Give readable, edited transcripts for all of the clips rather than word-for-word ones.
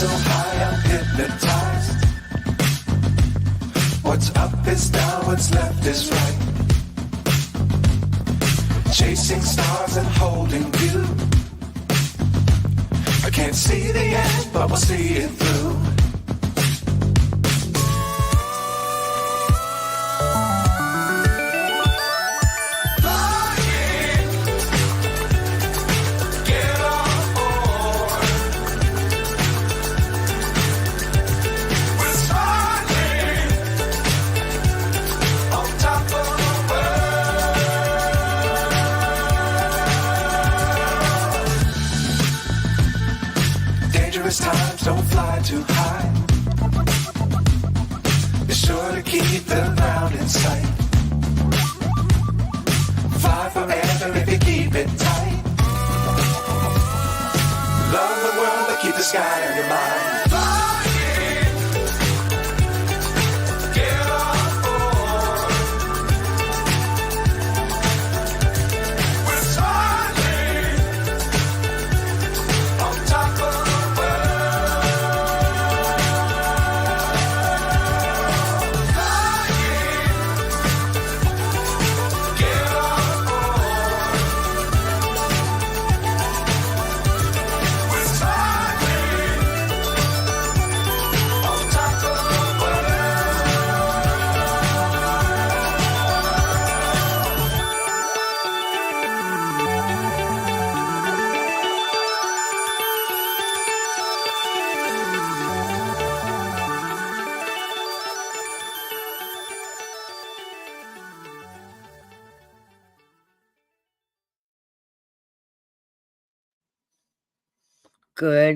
so high I'm hypnotized. What's up is down, what's left is right. Chasing stars and holding you. I can't see the end, but we'll see it through. Times don't fly too high. Be sure to keep the ground in sight. Fly forever if you keep it tight. Love the world, but keep the sky on your mind.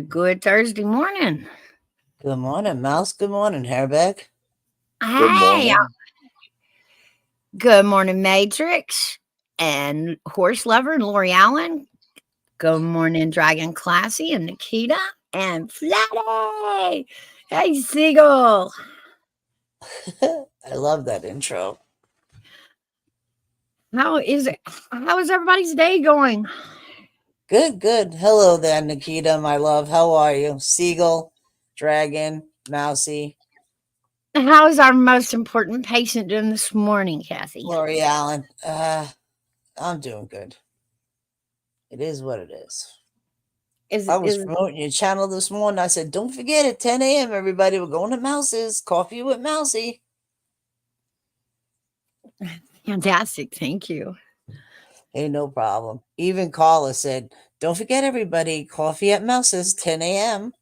Good Thursday morning. Good morning, Mouse. Good morning, Hairback. Hey, morning. Good morning, Matrix and Horse Lover and Lori Allen. Good morning, Dragon Classy and Nikita and Flatty. Hey, Seagull. I love that intro. How is it? How is everybody's day going? Good. Hello there, Nikita, my love. How are you? Seagull, Dragon, Mousy. How is our most important patient doing this morning, Kathy? Lori Allen. I'm doing good. It is what it is. I was promoting your channel this morning. I said, don't forget at 10 a.m., everybody. We're going to Mouse's. Coffee with Mousy. Fantastic. Thank you. Hey, no problem. Even Carla said, don't forget, everybody. Coffee at Mouse's, 10 a.m.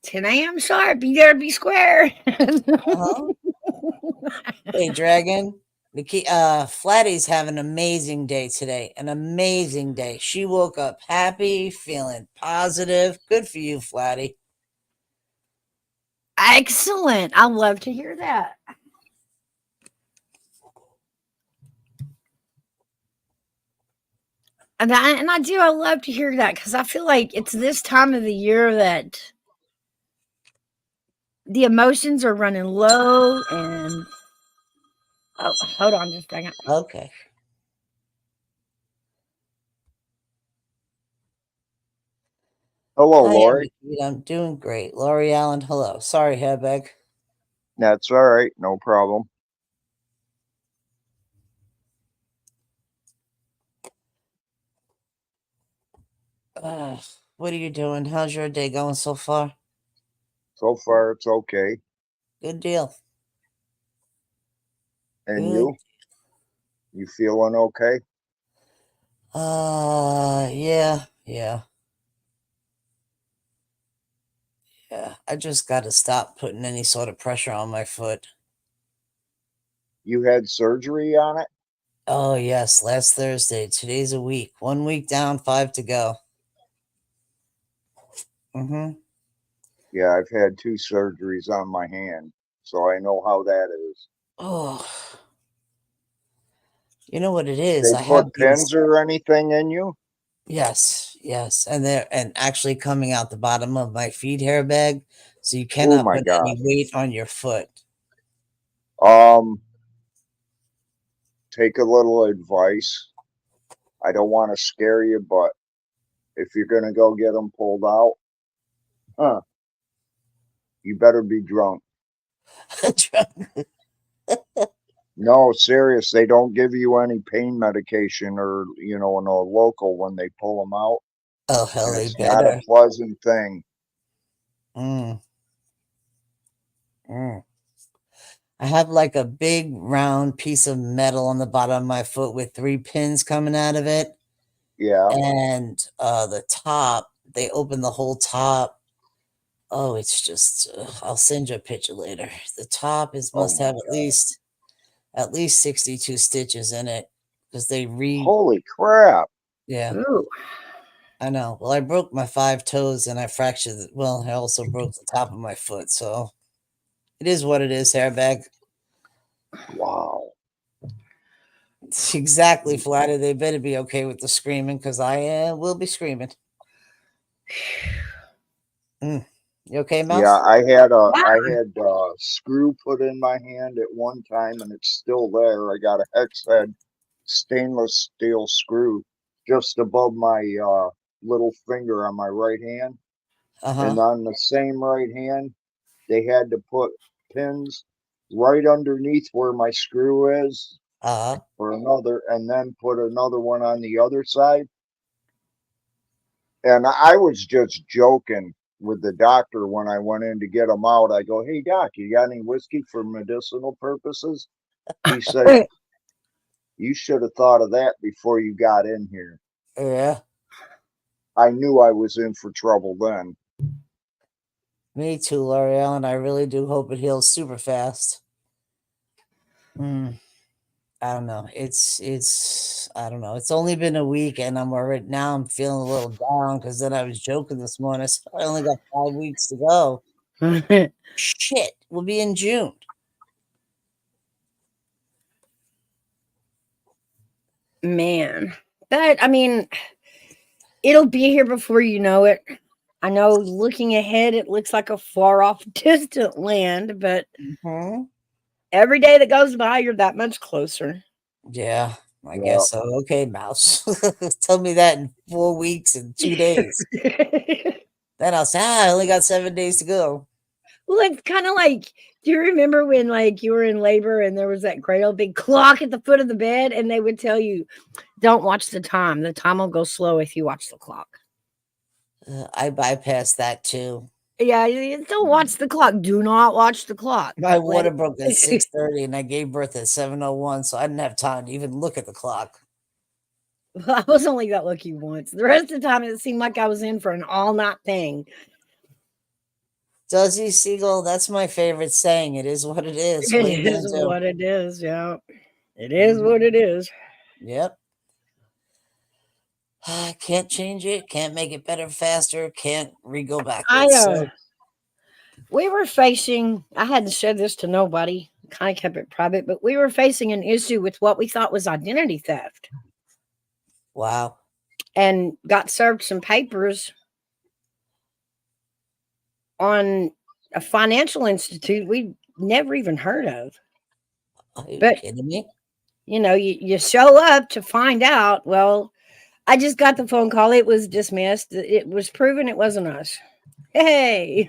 10 a.m. sharp. Be there, be square. Hey, Dragon. Flatty's having an amazing day today. An amazing day. She woke up happy, feeling positive. Good for you, Flatty. Excellent. I love to hear that. And I love to hear that because I feel like it's this time of the year that the emotions are running low and hold on just a second. Okay. Hello, Lori. I'm doing great. Lori Allen, hello. Sorry, Hairback. That's all right. No problem. What are you doing? How's your day going so far? So far, it's okay. Good deal. And you? You feeling okay? Yeah. I just got to stop putting any sort of pressure on my foot. You had surgery on it? Oh, yes. Last Thursday. Today's a week. 1 week down, 5 to go. Yeah, I've had 2 surgeries on my hand, so I know how that is. Oh. You know what it is? They put pins or anything in you? Yes. And actually coming out the bottom of my feet hair bag, so you cannot put any weight on your foot. Take a little advice. I don't want to scare you, but if you're going to go get them pulled out, You better be drunk. No, serious. They don't give you any pain medication or, in a local when they pull them out. Oh, hell, And they it's not a better. pleasant thing. Mm. Mm. I have like a big round piece of metal on the bottom of my foot with 3 pins coming out of it. Yeah. And the top, they open the whole top. Oh, it's just, I'll send you a picture later. The top must my have God. at least 62 stitches in it because Holy crap. yeah, Ooh. I know. Well, I broke my 5 toes and I fractured, I also broke the top of my foot. So it is what it is, hairbag. Wow. It's exactly, Flatter. They better be okay with the screaming because I will be screaming. You okay, Yeah, Mouse? I had a screw put in my hand at one time and it's still there. I got a hex head stainless steel screw just above my little finger on my right hand. Uh-huh. And on the same right hand, they had to put pins right underneath where my screw is Uh-huh. for another, and then put another one on the other side. And I was just joking with the doctor when I went in to get him out. I go, "Hey, doc, you got any whiskey for medicinal purposes?" He said, "You should have thought of that before you got in here." Yeah. I knew I was in for trouble then. Me too, L'Oreal, and I really do hope it heals super fast. I don't know. I don't know. It's only been a week and I'm feeling a little down because then I was joking this morning. I said, I only got 5 weeks to go. Shit, we'll be in June. Man. But I mean, it'll be here before you know it. I know looking ahead, it looks like a far off distant land, but every day that goes by, you're that much closer. Yeah, I Yeah. guess so. Okay, Mouse. Tell me that in 4 weeks and 2 days. Then I'll say, I only got 7 days to go. Well, it's kind of like, do you remember when like you were in labor and there was that great old big clock at the foot of the bed and they would tell you, don't watch the time. The time will go slow if you watch the clock. I bypassed that too. Yeah, don't watch the clock. Do not watch the clock. My water broke at 6:30 and I gave birth at 7:01, so I didn't have time to even look at the clock. Well, I was only that lucky once. The rest of the time, it seemed like I was in for an all-night thing. Does he, Siegel? That's my favorite saying. It is what it is. What are you It gonna is do? what it is. Yeah, it is what it is. Yep. Can't change it. Can't make it better, faster. Can't go backwards. So We were facing. I hadn't said this to nobody. Kind of kept it private, but we were facing an issue with what we thought was identity theft. wow. And got served some papers on a financial institute we'd never even heard of. Are you But kidding me? you show up to find out. Well, I just got the phone call. It was dismissed. It was proven it wasn't us. Hey.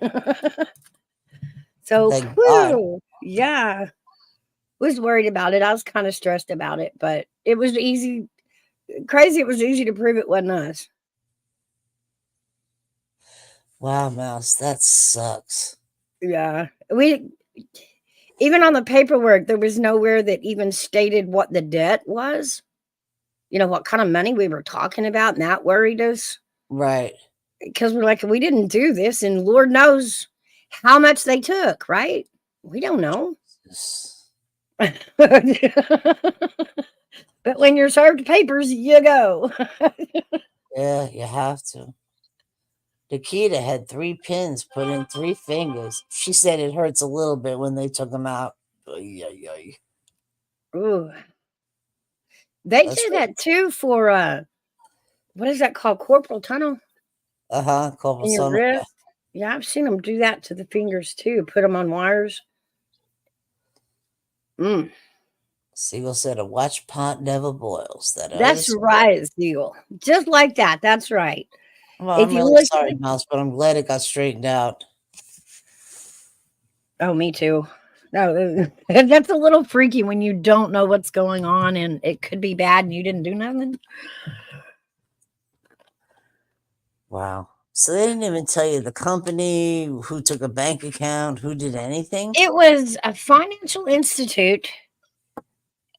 So, Thank God. whew, yeah, was worried about it. I was kind of stressed about it, but it was easy. Crazy. It was easy to prove it wasn't us. Wow, Mouse, that sucks. Yeah. Even on the paperwork, there was nowhere that even stated what the debt was. What kind of money we were talking about, and that worried us. Right. Because we're like, we didn't do this, and Lord knows how much they took, right? We don't know. But when you're served papers, you go. Yeah, you have to. Nikita had 3 pins put in 3 fingers. She said it hurts a little bit when they took them out. Ooh. They That's do right. that too for what is that called? Corporal tunnel Corporal in your Sonal. wrist. Yeah, I've seen them do that to the fingers too. Put them on wires. Siegel said a watch pot never boils. That's right, Siegel. Just like that. That's right. Well, If I'm you really look, sorry, Mouse, but I'm glad it got straightened out. Oh, me too. No, that's a little freaky when you don't know what's going on and it could be bad and you didn't do nothing. Wow. So they didn't even tell you the company, who took a bank account, who did anything? It was a financial institute.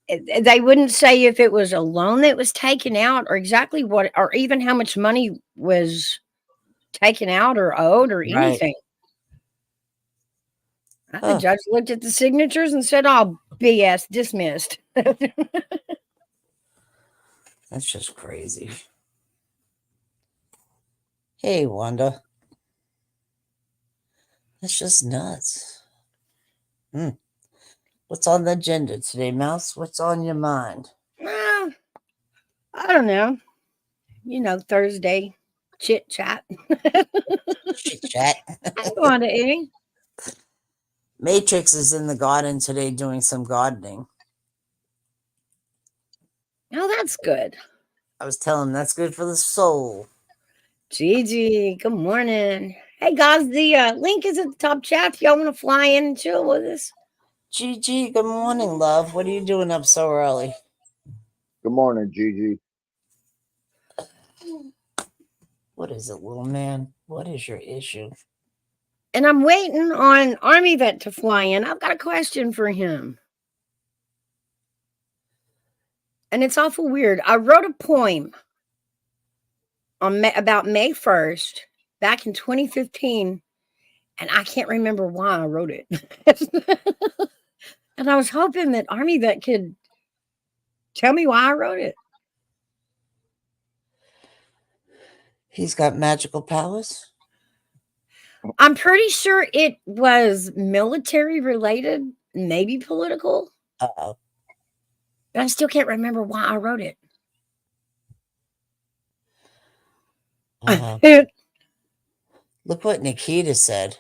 They wouldn't say if it was a loan that was taken out or exactly what, or even how much money was taken out or owed or Right. anything. The Huh. judge looked at the signatures and said, "Oh, BS, dismissed." That's just crazy. Hey, Wanda. That's just nuts. What's on the agenda today, Mouse? What's on your mind? Well, I don't know. Thursday chit chat. Chit chat. I want to eat. Matrix is in the garden today doing some gardening. Oh, that's good. I was telling him that's good for the soul. Gigi, good morning. Hey guys, the link is at the top chat if y'all want to fly in and chill with us. Gigi, good morning, love. What are you doing up so early? Good morning, Gigi. What is it, little man? What is your issue? And I'm waiting on Army Vet to fly in. I've got a question for him. And it's awful weird. I wrote a poem on about May 1st back in 2015, and I can't remember why I wrote it. And I was hoping that Army Vet could tell me why I wrote it. He's got magical powers? I'm pretty sure it was military related, maybe political. Uh-oh. But I still can't remember why I wrote it. Look what Nikita said.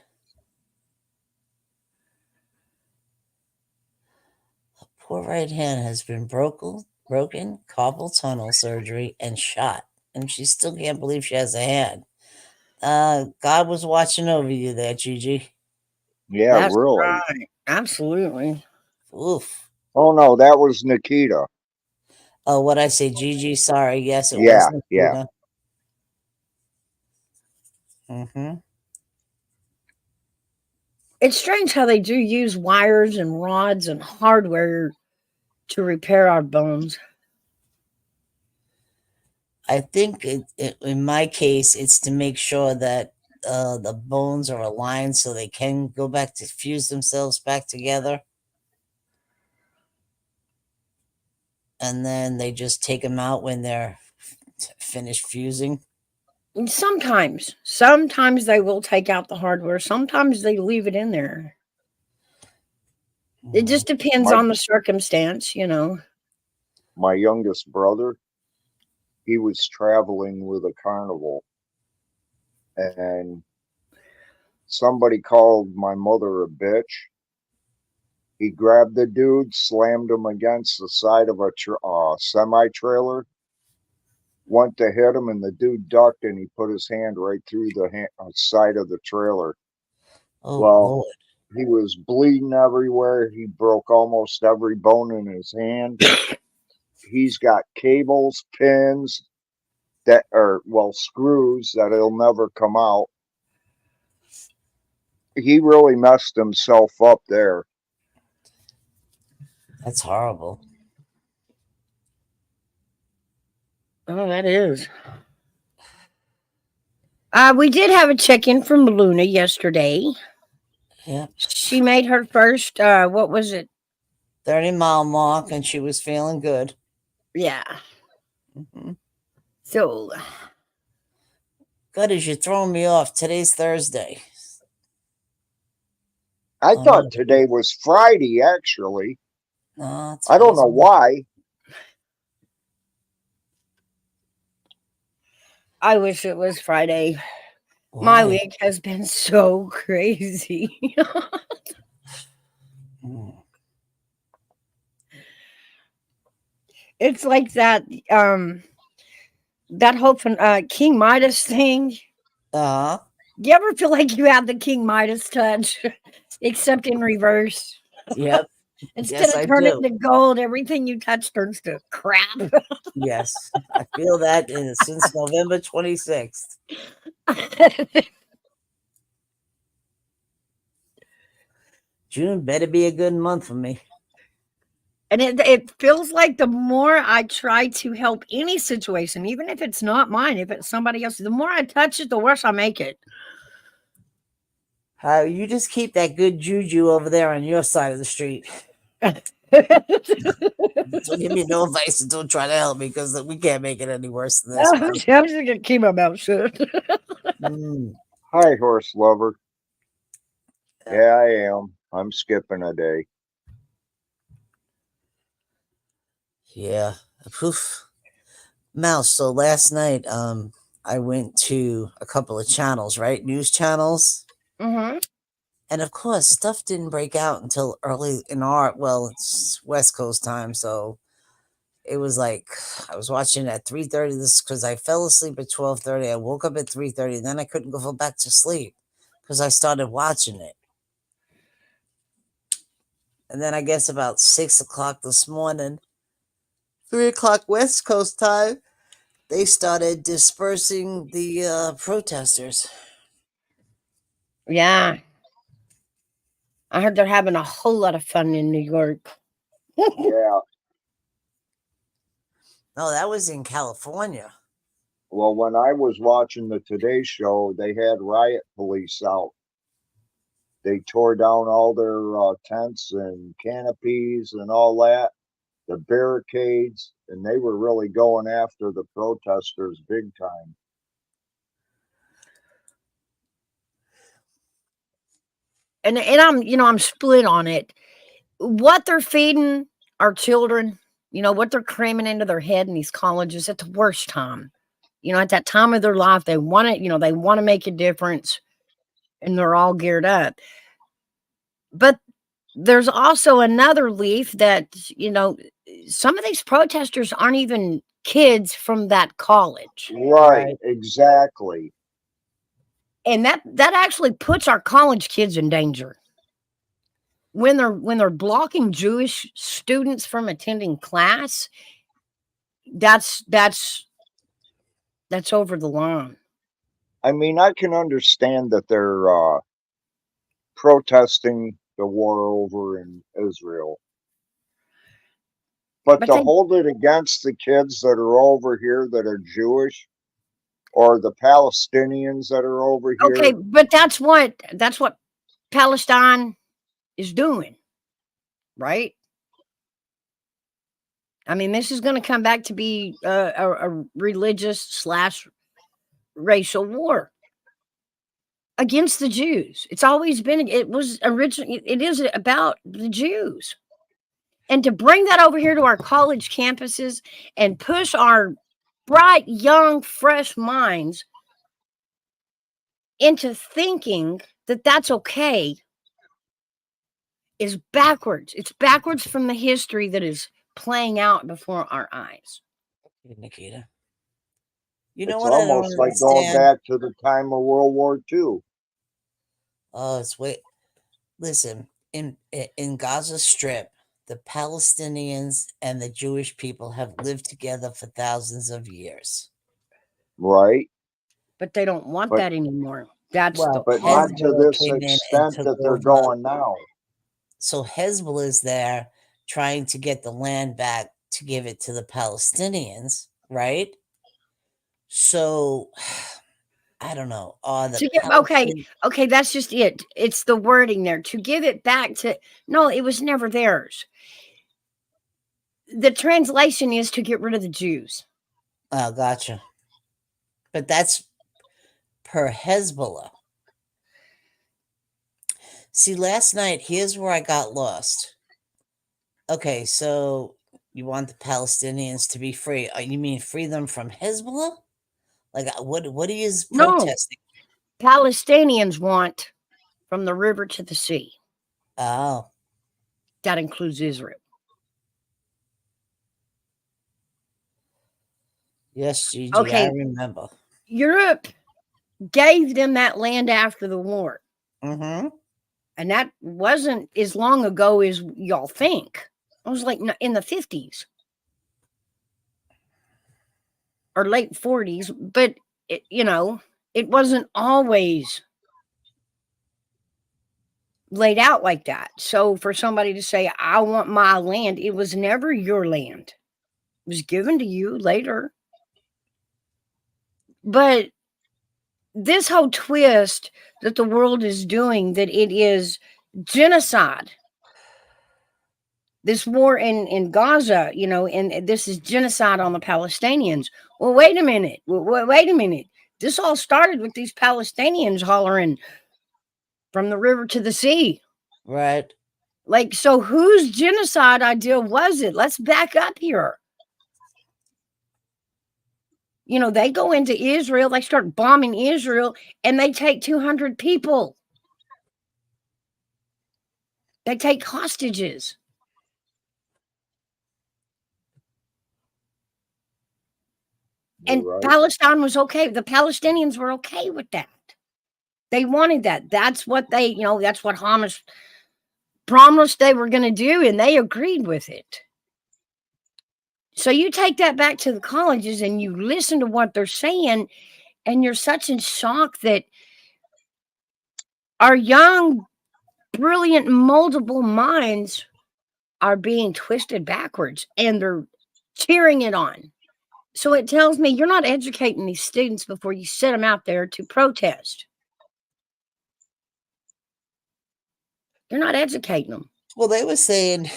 Her poor right hand has been broken, carpal tunnel surgery, and shot. And she still can't believe she has a hand. God was watching over you there, Gigi. Yeah, That's really. right. Absolutely. Oof. Oh no, that was Nikita. Oh, what I say, Gigi? Sorry. Yes, it Yeah, was yeah. Nikita. Mm-hmm. It's strange how they do use wires and rods and hardware to repair our bones. I think in my case, it's to make sure that the bones are aligned so they can go back to fuse themselves back together. And then they just take them out when they're finished fusing. And sometimes they will take out the hardware. Sometimes they leave it in there. It just depends on the circumstance, My youngest brother, he was traveling with a carnival, and somebody called my mother a bitch. He grabbed the dude, slammed him against the side of a semi-trailer, went to hit him, and the dude ducked, and he put his hand right through the side of the trailer. Oh, well, Lord. He was bleeding everywhere. He broke almost every bone in his hand. He's got cables, pins screws that he'll never come out. He really messed himself up there. That's horrible. Oh, that is. We did have a check-in from Luna yesterday. Yeah. She made her first, what was it? 30-mile mark, and she was feeling good. Yeah. Mm-hmm. So. God, as you're throwing me off. Today's Thursday. I thought today was Friday, actually. No, I don't know why. I wish it was Friday. Why? My week has been so crazy. It's like that whole King Midas thing. Uh-huh. You ever feel like you have the King Midas touch? except in reverse. Yep. Instead Yes, of I turning do. to gold, everything you touch turns to crap. Yes, I feel that since November 26th. June better be a good month for me. And it feels like the more I try to help any situation, even if it's not mine, if it's somebody else, the more I touch it, the worse I make it. You just keep that good juju over there on your side of the street. Don't give me no advice and don't try to help me because we can't make it any worse than this, I'm man. just gonna keep my mouth shut. Mm. Hi, horse lover. Yeah, I am. I'm skipping a day. Yeah. Poof. Mouse. So last night, I went to a couple of channels, right? News channels. Mm-hmm. And of course, stuff didn't break out until early in it's West Coast time, so it was like I was watching at 3:30 this because I fell asleep at 12:30. I woke up at 3:30, then I couldn't go back to sleep because I started watching it. And then I guess about 6 o'clock this morning, 3 o'clock West Coast time, they started dispersing the protesters. Yeah. I heard they're having a whole lot of fun in New York. Yeah. No, that was in California. Well, when I was watching the Today Show, they had riot police out. They tore down all their tents and canopies and all that, the barricades, and they were really going after the protesters big time. And I'm split on it. What they're feeding our children, what they're cramming into their head in these colleges at the worst time. At that time of their life, they want to, they want to make a difference and they're all geared up. But there's also another leaf that, some of these protesters aren't even kids from that college. Right, exactly. And that actually puts our college kids in danger. When they're blocking Jewish students from attending class, that's over the line. I mean, I can understand that they're protesting the war over in Israel. But But to they hold it against the kids that are over here that are Jewish or the Palestinians that are over Okay, here, but that's what Palestine is doing, right? I mean, this is going to come back to be a religious slash racial war against the Jews. It's always been. It was originally. It is about the Jews, and to bring that over here to our college campuses and push our bright, young, fresh minds into thinking that that's okay is backwards. It's backwards from the history that is playing out before our eyes. Nikita. You know it's what I don't almost like going understand? back to the time of World War II. Oh, it's wait. Listen, in Gaza Strip, the Palestinians and the Jewish people have lived together for thousands of years. Right? But they don't want But that anymore. That's the Well, but not to problem. Hezbollah this came in and extent took that they're over. going now. So Hezbollah is there trying to get the land back to give it to the Palestinians, right? So I don't know. To give okay, that's just it. It's the wording there. To give it back to no, it was never theirs. The translation is to get rid of the Jews. Oh, gotcha. But that's per Hezbollah. See, last night, here's where I got lost. Okay, so you want the Palestinians to be free. You mean free them from Hezbollah? Like, what he is No, protesting? Palestinians want from the river to the sea. Oh, That includes Israel. yes, Gigi, I Okay, remember. Europe gave them that land after the war. Mm-hmm. And that wasn't as long ago as y'all think. It was like in the 50s or late 40s, but it wasn't always laid out like that. So for somebody to say, I want my land, it was never your land. It was given to you later. But this whole twist that the world is doing, that it is genocide. This war in Gaza, and this is genocide on the Palestinians. Well, wait a minute. Wait a minute. This all started with these Palestinians hollering from the river to the sea. Right. Like, so whose genocide idea was it? Let's back up here. They go into Israel, they start bombing Israel, and they take 200 people. They take hostages. And Right. Palestine was okay. The Palestinians were okay with that. They wanted that. That's what that's what Hamas promised they were going to do, and they agreed with it. So you take that back to the colleges and you listen to what they're saying, and you're such in shock that our young, brilliant, moldable minds are being twisted backwards, and they're cheering it on. So it tells me you're not educating these students before you set them out there to protest. You're not educating them. Well, they were saying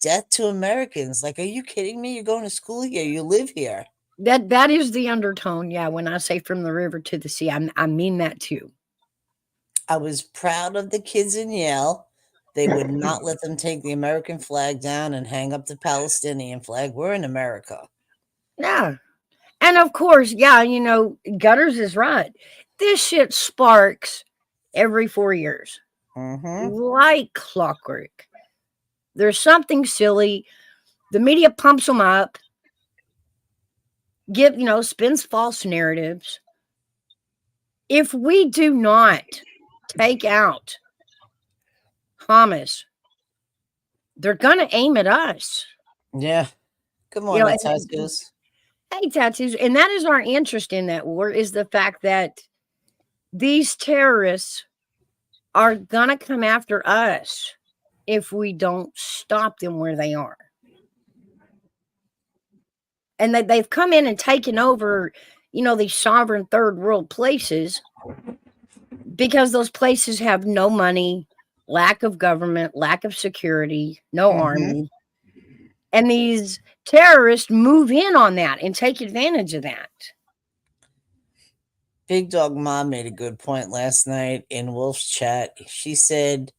death to Americans. Like, are you kidding me? You're going to school here. You live here. That is the undertone. Yeah, when I say from the river to the sea, I mean that too. I was proud of the kids in Yale. They would not let them take the American flag down and hang up the Palestinian flag. We're in America. Yeah. And of course, yeah, Gutters is right. This shit sparks every 4 years. Like clockwork. There's something silly. The media pumps them up. Spins false narratives. If we do not take out Hamas, they're gonna aim at us. Yeah. Good morning, Tattoos. Hey, Tattoos. And that is our interest in that war, is the fact that these terrorists are gonna come after us if we don't stop them where they are. And they've come in and taken over, these sovereign third world places, because those places have no money, lack of government, lack of security, no army. And these terrorists move in on that and take advantage of that. Big Dog Mom made a good point last night in Wolf's chat. She said,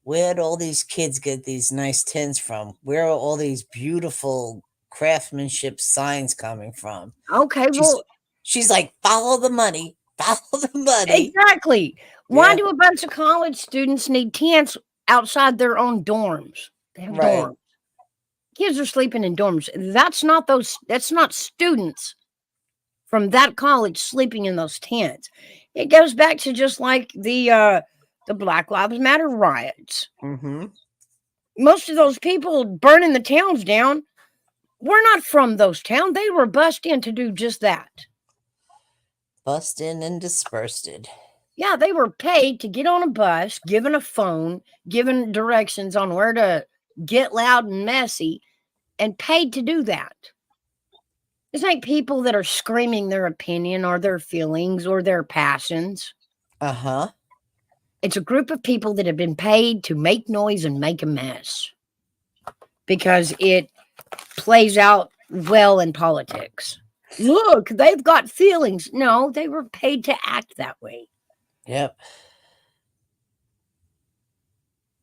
where'd all these kids get these nice tins from? Where are all these beautiful craftsmanship signs coming from? Okay, she's like, follow the money. Follow the money. Exactly. Why do a bunch of college students need tents outside their own dorms? They have dorms. Kids are sleeping in dorms. That's not students from that college sleeping in those tents. It goes back to just like the Black Lives Matter riots. Most of those people burning the towns down were not from those towns. They were bussed in to do just that. Bussed in and dispersed. Yeah, they were paid to get on a bus, given a phone, given directions on where to get loud and messy, and paid to do that. It's like people that are screaming their opinion or their feelings or their passions. It's a group of people that have been paid to make noise and make a mess because it plays out well in politics. Look, they've got feelings. No, they were paid to act that way. Yep.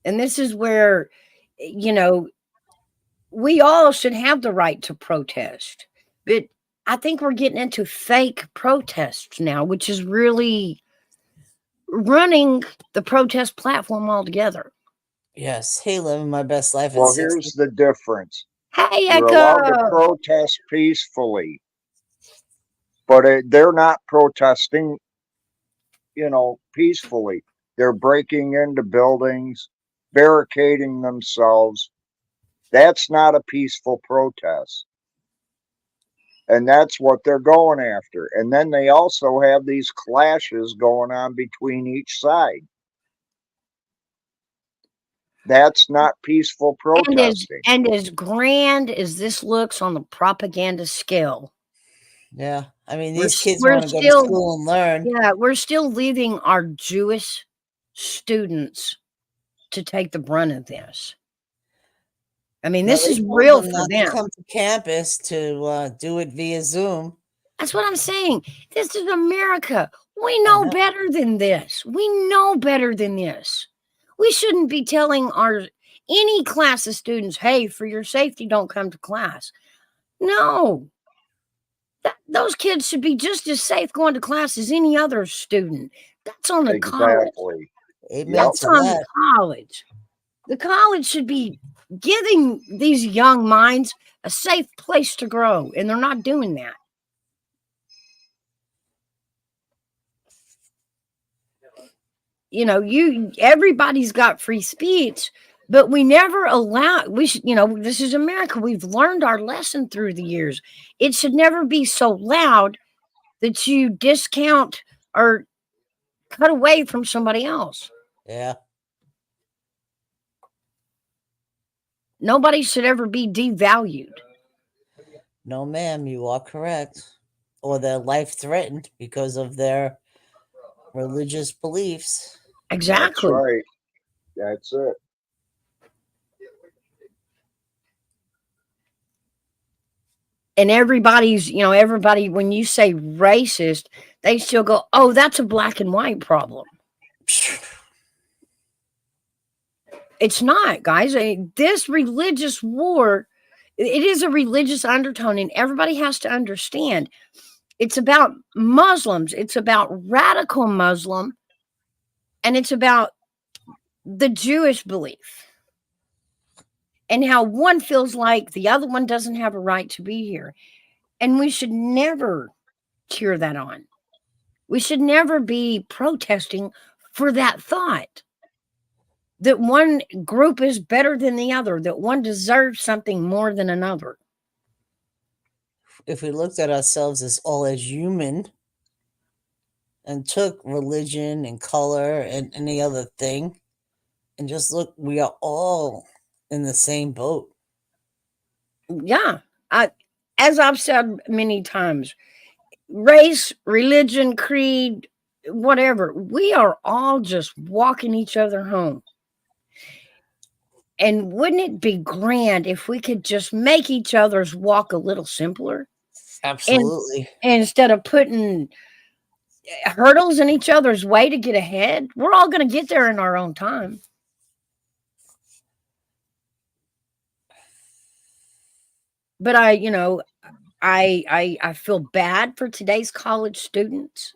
And this is where, we all should have the right to protest. But I think we're getting into fake protests now, which is really running the protest platform altogether. Yes. Hey, living my best life. Well, here's the difference. Hey, You're Echo. allowed to protest peacefully, but they're not protesting, peacefully. They're breaking into buildings, barricading themselves. That's not a peaceful protest. And that's what they're going after. And then they also have these clashes going on between each side. That's not peaceful protesting. And as grand as this looks on the propaganda scale, Yeah. I mean, we're, these kids we're want to go to still, school and learn. yeah, we're still leaving our Jewish students to take the brunt of this. I mean, No, this they is told real them for not to them. come to campus to do it via Zoom. That's what I'm saying. This is America. We I know know. better than this. We know better than this. We shouldn't be telling any class of students, hey, for your safety, don't come to class. No. Those kids should be just as safe going to class as any other student. That's on the college. Exactly. Amen Yep. That's to on that. the college. The college should be giving these young minds a safe place to grow, and they're not doing that. You know, everybody's got free speech, but we never allow, this is America. We've learned our lesson through the years. It should never be so loud that you discount or cut away from somebody else. Yeah. Nobody should ever be devalued. No, ma'am, you are correct. Or their life threatened because of their religious beliefs. Exactly. That's right. That's it. And everybody, when you say racist, they still go, oh, that's a black and white problem. It's not, guys. This religious war, it is a religious undertone, and everybody has to understand. It's about Muslims. It's about radical Muslim, and it's about the Jewish belief and how one feels like the other one doesn't have a right to be here. And we should never cheer that on. We should never be protesting for that thought that one group is better than the other, that one deserves something more than another. If we looked at ourselves as all as human and took religion and color and any other thing and just look, we are all in the same boat. Yeah. As I've said many times, race, religion, creed, whatever, we are all just walking each other home. And wouldn't it be grand if we could just make each other's walk a little simpler? Absolutely. And instead of putting hurdles in each other's way to get ahead, we're all going to get there in our own time. But I feel bad for today's college students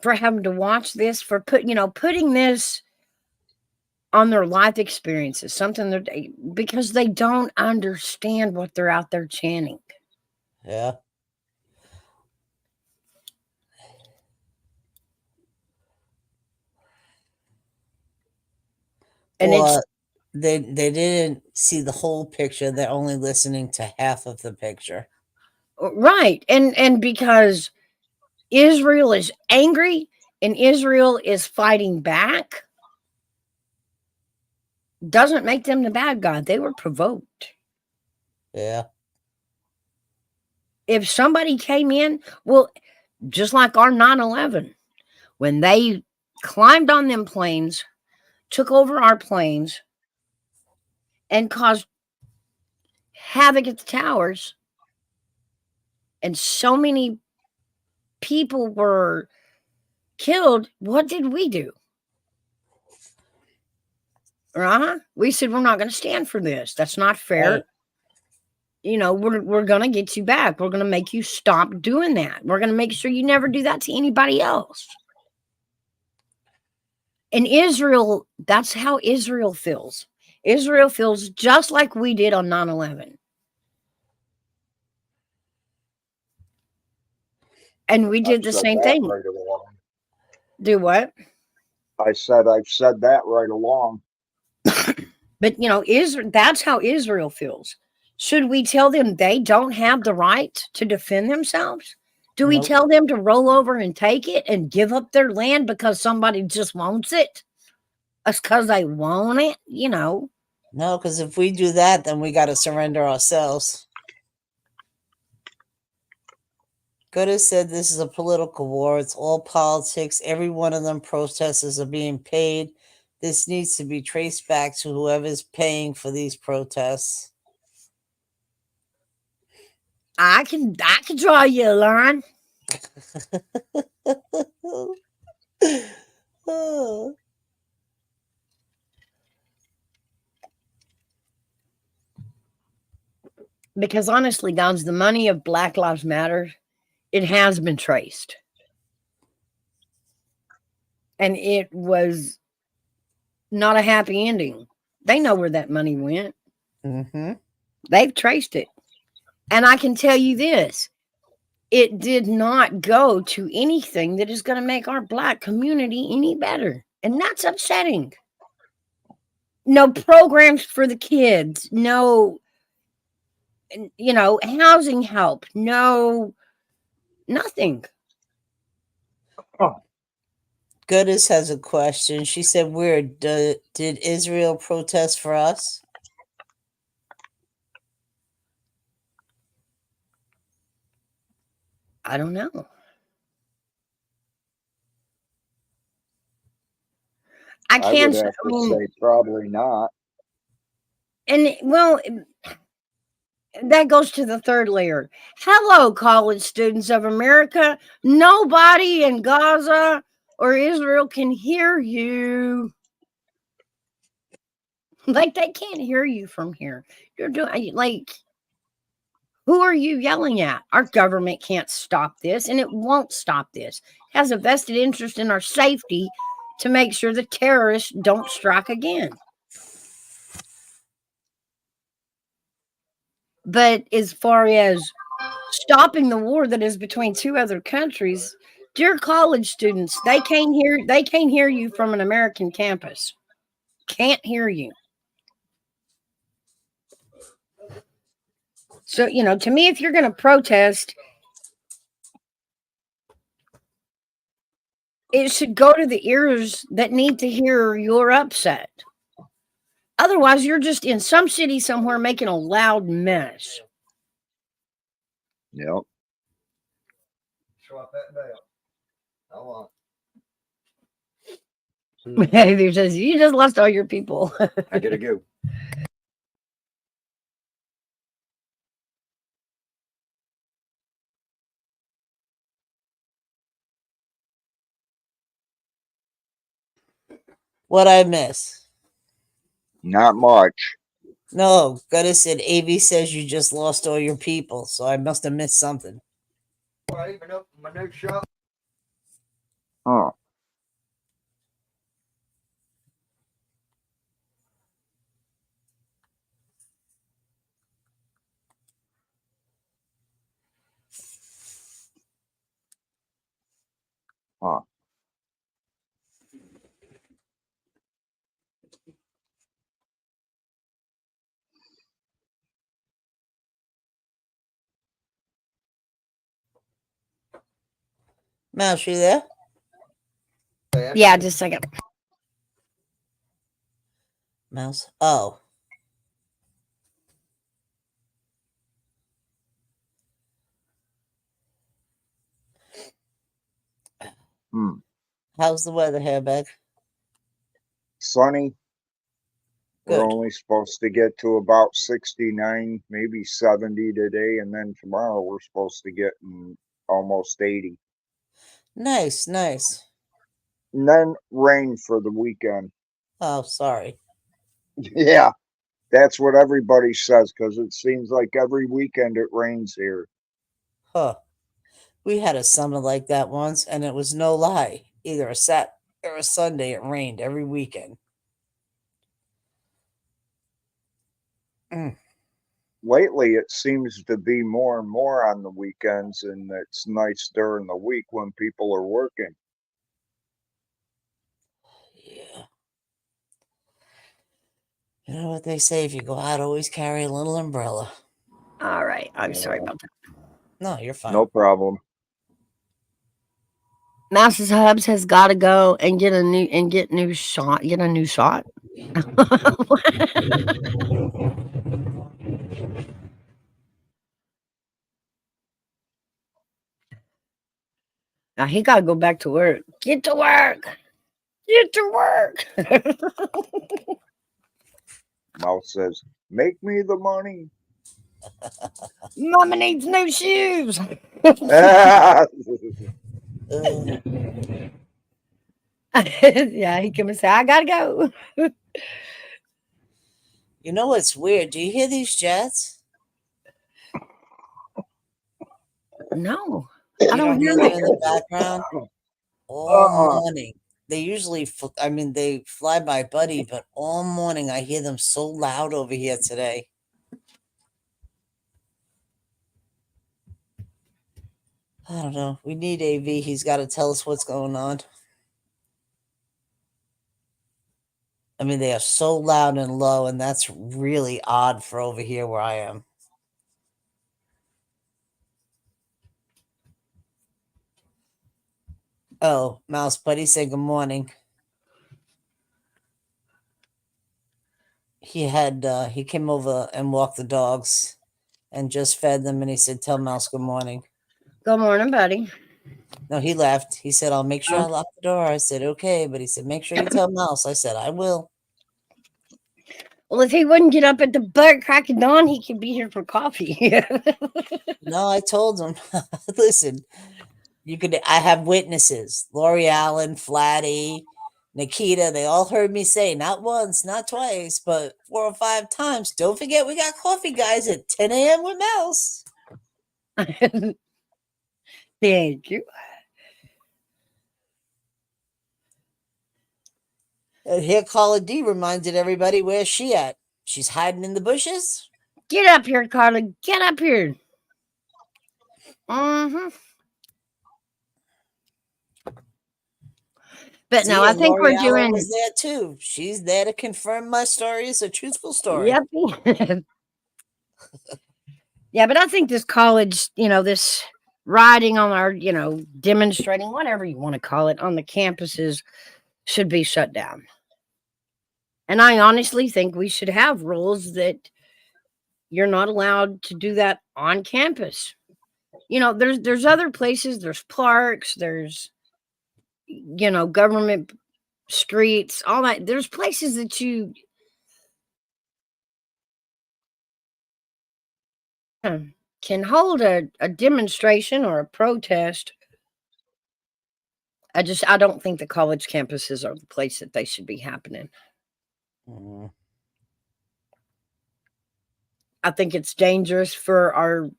for having to watch this, for putting this on their life experiences, something that because they don't understand what they're out there chanting. Yeah. And or they didn't see the whole picture. They're only listening to half of the picture. Right. And because Israel is angry and Israel is fighting back, doesn't make them the bad guy. They were provoked. Yeah. If somebody came in, well, just like our 9/11, when they climbed on them planes, took over our planes, and caused havoc at the towers, and so many people were killed, what did we do? We said, we're not going to stand for this. That's not fair. Right. We're going to get you back. We're going to make you stop doing that. We're going to make sure you never do that to anybody else. And Israel, that's how Israel feels. Israel feels just like we did on 9/11. And we did the I've said same that thing. right along. Do what? I said I've said that right along. But Israel, that's how Israel feels. Should we tell them they don't have the right to defend themselves? Do we Nope. tell them to roll over and take it and give up their land because somebody just wants it? It's because they want it, No, because if we do that, then we got to surrender ourselves. Gooda said this is a political war. It's all politics. Every one of them protesters are being paid. This needs to be traced back to whoever's paying for these protests. I can draw you a line. Oh. Because honestly, guys, the money of Black Lives Matter, it has been traced. And it was not a happy ending. They know where that money went. Mm-hmm. They've traced it. And I can tell you this, it did not go to anything that is going to make our Black community any better. And that's upsetting. No programs for the kids, no, housing help, no, nothing. Goodis has a question. She said, "Where did Israel protest for us?" I don't know. I I would can't. have to say probably not. And well, that goes to the third layer. Hello, college students of America. Nobody in Gaza or Israel can hear you. Like, they can't hear you from here. You're doing, like, who are you yelling at? Our government can't stop this, and it won't stop this. It has a vested interest in our safety to make sure the terrorists don't strike again. But as far as stopping the war that is between two other countries, dear college students, they can't hear you from an American campus. Can't hear you. So, to me, if you're going to protest, it should go to the ears that need to hear you're upset. Otherwise, you're just in some city somewhere making a loud mess. Yep. Swap that belt. I want. He says, you just lost all your people. I gotta go. What I miss? Not much. No, Goodis said AV says you just lost all your people, so I must have missed something. I even opened my new shop. Huh. Huh. Mouse, you there? Yeah, just a second. Mouse? Oh. How's the weather here, Beck? Sunny. We're Good. only supposed to get to about 69, maybe 70 today, and then tomorrow we're supposed to get almost 80. Nice, nice. And then rain for the weekend. Oh, sorry. Yeah, that's what everybody says because it seems like every weekend it rains here. Huh. We had a summer like that once, and it was no lie. Either a Sat or a Sunday, it rained every weekend. Lately, it seems to be more and more on the weekends, and it's nice during the week when people are working. You know what they say, if you go out, always carry a little umbrella. All right. I'm sorry about that. No, you're fine. No problem. Mouse's Hubs has got to go and get a new shot. Get a new shot. Now he got to go back to work. Get to work. Get to work. Mouse says, "Make me the money." Mama needs new shoes. Yeah, he come and say, "I gotta go." You know what's weird? Do you hear these jets? No, You I don't don't hear hear them in the background all morning. They usually, they fly by buddy, but all morning I hear them so loud over here today. I don't know. We need AV. He's got to tell us what's going on. I mean, they are so loud and low, and that's really odd for over here where I am. Oh, Mouse Buddy said good morning. He came over and walked the dogs and just fed them, and he said, "Tell Mouse good morning." Good morning, buddy. No, he left. He said, "I'll make sure I lock the door." I said, "Okay," but he said, "Make sure you tell Mouse." I said, "I will." Well, if he wouldn't get up at the butt crack of dawn, he could be here for coffee. No, I told him, listen, I have witnesses. Lori Allen, Flatty, Nikita, they all heard me say, not once, not twice, but 4 or 5 times, "Don't forget we got coffee, guys, at 10 a.m. with Mouse." Thank you. And here Carla D reminded everybody, where's she at? She's hiding in the bushes? Get up here, Carla. Get up here. Mm-hmm. But no, I think Lori we're Allen doing. was there too. She's there to confirm my story is a truthful story. Yep. Yeah, but I think this college, this riding on our, demonstrating, whatever you want to call it, on the campuses should be shut down. And I honestly think we should have rules that you're not allowed to do that on campus. There's other places, there's parks, there's government streets, all that. There's places that you can hold a demonstration or a protest. I don't think the college campuses are the place that they should be happening. Mm-hmm. I think it's dangerous for our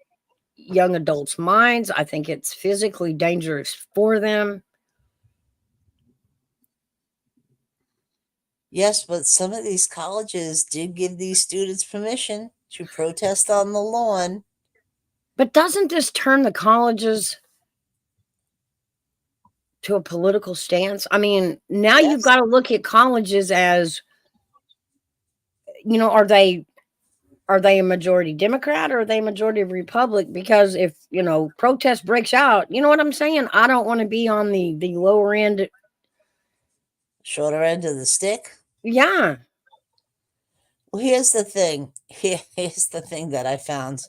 young adults' minds. I think it's physically dangerous for them. Yes, but some of these colleges did give these students permission to protest on the lawn. But doesn't this turn the colleges to a political stance? I mean, now Yes. You've got to look at colleges as, are they a majority Democrat or are they a majority Republic? Because if, protest breaks out, you know what I'm saying? I don't want to be on the lower end. Shorter end of the stick? Yeah. Well, here's the thing. Here's the thing that I found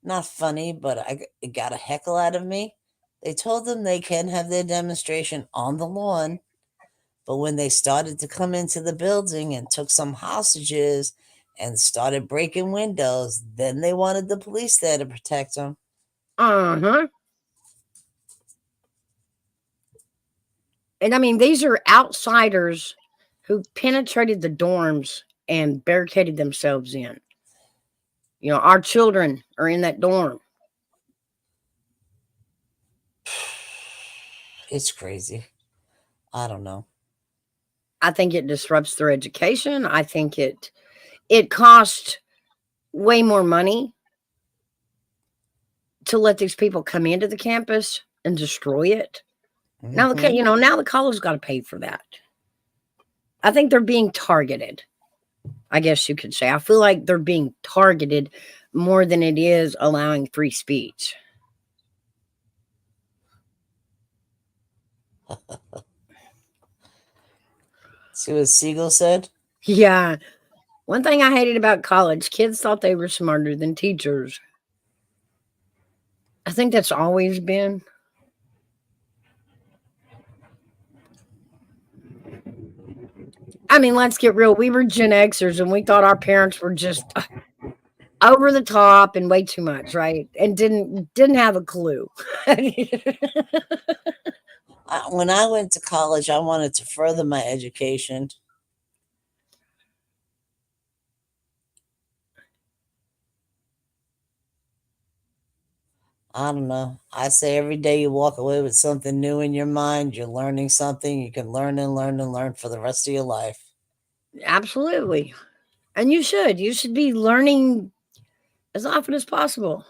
not funny, but it got a heckle out of me. They told them they can have their demonstration on the lawn, but when they started to come into the building and took some hostages and started breaking windows, then they wanted the police there to protect them. Uh-huh. And I mean, these are outsiders who penetrated the dorms and barricaded themselves in. Our children are in that dorm. It's crazy. I don't know. I think it disrupts their education. I think it costs way more money to let these people come into the campus and destroy it. Mm-hmm. Now the college got to pay for that. I think they're being targeted. I guess you could say. I feel like they're being targeted more than it is allowing free speech. See what Siegel said? Yeah. One thing I hated about college, kids thought they were smarter than teachers. I think that's always been. I mean, let's get real. We were Gen Xers and we thought our parents were just over the top and way too much, right? And didn't have a clue. When I went to college, I wanted to further my education. I don't know. I say every day you walk away with something new in your mind, you're learning something. You can learn and learn and learn for the rest of your life. Absolutely. And you should. You should be learning as often as possible.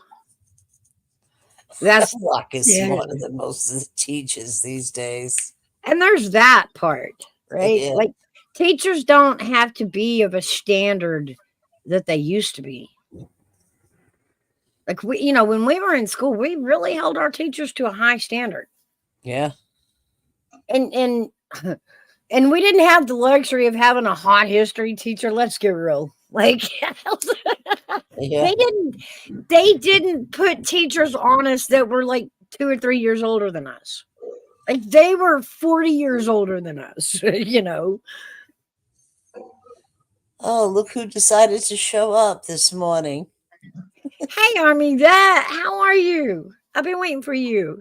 That's Locke is yeah. smarter than most of the teachers these days. And there's that part, right? Yeah. Like teachers don't have to be of a standard that they used to be. Like we, when we were in school, we really held our teachers to a high standard. Yeah. And and we didn't have the luxury of having a hot history teacher. Let's get real. Like Yeah. they didn't put teachers on us that were like 2 or 3 years older than us. Like they were 40 years older than us, Oh, look who decided to show up this morning. Hey, Army Vet, how are you? I've been waiting for you.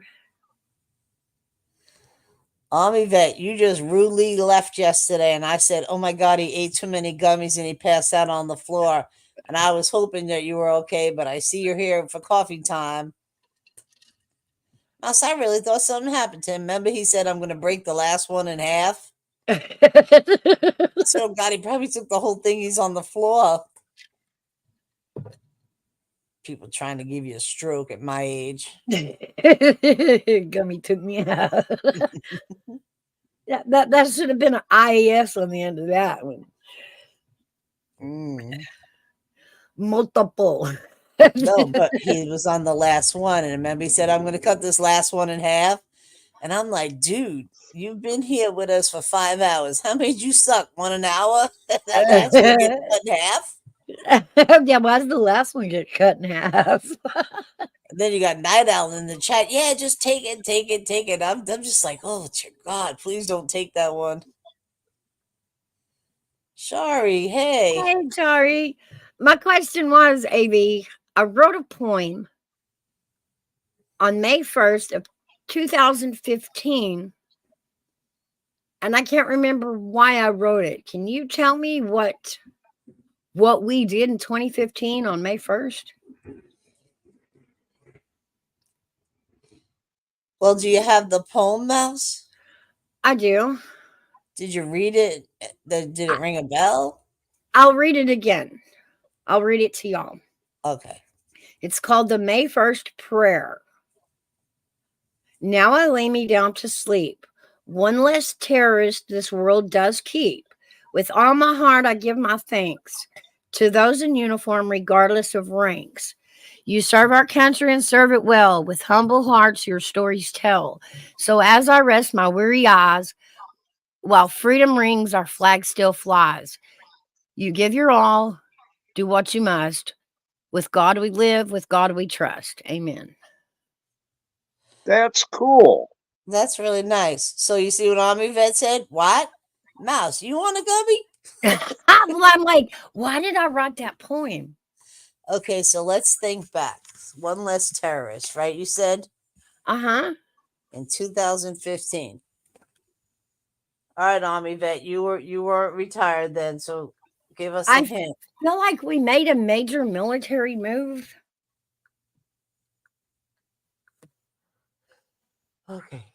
Army Vet, you just rudely left yesterday, and I said, oh my God, he ate too many gummies and he passed out on the floor. And I was hoping that you were okay, but I see you're here for coffee time. Mouse, I really thought something happened to him. Remember, he said, I'm going to break the last one in half? So, God, he probably took the whole thing. He's on the floor. People trying to give you a stroke at my age. Gummy took me out. that should have been an IAS on the end of that one. Multiple. No, but he was on the last one. And remember, he said, I'm going to cut this last one in half. And I'm like, dude, you've been here with us for 5 hours. How made you suck? 1 an hour? That's going to get cut in half? Yeah, why does the last one get cut in half? And then you got Night Owl in the chat. Yeah, just take it, take it, take it. I'm just like, oh, dear God, please don't take that one. Sorry, hey. Hey, sorry. My question was, AV, I wrote a poem on May 1st of 2015, and I can't remember why I wrote it. Can you tell me what we did in 2015 on May 1st? Well, do you have the poem, Mouse? I do. Did you read it? Did it ring a bell? I'll read it again. I'll read it to y'all. Okay. It's called the May 1st Prayer. Now I lay me down to sleep. One less terrorist this world does keep. With all my heart I give my thanks to those in uniform regardless of ranks. You serve our country and serve it well. With humble hearts your stories tell. So as I rest my weary eyes, while freedom rings, our flag still flies. You give your all, do what you must. With God we live, with God we trust. Amen. That's cool. That's really nice. So you see what Army Vet said? What? Mouse, you want a gummy? Well, I'm like, why did I write that poem? Okay, so let's think back. One less terrorist, right? You said? Uh-huh. In 2015. All right, Army Vet, you weren't retired then, so give us a hint. I feel like we made a major military move. Okay.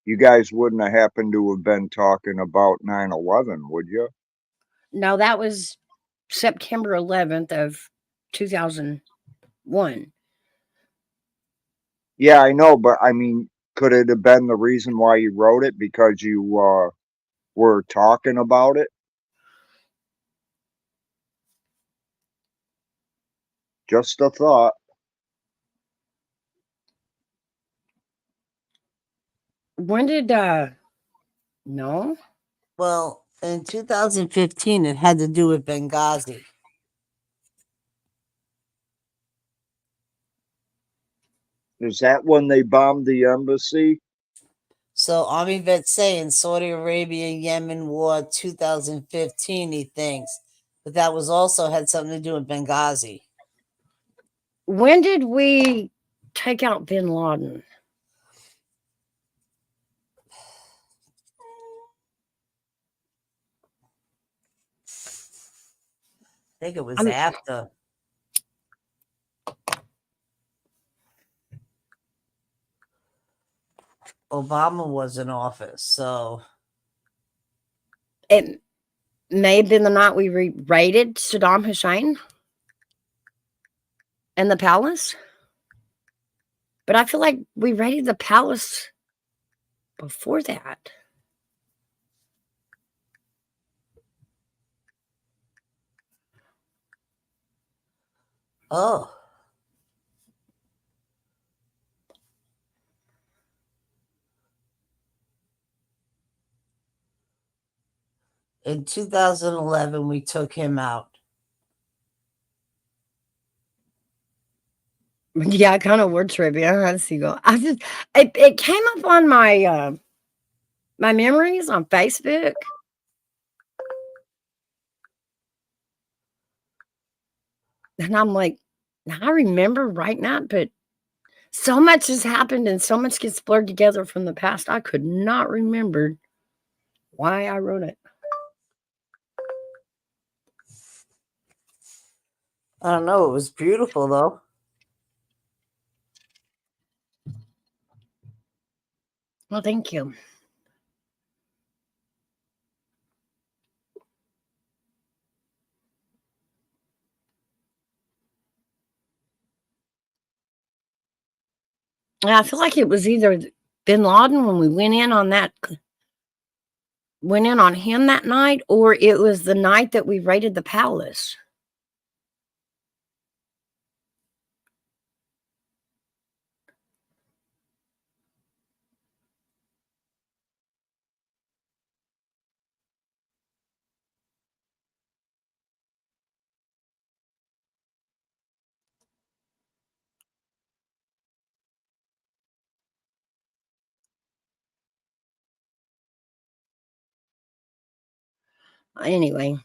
You guys wouldn't have happened to have been talking about 9/11, would you? No, that was September 11th of 2001. Yeah, I know, but I mean, could it have been the reason why you wrote it because you were talking about it? Just a thought. When did no? Well, in 2015, it had to do with Benghazi. Is that when they bombed the embassy? So Army vets saying Saudi Arabia Yemen war 2015, he thinks. But that was also had something to do with Benghazi. When did we take out bin Laden? I think it was after. Obama was in office, so It may have been the night we raided Saddam Hussein and the palace. But I feel like we raided the palace before that. oh. In 2011, we took him out. Yeah, kind of word trivia. Let's see. Go. It came up on my my memories on Facebook. And I'm like, now I remember right now, but so much has happened and so much gets blurred together from the past. I could not remember why I wrote it. I don't know. It was beautiful, though. Well, thank you. And I feel like it was either bin Laden when we went in on him that night, or it was the night that we raided the palace. Anyway,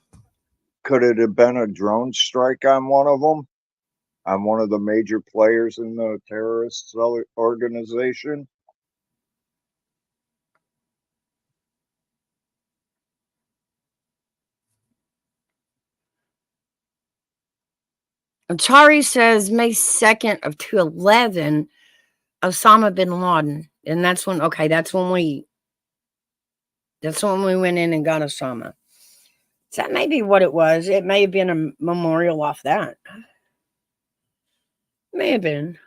Could it have been a drone strike on one of them? On one of the major players in the terrorist organization? Chari says May 2nd of 2011, Osama bin Laden. And that's when we went in and got Osama. So that may be what it was. It may have been a memorial off that. May have been.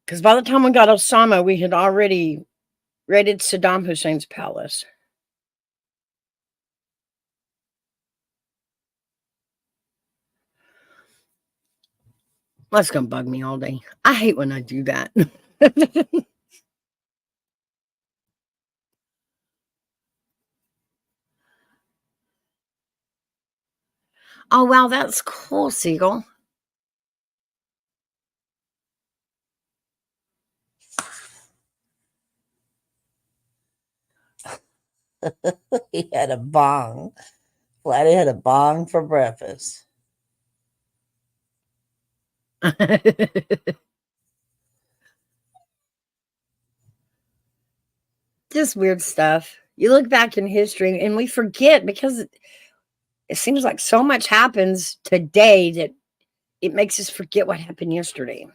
Because by the time we got Osama, we had already raided Saddam Hussein's palace. That's going to bug me all day. I hate when I do that. Oh, wow, that's cool, Siegel. He had a bong. Flatty had a bong for breakfast. Just weird stuff. You look back in history and we forget because it seems like so much happens today that it makes us forget what happened yesterday.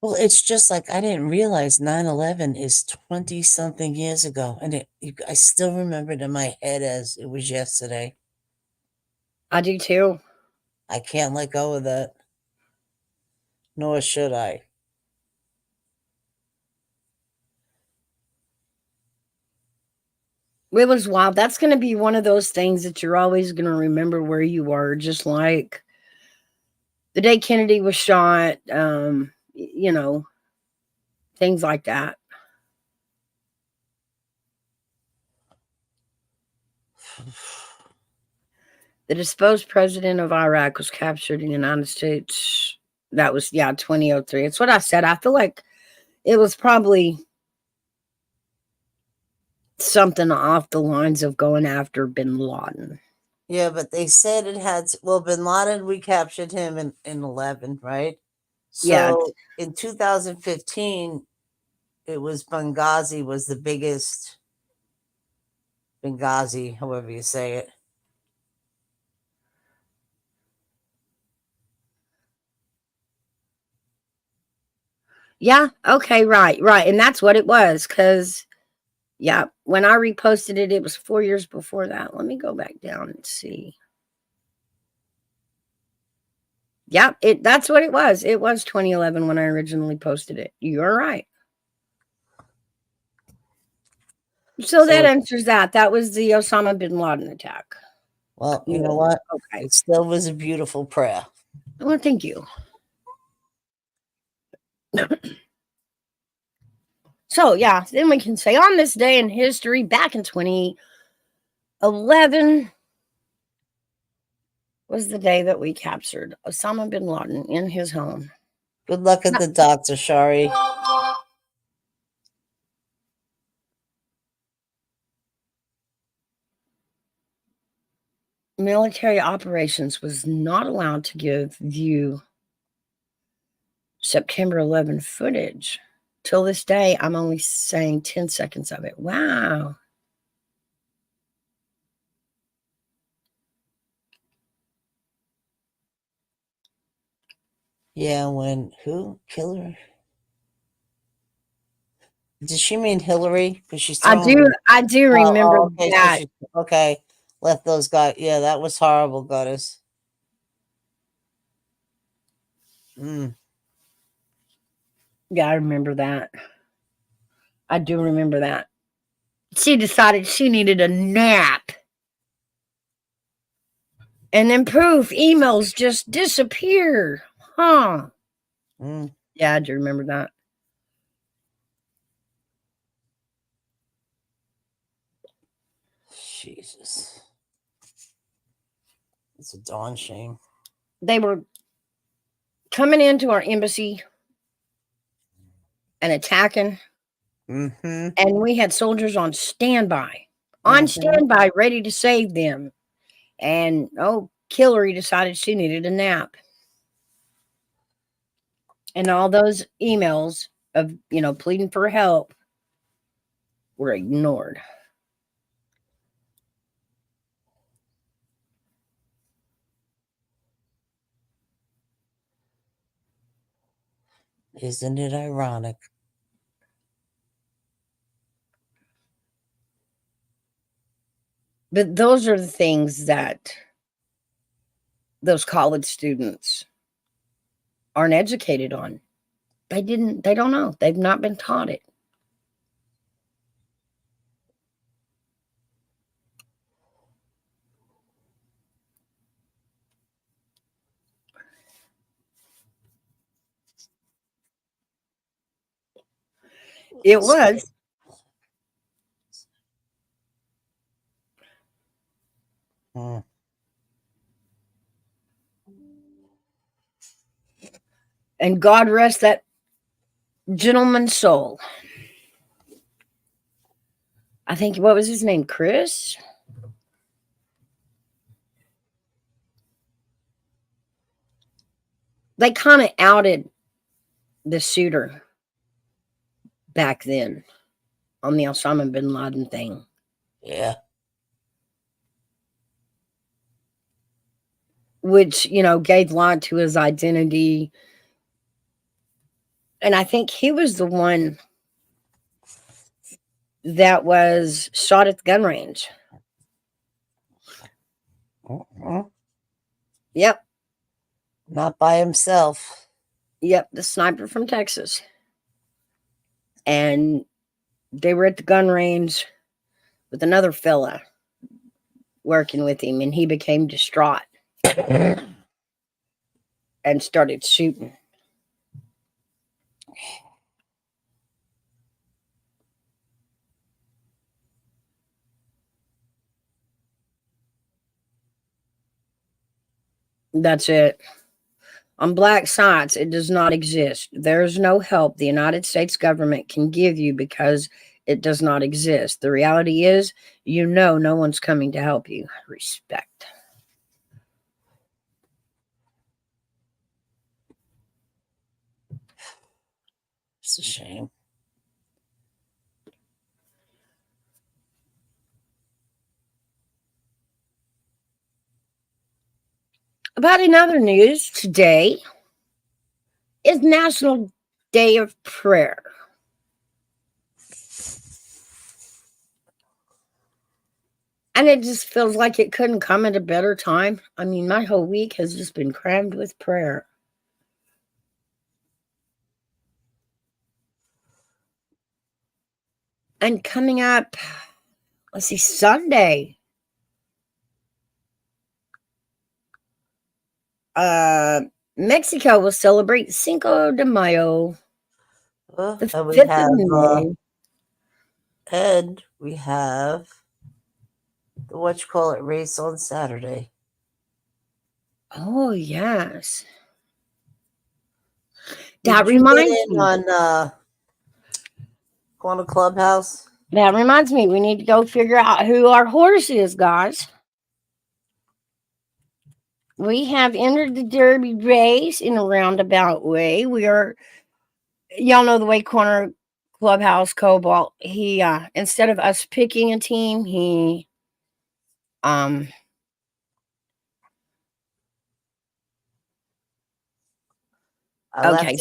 Well, it's just like I didn't realize 9/11 is 20-something years ago, and I still remember it in my head as it was yesterday. I do too. I can't let go of that, nor should I. It was wild. That's going to be one of those things that you're always going to remember where you were, just like the day Kennedy was shot, you know, things like that. The disposed president of Iraq was captured in the United States. That was, 2003. It's what I said. I feel like it was probably something off the lines of going after bin Laden. Yeah, but they said it had, well, bin Laden, we captured him in 11, right? Yeah. So in 2015, it was Benghazi was the biggest, Benghazi, however you say it. Yeah. Okay. Right. And that's what it was. Because, when I reposted it, it was 4 years before that. Let me go back down and see. Yeah, that's what it was. It was 2011 when I originally posted it. You're right. So that answers that. That was the Osama bin Laden attack. Well, you know what? Okay. It still was a beautiful prayer. Well, thank you. So, then we can say on this day in history, back in 2011, was the day that we captured Osama bin Laden in his home. Good luck at the doctor, Shari. Military operations was not allowed to give view September 11 footage. Till this day, I'm only saying 10 seconds of it. Wow. Yeah, who? Killer? Did she mean Hillary? Because she's I throwing. do remember okay, that. So okay, left those guys. Yeah, that was horrible, goddess. Yeah, I remember that. I do remember that. She decided she needed a nap. And then poof, emails just disappear. Huh. Yeah, I do remember that. Jesus. It's a darn shame. They were coming into our embassy and attacking. And we had soldiers on standby, ready to save them. And Hillary decided she needed a nap. And all those emails of, pleading for help were ignored. Isn't it ironic? But those are the things that those college students aren't educated on. They don't know. They've not been taught it. It was. And God rest that gentleman's soul. I think, what was his name? Chris? They kind of outed the shooter back then on the Osama bin Laden thing. Yeah. Which, gave light to his identity And I think he was the one that was shot at the gun range. Yep. Not by himself. Yep. The sniper from Texas. And they were at the gun range with another fella working with him, and he became distraught and started shooting. That's it. On black sites, it does not exist. There's no help the United States government can give you because it does not exist. The reality is, no one's coming to help you. Respect. It's a shame. About another news, today is National Day of Prayer. And it just feels like it couldn't come at a better time. I mean, my whole week has just been crammed with prayer. And coming up, let's see, Sunday. Mexico will celebrate Cinco de Mayo. The 5th of May. And we have the race on Saturday. Oh, yes. Did That you reminds get in me. on Corner Clubhouse? That reminds me, we need to go figure out who our horse is, guys. We have entered the Derby race in a roundabout way. Y'all know the way Corner Clubhouse Cobalt, he instead of us picking a team, he okay,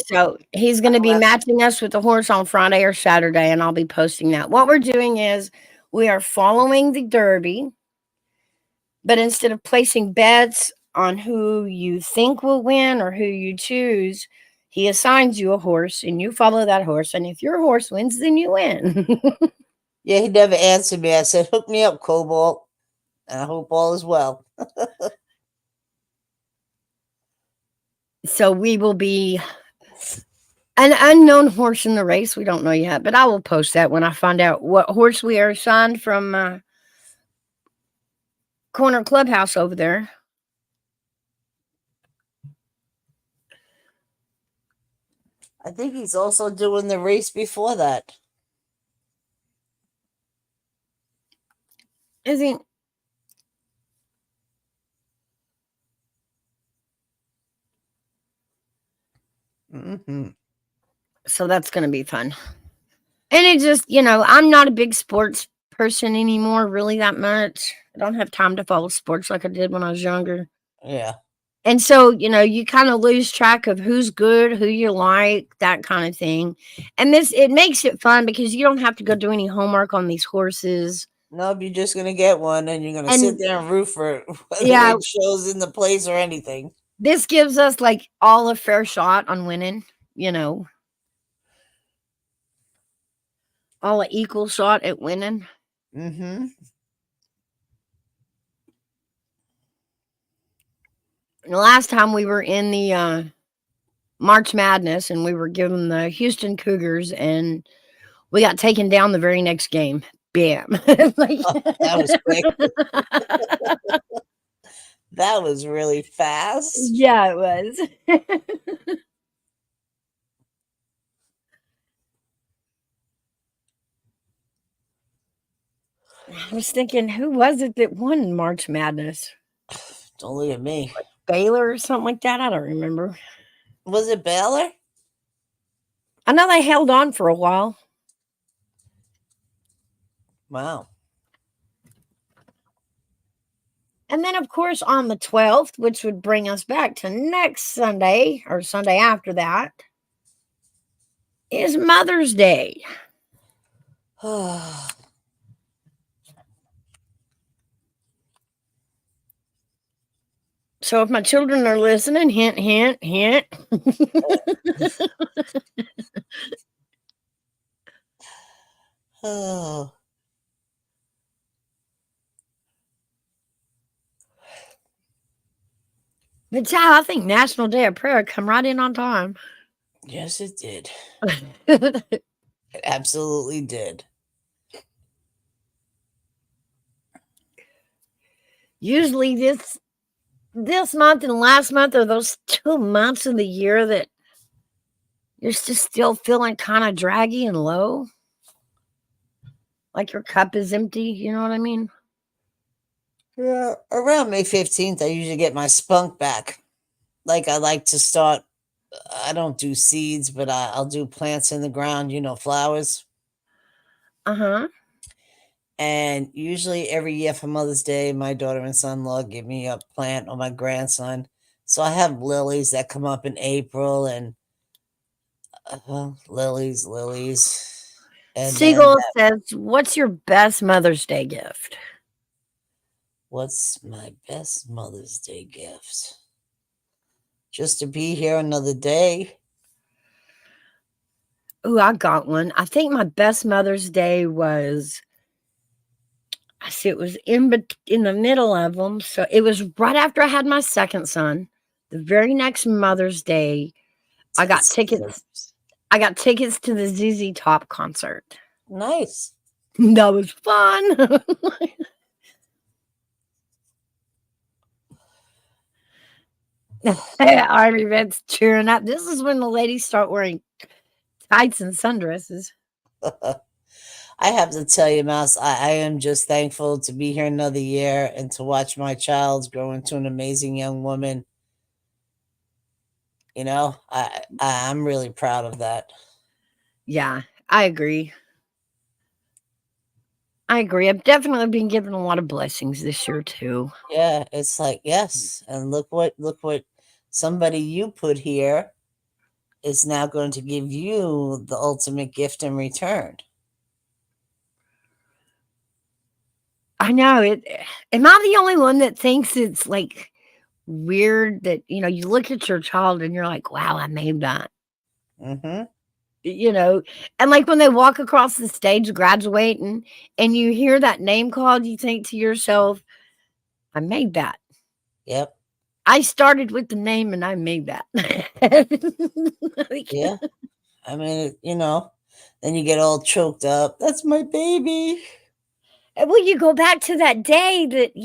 so he's going to be matching us with the horse on Friday or Saturday, and I'll be posting that. What we're doing is we are following the Derby, but instead of placing bets on who you think will win or who you choose, he assigns you a horse and you follow that horse. And if your horse wins, then you win. Yeah, he never answered me. I said, hook me up, Cobalt. And I hope all is well. So we will be an unknown horse in the race. We don't know yet, but I will post that when I find out what horse we are assigned from Corner Clubhouse over there. I think he's also doing the race before that. Is he? Mm-hmm. So that's going to be fun. And it just, I'm not a big sports person anymore, really that much. I don't have time to follow sports like I did when I was younger. Yeah. And so, you kind of lose track of who's good, who you like, that kind of thing. And it makes it fun because you don't have to go do any homework on these horses. Nope, you're just going to get one and you're going to sit there and root for it, whether it shows in the place or anything. This gives us like all a fair shot on winning, all an equal shot at winning. Mm-hmm. The last time we were in the March Madness and we were given the Houston Cougars and we got taken down the very next game. Bam. That was quick. That was really fast. Yeah, it was. I was thinking, who was it that won March Madness? Don't look at me. Like Baylor or something like that? I don't remember. Was it Baylor? I know they held on for a while. Wow. And then, of course, on the 12th, which would bring us back to next Sunday or Sunday after that, is Mother's Day. So if my children are listening, hint, hint, hint. Oh. But yeah, I think National Day of Prayer come right in on time. Yes, it did. It absolutely did. Usually this month and last month are those 2 months of the year that you're just still feeling kind of draggy and low. Like your cup is empty, you know what I mean? Yeah, around May 15th, I usually get my spunk back. Like I like to start, I don't do seeds, but I'll do plants in the ground, flowers. Uh-huh. And usually every year for Mother's Day, my daughter and son-in-law give me a plant, or my grandson. So I have lilies that come up in April, and lilies. And then Siegel says, what's your best Mother's Day gift? what's my best Mother's Day gift? Just to be here another day. Oh, I got one. I think my best Mother's Day was, I see it was in the middle of them. So it was right after I had my second son. The very next Mother's Day, I got tickets. I got tickets to the ZZ Top concert. Nice. That was fun. Army Red's cheering up. This is when the ladies start wearing tights and sundresses. I have to tell you, Mouse, I am just thankful to be here another year and to watch my child grow into an amazing young woman. I'm really proud of that. Yeah, I agree. I've definitely been given a lot of blessings this year too. Yeah, it's like, yes. And look what somebody you put here is now going to give you the ultimate gift in return. I know it. Am I the only one that thinks it's like weird that, you look at your child and you're like, wow, I made that. Mm-hmm. And like when they walk across the stage graduating and you hear that name called, you think to yourself, I made that. Yep. I started with the name and I made that. Yeah. I mean, then you get all choked up. That's my baby. Well, you go back to that day that,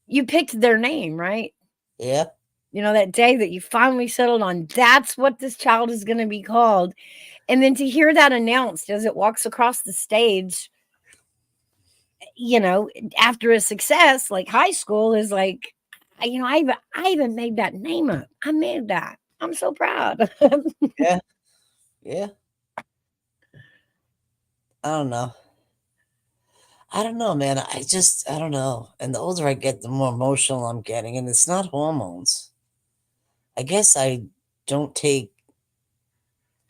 you picked their name, right? Yeah. That day that you finally settled on, that's what this child is going to be called. And then to hear that announced as it walks across the stage, after a success like high school is like, I even made that name up. I made that. I'm so proud. Yeah. Yeah. I don't know. Man. I don't know. And the older I get, the more emotional I'm getting. And it's not hormones. I guess I don't take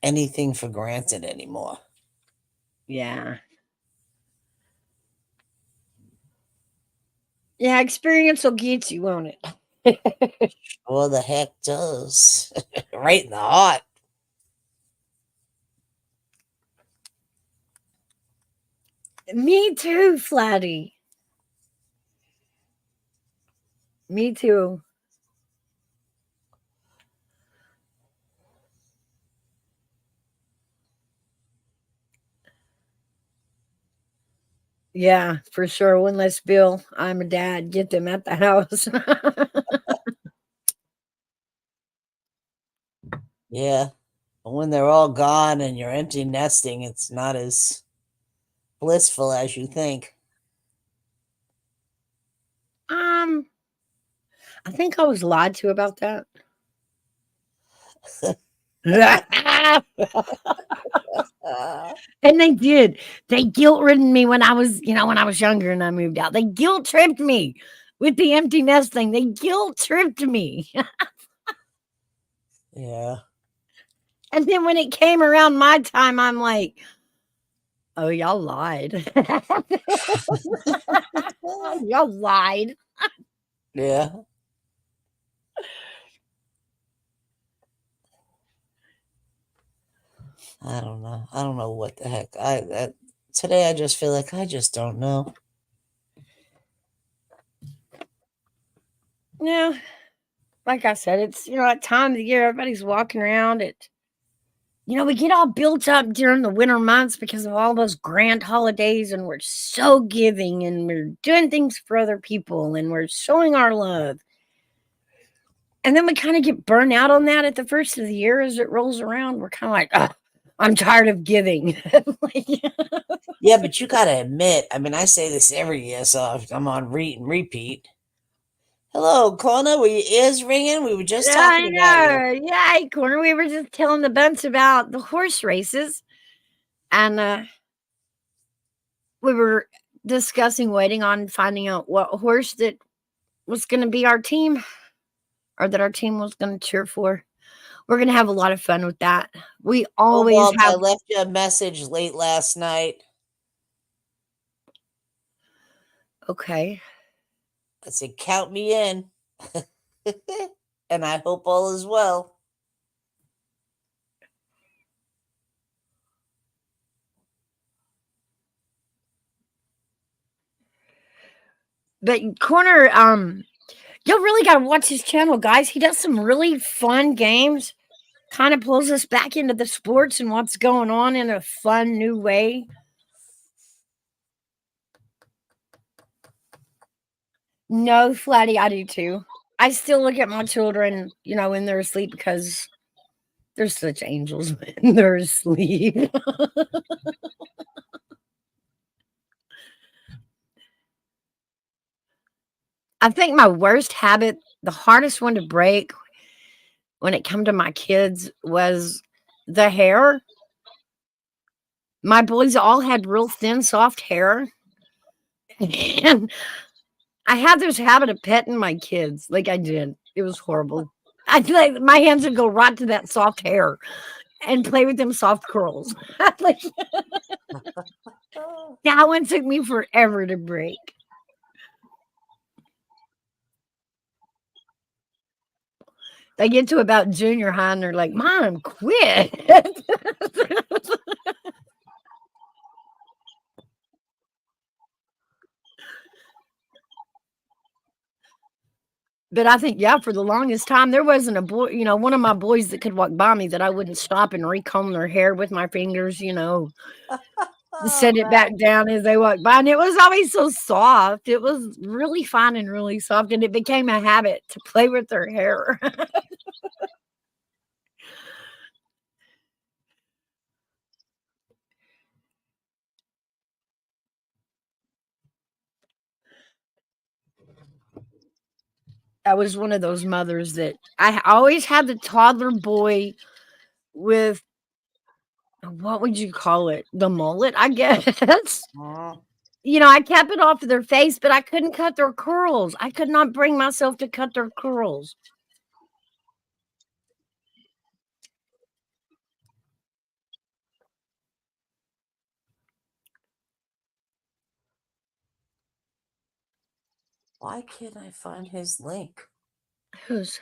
anything for granted anymore. Yeah. Yeah, experience will get you, won't it? Sure the heck does. Right in the heart. Me too, Flatty. Me too. Yeah, for sure. One less bill. I'm a dad. Get them at the house. Yeah. But when they're all gone and you're empty nesting, it's not as blissful as you think. I think I was lied to about that. And they did. They guilt-ridden me when I was, younger and I moved out. They guilt-tripped me with the empty nest thing. They guilt-tripped me. Yeah. And then when it came around my time, I'm like, oh, y'all lied. Y'all lied. Yeah. I don't know. I don't know what the heck. Today I just feel like I just don't know. Yeah. Like I said, it's, that time of the year, everybody's walking around. We get all built up during the winter months because of all those grand holidays, and we're so giving, and we're doing things for other people, and we're showing our love. And then we kind of get burned out on that at the first of the year as it rolls around. We're kind of like, oh, I'm tired of giving. Yeah, but you gotta admit, I mean, I say this every year, so I'm on repeat. Hello, Connor. Were your ears ringing? We were just talking about you. I know. Yeah, Corner. We were just telling the bunch about the horse races. And we were discussing waiting on finding out what horse that was going to be our team, or that our team was going to cheer for. We're going to have a lot of fun with that. We always Cobalt, I have. left you a message late last night. Okay. I said, count me in. And I hope all is well. But Corner, y'all really got to watch his channel, guys. He does some really fun games. Kind of pulls us back into the sports and what's going on in a fun new way. No, Flatty, I do too. I still look at my children, when they're asleep, because they're such angels when they're asleep. I think my worst habit, the hardest one to break when it come to my kids, was the hair. My boys all had real thin, soft hair. And I had this habit of petting my kids like I did. It was horrible. Like my hands would go right to that soft hair and play with them soft curls. Like, that one took me forever to break. They get to about junior high and they're like, Mom, quit. But I think, yeah, for the longest time, there wasn't a boy, one of my boys that could walk by me that I wouldn't stop and recomb their hair with my fingers, set it back down as they walked by. And it was always so soft. It was really fine and really soft. And it became a habit to play with their hair. I was one of those mothers that I always had the toddler boy with, what would you call it? The mullet, I guess. I kept it off of their face, but I couldn't cut their curls. I could not bring myself to cut their curls. Why can't I find his link? Who's?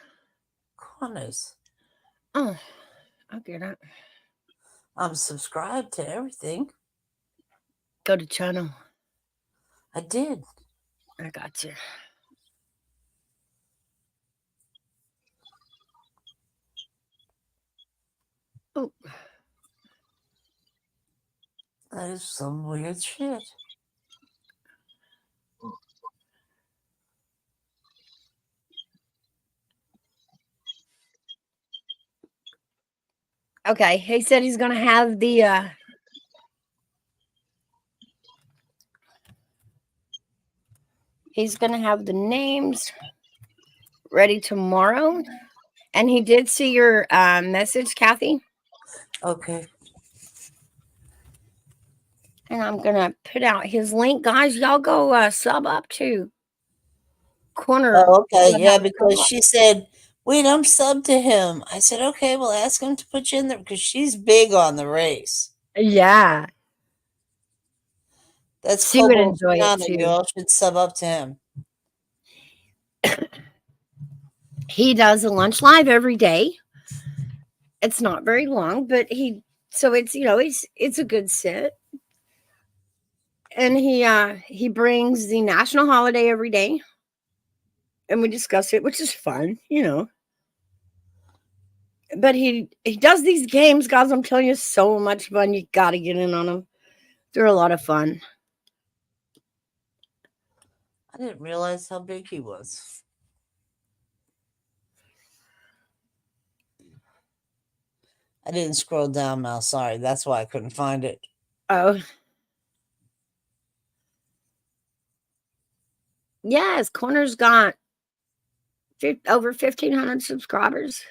Connor's. Oh, I'll get it. I'm subscribed to everything. Go to channel. I did. I got you. Oh. That is some weird shit. Okay, he said he's gonna have the names ready tomorrow. And he did see your message, Kathy. Okay. And I'm gonna put out his link, guys. Y'all go sub up to Corner. Oh, okay. Yeah, because she said Wait, I'm subbed to him. I said, okay, well, ask him to put you in there because she's big on the race. Yeah. That's She would Cobo enjoy it Fiana. You too. all should sub up to him. He does a lunch live every day. It's not very long, but so it's it's a good sit. And he brings the national holiday every day and we discuss it, which is fun. But he does these games, guys. I'm telling you, so much fun. You gotta get in on them. They're a lot of fun. I didn't realize how big he was. I didn't scroll down, Mal. Sorry. That's why I couldn't find it. Oh. Yes, Corner's got over 1,500 subscribers.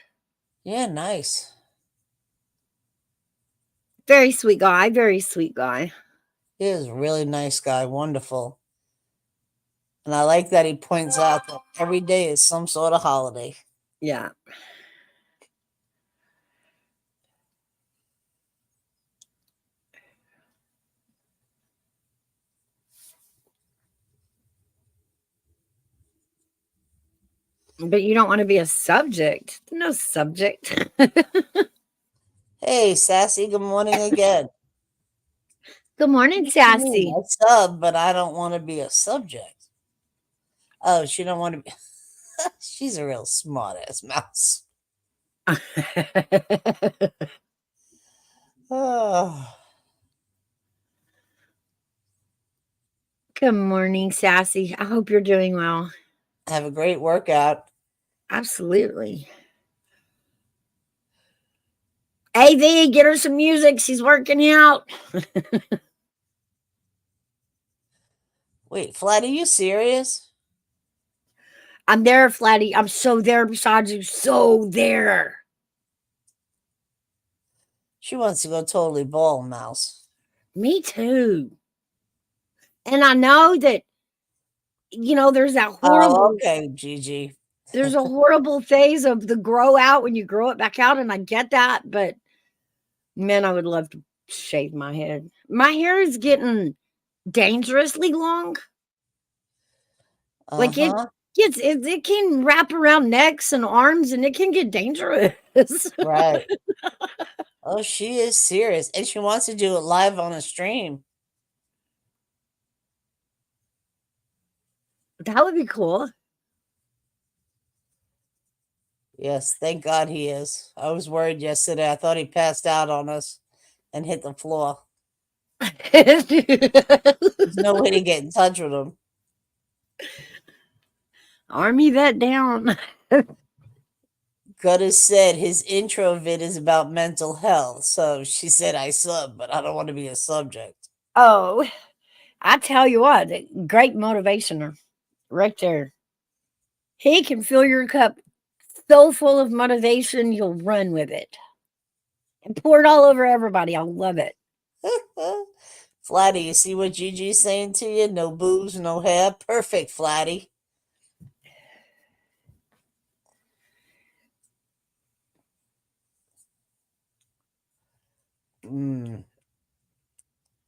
Yeah, nice. Very sweet guy. Very sweet guy. He is a really nice guy. Wonderful. And I like that he points out that every day is some sort of holiday. Yeah. But you don't want to be a subject. No subject. Hey, Sassy, good morning again. Good morning, Sassy. I sub, but I don't want to be a subject. Oh, she don't want to be. She's a real smart ass mouse. Oh. Good morning, Sassy. I hope you're doing well. Have a great workout. Absolutely. AV, get her some music. She's working out. Wait, Flat, are you serious? I'm there, Flatty. I'm so there beside you. So there. She wants to go totally bald, Mouse. Me too. And I know that, there's that horrible. Oh, okay, Gigi. There's a horrible phase of the grow out when you grow it back out, and I get that, but man, I would love to shave my head. My hair is getting dangerously long. Like it can wrap around necks and arms, and it can get dangerous. Right. Oh, she is serious, and she wants to do it live on a stream. That would be cool. Yes, thank God he is. I was worried yesterday. I thought he passed out on us and hit the floor. There's no way to get in touch with him. Army that down. Gutter said his intro vid is about mental health. So she said, I sub, but I don't want to be a subject. Oh, I tell you what, great motivationer right there. He can fill your cup so full of motivation, you'll run with it and pour it all over everybody. I love it. Flatty, you see what Gigi's saying to you? No boobs, no hair. Perfect, Flatty.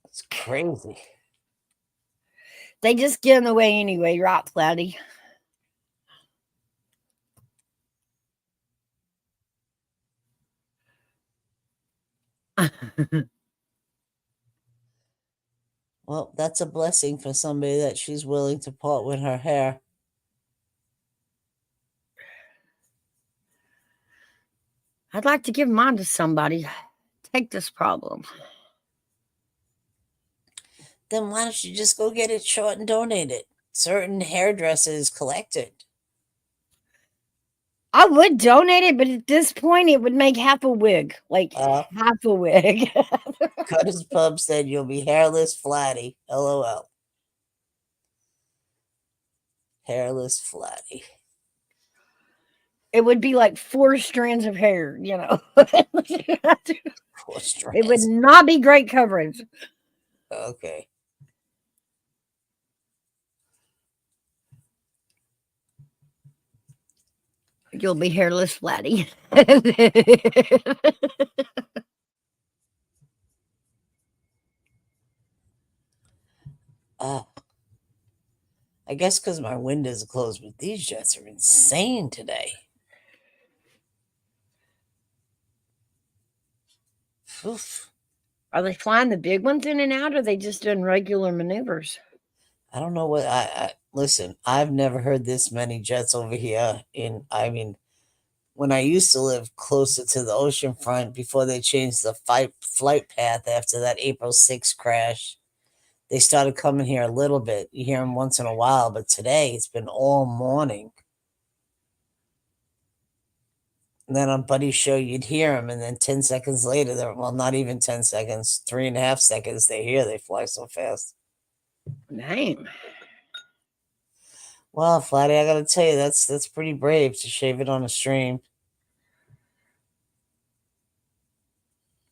That's crazy. They just get in the way anyway, right, Flatty? Well, that's a blessing for somebody that she's willing to part with her hair. I'd like to give mine to somebody. Take this problem. Then why don't you just go get it short and donate it? Certain hairdressers collect it. I would donate it, but at this point, it would make half a wig. Like, half a wig. Cutter's Pub said you'll be hairless, Flatty. LOL. Hairless, Flatty. It would be like 4 strands of hair, 4 strands. It would not be great coverage. Okay. You'll be hairless, Flatty. I guess because my windows are closed, but these jets are insane today. Oof. Are they flying the big ones in and out, or are they just doing regular maneuvers? I don't know what listen, I've never heard this many jets over here when I used to live closer to the ocean front before they changed the flight path after that April 6th crash. They started coming here a little bit. You hear them once in a while, but today it's been all morning. And then on Buddy's show, you'd hear them, and then 10 seconds later, well, not even 10 seconds, 3.5 seconds, they fly so fast. Dang. Well, Flatty, I gotta tell you, that's pretty brave to shave it on a stream.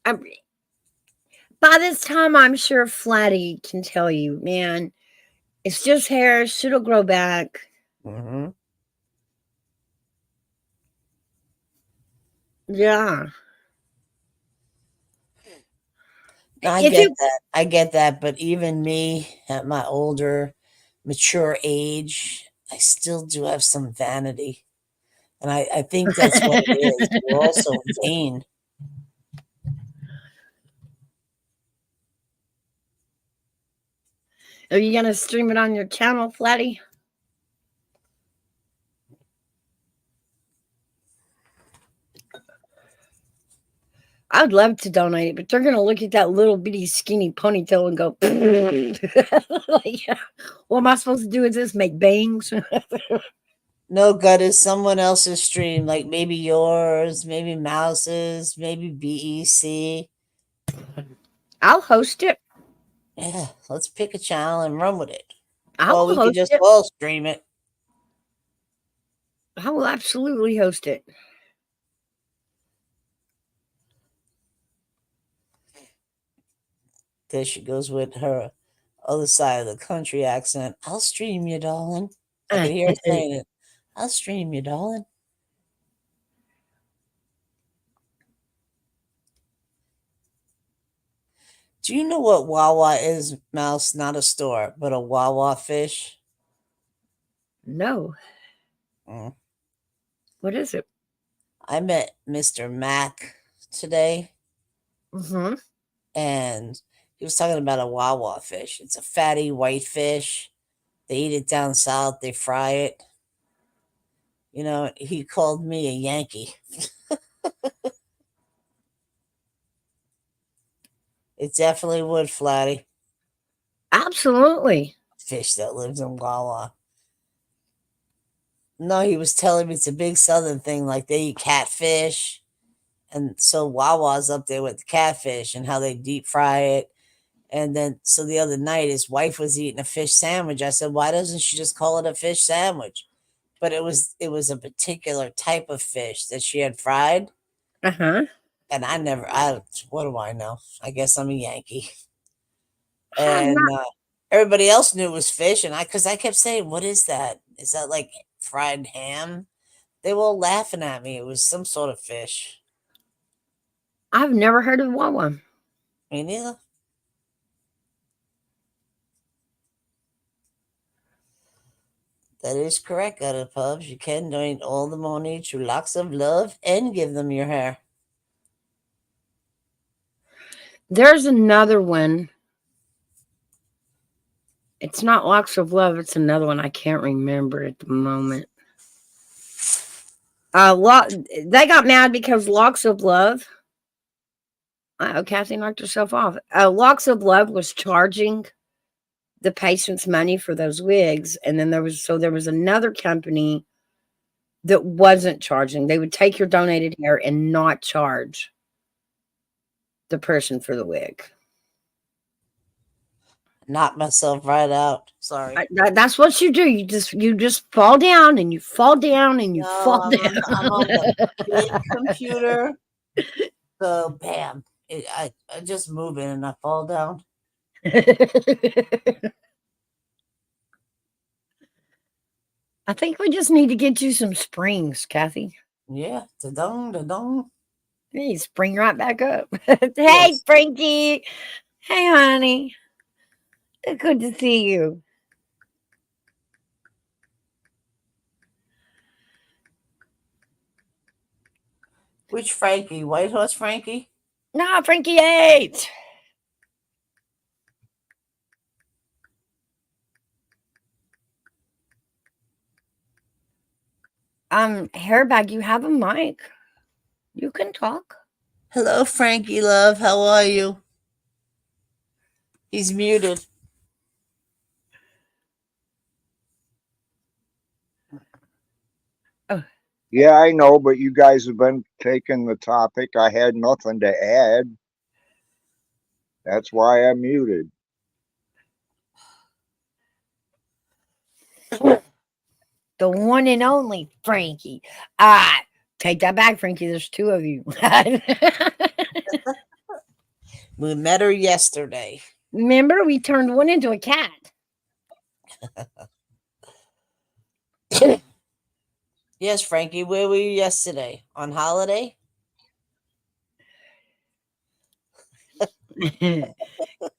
By this time, I'm sure Flatty can tell you, man, it's just hair. It'll grow back. Mm-hmm. Yeah. I get that. But even me at my older, mature age, I still do have some vanity. And I think that's what it is. We're also vain. Are you going to stream it on your channel, Flatty? I'd love to donate it, but they're going to look at that little bitty skinny ponytail and go, like, what am I supposed to do with this? Make bangs? No, gut is someone else's stream, like maybe yours, maybe Mouse's, maybe BEC. I'll host it. Yeah, let's pick a channel and run with it. Or we could just all stream it. I will absolutely host it. There she goes with her other side of the country accent. I'll stream you, darling. I can hear her saying it. I'll stream you, darling. Do you know what Wawa is, Mouse? Not a store, but a Wawa fish? No. Mm. What is it? I met Mr. Mac today. Mm-hmm. And he was talking about a Wawa fish. It's a fatty white fish. They eat it down south. They fry it. You know, he called me a Yankee. It definitely would, Flatty. Absolutely. Fish that lives in Wawa. No, he was telling me it's a big southern thing. Like they eat catfish. And so Wawa's up there with the catfish and how they deep fry it. And then, so the other night, his wife was eating a fish sandwich. I said, why doesn't she just call it a fish sandwich? But it was a particular type of fish that she had fried. Uh-huh. And what do I know? I guess I'm a Yankee. And everybody else knew it was fish. And because I kept saying, what is that? Is that like fried ham? They were all laughing at me. It was some sort of fish. I've never heard of Wawa. Me neither. That is correct, Gutter Pubs. You can donate all the money to Locks of Love and give them your hair. There's another one. It's not Locks of Love. It's another one. I can't remember at the moment. They got mad because Locks of Love. Oh, Kathy knocked herself off. Locks of Love was charging the patients money for those wigs, and then there was another company that wasn't charging. They would take your donated hair and not charge the person for the wig. Knock myself right out. Sorry. That's what you do. You just fall down and you fall down and you fall down. I'm on the big computer. So bam. I just move in and I fall down. I think we just need to get you some springs, Kathy. Yeah, da-dong, da-dong. Hey, spring right back up. Hey, Yes. Frankie. Hey, honey. Good to see you. Which Frankie? White Horse Frankie? No, Frankie 8. Hairbag, you have a mic. You can talk. Hello, Frankie love. How are you? He's muted. Oh. Yeah, I know, but you guys have been taking the topic. I had nothing to add. That's why I'm muted. The one and only Frankie. Take that back, Frankie. There's 2 of you. We met her yesterday. Remember, we turned one into a cat. Yes, Frankie. Where were you yesterday? On holiday?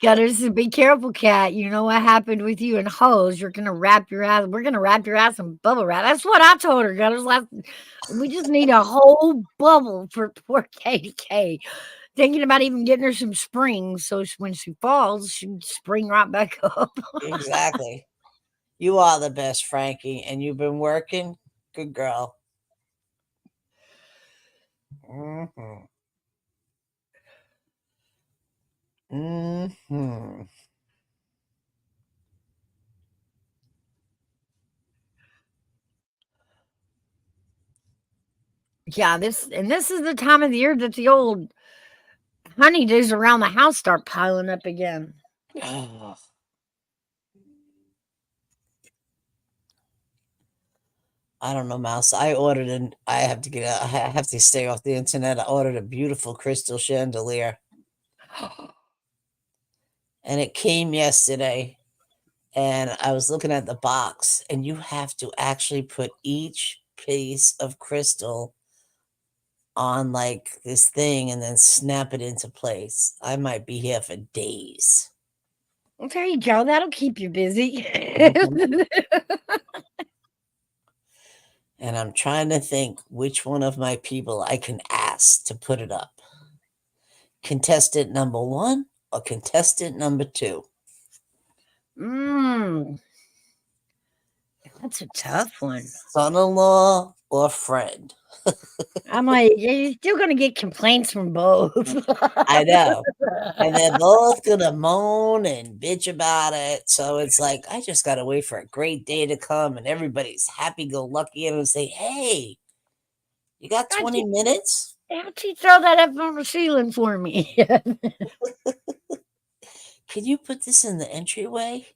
Gotta be careful, cat. You know what happened with you and Hose. You're gonna wrap your ass. We're gonna wrap your ass in bubble wrap. That's what I told her. Gutters last. We just need a whole bubble for poor KDK. Thinking about even getting her some springs, so when she falls, she spring right back up. Exactly. You are the best, Frankie, and you've been working. Good girl. Mm-hmm. Mm-hmm. Yeah, this is the time of the year that the old honeydews around the house start piling up again. Oh. I don't know, Mouse. I ordered an. I have to get. I have to stay off the internet. I ordered a beautiful crystal chandelier, and it came yesterday. And I was looking at the box, and you have to actually put each piece of crystal on like this thing and then snap it into place. I might be here for days. Well, there you go. That'll keep you busy. And I'm trying to think which one of my people I can ask to put it up. Contestant number 1 or contestant number 2? That's a tough one. Son-in-law or friend? I'm like, yeah, you're still gonna get complaints from both. I know. And they're both gonna moan and bitch about it. So it's like I just gotta wait for a great day to come and everybody's happy-go-lucky and say, hey, you got 20 minutes? Why don't you throw that up on the ceiling for me? Can you put this in the entryway?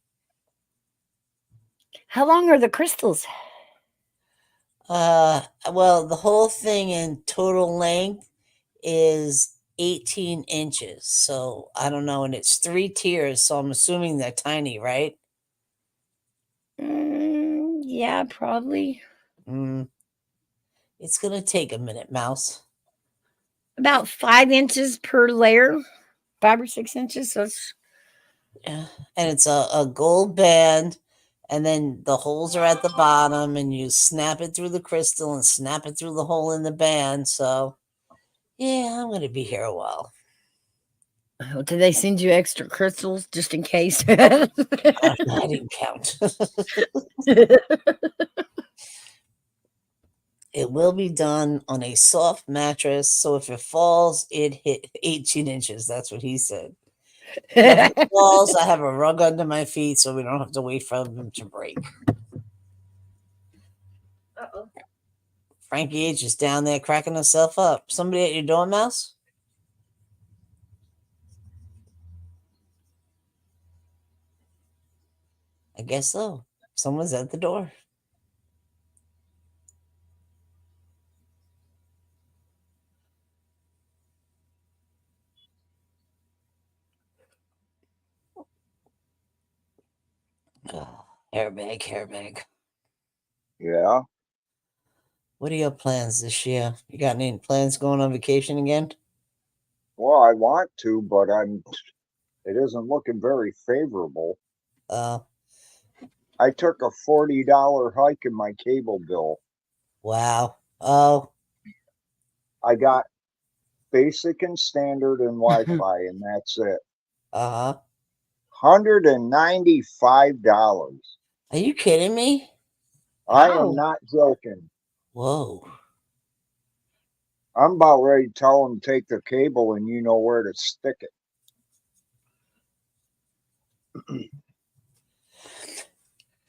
How long are the crystals? Well, the whole thing in total length is 18 inches. So I don't know. And it's 3 tiers. So I'm assuming they're tiny, right? Yeah, probably. It's going to take a minute, Mouse. About 5 inches per layer, 5 or 6 inches. So it's Yeah. And it's a gold band. And then the holes are at the bottom, and you snap it through the crystal and snap it through the hole in the band. So, yeah, I'm going to be here a while. oh, did they send you extra crystals just in case? I didn't count. It will be done on a soft mattress, so if it falls, it hit 18 inches. That's what he said. If it falls, I have a rug under my feet, so we don't have to wait for them to break. Uh-oh. Frankie H is down there cracking herself up. Somebody at your door, Mouse? I guess so. Someone's at the door. Oh, hairbag, hairbag. Yeah. What are your plans this year? You got any plans going on vacation again? Well, I want to, but it isn't looking very favorable. Uh, I took a $40 hike in my cable bill. wow. Oh, I got basic and standard and Wi-Fi, and that's it. uh-huh. $195. Are you kidding me? I am Wow. not joking. Whoa. I'm about ready to tell them to take the cable and you know where to stick it.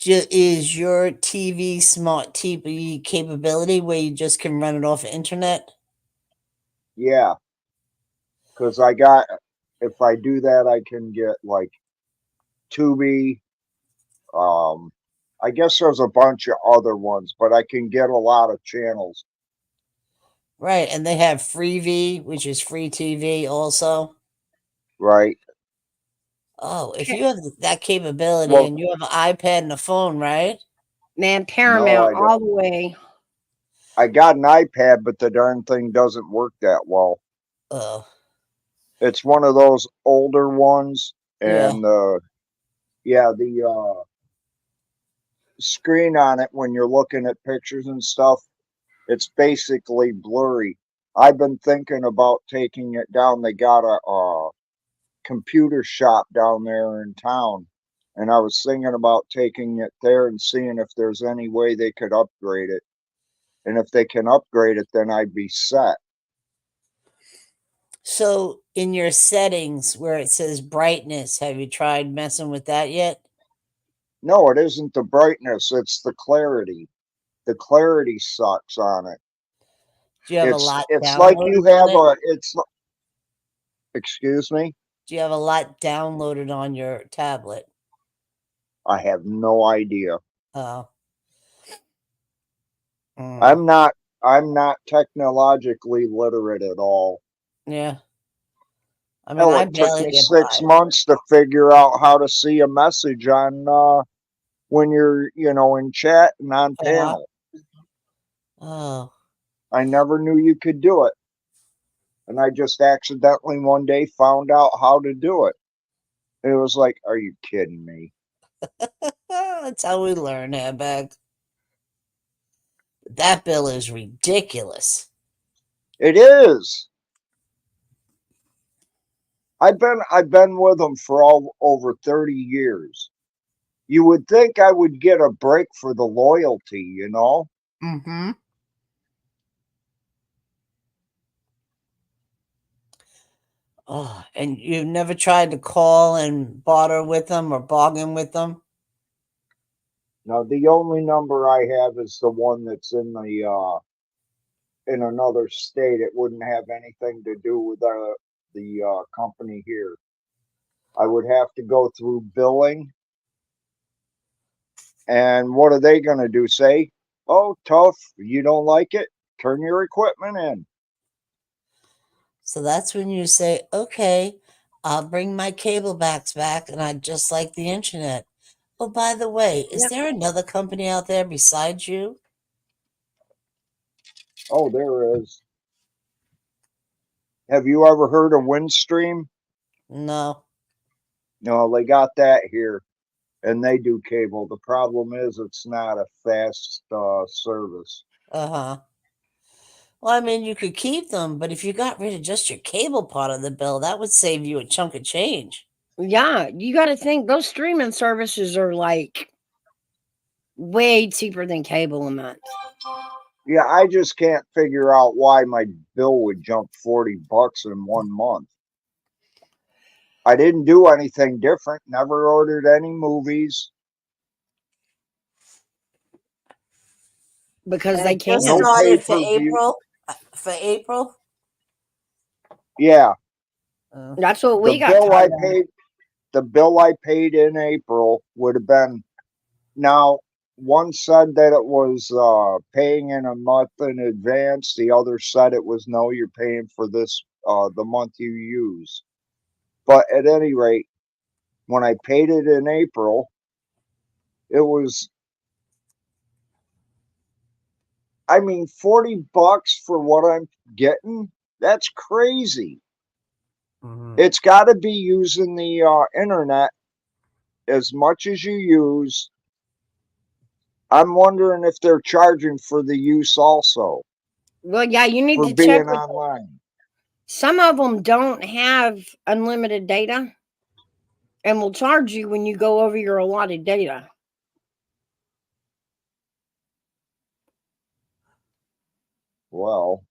Is your TV smart TV capability where you just can run it off the internet? Yeah, because if I do that, I can get like Tubi. I guess there's a bunch of other ones, but I can get a lot of channels. Right, and they have Freevee, which is free TV also. Right. Oh, if you have that capability Well, and you have an iPad and a phone, right? Man, no, Paramount I all don't. the way. I got an iPad, but the darn thing doesn't work that well. Oh, It's one of those older ones, yeah. and the screen on it when you're looking at pictures and stuff, it's basically blurry. I've been thinking about taking it down. They got a computer shop down there in town, and I was thinking about taking it there and seeing if there's any way they could upgrade it. And if they can upgrade it, then I'd be set. So in your settings where it says brightness, have you tried messing with that yet? No, it isn't the brightness, it's the clarity. The clarity sucks on it. Do you have a It's lot it's like you downloaded on have it? excuse me? Do you have a lot downloaded on your tablet? I have no idea. Oh. Mm, I'm not technologically literate at all. yeah. I mean, Hell, I it took barely me get six by. months to figure out how to see a message on when you're, in chat and on Uh-huh. panel. Oh. I never knew you could do it. And I just accidentally one day found out how to do it. And it was like, are you kidding me? That's how we learn, handbag. That bill is ridiculous. It is. I've been with them for all over 30 years. You would think I would get a break for the loyalty, you know? Mm-hmm. Oh, and you've never tried to call and barter with them or bargain with them? Now the only number I have is the one that's in another state. It wouldn't have anything to do with the company here. I would have to go through billing, and what are they going to do? Say, "Oh, tough, you don't like it? Turn your equipment in." So that's when you say, okay, I'll bring my cable backs back and I'd just like the internet. Oh, by the way, is Yep. there another company out there besides you? Oh, there is. Have you ever heard of Windstream? No. No, they got that here, and they do cable. The problem is it's not a fast service. Uh-huh. Well, I mean, you could keep them, but if you got rid of just your cable part of the bill, that would save you a chunk of change. Yeah, you got to think those streaming services are like way cheaper than cable a month. Yeah, I just can't figure out why my bill would jump $40 in 1 month. I didn't do anything different. Never ordered any movies. Because And they it just can. No pay started for per view. April. For April? Yeah, Oh. That's what the we got bill tired I of. paid, the bill I paid in April would have been. Now, one said that it was paying in a month in advance. The other said it was no, you're paying for this the month you use. But at any rate, when I paid it in April, it was I mean, $40 for what I'm getting? That's crazy. It's got to be using the internet as much as you use. I'm wondering if they're charging for the use also Well, yeah, you need for to check being with online. some of them don't have unlimited data and will charge you when you go over your allotted data. Well,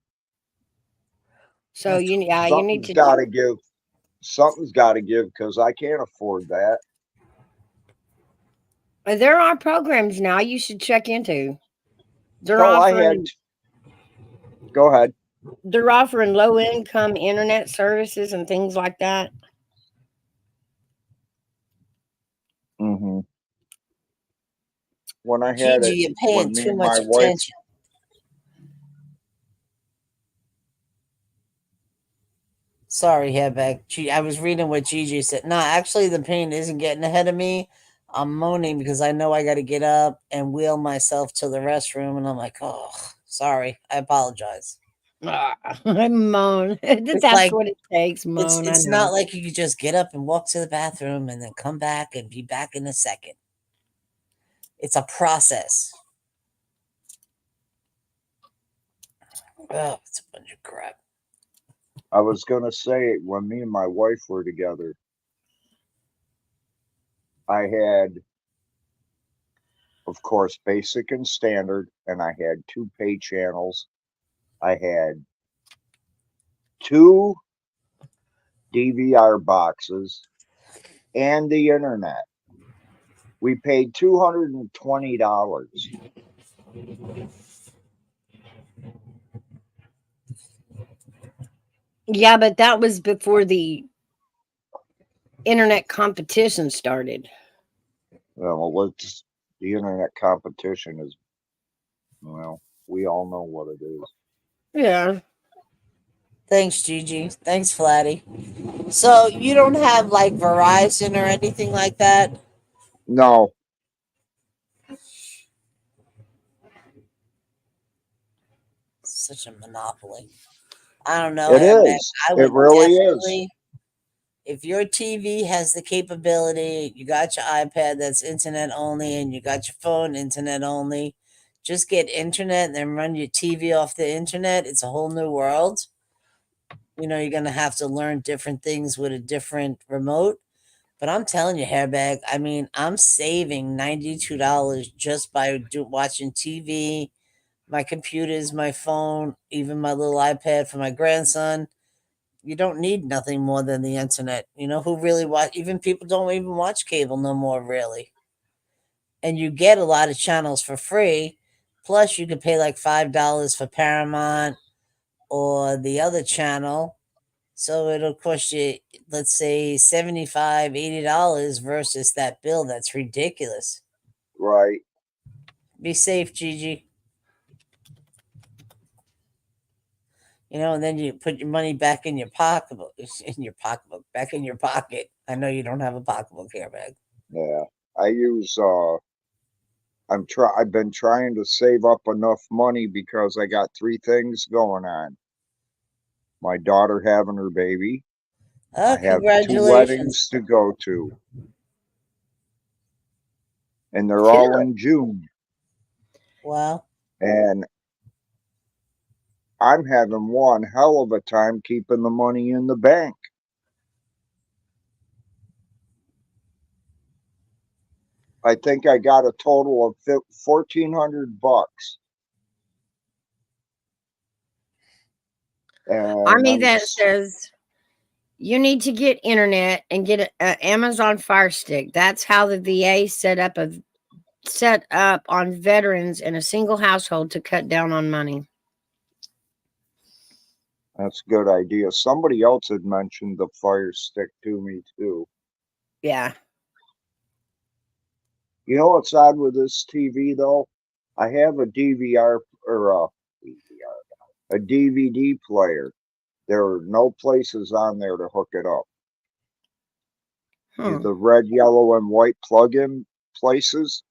So you need something's to got to give. Something's got to give because I can't afford that. there are programs now you should check into. They're Oh, I had. offering Go ahead. they're offering low income internet services and things like that. Hmm. When I had Gigi, it, you're paying when me too and much my wife. attention. Sorry, Headback. I was reading what Gigi said. No, actually, the pain isn't getting ahead of me. I'm moaning because I know I got to get up and wheel myself to the restroom, and I'm like, oh, sorry. I apologize. I moan. It's That's like what it takes. it's Moan. I it's know. not like you could just get up and walk to the bathroom and then come back and be back in a second. It's a process. Oh, it's a bunch of crap. I was gonna say when me and my wife were together, I had, of course, basic and standard, and I had two pay channels. I had two DVR boxes and the internet. We paid $220. Yeah, but that was before the internet competition started. Well, the internet competition is, well, we all know what it is. Yeah. Thanks, Gigi. Thanks, Flatty. So you don't have like Verizon or anything like that? No, Such a monopoly. I don't know, it Headback. is. I It would really is. definitely, if your TV has the capability, you got your iPad that's internet only, and you got your phone internet only, just get internet and then run your TV off the internet. It's a whole new world. You're going to have to learn different things with a different remote. But I'm telling you, Hairbag, I mean, I'm saving $92 just by watching TV, my computers, my phone, even my little iPad for my grandson. You don't need nothing more than the internet. Who really watch? Even people don't even watch cable no more, really. And you get a lot of channels for free. Plus, you can pay like $5 for Paramount or the other channel. So it'll cost you, let's say, $75, $80 versus that bill. That's ridiculous. Right. Be safe, Gigi. And then you put your money back in your pocketbook, back in your pocket. I know you don't have a pocketbook here, bag. Yeah. I use I've been trying to save up enough money because I got three things going on. My daughter having her baby. Oh, I have two congratulations. weddings to go to. And they're Yeah. all in June. Wow. And I'm having one hell of a time keeping the money in the bank. I think I got a total of $1,400. And Army that says you need to get internet and get a Amazon Fire Stick. That's how the VA set up on veterans in a single household to cut down on money. that's a good idea. Somebody else had mentioned the Fire Stick to me too. Yeah. You know what's odd with this TV though? I have a DVR or a DVD player. There are no places on there to hook it up. The red, yellow, and white plug-in places,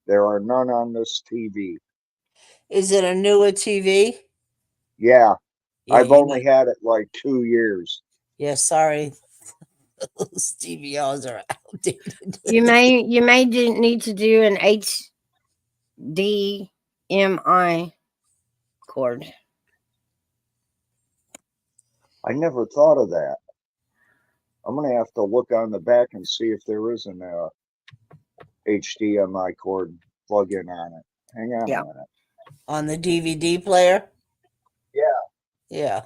there are none on this TV. Is it a newer TV? Yeah, Yeah, I've only had it like 2 years. Yeah, sorry. Those DVRs are outdated. You may need to do an HDMI cord. I never thought of that. I'm gonna have to look on the back and see if there is an HDMI cord plug-in on it. Hang on Yeah. a minute. On the DVD player? Yeah. Yeah.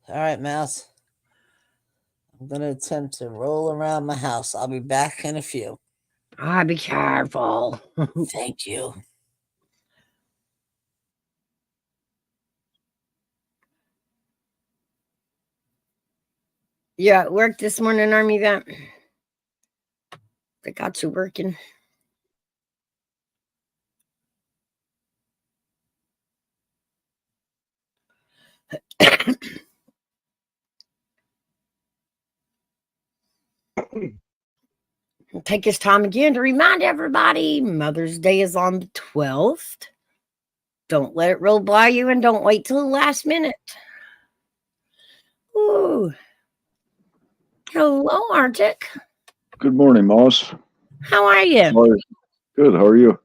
All right, Mouse. I'm going to attempt to roll around my house. I'll be back in a few. Be careful. Thank you. Yeah, at work this morning, Army Vet. They got you working. Take this time again to remind everybody Mother's Day is on the 12th. Don't let it roll by you and don't wait till the last minute. Ooh. Hello, Arctic. Good morning, Moss. How are you? Good. How are you?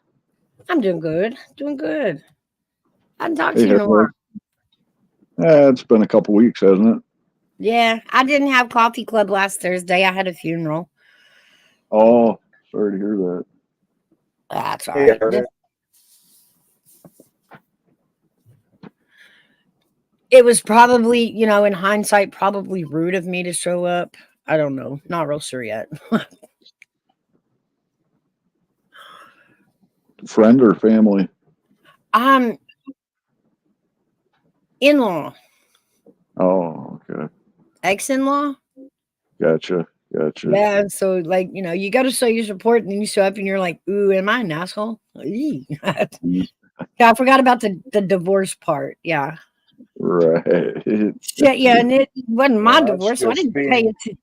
I'm doing good. Doing good. I haven't talked Hey, to you in a while. It's been a couple weeks, hasn't it? Yeah, I didn't have coffee club last Thursday. I had a funeral. Oh, sorry to hear that. That's all Hey, right. Arnett. It was probably, in hindsight, probably rude of me to show up. I don't know. Not real sure yet. Friend or family? In-law. Oh, okay. Ex-in-law. Gotcha. Yeah, so you got to show your support, and then you show up, and you're like, "Ooh, am I an asshole?" Yeah, I forgot about the divorce part. Yeah, Right. yeah, and it wasn't my Well, that's divorce, so I just didn't pay being. it.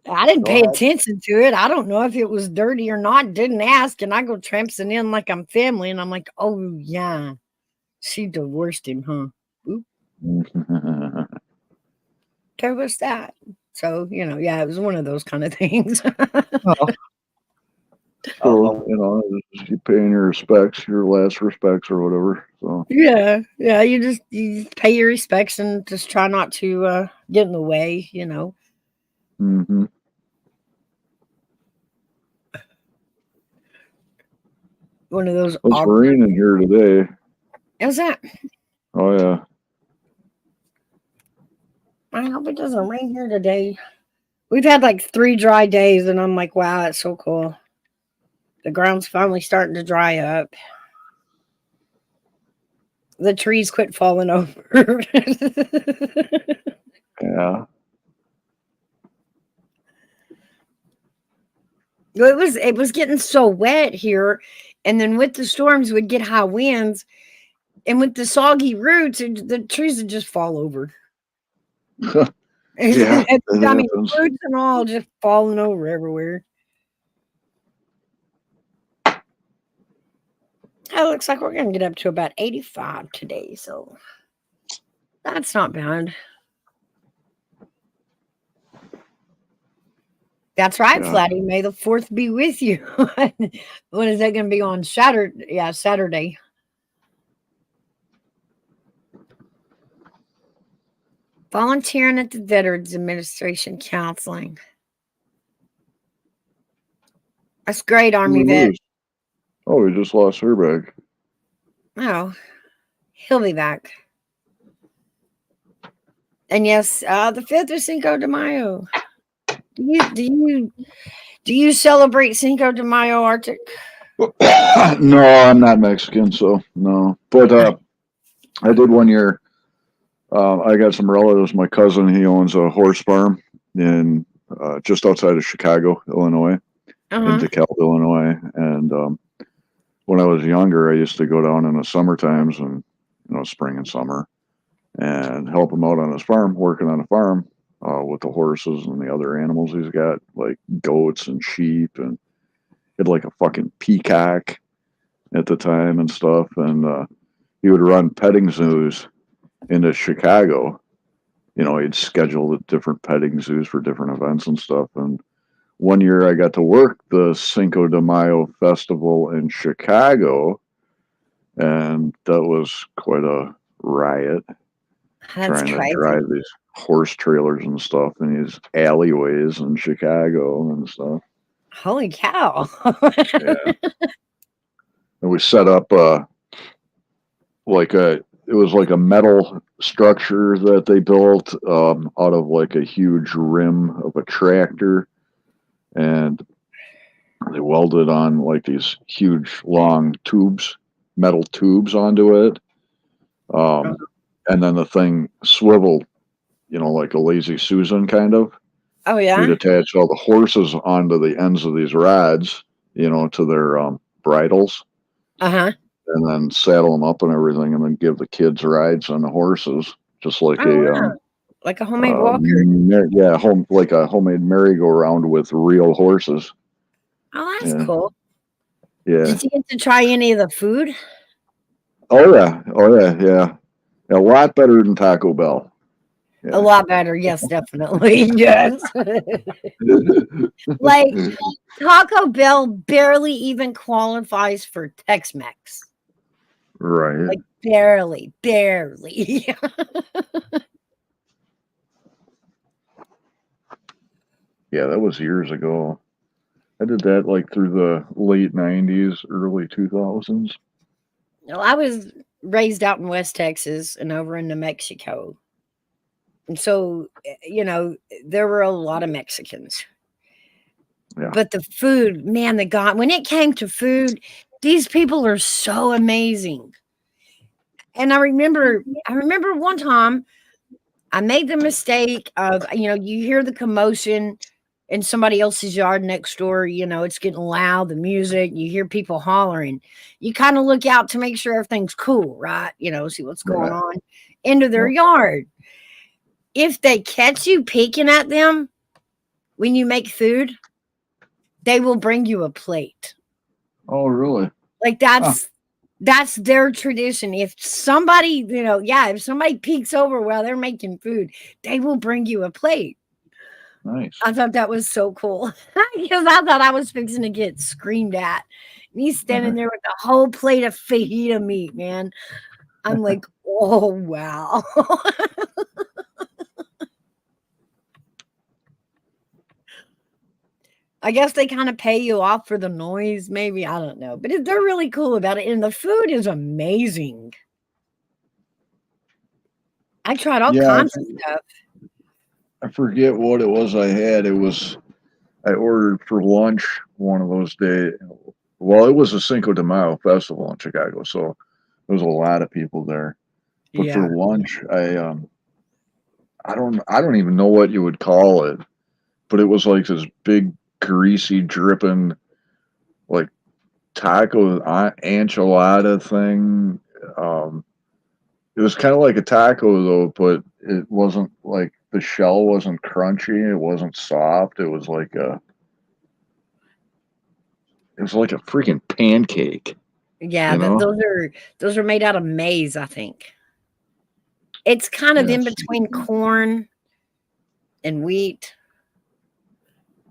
I didn't Go pay ahead. attention to it. I don't know if it was dirty or not. Didn't ask, and I go trampsing in like I'm family, and I'm like, "Oh yeah, she divorced him, huh?" Oop, okay, what's that? So yeah, it was one of those kind of things. So, you paying your respects, your last respects or whatever. So Yeah, you just pay your respects and just try not to get in the way. mm-hmm. One of those It's awkward. raining here today. How's that? Oh yeah. I hope it doesn't rain here today. We've had like 3 dry days, and I'm like, wow, that's so cool. The ground's finally starting to dry up. The trees quit falling over. Yeah. It was getting so wet here, and then with the storms, we'd get high winds, and with the soggy roots, the trees would just fall over. Yeah. It I mean, happens. roots and all just falling over everywhere. It looks like we're going to get up to about 85 today, so that's not bad. That's right, Yeah. Flatty. May the 4th be with you. When is that going to be on? Saturday? Yeah, Saturday. Volunteering at the Veterans Administration Counseling. That's great, Army vet. Oh, we just lost her back. Oh, he'll be back. And yes, the 5th is Cinco de Mayo. Do you celebrate Cinco de Mayo, Arctic? No, I'm not Mexican, so no. But I did one year. I got some relatives. My cousin, he owns a horse farm in just outside of Chicago, Illinois, in DeKalb, Illinois. And when I was younger, I used to go down in the summer times and spring and summer, and help him out on his farm, working on a farm with the horses and the other animals he's got, like goats and sheep. And had like a fucking peacock at the time and stuff, and he would run petting zoos into Chicago. You know, he'd schedule the different petting zoos for different events and stuff. And one year I got to work the Cinco de Mayo festival in Chicago, and that was quite a riot. That's Trying to crazy. drive these horse trailers and stuff in these alleyways in Chicago and stuff. Holy cow. Yeah. And we set up it was like a metal structure that they built out of like a huge rim of a tractor, and they welded on like these huge long tubes, metal tubes onto it. And then the thing swiveled, you know, like a lazy Susan kind of. Oh, yeah? We'd attach all the horses onto the ends of these rods, you know, to their bridles, Uh-huh. and then saddle them up and everything, and then give the kids rides on the horses, just like Oh, wow. Like a homemade walker. like a homemade merry-go-round with real horses. Oh, that's Yeah. cool. Yeah. Did you get to try any of the food? Oh yeah. A lot better than Taco Bell. A lot better. Yes, definitely. Yes. Like Taco Bell barely even qualifies for Tex-Mex. Right. Like barely. Yeah, that was years ago. I did that like through the late 90s, early 2000s. Well, I was raised out in West Texas and over in New Mexico. And so, you know, there were a lot of Mexicans. Yeah. But the food, man, when it came to food, these people are so amazing. And I remember one time I made the mistake of, you know, you hear the commotion in somebody else's yard next door, you know, it's getting loud, the music, you hear people hollering. You kind of look out to make sure everything's cool, right? You know, see what's going on into their yard. If they catch you peeking at them when you make food, they will bring you a plate. Oh, really? Like that's their tradition. If somebody, you know, if somebody peeks over while they're making food, they will bring you a plate. Nice. I thought that was so cool because I thought I was fixing to get screamed at. And he's standing there with a whole plate of fajita meat, man. I'm like, oh, wow. I guess they kind of pay you off for the noise, maybe. I don't know. But they're really cool about it. And the food is amazing. I tried all kinds of stuff. I forget what it was I had. I ordered for lunch one of those days. Well, it was a Cinco de Mayo festival in Chicago, so there was a lot of people there. But for lunch, I don't even know what you would call it, but it was like this big greasy dripping like taco enchilada thing. It was kind of like a taco though, but it wasn't like the shell wasn't crunchy, it wasn't soft. It was like a freaking pancake. Yeah, you know? those are made out of maize, I think. It's kind of in between corn and wheat.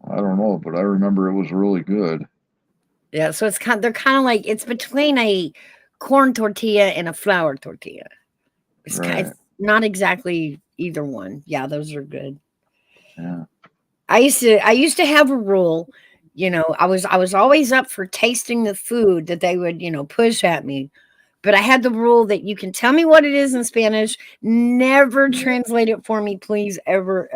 I don't know, but I remember it was really good. Yeah, so they're kind of like it's between a corn tortilla and a flour tortilla. It's not exactly either one. Yeah, those are good. Yeah. I used to have a rule, you know, I was always up for tasting the food that they would, you know, push at me. But I had the rule that you can tell me what it is in Spanish, never translate it for me, please, ever.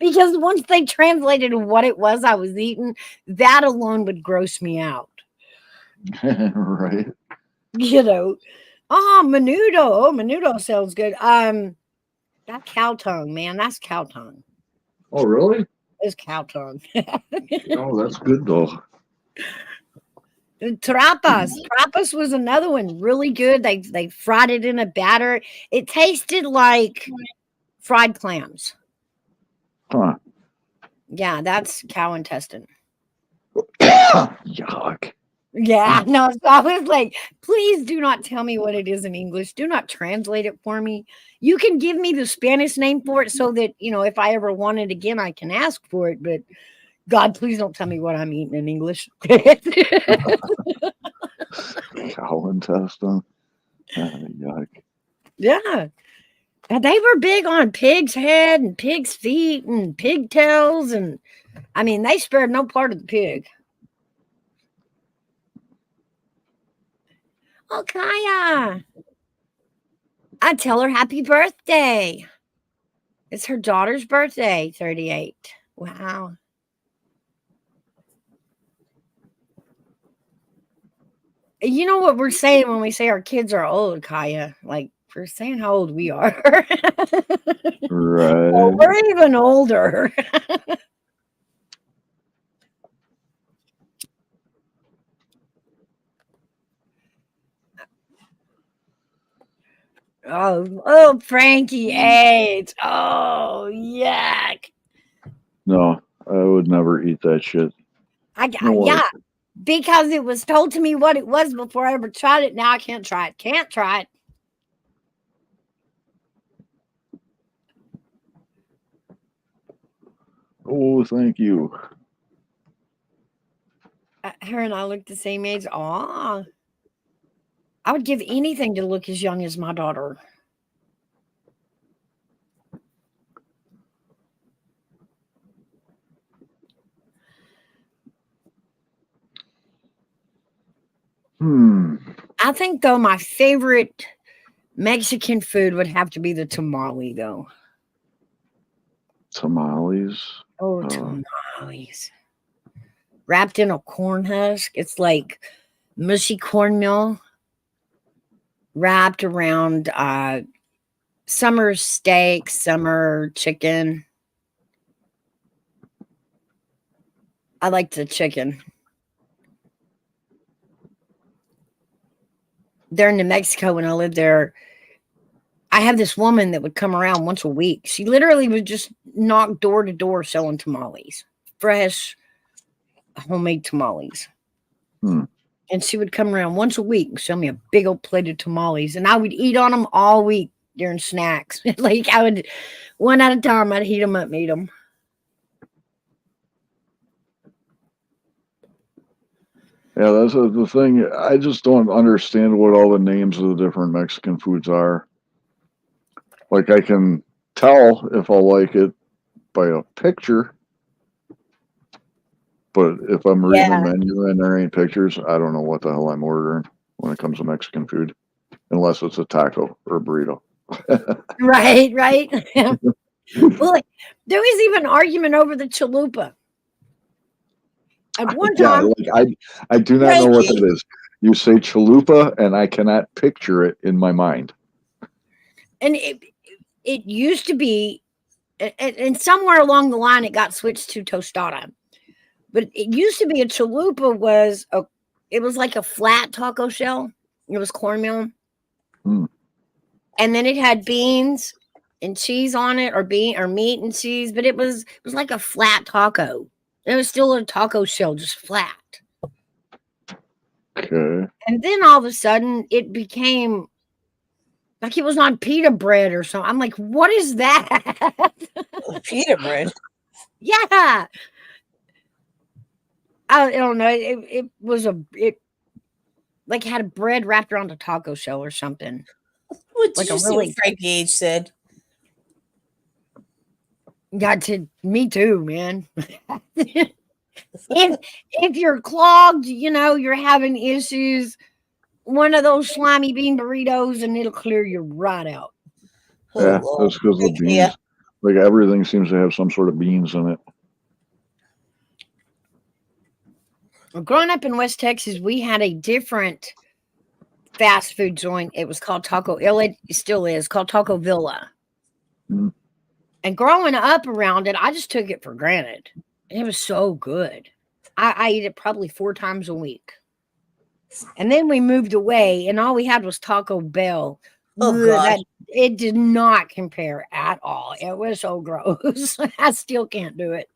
Because once they translated what it was I was eating, that alone would gross me out. Right. You know, menudo. Oh, menudo sounds good. That cow tongue, man, that's cow tongue. Oh, really? It's cow tongue. Oh, that's good though. Trapas was another one, really good. They fried it in a batter. It tasted like fried clams. Huh. Yeah, that's cow intestine. Yuck. Yeah, no, so I was like, please do not tell me what it is in English. Do not translate it for me. You can give me the Spanish name for it so that, if I ever want it again, I can ask for it. But God, please don't tell me what I'm eating in English. Cow intestine. Yuck. Yeah. And they were big on pig's head and pig's feet and pigtails. And I mean, they spared no part of the pig. Oh, Kaya. I tell her happy birthday. It's her daughter's birthday, 38. Wow. You know what we're saying when we say our kids are old, Kaya? Like, we're saying how old we are. Right. Oh, we're even older. Oh, Frankie ate. Oh, yuck. No, I would never eat that shit. No way. Yeah, because it was told to me what it was before I ever tried it. Now I can't try it. Can't try it. Oh, thank you. Her and I look the same age. Aw. I would give anything to look as young as my daughter. I think, though, my favorite Mexican food would have to be the tamale, though. Tamales. Oh, tamales. Wrapped in a corn husk. It's like mushy cornmeal wrapped around summer steak, summer chicken. I like the chicken. There in New Mexico, when I lived there, I have this woman that would come around once a week. She literally would just knock door to door selling tamales, fresh, homemade tamales. And she would come around once a week and show me a big old plate of tamales, and I would eat on them all week during snacks. Like I would, one at a time, I'd heat them up and eat them. Yeah, that's the thing. I just don't understand what all the names of the different Mexican foods are. Like I can tell if I'll like it by a picture, but if I'm reading the menu and there ain't pictures, I don't know what the hell I'm ordering when it comes to Mexican food, unless it's a taco or a burrito. Right. Well, there was even an argument over the chalupa. At one time, I do not know what that is. You say chalupa, and I cannot picture it in my mind. And it used to be, and somewhere along the line, it got switched to tostada. But it used to be a chalupa it was like a flat taco shell. It was cornmeal. And then it had beans and cheese on it, or meat and cheese, but it was like a flat taco. It was still a taco shell, just flat. Okay. And then all of a sudden it became like it was on pita bread or something. I'm like, what is that? Pita bread. Yeah. I don't know. It was like had a bread wrapped around a taco shell or something. What did you see what Frankie H said? Me too, man. if you're clogged, you're having issues, one of those slimy bean burritos and it'll clear you right out. Yeah, that's because of the beans. Yeah. Like everything seems to have some sort of beans in it. Well, growing up in West Texas, we had a different fast food joint. It was called it still is called Taco Villa. And growing up around it, I just took it for granted. It was so good. I eat it probably 4 times a week. And then we moved away, and all we had was Taco Bell. Oh, God. It did not compare at all. It was so gross. I still can't do it.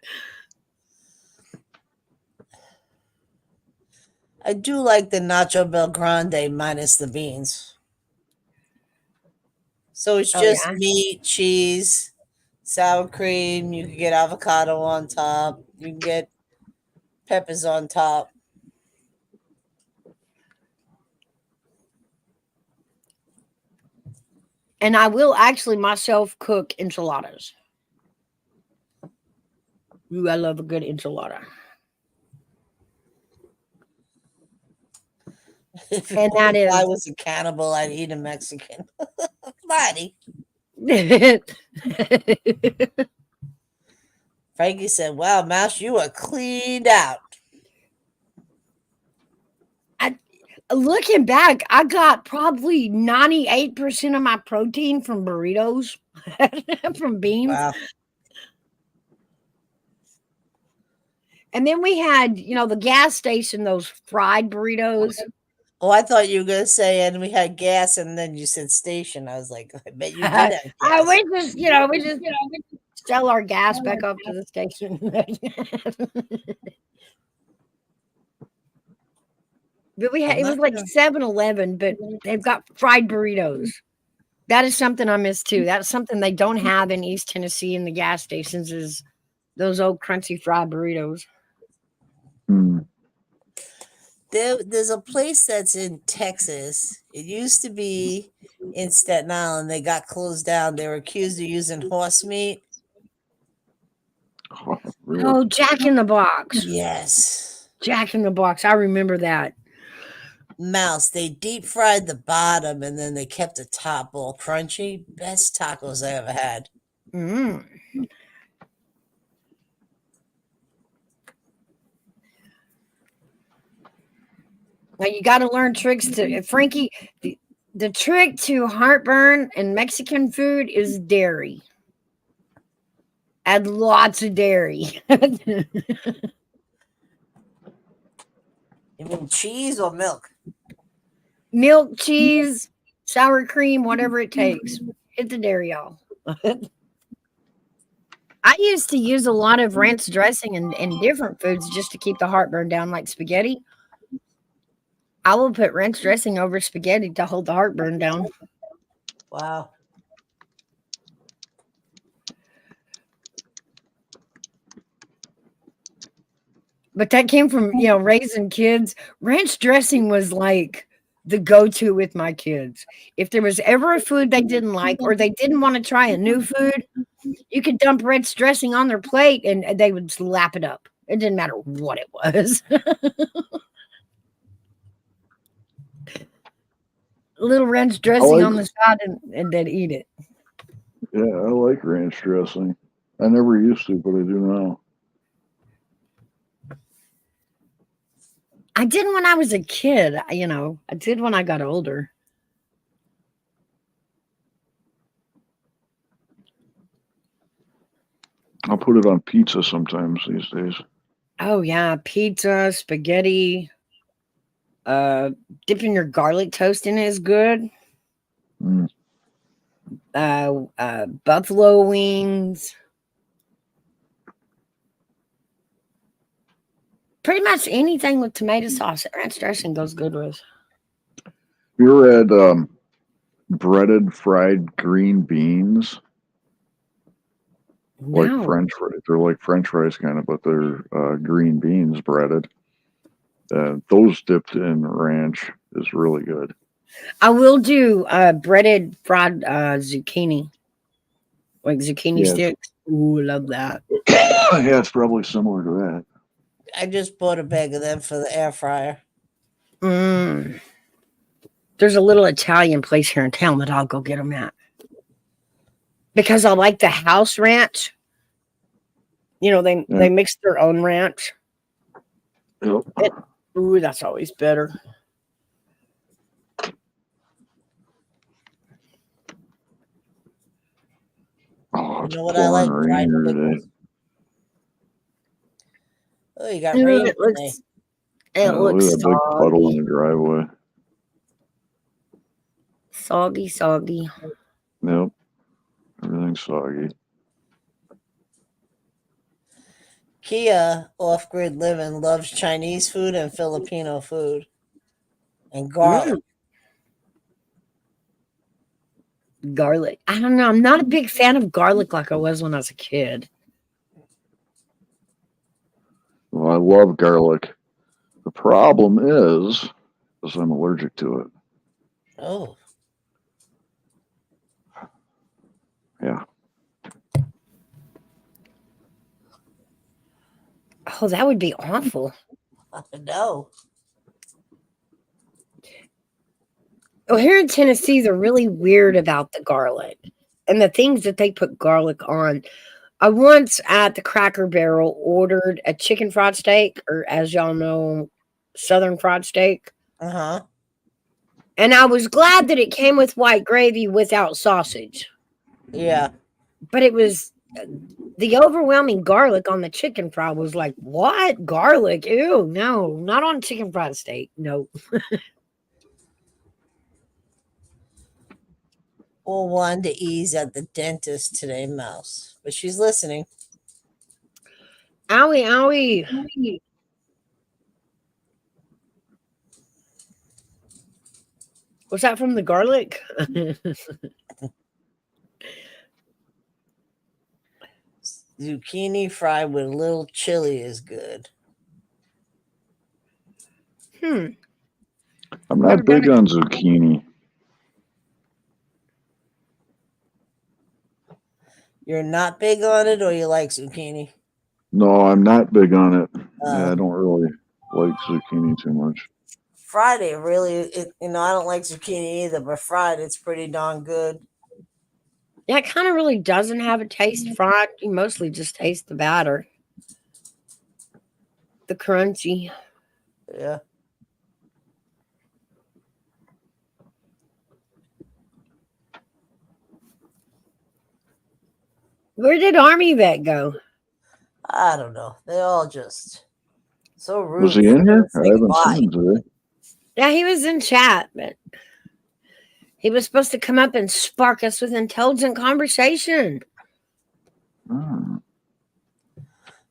I do like the Nacho Bel Grande minus the beans. So it's Oh, just yeah. meat, cheese, sour cream. You can get avocado on top. You can get peppers on top. And I will actually myself cook enchiladas. Ooh, I love a good enchilada. And that If I is was a cannibal, I'd eat a Mexican. Mighty. Frankie said, "Wow, Mouse, you are cleaned out." Looking back, I got probably 98% of my protein from burritos, from beans. Wow. And then we had, the gas station, those fried burritos. Oh, I thought you were gonna say, and we had gas, and then you said station. I was like, I bet you did have I gas. we just sell our gas back up to the station. But I'm it was not like gonna. 7-Eleven, but they've got fried burritos. That is something I miss too. That's something they don't have in East Tennessee in the gas stations is those old crunchy fried burritos. Hmm. There's a place that's in Texas. It used to be in Staten Island. They got closed down. They were accused of using horse meat. Oh, really? Oh, Jack in the Box. Yes. Jack in the Box. I remember that. Mouse. They deep fried the bottom and then they kept the top all crunchy. Best tacos I ever had. Mm. Now you got to learn tricks to Frankie. The trick to heartburn in Mexican food is dairy. Add lots of dairy. You mean cheese or milk? Milk, cheese, sour cream, whatever it takes. Hit the dairy, y'all. I used to use a lot of ranch dressing in different foods just to keep the heartburn down, like spaghetti. I will put ranch dressing over spaghetti to hold the heartburn down. Wow. But that came from, raising kids. Ranch dressing was like the go-to with my kids. If there was ever a food they didn't like or they didn't want to try a new food, you could dump ranch dressing on their plate and they would lap it up. It didn't matter what it was. A little ranch dressing on the side and then eat it. Yeah, I like ranch dressing. I never used to, but I do now. I didn't when I was a kid, I did when I got older. I'll put it on pizza sometimes these days. Oh yeah, pizza, spaghetti, dipping your garlic toast in it is good. Mm. Buffalo wings. Pretty much anything with tomato sauce, ranch dressing goes good with. You ever had breaded fried green beans? Like No, French fries. They're like French fries kind of, but they're green beans breaded. Those dipped in ranch is really good. I will do breaded fried zucchini, like zucchini Yeah, sticks. Ooh, love that. yeah, it's probably similar to that. I just bought a bag of them for the air fryer. Mm. There's a little Italian place here in town that I'll go get them at because I like the house ranch. They mix their own ranch. Yep. Ooh, that's always better. Oh, You it's know what I like? pouring Fried rain here pickles. today. Oh, you got rain today. It Look looks at that big puddle in soggy, the driveway. soggy. Yep. Everything's soggy. Kia, off-grid living, loves Chinese food and Filipino food. And garlic. Garlic. I don't know. I'm not a big fan of garlic like I was when I was a kid. Well, I love garlic. The problem is I'm allergic to it. Oh. Yeah. Oh, that would be awful. I know. Well, here in Tennessee, they're really weird about the garlic and the things that they put garlic on. I once at the Cracker Barrel ordered a chicken fried steak, or as y'all know, Southern fried steak. Uh-huh. And I was glad that it came with white gravy without sausage. Yeah. But it was the overwhelming garlic on the chicken fry was like, what? Garlic? Ew, no, not on chicken fried steak. No. Well, wanted to ease at the dentist today, Mouse. But she's listening. Owie, owie. Was that from the garlic? Zucchini fried with a little chili is good. I'm not big on zucchini. You're not big on it, or you like zucchini? No, I'm not big on it. Yeah, I don't really like zucchini too much. Fried it really, I don't like zucchini either, but fried it's pretty darn good. Yeah, it kind of really doesn't have a taste fried. You mostly just taste the batter. The crunchy. Yeah. Where did Army Vet go? I don't know. They all just so rude. Was he in here? I haven't seen him today. Yeah, he was in chat, but he was supposed to come up and spark us with intelligent conversation. Oh.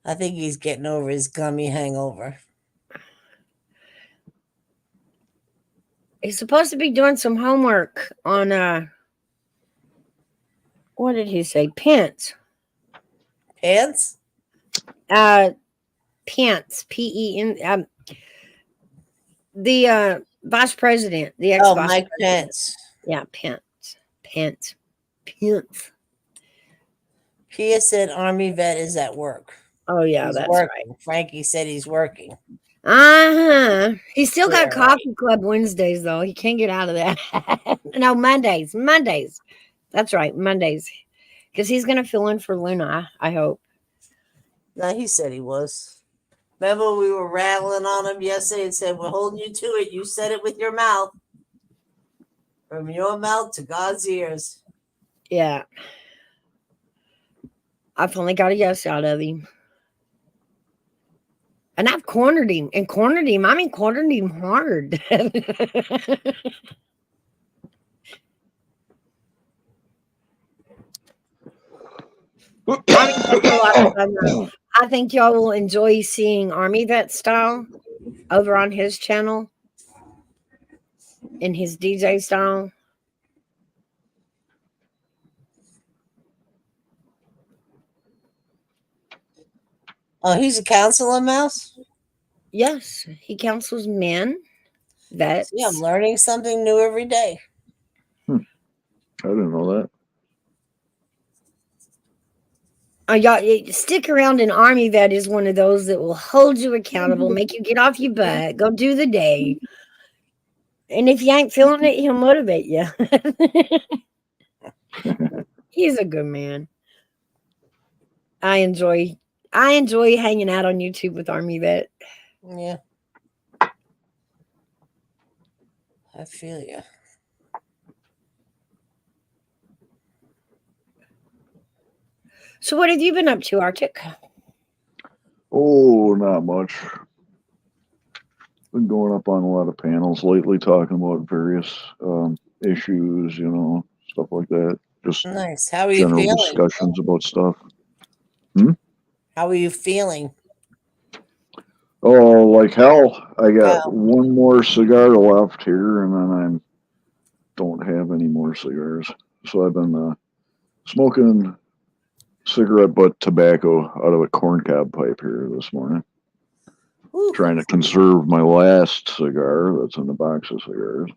I think he's getting over his gummy hangover. He's supposed to be doing some homework on what did he say? Pence. Pence? Pence. P-E-N. The vice president. The ex-vice Mike president. Pence. Yeah, Pence. Pia said Army Vet is at work. Oh, yeah, he's that's working. right. Frankie said he's working. Uh-huh. He's still got Yeah. coffee club Wednesdays, though. He can't get out of that. No, Mondays. That's right, Mondays. Because he's going to fill in for Luna, I hope. No, he said he was. Remember we were rattling on him yesterday and said, we're holding you to it. You said it with your mouth. From your mouth to God's ears. Yeah. I finally got a yes out of him. And I've cornered him. And cornered him hard. I think y'all will enjoy seeing Army Vet style over on his channel. In his DJ style. Oh, he's a counselor, Mouse? Yes, he counsels men. Vets. See, I'm learning something new every day. I didn't know that. Y'all stick around. An Army Vet is one of those that will hold you accountable, make you get off your butt, go do the day. And if you ain't feeling it, he'll motivate you. He's a good man. I enjoy hanging out on YouTube with Army Vet. Yeah. I feel you. So what have you been up to, Arctic? Oh, not much. Been going up on a lot of panels lately, talking about various issues, stuff like that. Just nice. How are you general feeling? discussions about stuff. How are you feeling? Oh, like hell. I got Wow. one more cigar left here, and then I don't have any more cigars. So I've been smoking cigarette butt tobacco out of a corncob pipe here this morning, Whew. trying to conserve my last cigar that's in the box of cigars.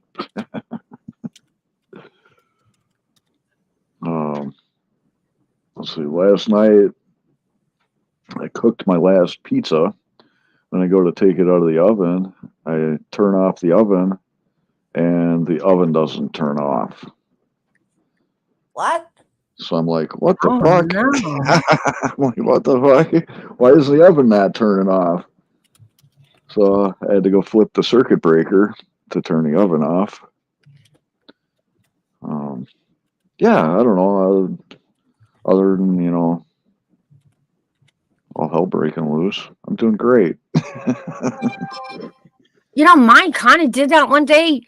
Let's see. Last night I cooked my last pizza. When I go to take it out of the oven, I turn off the oven, and the oven doesn't turn off. What? So I'm like, what the Oh fuck? no. I'm like, what the fuck? Why is the oven not turning off? So I had to go flip the circuit breaker to turn the oven off. Yeah, I don't know. Other than, all hell breaking loose, I'm doing great. Mine kind of did that one day.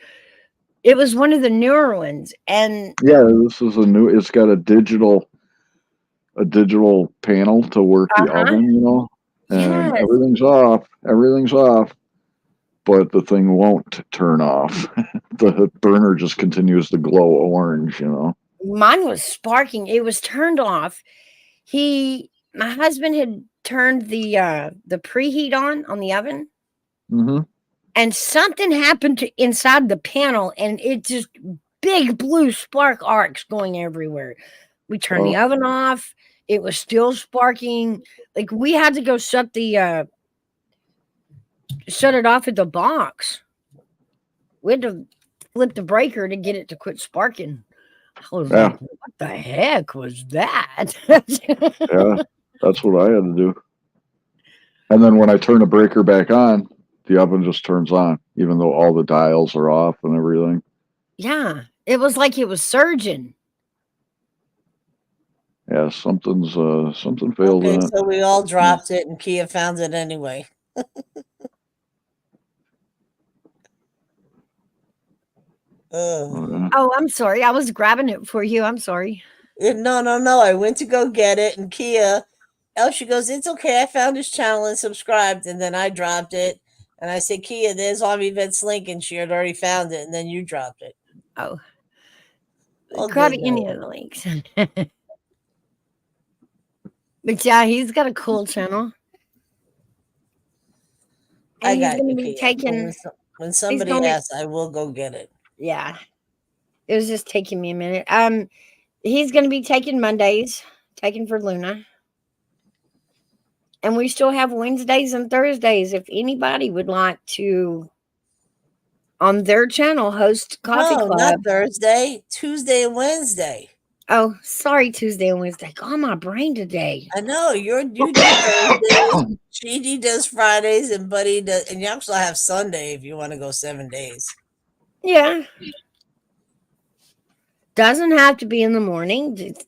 It was one of the newer ones, and Yeah, this is it's got a digital panel to work the oven, and yes, everything's off, but the thing won't turn off. The burner just continues to glow orange. mine was sparking. It was turned off. My husband had turned the preheat on the oven, Mm-hmm. and something happened inside the panel, and it just big blue spark arcs going everywhere. We turned the Oh, oven off. It was still sparking. Like we had to go shut it off at the box. We had to flip the breaker to get it to quit sparking. I was yeah, like, what the heck was that? yeah. That's what I had to do. And then when I turn the breaker back on, the oven just turns on, even though all the dials are off and everything. Yeah, it was like it was surging. Yeah, something failed Okay, in it. so we all dropped it, and Kia found it anyway. Oh, yeah. Oh, I'm sorry. I was grabbing it for you. I'm sorry. No. I went to go get it, and Kia, she goes, "It's okay. I found his channel and subscribed." And then I dropped it, and I said, "Kia, there's Army Vet's link," and she had already found it, and then you dropped it. Oh, Oh, grab good any night. of the links. But yeah, he's got a cool channel. And I he's got going to you, be Kia. taking, When he's somebody going to, asks, I will go get it. yeah, it was just taking me a minute. He's going to be taking Mondays, taking for Luna. And we still have Wednesdays and Thursdays. If anybody would like to, on their channel, host Coffee No, not Club. Thursday, Tuesday and Wednesday. Oh, sorry, Tuesday and Wednesday. God, my brain today. I know you do Thursdays. Gigi does Fridays, and Buddy does, and you actually have Sunday if you want to go 7 days. Yeah. Doesn't have to be in the morning. It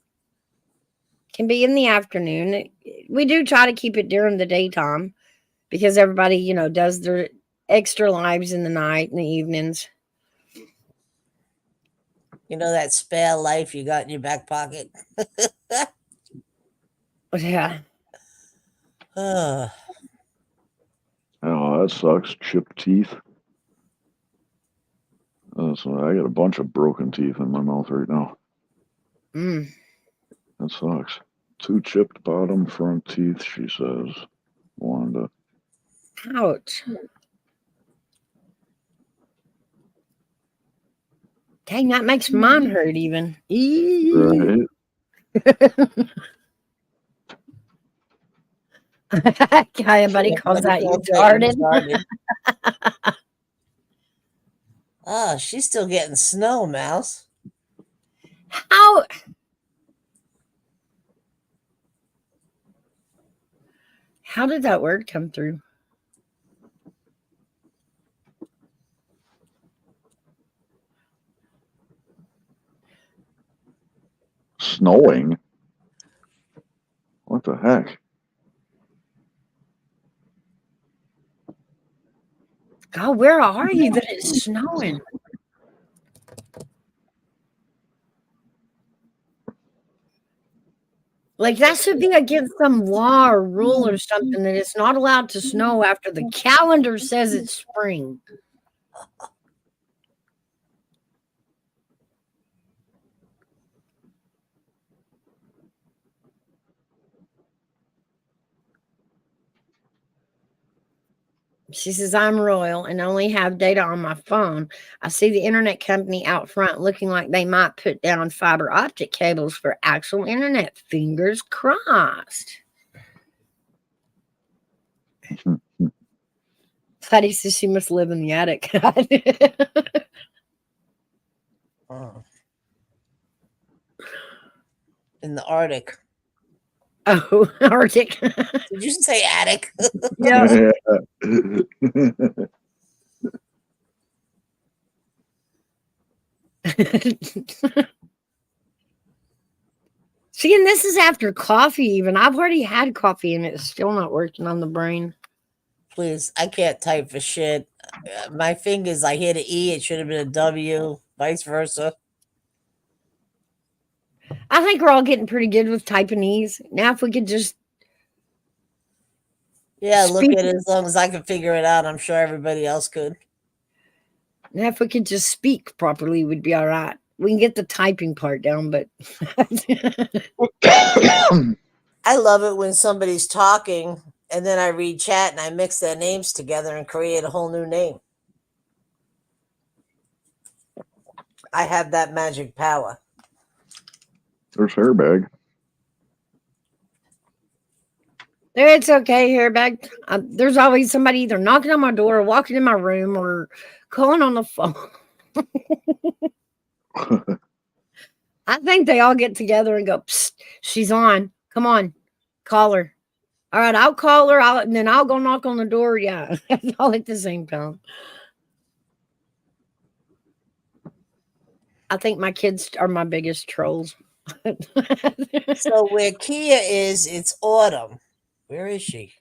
can be in the afternoon. We do try to keep it during the daytime because everybody, does their extra lives in the night and the evenings. You know that spare life you got in your back pocket. Yeah. Oh, that sucks. Chipped teeth. So I got a bunch of broken teeth in my mouth right now. Mm. That sucks. 2 chipped bottom front teeth, she says. Wanda. Ouch. Dang, that makes mine hurt even. Right. Everybody calls out you started. Oh, she's still getting snow, Mouse. How did that word come through? Snowing? What the heck? God, where are you that it's snowing? Like that should be against some law or rule or something that it's not allowed to snow after the calendar says it's spring. She says, I'm royal and only have data on my phone. I see the internet company out front looking like they might put down fiber optic cables for actual internet. Fingers crossed. Patty says she must live in the attic. Oh. In the Arctic. Oh, Arctic. Did you say attic? Yeah. See, and this is after coffee, even. I've already had coffee and it's still not working on the brain. Please, I can't type for shit. My fingers, I hit an E, it should have been a W, vice versa. I think we're all getting pretty good with typing E's. Now, if we could just. Yeah, look speak, at it as long as I can figure it out. I'm sure everybody else could. now, if we could just speak properly, we'd be all right. We can get the typing part down, but. I love it when somebody's talking and then I read chat and I mix their names together and create a whole new name. I have that magic power. There's Hairbag. It's okay, Hairbag. There's always somebody either knocking on my door or walking in my room or calling on the phone. I think they all get together and go, Psst, she's on. Come on, call her. All right, I'll call her, and then I'll go knock on the door. Yeah, all at the same time. I think my kids are my biggest trolls. So where Kia is, it's autumn. Where is she?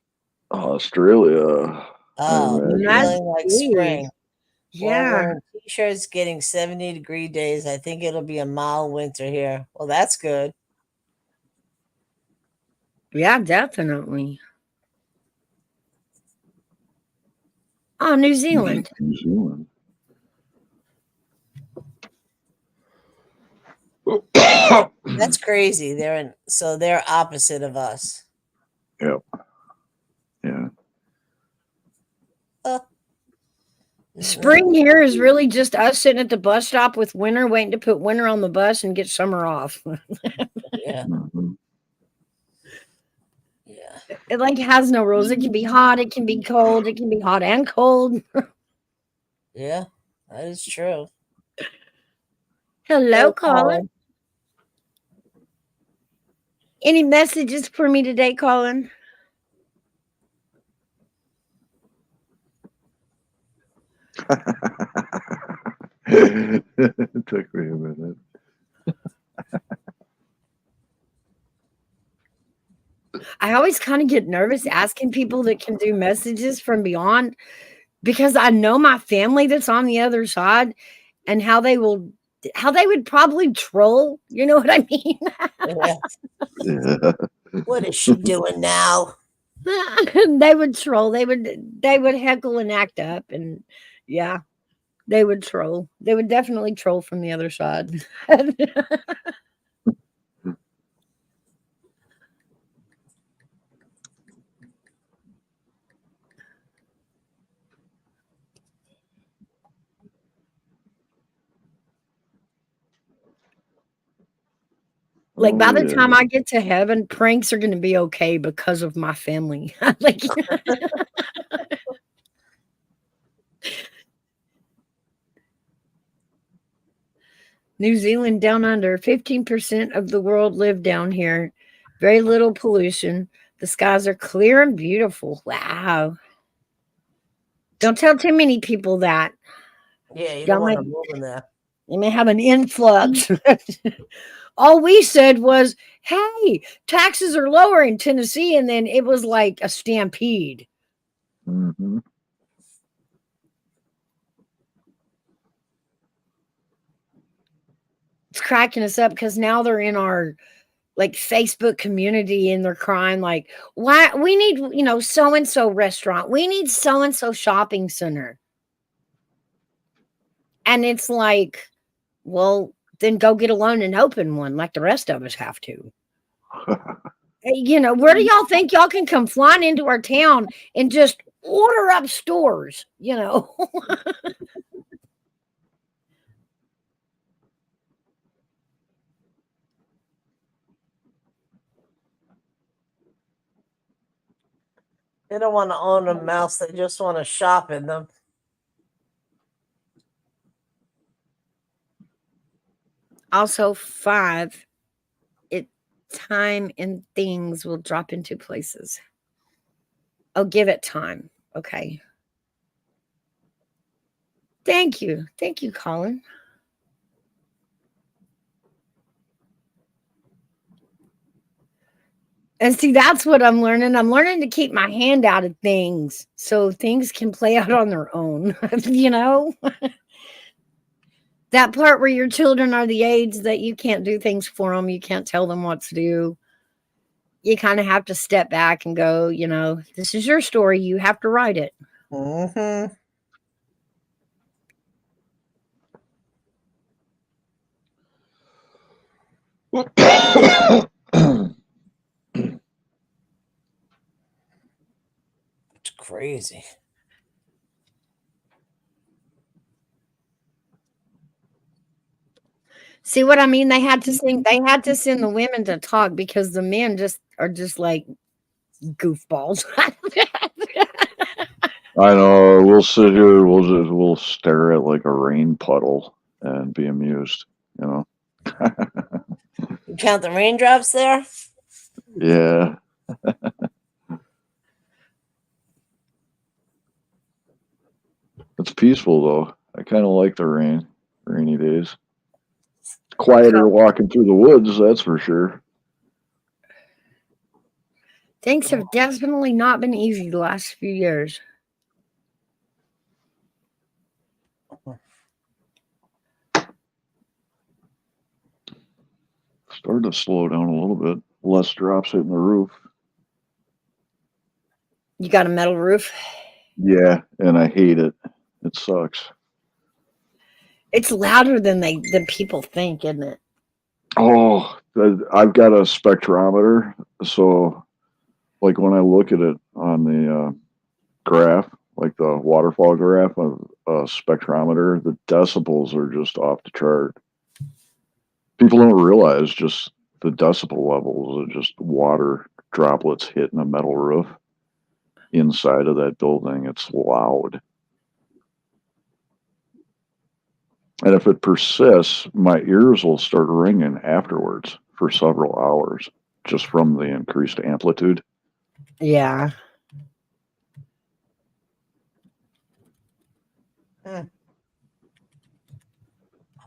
Australia. Oh, That's feeling like sweet. spring. Yeah. Well, wearing t-shirts, getting 70-degree days. I think it'll be a mild winter here. Well, that's good. Yeah, definitely. Oh, New Zealand. New Zealand. That's crazy. They're opposite of us. Yep. Yeah. Spring here is really just us sitting at the bus stop with winter, waiting to put winter on the bus and get summer off. Yeah. Mhm. Yeah. It like has no rules. It can be hot, it can be cold, it can be hot and cold. Yeah, that is true. Hello, Colin. Any messages for me today, Colin? It took me a minute. I always kind of get nervous asking people that can do messages from beyond because I know my family that's on the other side and how they would probably troll. You know what I mean? Yeah. Yeah. What is she doing now? They would troll. They would heckle and act up, and yeah, they would troll. They would definitely troll from the other side. Like by the time I get to heaven, pranks are going to be okay because of my family. Like, New Zealand down under, 15% of the world live down here. Very little pollution. The skies are clear and beautiful. Wow. Don't tell too many people that. Yeah, you Y'all don't want might, to move in there. you may have an influx. All we said was, hey, taxes are lower in Tennessee. And then it was like a stampede. Mm-hmm. It's cracking us up because now they're in our like Facebook community, and they're crying like, why we need, so and so restaurant, we need so and so shopping center. And it's like, well, then go get a loan and open one like the rest of us have to. Where do y'all think y'all can come flying into our town and just order up stores? They don't want to own a mouse. They just want to shop in them. Also, 5, time and things will drop into places. Oh, give it time. Okay. Thank you. Thank you, Colin. And see, that's what I'm learning. I'm learning to keep my hand out of things so things can play out on their own. That part where your children are the age that you can't do things for them, you can't tell them what to do. You kind of have to step back and go, this is your story. You have to write it. Mm-hmm. It's crazy. See what I mean? They had to send the women to talk because the men are just like goofballs. I know. We'll sit here. We'll stare at like a rain puddle and be amused. You count the raindrops there? Yeah. It's peaceful though. I kind of like the rainy days. Quieter walking through the woods, that's for sure. Things have definitely not been easy the last few years. Starting to slow down a little bit. Less drops hitting the roof. You got a metal roof? Yeah, and I hate it. It sucks. It's louder than people think, isn't it? Oh, I've got a spectrometer, so like when I look at it on the graph, like the waterfall graph of a spectrometer, the decibels are just off the chart. People don't realize just the decibel levels of just water droplets hitting a metal roof inside of that building. It's loud. And if it persists, my ears will start ringing afterwards for several hours just from the increased amplitude. Yeah. I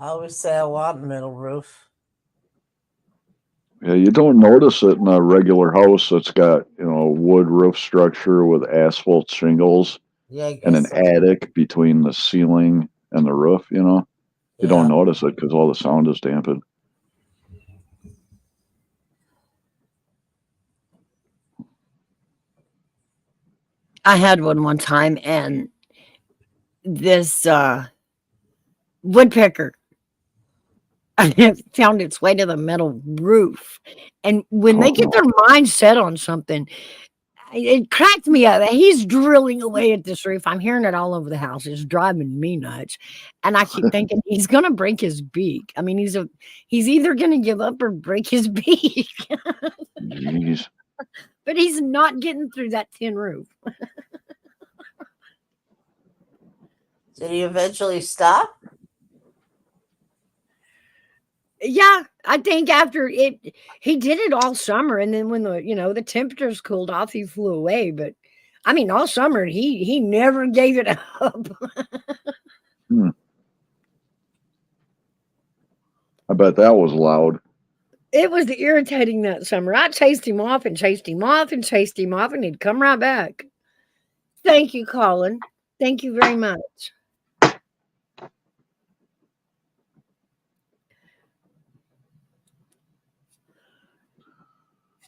always say I want a metal roof. Yeah, you don't notice it in a regular house that's got, a wood roof structure with asphalt shingles and an attic between the ceiling and the roof, You don't notice it because all the sound is dampened. I had one time, and this woodpecker found its way to the metal roof. And when they get their mind set on something, it cracked me up. He's drilling away at this roof. I'm hearing it all over the house. It's driving me nuts. And I keep thinking he's gonna break his beak. I mean, he's either gonna give up or break his beak. Jeez. But he's not getting through that tin roof. Did he eventually stop? Yeah, I think after he did it all summer, and then when the temperatures cooled off, he flew away. But I mean, all summer he never gave it up. I bet that was loud. It was irritating that summer. I chased him off and chased him off and chased him off, and he'd come right back. Thank you, Colin. Thank you very much.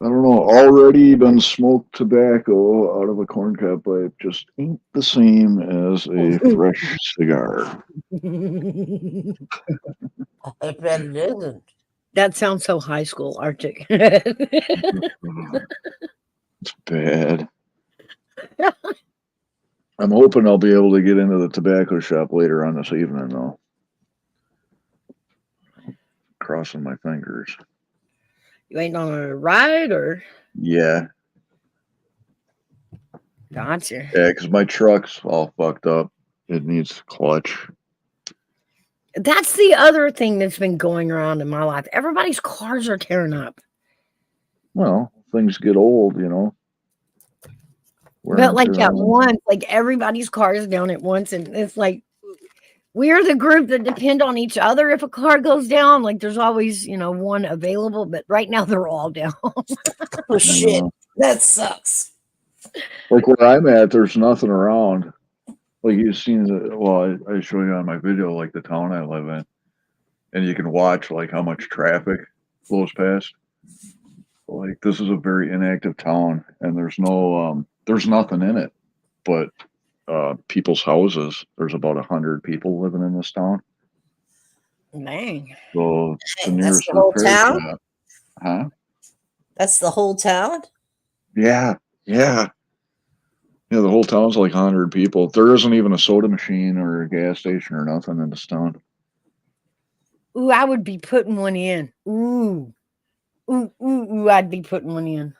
I don't know, already been smoked tobacco out of a corncob pipe just ain't the same as a fresh cigar. I bet it isn't. That sounds so high school, Arctic. It's bad. I'm hoping I'll be able to get into the tobacco shop later on this evening, though. Crossing my fingers. You ain't on a ride or? Yeah. Gotcha. Yeah, because my truck's all fucked up. It needs clutch. That's the other thing that's been going around in my life. Everybody's cars are tearing up. Well, things get old, you know. But like at once, like everybody's car is down at once, and it's like we're the group that depend on each other. If a car goes down, like there's always, one available, but right now they're all down. Oh shit, that sucks. Like where I'm at, there's nothing around. Like you've seen I show you on my video, like the town I live in, and you can watch like how much traffic flows past. Like this is a very inactive town, and there's nothing in it, but people's houses. There's about 100 people living in this town. Dang. So the That's nearest the whole repair town? shop. Huh? That's the whole town? Yeah. Yeah, the whole town's like 100 people. There isn't even a soda machine or a gas station or nothing in this town. Ooh, I would be putting one in. Ooh, I'd be putting one in.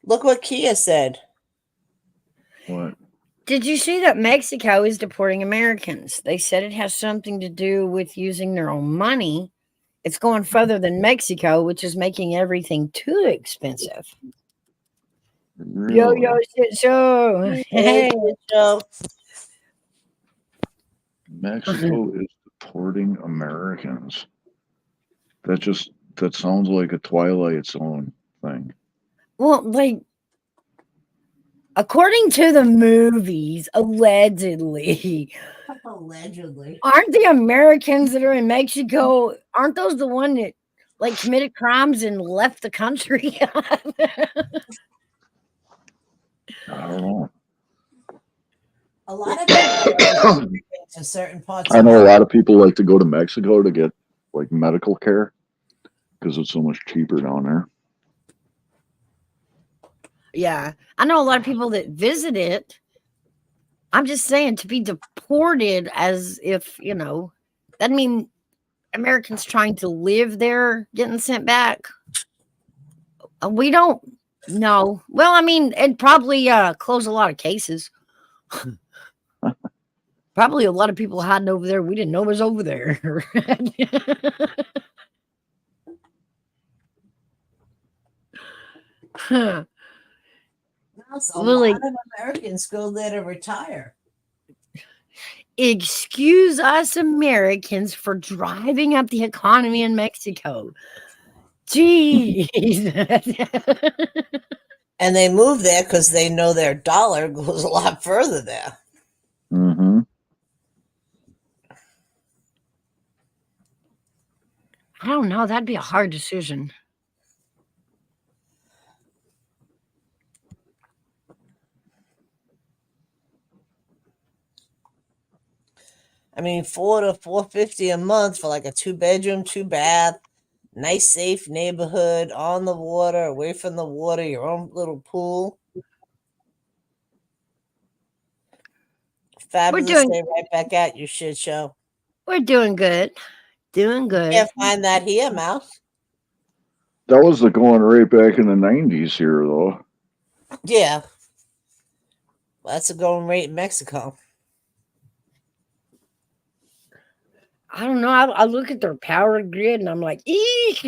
Look what Kia said. What? Did you see that Mexico is deporting Americans? They said it has something to do with using their own money. It's going further than Mexico, which is making everything too expensive. Really? Yo, shit show. Hey. Mexico is deporting Americans. That sounds like a Twilight Zone thing. Well, like, according to the movies, allegedly, aren't the Americans that are in Mexico, aren't those the one that like committed crimes and left the country? I don't know. A lot of people to certain parts. I know a lot of people like to go to Mexico to get like medical care because it's so much cheaper down there. Yeah, I know a lot of people that visit it. I'm just saying, to be deported as if, that mean Americans trying to live there getting sent back. We don't know. Well, I mean, it'd probably close a lot of cases. Probably a lot of people hiding over there we didn't know was over there. Huh. A lot of Americans go there to retire. Excuse us Americans for driving up the economy in Mexico. Jeez. And they move there because they know their dollar goes a lot further there. Mm-hmm. I don't know. That'd be a hard decision. I mean, $400 to $450 a month for like a 2-bedroom, 2-bath, nice, safe neighborhood, on the water, away from the water, your own little pool. Fabulous. Stay right back at you, shit show. We're doing good. Doing good. You can't find that here, Mouse. That was the going right back in the 90s here, though. Yeah. Well, that's a going rate in Mexico. I don't know. I look at their power grid and I'm like, eek,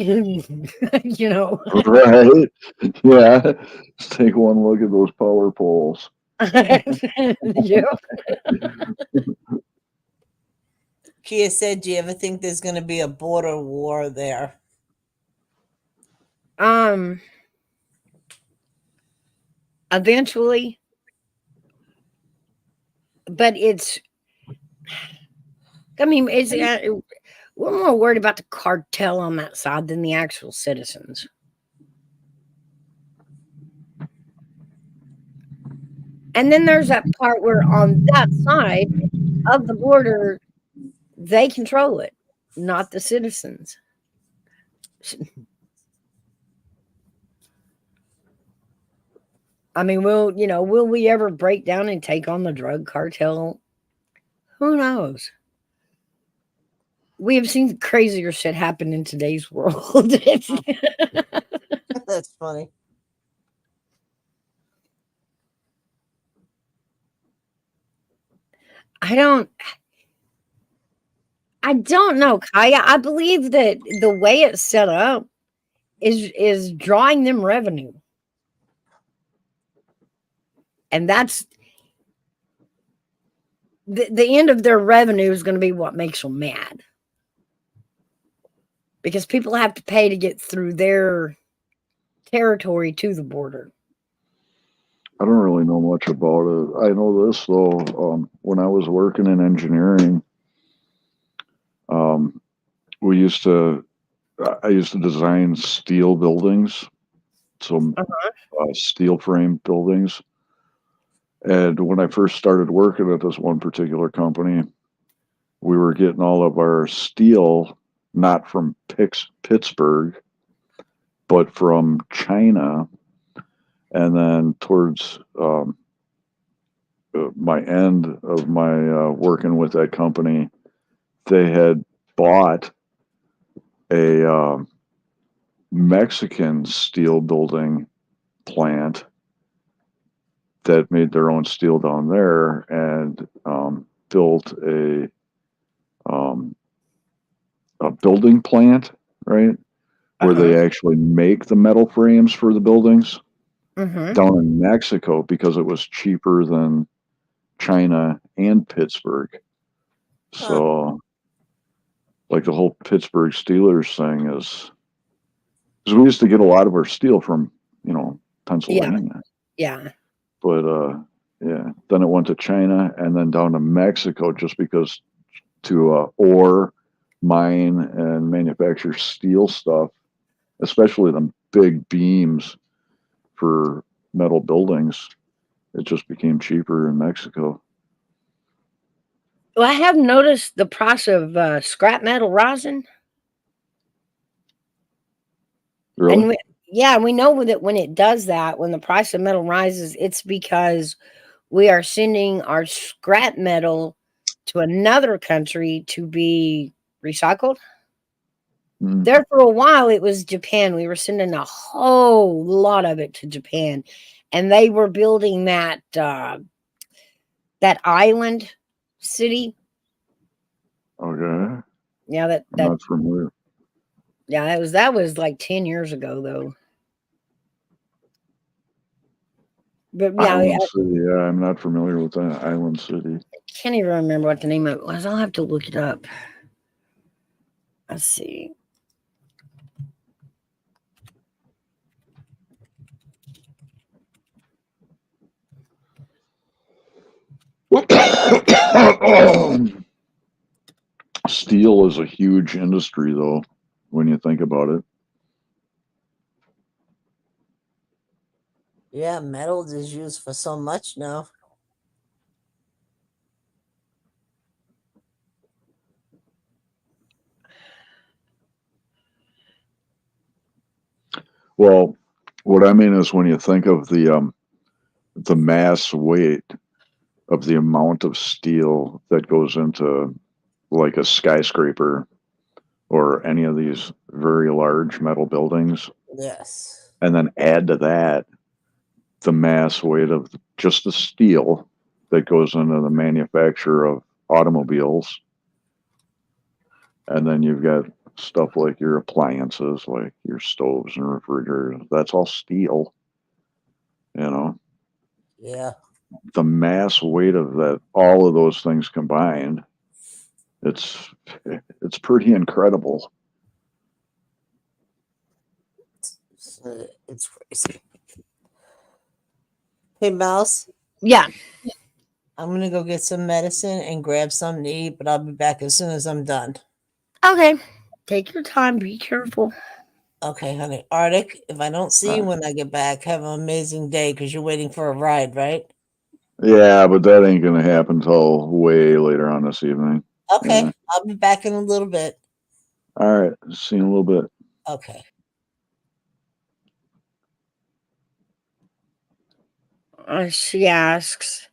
Right? Yeah. Let's take one look at those power poles. Yep. Kia said, do you ever think there's going to be a border war there? Eventually. But we're more worried about the cartel on that side than the actual citizens. And then there's that part where on that side of the border, they control it, not the citizens. I mean, will we ever break down and take on the drug cartel? Who knows? We have seen crazier shit happen in today's world. That's funny. I don't know, Kaya. I believe that the way it's set up is drawing them revenue. And that's the end of their revenue is going to be what makes them mad. Because people have to pay to get through their territory to the border. I don't really know much about it. I know this though. When I was working in engineering, we used to. I used to design steel buildings, some steel frame buildings. And when I first started working at this one particular company, we were getting all of our steel not from Pittsburgh, but from China. And then towards my end of my working with that company, they had bought a Mexican steel building plant that made their own steel down there and built a building plant, right? Where they actually make the metal frames for the buildings down in Mexico because it was cheaper than China and Pittsburgh. So, like the whole Pittsburgh Steelers thing is, because we used to get a lot of our steel from, Pennsylvania. Yeah. But, yeah, then it went to China and then down to Mexico just because to ore, mine, and manufacture steel stuff, especially the big beams for metal buildings, it just became cheaper in Mexico. Well, I have noticed the price of scrap metal rising. Really? And we know that when it does that, when the price of metal rises, it's because we are sending our scrap metal to another country to be recycled. There for a while, it was Japan. We were sending a whole lot of it to Japan, and they were building that island city. Okay. Yeah, I'm not familiar. Yeah, that was like 10 years ago though. But yeah, Island City. Yeah, I'm not familiar with that Island City. I can't even remember what the name of it was. I'll have to look it up. Let's see. Steel is a huge industry, though, when you think about it. Yeah, metal is used for so much now. Well, what I mean is when you think of the mass weight of the amount of steel that goes into like a skyscraper or any of these very large metal buildings. Yes. And then add to that the mass weight of just the steel that goes into the manufacture of automobiles. And then you've got stuff like your appliances, like your stoves and refrigerators. That's all steel, Yeah. The mass weight of that, all of those things combined, it's pretty incredible. It's crazy. Hey, Mouse. Yeah. I'm going to go get some medicine and grab something to eat, but I'll be back as soon as I'm done. Okay. Take your time. Be careful. Okay, honey. Arctic, if I don't see you when I get back, have an amazing day because you're waiting for a ride, right? Yeah, but that ain't gonna happen till way later on this evening. Okay, Yeah. I'll be back in a little bit. All right. See you in a little bit. Okay. She asks,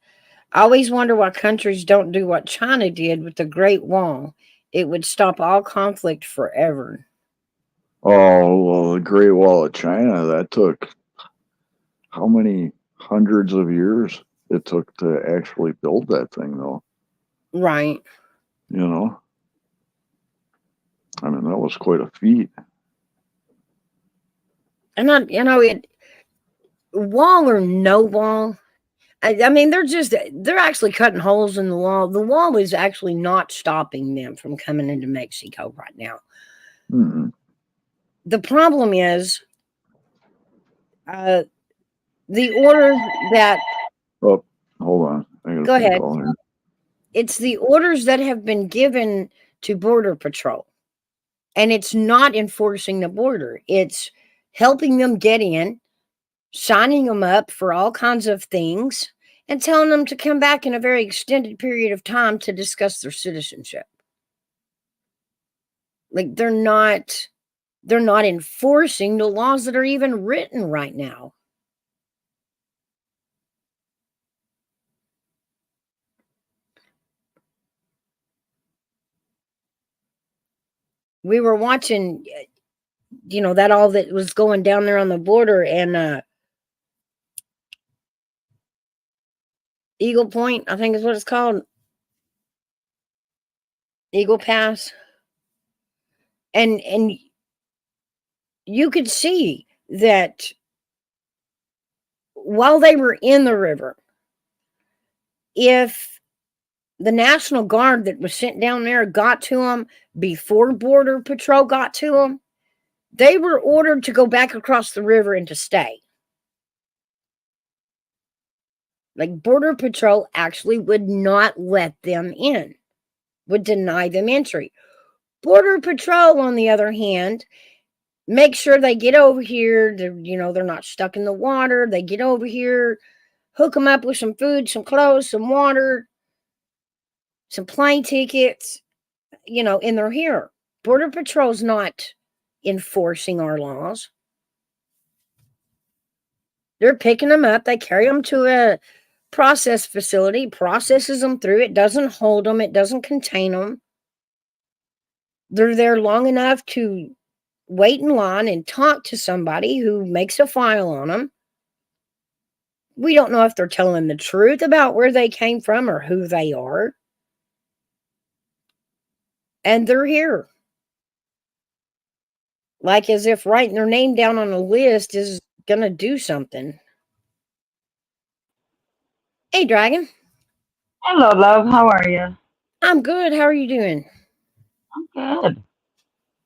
I always wonder why countries don't do what China did with the Great Wall. It would stop all conflict forever. Oh, well, the Great Wall of China, that took how many hundreds of years it took to actually build that thing, though? Right. You know? I mean, that was quite a feat. And not, it wall or no wall. I mean, they're actually cutting holes in the wall. The wall is actually not stopping them from coming into Mexico right now. Mm-hmm. The problem is the orders that. Oh, hold on. I got a Go phone ahead. call here. It's the orders that have been given to Border Patrol, and it's not enforcing the border. It's helping them get in, signing them up for all kinds of things, and telling them to come back in a very extended period of time to discuss their citizenship. Like they're not enforcing the laws that are even written right now. We were watching, that all that was going down there on the border, and Eagle Point, I think is what it's called. Eagle Pass. And you could see that while they were in the river, if the National Guard that was sent down there got to them before Border Patrol got to them, they were ordered to go back across the river and to stay. Like Border Patrol actually would not let them in, would deny them entry. Border Patrol, on the other hand, make sure they get over here. They're not stuck in the water. They get over here, hook them up with some food, some clothes, some water, some plane tickets, and they're here. Border Patrol's not enforcing our laws. They're picking them up. They carry them to a process facility, processes them through. It doesn't hold them. It doesn't contain them. They're there long enough to wait in line and talk to somebody who makes a file on them. We don't know if they're telling the truth about where they came from or who they are. And they're here. Like as if writing their name down on a list is going to do something. Hey, Dragon. Hello, love. How are you? I'm good. How are you doing? I'm good.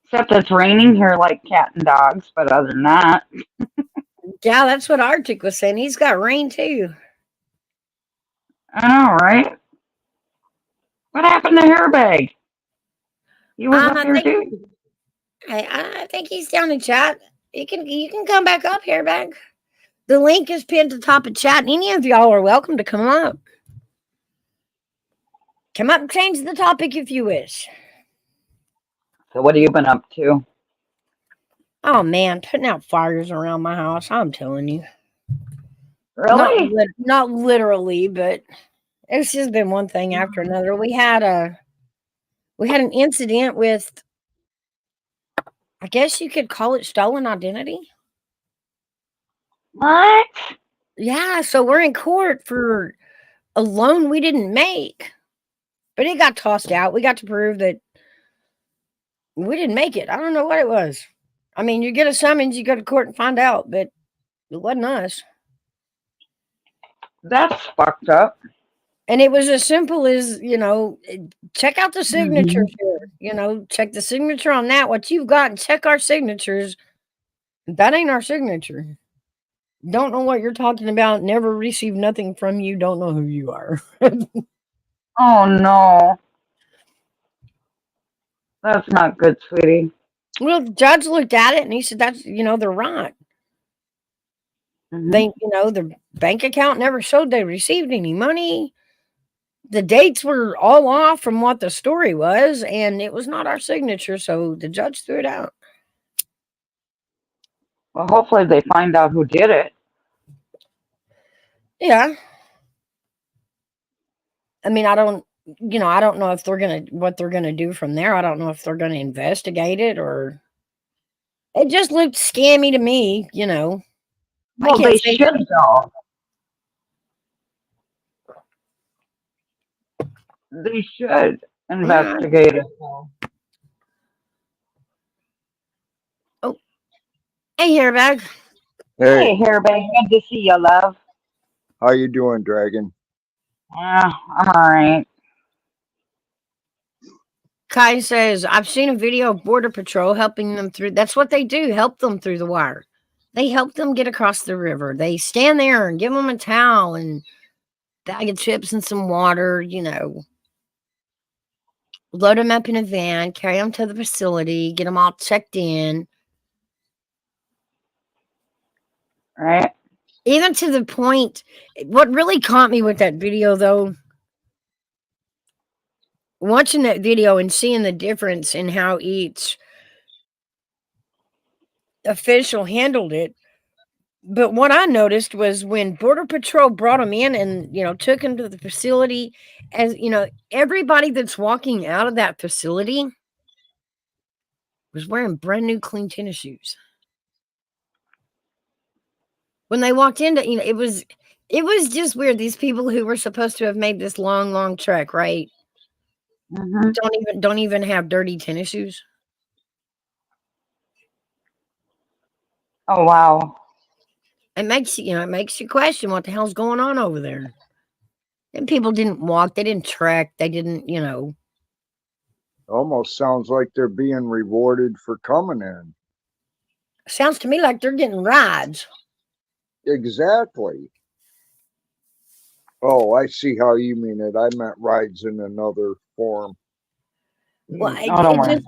Except it's raining here like cat and dogs, but other than that. Yeah, that's what Arctic was saying. He's got rain too. I know, right? What happened to Hairbag? He was up I here think too. I think he's down in chat. You can come back up here, back. The link is pinned to the top of chat. Any of y'all are welcome to come up. Come up and change the topic if you wish. So what have you been up to? Oh man, putting out fires around my house. I'm telling you. Really? Not literally, but it's just been one thing after another. We had an incident with, I guess you could call it stolen identity. What? Yeah, so we're in court for a loan we didn't make, but it got tossed out. We got to prove that we didn't make it. I don't know what it was. I mean, you get a summons, you go to court and find out, but it wasn't us. That's fucked up. And it was as simple as, check out the signatures Mm-hmm. here. Check the signature on that. What you've got, and check our signatures. That ain't our signature. Don't know what you're talking about. Never received nothing from you. Don't know who you are. Oh no. That's not good, sweetie. Well, the judge looked at it and he said, that's, they're right. They, their bank account never showed they received any money. The dates were all off from what the story was, and it was not our signature, so the judge threw it out. Well, hopefully they find out who did it. Yeah. I mean, I don't know if what they're gonna do from there. I don't know if they're gonna investigate it or. It just looked scammy to me, I Well, can't they say. should though. They should Yeah. investigate it. Though. Oh, hey, Hairbag. Hey, Hey, Hairbag, good to see you, love. how you doing, Dragon? Yeah, I'm all right. Kai says, I've seen a video of Border Patrol helping them through. That's what they do, help them through the wire. They help them get across the river. They stand there and give them a towel and bag of chips and some water, load them up in a van, carry them to the facility, get them all checked in. Right? Even to the point, what really caught me with that video, though, watching that video and seeing the difference in how each official handled it. But what I noticed was when Border Patrol brought them in and, took them to the facility, as everybody that's walking out of that facility was wearing brand new clean tennis shoes. When they walked into, it was just weird. These people who were supposed to have made this long, long trek, right? Don't even have dirty tennis shoes. Oh wow. It makes you question what the hell's going on over there. And people didn't walk, they didn't trek, they didn't, Almost sounds like they're being rewarded for coming in. Sounds to me like they're getting rides. Exactly. Oh, I see how you mean it. I meant rides in another form. Well, Oh, don't worry.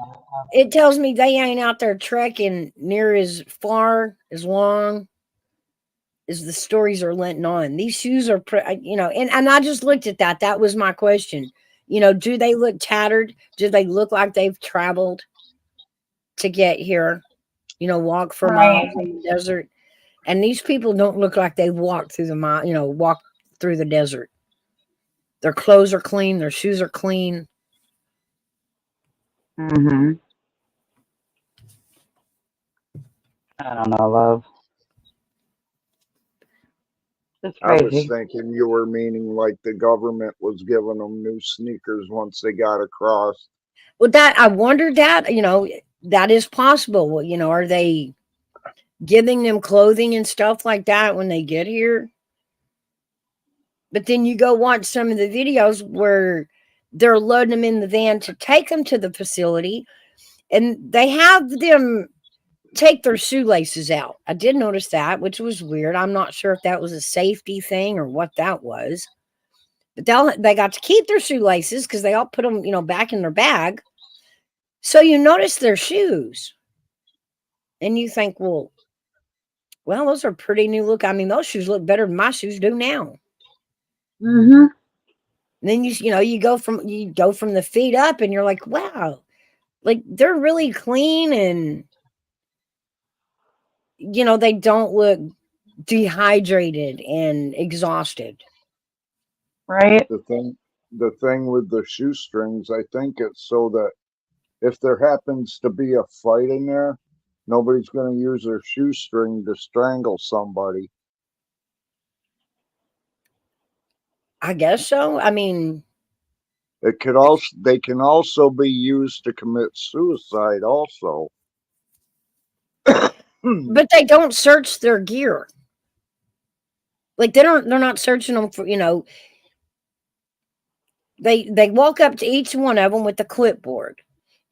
it tells me they ain't out there trekking near as far, as long as the stories are letting on. These shoes are, and I just looked at that. That was my question. Do they look tattered? Do they look like they've traveled to get here? Walk for miles in the desert. And these people don't look like they've walked through walked through the desert. Their clothes are clean. Their shoes are clean. I don't know, love. It's I was crazy. thinking you were meaning like the government was giving them new sneakers once they got across. Well, I wondered that, that is possible. Are they giving them clothing and stuff like that when they get here? But then you go watch some of the videos where they're loading them in the van to take them to the facility, and they have them take their shoelaces out. I did notice that, which was weird. I'm not sure if that was a safety thing or what that was. But they got to keep their shoelaces because they all put them, back in their bag. So you notice their shoes. And you think, well, those are pretty new look. I mean, those shoes look better than my shoes do now. And then you go from the feet up, and you're like, wow, like they're really clean, and they don't look dehydrated and exhausted. Right? The thing with the shoestrings, I think it's so that if there happens to be a fight in there, nobody's going to use their shoestring to strangle somebody. I guess so. I mean, they can also be used to commit suicide also. But they don't search their gear. Like they're not searching them for, they walk up to each one of them with the clipboard.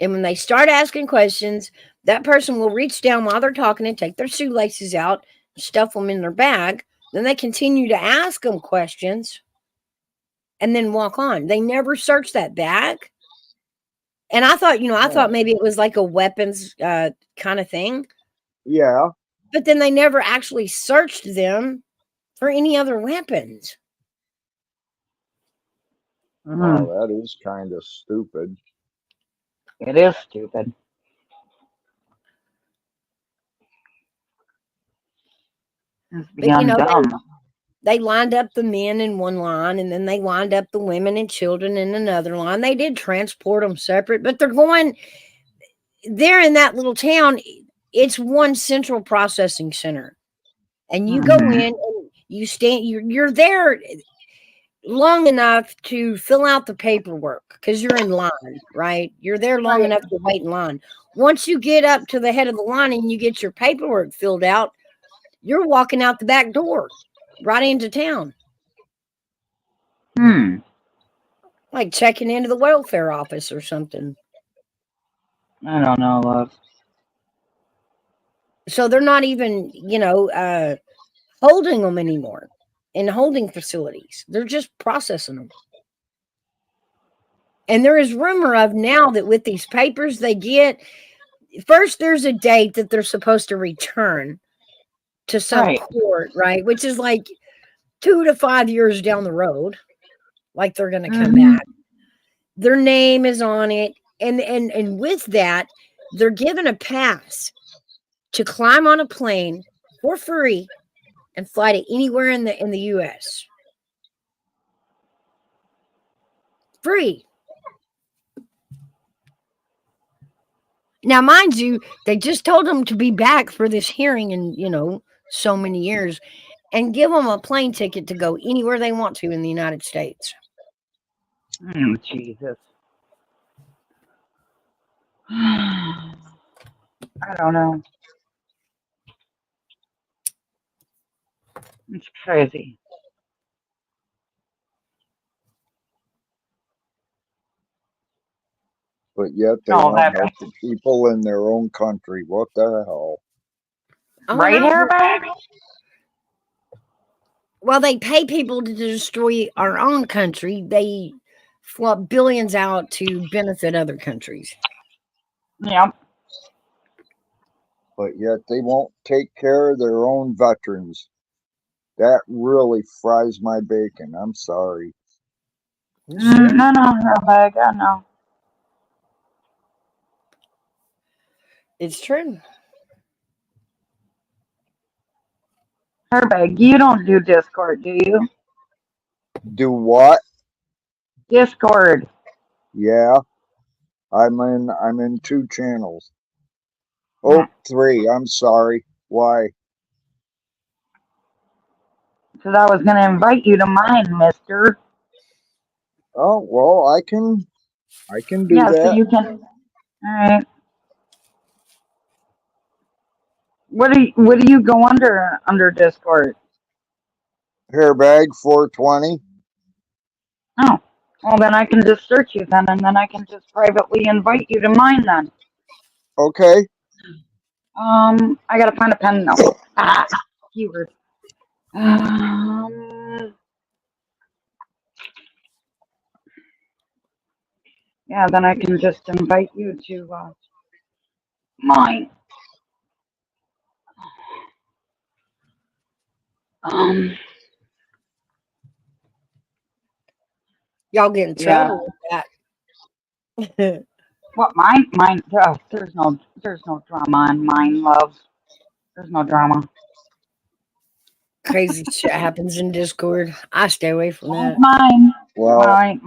And when they start asking questions, that person will reach down while they're talking and take their shoelaces out, stuff them in their bag. Then they continue to ask them questions and then walk on. They never search that bag. And I thought, maybe it was like a weapons kind of thing. Yeah. But then they never actually searched them for any other weapons. Oh, that is kind of stupid. It is stupid. It's But you beyond know, dumb. they lined up the men in one line, and then they lined up the women and children in another line. They did transport them separate, but they're going there in that little town. It's one central processing center, and you go in and you stand. You're there long enough to fill out the paperwork because you're in line, right? You're there long Right. enough to wait in line. Once you get up to the head of the line and you get your paperwork filled out, you're walking out the back door right into town. Like checking into the welfare office or something. I don't know, love. So they're not even, holding them anymore in holding facilities. They're just processing them. And there is rumor of now that with these papers they get, first there's a date that they're supposed to return to some court, right? Which is like 2 to 5 years down the road. Like they're going to come back. Their name is on it. And with that, they're given a pass to climb on a plane for free and fly to anywhere in the US. Free. Now, mind you, they just told them to be back for this hearing in, so many years and give them a plane ticket to go anywhere they want to in the United States. Jesus. I don't know. It's crazy. But yet they No, won't that help the people in their own country. What the hell? right, Airbag? Well, they pay people to destroy our own country. They flop billions out to benefit other countries. Yep. But yet they won't take care of their own veterans. That really fries my bacon. I'm sorry. No, Airbag. I know. It's true. Airbag, you don't do Discord, do you? Do what? Discord. Yeah, I'm in 2 channels. Oh, 3. I'm sorry. Why? Because I was going to invite you to mine, mister. Oh, well, I can do Yeah, so that. you can. All right. What do you go under Discord? Hairbag 420. Oh, well then I can just search you then, and then I can just privately invite you to mine then. Okay. I gotta find a pen now. Keyword. Yeah, then I can just invite you to mine. Y'all get in trouble with that. What mine? Oh, there's no drama in mine, love. There's no drama. Crazy shit happens in Discord. I stay away from that. Mine. Well,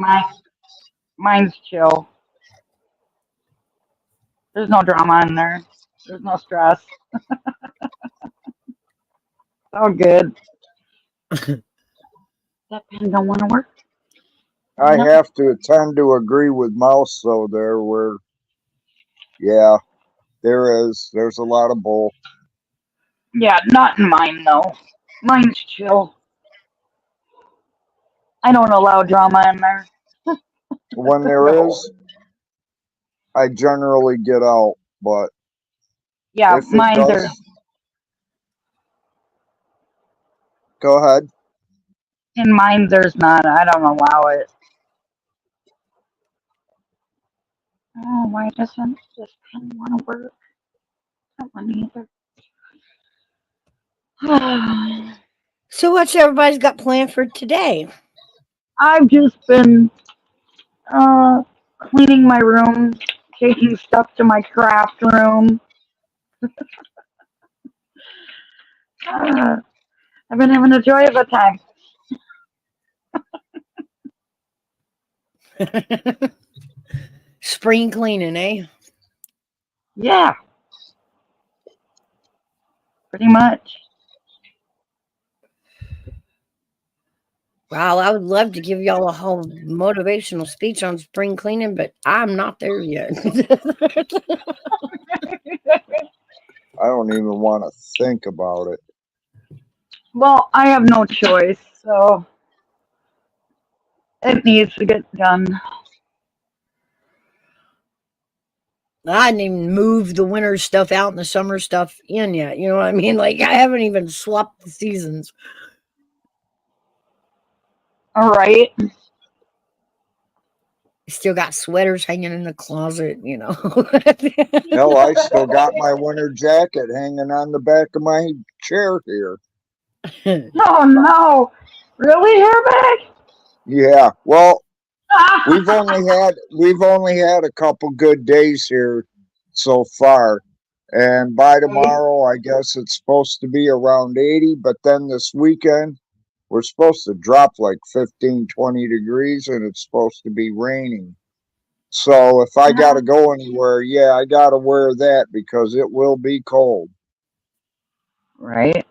Mine's chill. There's no drama in there. There's no stress. It's all good. That pen don't want to work. I have to tend to agree with Mouse though there where there's a lot of bull. Yeah, not in mine though. Mine's chill. I don't allow drama in there. When there is, I generally get out, but yeah, if it mine does, go ahead. in mine there's not. I don't allow it. Oh, why doesn't this pen want to work? That one either. So what's everybody's got planned for today? I've just been cleaning my room, taking stuff to my craft room. Uh, I've been having a joy of a time. Spring cleaning, eh? Yeah, pretty much. Wow, I would love to give y'all a whole motivational speech on spring cleaning, but I'm not there yet. I don't even want to think about it. Well, I have no choice, so it needs to get done. I hadn't even moved the winter stuff out and the summer stuff in yet. You know what I mean? Like I haven't even swapped the seasons. All right. Still got sweaters hanging in the closet, you know. Hell, I still got my winter jacket hanging on the back of my chair here. Oh no! Really, Airbag? Yeah. Well, we've only had a couple good days here so far. And by tomorrow, I guess it's supposed to be around 80, but then this weekend we're supposed to drop like 15, 20 degrees and it's supposed to be raining. So if I got to go anywhere, yeah, I got to wear that because it will be cold. Right.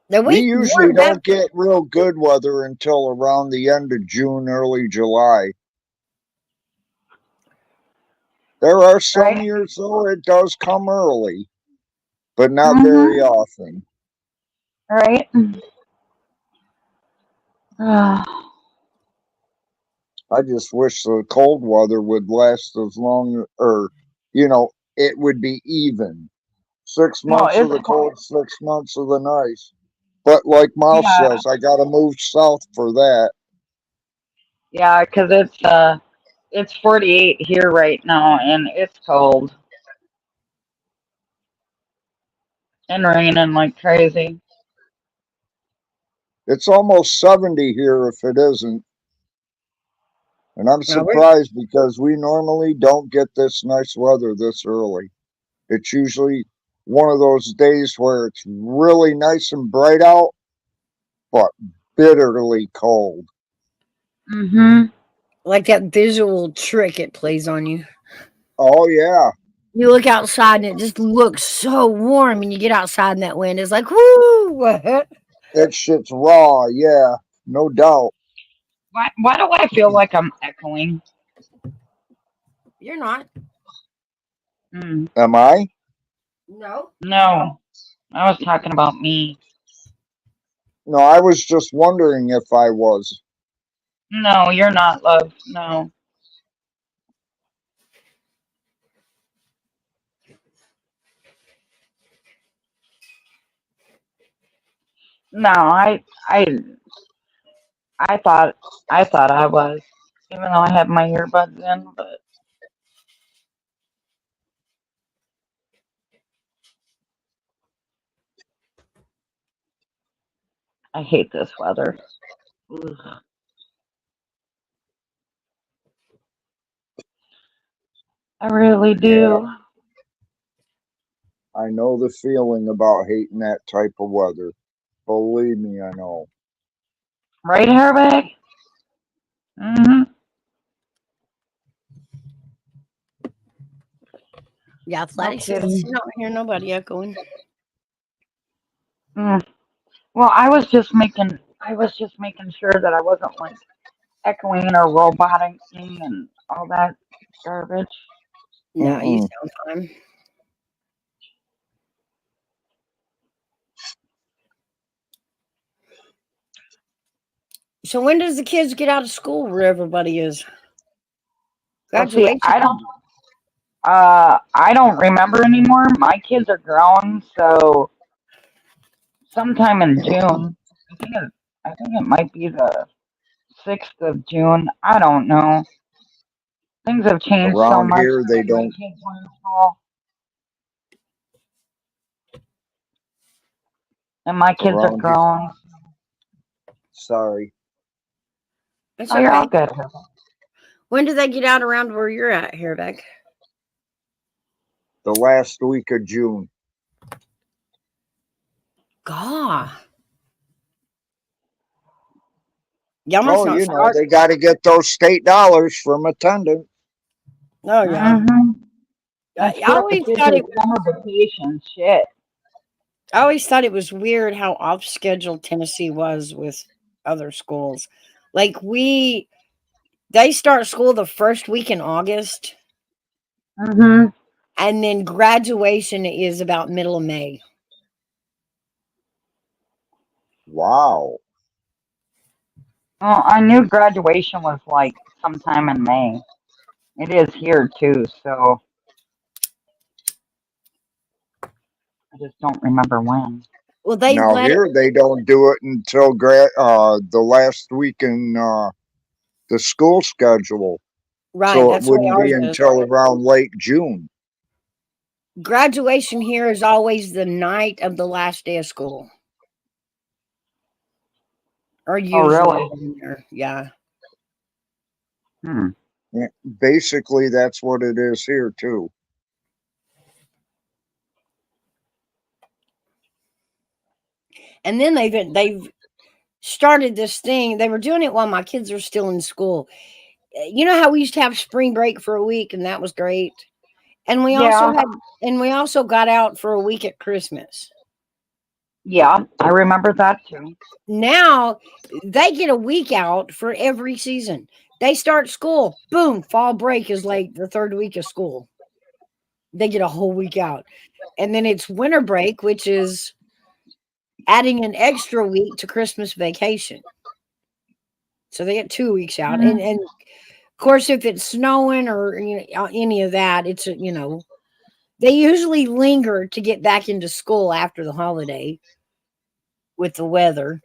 Now We we usually warmed up. don't get real good weather until around the end of June, early July. There are some Right. years, though, it does come early, but not very Mhm. often. Right. I just wish the cold weather would last as long, or, you know, it would be even. Six No, months of it's the cold, 6 months of the nice. But like Mouse yeah, says, I got to move south for that. yeah, 'cause it's 48 here right now, and it's cold and raining like crazy. It's almost 70 here if it isn't. And I'm Now we're surprised because we normally don't get this nice weather this early. It's usually one of those days where it's really nice and bright out, but bitterly cold. Mhm. like that visual trick it plays on you. Oh, yeah. You look outside and it just looks so warm, and you get outside in that wind. It's like, whoo! That shit's raw. Yeah, no doubt. Why do I feel like I'm echoing? You're not. Mm. Am I? No. No, I was talking about me. No, I was just wondering if I was. No, you're not, love. No. No, I thought I was, even though I had my earbuds in, but I hate this weather. Ugh, I really Yeah, do. I know the feeling about hating that type of weather. Believe me, I know. Right, Airbag? Mm-hmm. Yeah, No Flatty says kidding. you don't hear nobody echoing. Mm. Well, I was just making sure that I wasn't like echoing or roboting and all that garbage. No, you Mm-mm. sound fine. So when does the kids get out of school where everybody is? Well, see, Graduation. I don't remember anymore. My kids are grown, so sometime in June. I think it might be the 6th of June. I don't know. Things have changed so Around much here, they since my don't. kids were in school. And my kids are around here. grown. It's Sorry. Oh, you're all okay. good. When do they get out around where you're at here, Beck? The last week of June. God. Y'all must Oh, not you know, start. they got to get those state dollars from attendance. Oh, yeah. Mm-hmm. I That's I what the always kids thought are it summer vacation. Shit. I always thought it was weird how off schedule Tennessee was with other schools. Like they start school the first week in August, Mm-hmm. and then graduation is about middle of May. Wow. Well, I knew graduation was like sometime in May. It is here too, so I just don't remember when. Well, they Now let it here they don't do it until the last week in the school schedule. right. So it That's the way wouldn't be ours is. until around late June. Graduation here is always the night of the last day of school, or Oh, usually. really? Yeah. Hmm. Yeah, basically, that's what it is here too. And then they've started this thing. They were doing it while my kids were still in school. You know how we used to have spring break for a week, and that was great. And Yeah, we also got out for a week at Christmas. yeah, I remember that too. Now they get a week out for every season. They start school, boom, fall break is like the third week of school. They get a whole week out. And then it's winter break, which is adding an extra week to Christmas vacation. So they get 2 weeks out. And of course, if it's snowing or any of that, they usually linger to get back into school after the holiday with the weather.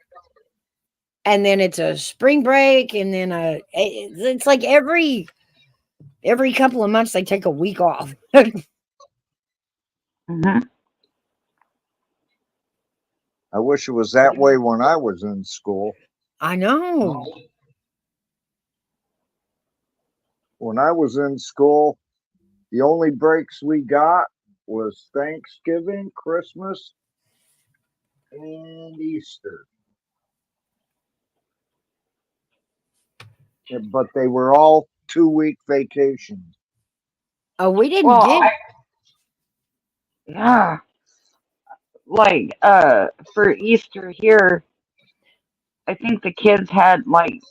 And then it's a spring break, and then it's like every couple of months they take a week off. Mm-hmm. I wish it was that way when I was in school. I know. When I was in school, the only breaks we got was Thanksgiving, Christmas, and Easter. Yeah, but they were all 2 week vacations. Oh, we didn't Well, get. yeah, like for Easter here, I think the kids had like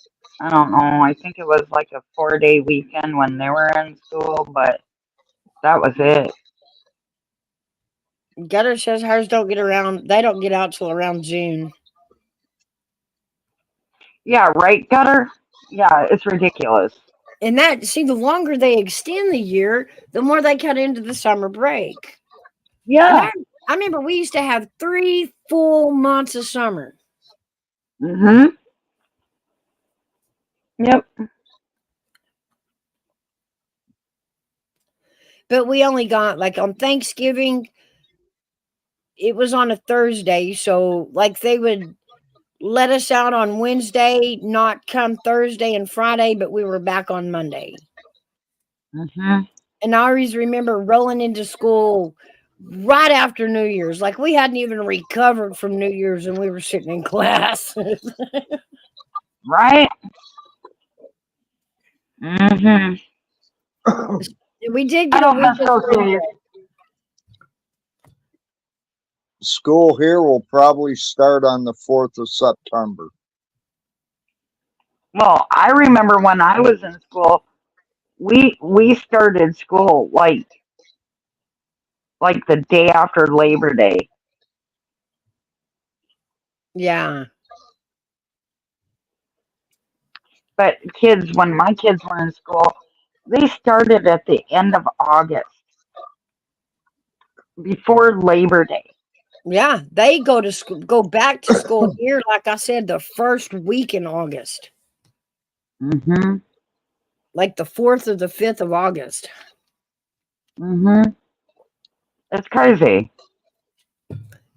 I don't know. I think it was like a 4-day weekend when they were in school, but that was it. Gutter says hers don't get around. They don't get out till around June. Yeah, right, Gutter? Yeah, it's ridiculous. And the longer they extend the year, the more they cut into the summer break. And Yeah. I remember we used to have 3 full months of summer. Mm-hmm. Yep. But we only got like on Thanksgiving, it was on a Thursday. So like they would let us out on Wednesday, not come Thursday and Friday, but we were back on Monday. Mm-hmm. And I always remember rolling into school right after New Year's. Like we hadn't even recovered from New Year's and we were sitting in class. Right? Mm-hmm. We did I get a don't week miss of those spring days. break. School here will probably start on the 4th of September. Well, I remember when I was in school, we started school like the day after Labor Day. Yeah. But kids, when my kids were in school, they started at the end of August, before Labor Day. Yeah. They go to school, go back to school here, like I said, the first week in August. Mm-hmm. Like the 4th or the 5th of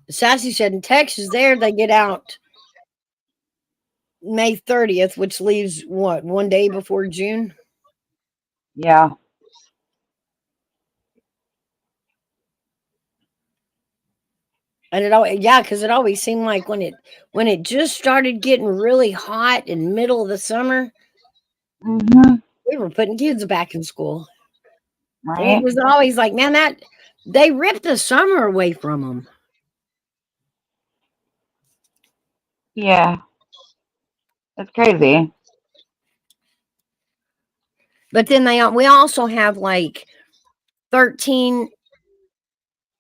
Sassy said in Texas, there they get out May 30th, which leaves what, one day before June? Yeah. And it always, yeah, because it always seemed like when it just started getting really hot in middle of the summer, Mm-hmm. we were putting kids back in school. And it Right? was always like, man, that they ripped the summer away from them. Yeah. It's crazy. But then we also have like 13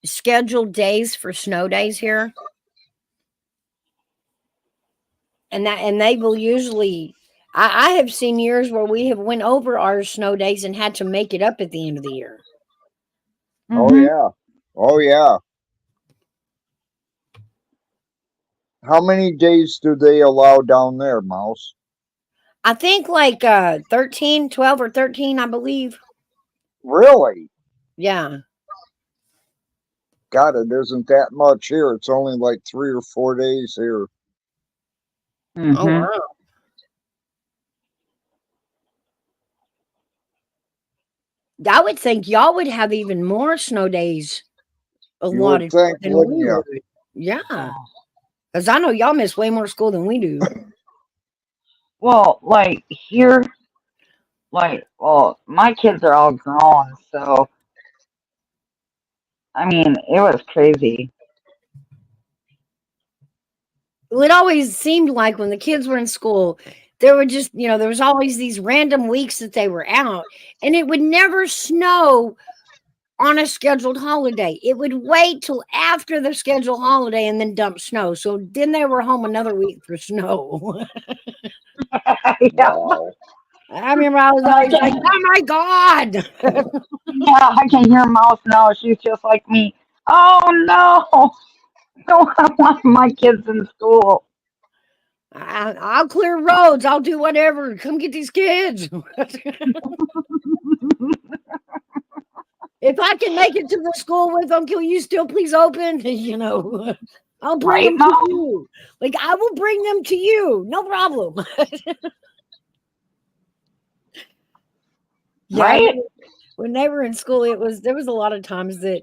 scheduled days for snow days here. And they will usually, I have seen years where we have went over our snow days and had to make it up at the end of the year. Oh Mm-hmm. yeah. Oh yeah. How many days do they allow down there, Mouse? I think like 13, 12 or 13, I believe. Really? Yeah. God, it isn't that much here. It's only like 3 or 4 days here. Oh, Mm-hmm. wow. I would think y'all would have even more snow days You would allotted think, than wouldn't we you? would. Yeah. Because I know y'all miss way more school than we do. Well, like here, well, my kids are all grown, so I mean, it was crazy. It always seemed like when the kids were in school, there were just, there was always these random weeks that they were out, and it would never snow on a scheduled holiday. It would wait till after the scheduled holiday and then dump snow. So then they were home another week for snow. Yeah, Wow. I remember I was I always like, can, oh my God. yeah, I can hear Mouse now. She's just like me. Oh no! No, I want my kids in school. I'll clear roads. I'll do whatever. Come get these kids. If I can make it to the school with them, can you still please open? I'll bring Right, them to Mouse? you. Like, I will bring them to you. No problem. Yeah, Right? when they were in school, there was a lot of times that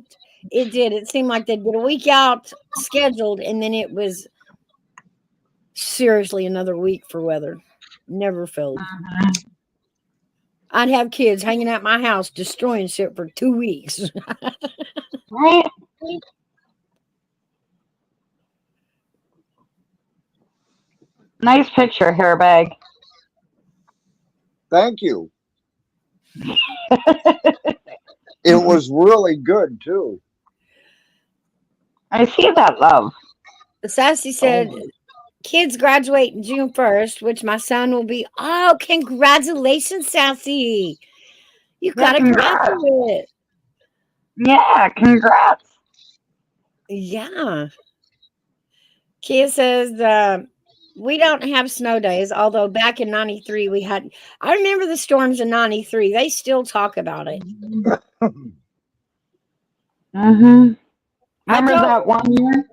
it seemed like they'd get a week out scheduled, and then it was seriously another week for weather. Never failed. Mhm. I'd have kids hanging out my house destroying shit for 2 weeks. Right? Nice picture, hairbag. Thank you. It was really good too. I see that love. Sassy said, kids graduate June 1st, which my son will be. Oh, congratulations, Sassy. You Yeah, got a congrats. graduate. Yeah, congrats. Yeah. Kia says, we don't have snow days, although back in 93 we had. I remember the storms in 93. They still talk about it. Mm-hmm. I Remember don't. that one year?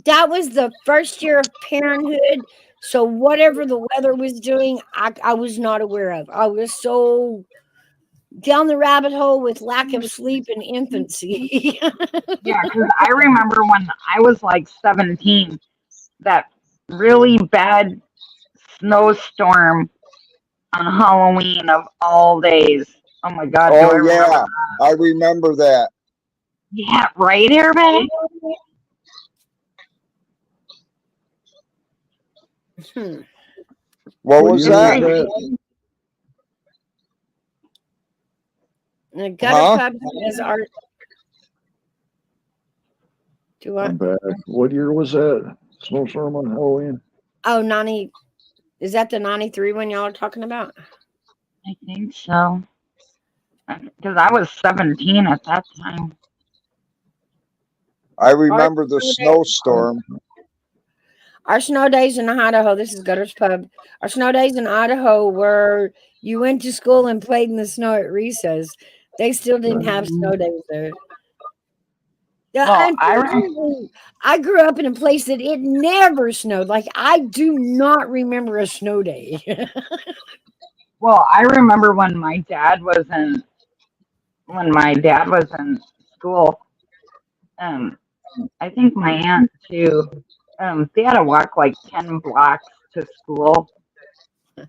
That was the first year of parenthood. So whatever the weather was doing, I was not aware of. I was so down the rabbit hole with lack of sleep and infancy. Yeah, because I remember when I was like 17, that really bad snowstorm on Halloween of all days. Oh my God, do I Oh remember yeah, that? I remember that. Yeah, right, Airbag? Hmm. What What was year was that? that? The gutter Huh? pub has art. Do what? I'm back. What year was that? Snowstorm on Halloween? Oh, 90. Is that the 93 one y'all are talking about? I think so. Because I was 17 at that time. I Our remember the snow day- snowstorm. Our snow days in Idaho, this is Gutters Pub. Our snow days in Idaho were you went to school and played in the snow at recess. They still didn't have Mhm. snow days there. Yeah, Well, unfortunately, I grew up in a place that it never snowed. Like I do not remember a snow day. I remember when my dad was in school. Um, I think my aunt too. They had to walk like 10 blocks to school, and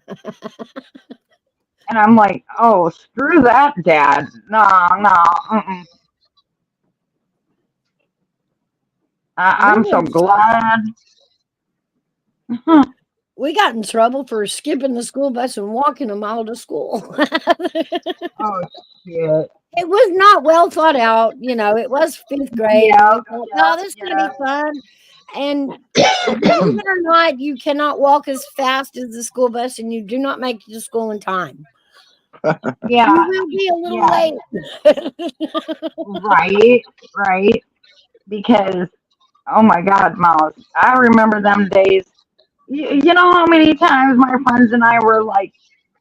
I'm like, oh, screw that, Dad. No, no. Mm-mm. I'm so we glad. we got in trouble for skipping the school bus and walking a mile to school. Oh shit. It was not well thought out. It was fifth grade, and Yeah, we thought, yeah, no, this is going to yeah. be fun. And believe it or not, you cannot walk as fast as the school bus, and you do not make it to school in time. Yeah, You will be a little yeah. late. Right, right. Because oh my God, Mouse, I remember them days. You know how many times my friends and I were like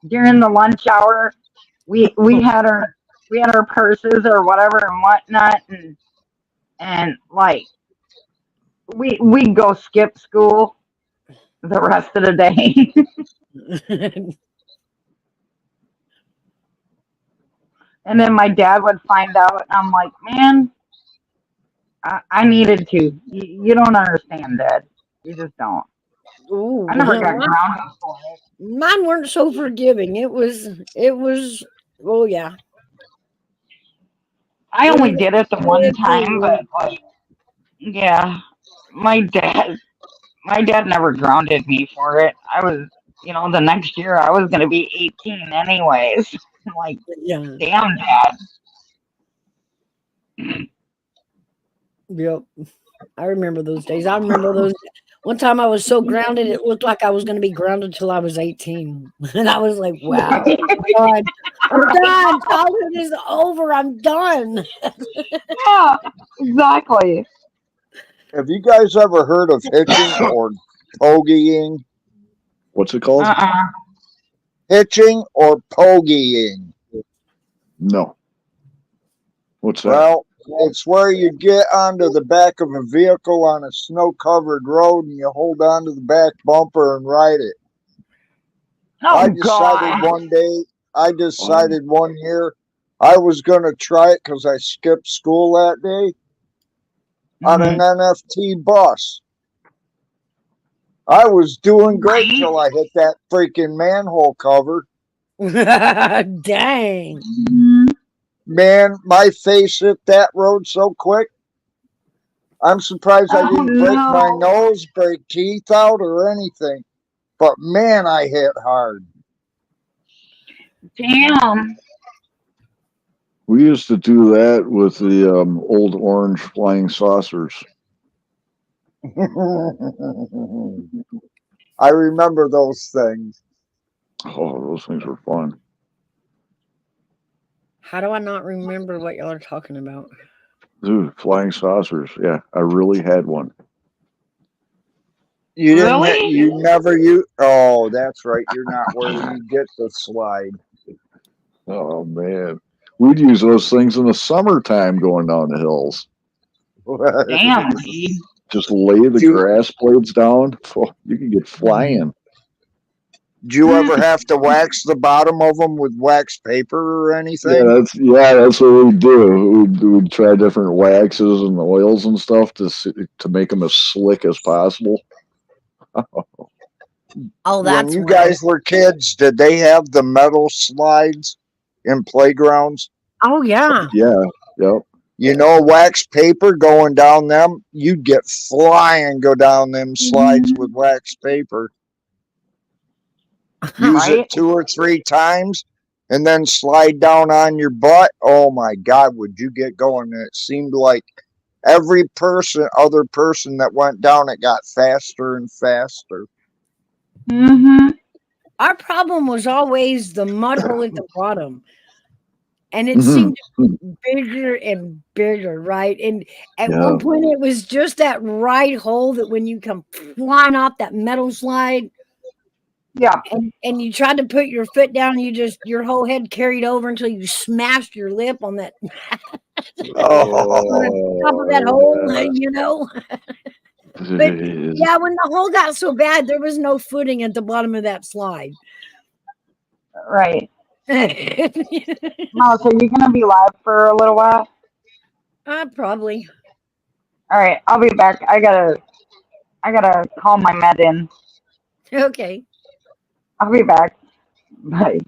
during the lunch hour, we had our purses or whatever and whatnot, and like we go skip school the rest of the day. And then my dad would find out. I'm like, man, I needed to. You don't understand, Dad. You just don't. Ooh, I never got grounded for it. mine weren't so forgiving. It was. Oh yeah, I it was only did it the one time, really. but like, yeah, my dad, my dad never grounded me for it. I was, the next year I was gonna be 18 anyways. I'm like, Yeah. damn, Dad. Yep. I remember those days. I remember those. One time I was so grounded, it looked like I was going to be grounded till I was 18. And I was like, wow, I'm done. I'm done. Childhood is over. I'm done. Yeah, exactly. Have you guys ever heard of hitching or pogying? What's it called? Hitching or pogying? No. What's that? Well, it's where you get onto the back of a vehicle on a snow-covered road and you hold onto the back bumper and ride it. Oh God. I decided one year I was going to try it because I skipped school that day on an NFT bus. I was doing great Right? till I hit that freaking manhole cover. Dang. Man, my face hit that road so quick. I'm surprised I Oh didn't break my no. nose, break teeth out, or anything. But man, I hit hard. Damn. We used to do that with the old orange flying saucers. I remember those things. Oh, those things were fun. How do I not remember what y'all are talking about? Dude, flying saucers. Yeah, I really had one. You didn't. Really? You never. You. Oh, that's right. You're not where you get the slide. Oh, man. We'd use those things in the summertime going down the hills. Damn, dude. Just lay the grass blades down. Oh, you can get flying. Do you ever have to wax the bottom of them with wax paper or anything? That's what we do. We'd try different waxes and oils and stuff to make them as slick as possible. Oh, When that's you right. guys were kids, did they have the metal slides in playgrounds? Oh, yeah. Yeah. Yep. You know, wax paper going down them, you'd get flying go down them slides with wax paper. Use Right? it 2 or 3 times and then slide down on your butt. Oh my God, would you get going? And it seemed like every other person that went down it got faster and faster. Our problem was always the mud hole at the bottom. And it seemed bigger and bigger, right? And at one point, it was just that right hole that when you come flying off that metal slide, Yeah. and you tried to put your foot down, your whole head carried over until you smashed your lip on that. Oh, Top of that hole, yeah. you know. But yeah, when the hole got so bad, there was no footing at the bottom of that slide. Right. Mouse, are you gonna be live for a little while? Probably. All right, I'll be back. I gotta call my med in. Okay. I'll be back. Bye.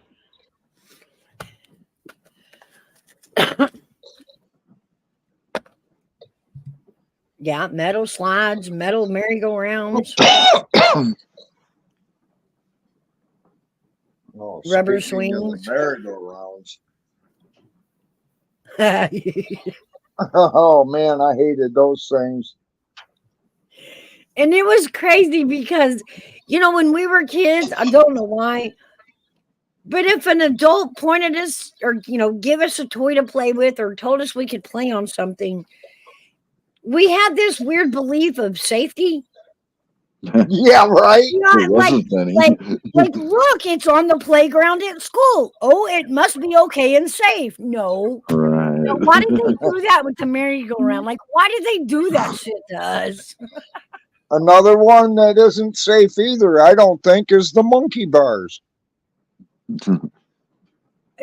Yeah, metal slides, metal merry-go-rounds, Oh, rubber speaking of the swings. merry-go-rounds. And Oh man, I hated those things. it was crazy because, when we were kids, I don't know why, but if an adult pointed us or, give us a toy to play with or told us we could play on something, we had this weird belief of safety. Yeah, right. There wasn't any. Like, look, it's on the playground at school. Oh, it must be okay and safe. No. Right. Now, why did they do that with the merry-go-round? Like, why did they do that shit to us? Another one that isn't safe either, I don't think, is the monkey bars.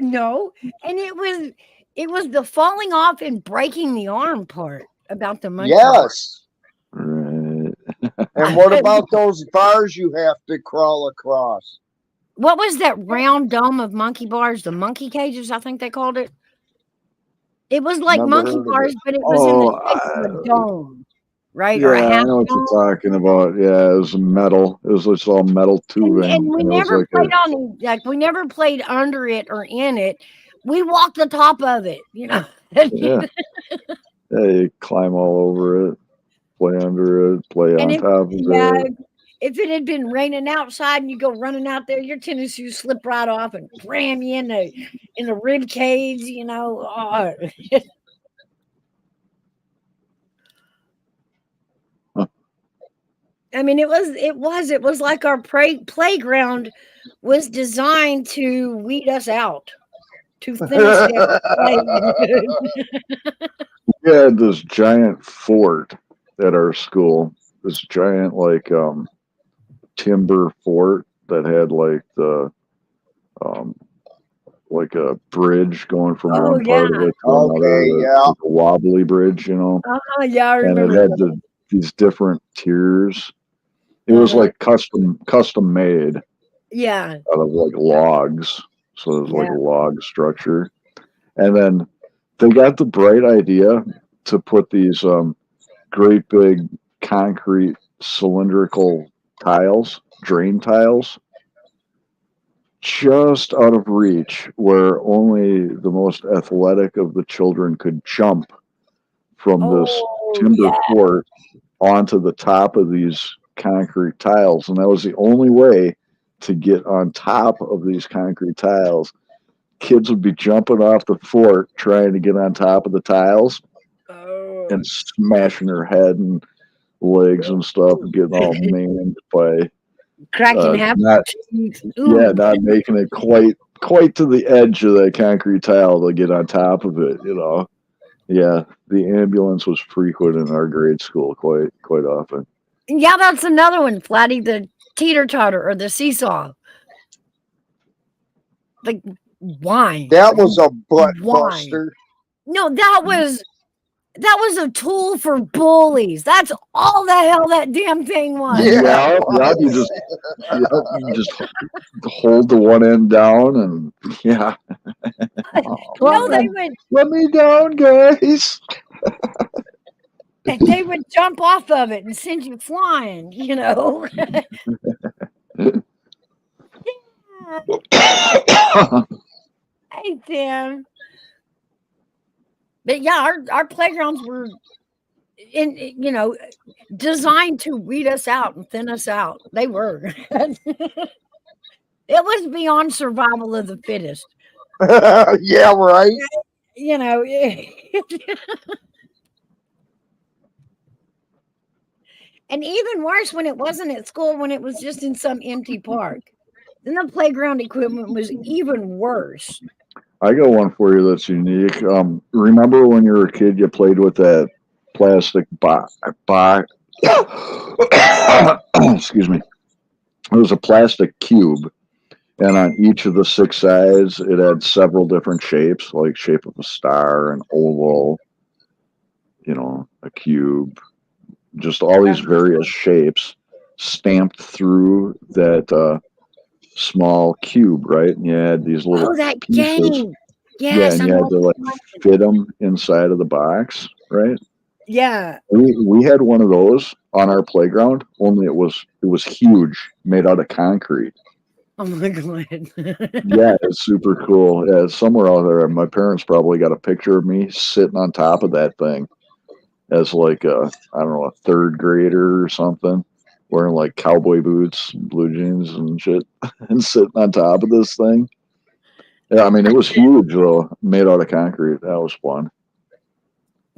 No, and it was the falling off and breaking the arm part about the monkey bars. Yes. Right. And what about those bars you have to crawl across? What was that round dome of monkey bars? The monkey cages, I think they called it. It was like Never monkey heard of bars, it. but it was in the Oh, shape of a dome, right? Or a yeah, I half know what dome. you're talking about. Yeah, it was metal. It was just all metal tubing, And we and it was never like played on like we never played under it or in it. We walked the top of it, yeah, yeah. You climb all over it, play under it, play And on top of it. if it had been raining outside and you go running out there, your tennis shoes slip right off and ram you in the rib cage, Oh. I mean, it was like our playground was designed to weed us out, to thin us down. We had this giant fort at our school. This giant timber fort that had um like a bridge going from Oh one part of yeah. it to another, Okay, yeah. like a wobbly bridge, Yeah, I and it remember had that. these different tiers. It was like custom made Yeah. out of like logs, so it was like a log structure. And then they got the bright idea to put these great big concrete cylindrical tiles, drain tiles, just out of reach where only the most athletic of the children could jump from this timber fort onto the top of these concrete tiles. And that was the only way to get on top of these concrete tiles. Kids would be jumping off the fort trying to get on top of the tiles and smashing their head and legs and stuff and getting all maimed by cracking half. not making it quite to the edge of that concrete tile to get on top of it, Yeah, the ambulance was frequent in our grade school quite often. Yeah, that's another one, Flatty, the teeter-totter or the seesaw. Like, why? That was a butt buster. No, that was a tool for bullies. That's all the hell that damn thing was. Yeah, you just hold the one end down and let me down, guys. They would jump off of it and send you flying, Hey, Tim. But yeah, our playgrounds were designed to weed us out and thin us out. They were. It was beyond survival of the fittest. Yeah, right. And even worse when it wasn't at school, when it was just in some empty park. Then the playground equipment was even worse. I got one for you that's unique. Remember when you were a kid, you played with that plastic box? Excuse me. It was a plastic cube, and on each of the six sides, it had several different shapes, like shape of a star, an oval, a cube, just all these various shapes stamped through that small cube, right? And you had these little Oh, that pieces. game. Yeah, Yes, and I you had know. to like fit them inside of the box, right? Yeah. We had one of those on our playground, only it was huge, made out of concrete. Oh my god. Yeah, it's super cool. Yeah, it's somewhere out there. My parents probably got a picture of me sitting on top of that thing as like I don't know, a third grader or something, wearing like cowboy boots, and blue jeans and shit, and sitting on top of this thing. Yeah, I mean it was huge though, made out of concrete. That was fun.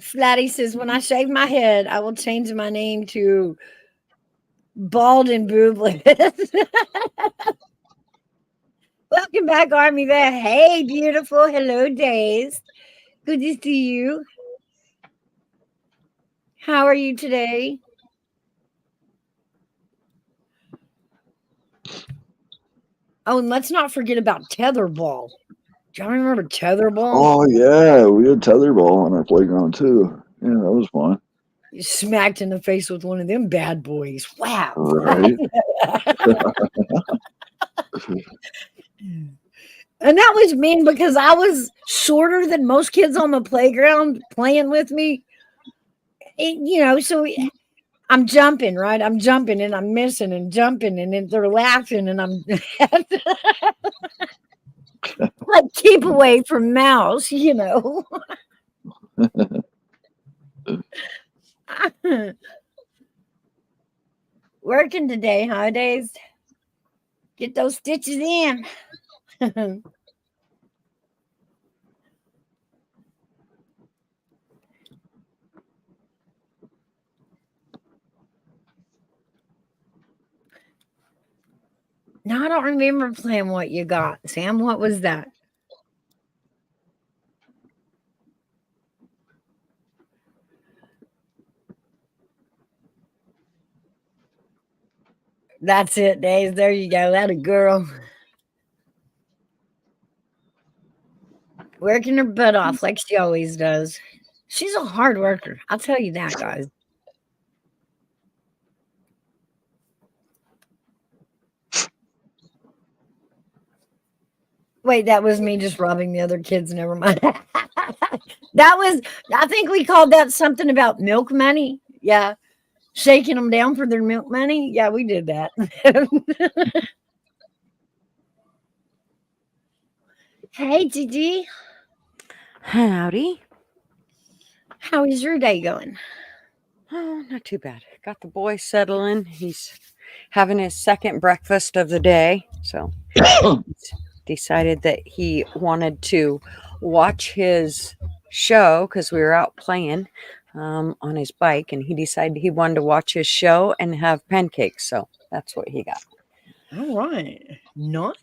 Flatty says, when I shave my head, I will change my name to Bald and Boobless. Welcome back, Army Vet. Hey, beautiful. Hello, Days. Good to see you. How are you today? Oh, and let's not forget about tetherball. Do y'all remember tetherball? Oh yeah, we had tetherball on our playground too. Yeah, that was fun. You smacked in the face with one of them bad boys. Wow. Right. And that was mean because I was shorter than most kids on the playground playing with me. So I'm jumping, right? I'm jumping and I'm missing and jumping and then they're laughing and I'm like, keep away from Mouse, Working today, huh, Days? Get those stitches in. No, I don't remember playing What You Got. Sam, what was that? That's it, Days. There you go. That a girl. Working her butt off like she always does. She's a hard worker. I'll tell you that, guys. Wait, that was me just robbing the other kids. Never mind. I think we called that something about milk money. Yeah. Shaking them down for their milk money. Yeah, we did that. Hey, Gigi. Howdy. How is your day going? Oh, not too bad. Got the boy settling. He's having his second breakfast of the day. So decided that he wanted to watch his show because we were out playing on his bike, and he decided he wanted to watch his show and have pancakes. So that's what he got. All right. Nice.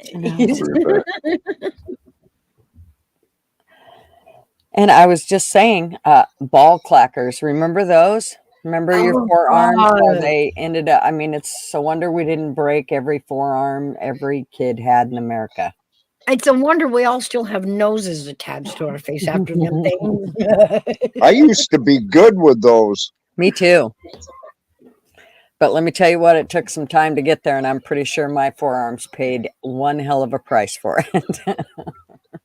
And I was just saying, ball clackers. Remember those? Remember your forearms? How they ended up. I mean, it's a wonder we didn't break every forearm every kid had in America. It's a wonder we all still have noses attached to our face after them things. I used to be good with those. Me too. But let me tell you what, it took some time to get there, and I'm pretty sure my forearms paid one hell of a price for it.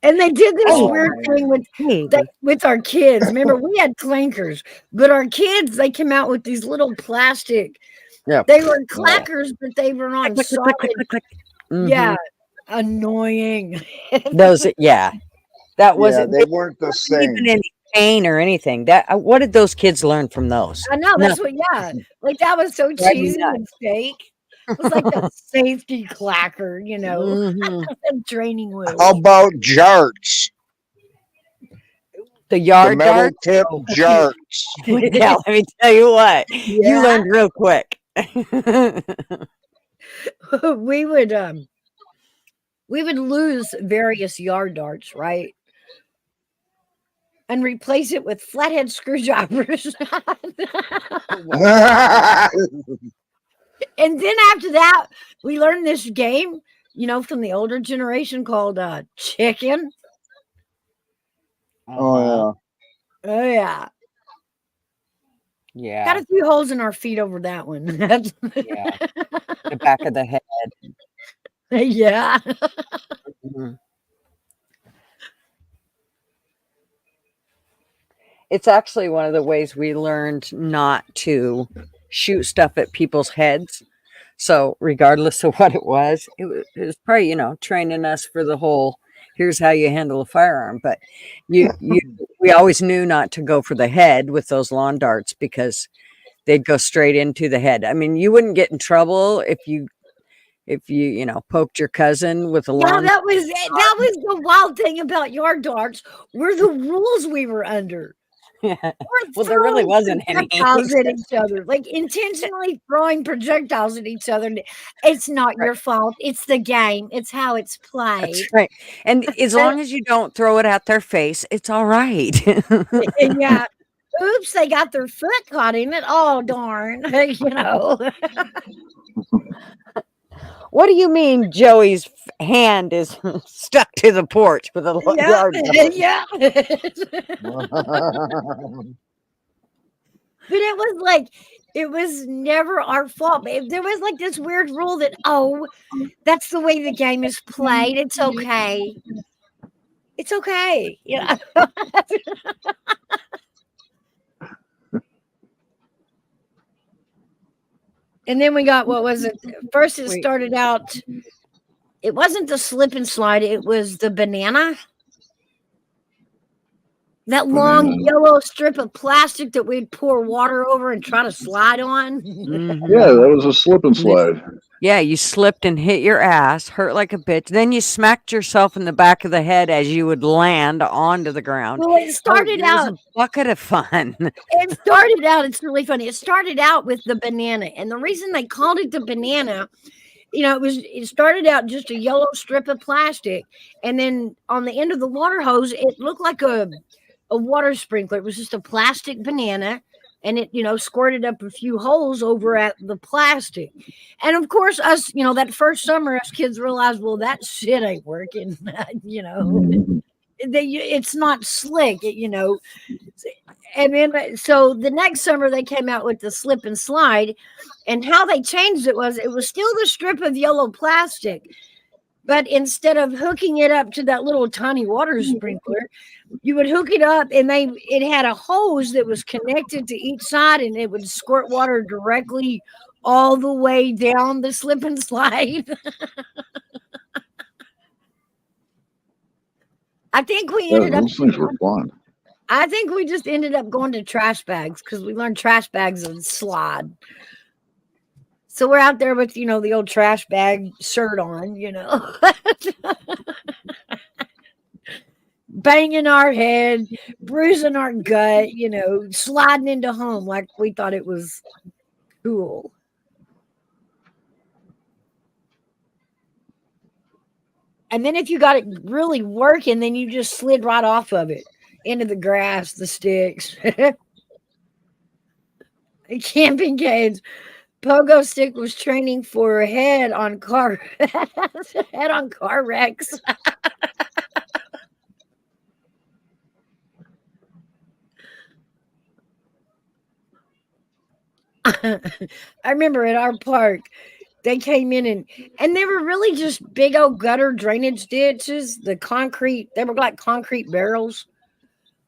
And they did this weird thing with our kids. Remember, we had clankers, but our kids, they came out with these little plastic. Yeah. They were clackers, but they were on solid. Mm-hmm. Yeah, annoying. Those, yeah, that was. Yeah, they weren't the same. Even any pain or anything. That what did those kids learn from those? I know that's what. Yeah, like that was so cheesy and fake. It was like a safety clacker, training wheels. How about jarts? The yard metal dart? tip jarts. Yeah, let me tell you what. Yeah. You learned real quick. we would lose various yard darts, right? and replace it with flathead screwdrivers. And then after that, we learned this game, from the older generation called chicken. Oh Oh yeah. Yeah. Got a few holes in our feet over that one. Yeah. The back of the head. Yeah. Mhm. It's actually one of the ways we learned not to shoot stuff at people's heads. So regardless of what it was probably, training us for the whole, here's how you handle a firearm. But we always knew not to go for the head with those lawn darts because they'd go straight into the head. I mean, you wouldn't get in trouble if you poked your cousin with a Yeah, lawn. that was the wild thing about yard darts were the rules we were under. Yeah. Well, there really wasn't any. Projectiles at each other, like intentionally throwing projectiles at each other. It's not your fault. It's the game. It's how it's played. That's right. And as long as you don't throw it at their face, it's all right. Yeah. Oops, they got their foot caught in it. Oh, darn. What do you mean Joey's hand is stuck to the porch with a yard dart? Yeah. But it was never our fault. There was like this weird rule that, that's the way the game is played. It's okay. It's okay. Yeah. And then we got, what was it? First it started out, it wasn't the slip and slide, it was the banana. That long yellow strip of plastic that we'd pour water over and try to slide on. Mhm. Yeah, that was a slip and slide. Yeah, you slipped and hit your ass, hurt like a bitch. Then you smacked yourself in the back of the head as you would land onto the ground. Well, it started It was out. a bucket of fun. It started out. It's really funny. It started out with the banana, and the reason they called it the banana, it started out just a yellow strip of plastic, and then on the end of the water hose, it looked like a water sprinkler. It was just a plastic banana, and it squirted up a few holes over at the plastic. And of course, us, that first summer, us kids realized, well, that shit ain't working. It's not slick, and then so the next summer they came out with the slip and slide, and how they changed it was still the strip of yellow plastic, but instead of hooking it up to that little tiny water sprinkler, you would hook it up, and it had a hose that was connected to each side, and it would squirt water directly all the way down the slip and slide. I think we ended up. Those things were fun. I think we just ended up going to trash bags because we learned trash bags and slide. So we're out there with, the old trash bag shirt on, banging our head, bruising our gut, sliding into home like we thought it was cool. And then if you got it really working, then you just slid right off of it into the grass, the sticks. Camping kids. Pogo Stick was training for head on car wrecks. I remember at our park, they came in and they were really just big old gutter drainage ditches. They were like concrete barrels,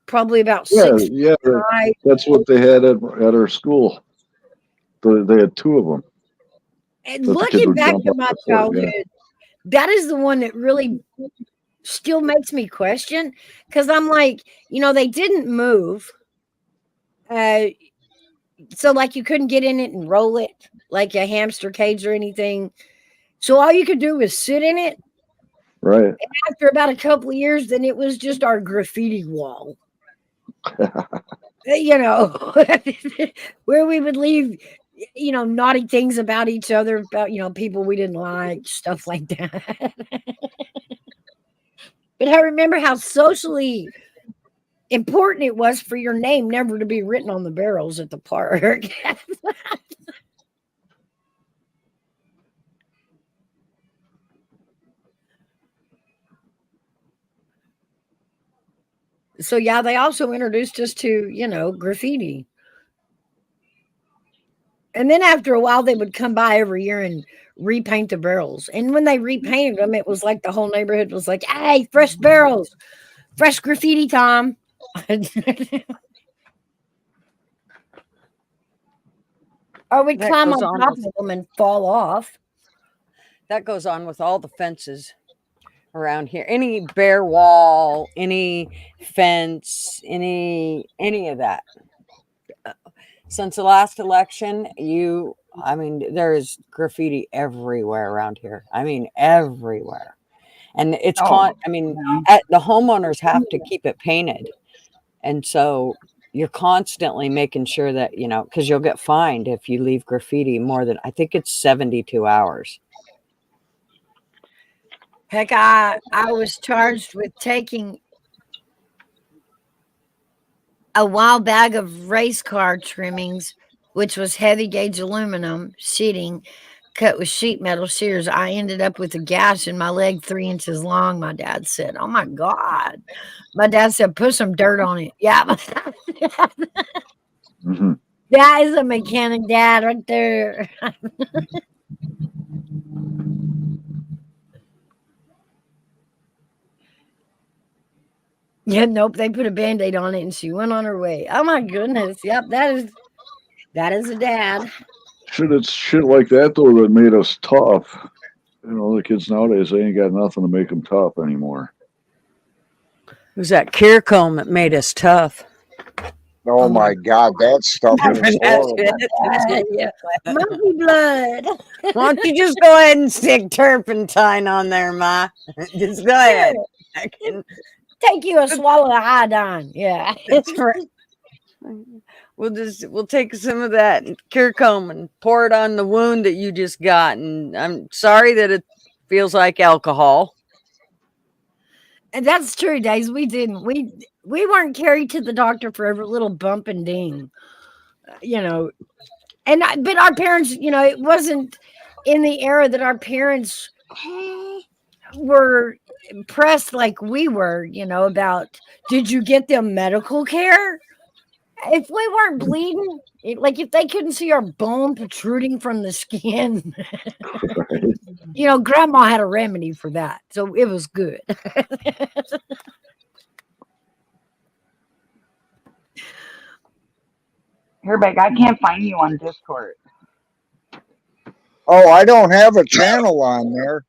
probably about 6 Yeah, high. that's what they had at our school. They had two of them. And looking back to my childhood, that is the one that really still makes me question, because I'm like, they didn't move. So like you couldn't get in it and roll it like a hamster cage or anything. So all you could do was sit in it. Right. And after about a couple of years, then it was just our graffiti wall. Where we would leave, naughty things about each other, about, people we didn't like, stuff like that. But I remember how socially important it was for your name never to be written on the barrels at the park. So yeah, they also introduced us to, graffiti. And then after a while, they would come by every year and repaint the barrels. And when they repainted them, it was like the whole neighborhood was like, "Hey, fresh barrels, fresh graffiti time." Or we'd That climb goes on on top with, of them and fall off. that goes on with all the fences around here. Any bare wall, any fence, any of that. Since the last election, there's graffiti everywhere around here. I mean, everywhere. And it's Oh, the homeowners have to keep it painted. And so you're constantly making sure that, because you'll get fined if you leave graffiti more than, I think it's 72 hours. Heck, I was charged with taking a wild bag of race car trimmings, which was heavy gauge aluminum sheeting cut with sheet metal shears. I ended up with a gash in my leg 3 inches long. My dad said, "Oh my God." My dad said, "Put some dirt on it." Yeah. Mhm. That is a mechanic dad right there. Yeah, nope. They put a band-aid on it and she went on her way. Oh my goodness. Yep, that is a dad. It's shit like that though that made us tough. The kids nowadays, they ain't got nothing to make them tough anymore. It was that care comb that made us tough. Oh my my God, that stuff was horrible. Yeah. Monkey blood. Why don't you just go ahead and stick turpentine on there, Ma? Just go ahead. I can, Take you a swallow of iodine. Yeah. we'll take some of that cure comb and pour it on the wound that you just got. And I'm sorry that it feels like alcohol. And that's true, Days. We didn't. We weren't carried to the doctor for every little bump and ding. But our parents, it wasn't in the era that our parents were pressed like we were, about did you get them medical care? If we weren't bleeding, like if they couldn't see our bone protruding from the skin, grandma had a remedy for that. So it was good. here, Beck, I can't find you on Discord. Oh, I don't have a channel on there.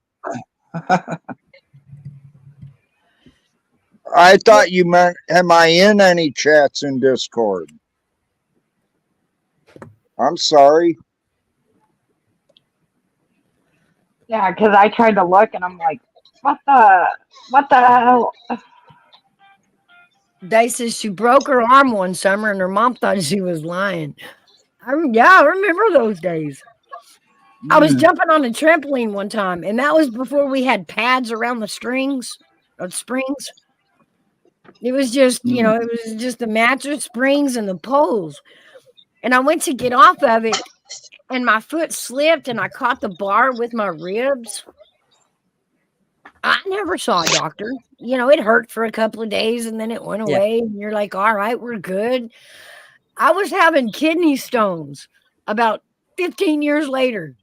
I thought you meant, am I in any chats in Discord? I'm sorry. Yeah, because I tried to look and I'm like, what the hell? Day says she broke her arm one summer and her mom thought she was lying. I remember those days. I was jumping on a trampoline one time, and that was before we had pads around the springs. It was just, it was just the mattress springs and the poles. And I went to get off of it, and my foot slipped, and I caught the bar with my ribs. I never saw a doctor. It hurt for a couple of days, and then it went away, and you're like, all right, we're good. I was having kidney stones about 15 years later.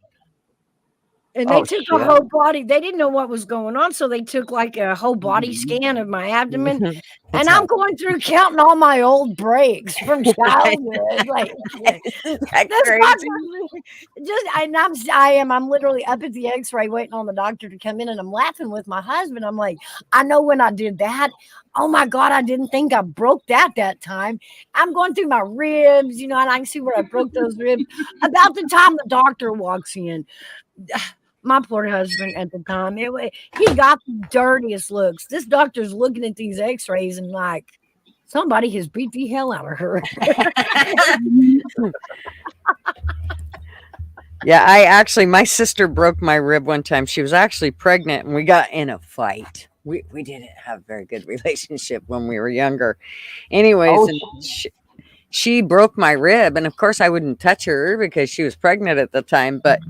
And they took a whole body. They didn't know what was going on, so they took like a whole body scan of my abdomen. And I'm going through counting all my old breaks from childhood. Like that's crazy. I'm literally up at the X-ray waiting on the doctor to come in, and I'm laughing with my husband. I'm like, I know when I did that. Oh my God, I didn't think I broke that time. I'm going through my ribs, and I can see where I broke those ribs. About the time the doctor walks in. My poor husband at the time, he got the dirtiest looks. This doctor's looking at these x-rays and like, somebody has beat the hell out of her. Yeah, my sister broke my rib one time. She was actually pregnant and we got in a fight. we didn't have a very good relationship when we were younger. Anyways, Oh, and she broke my rib, and of course I wouldn't touch her because she was pregnant at the time. But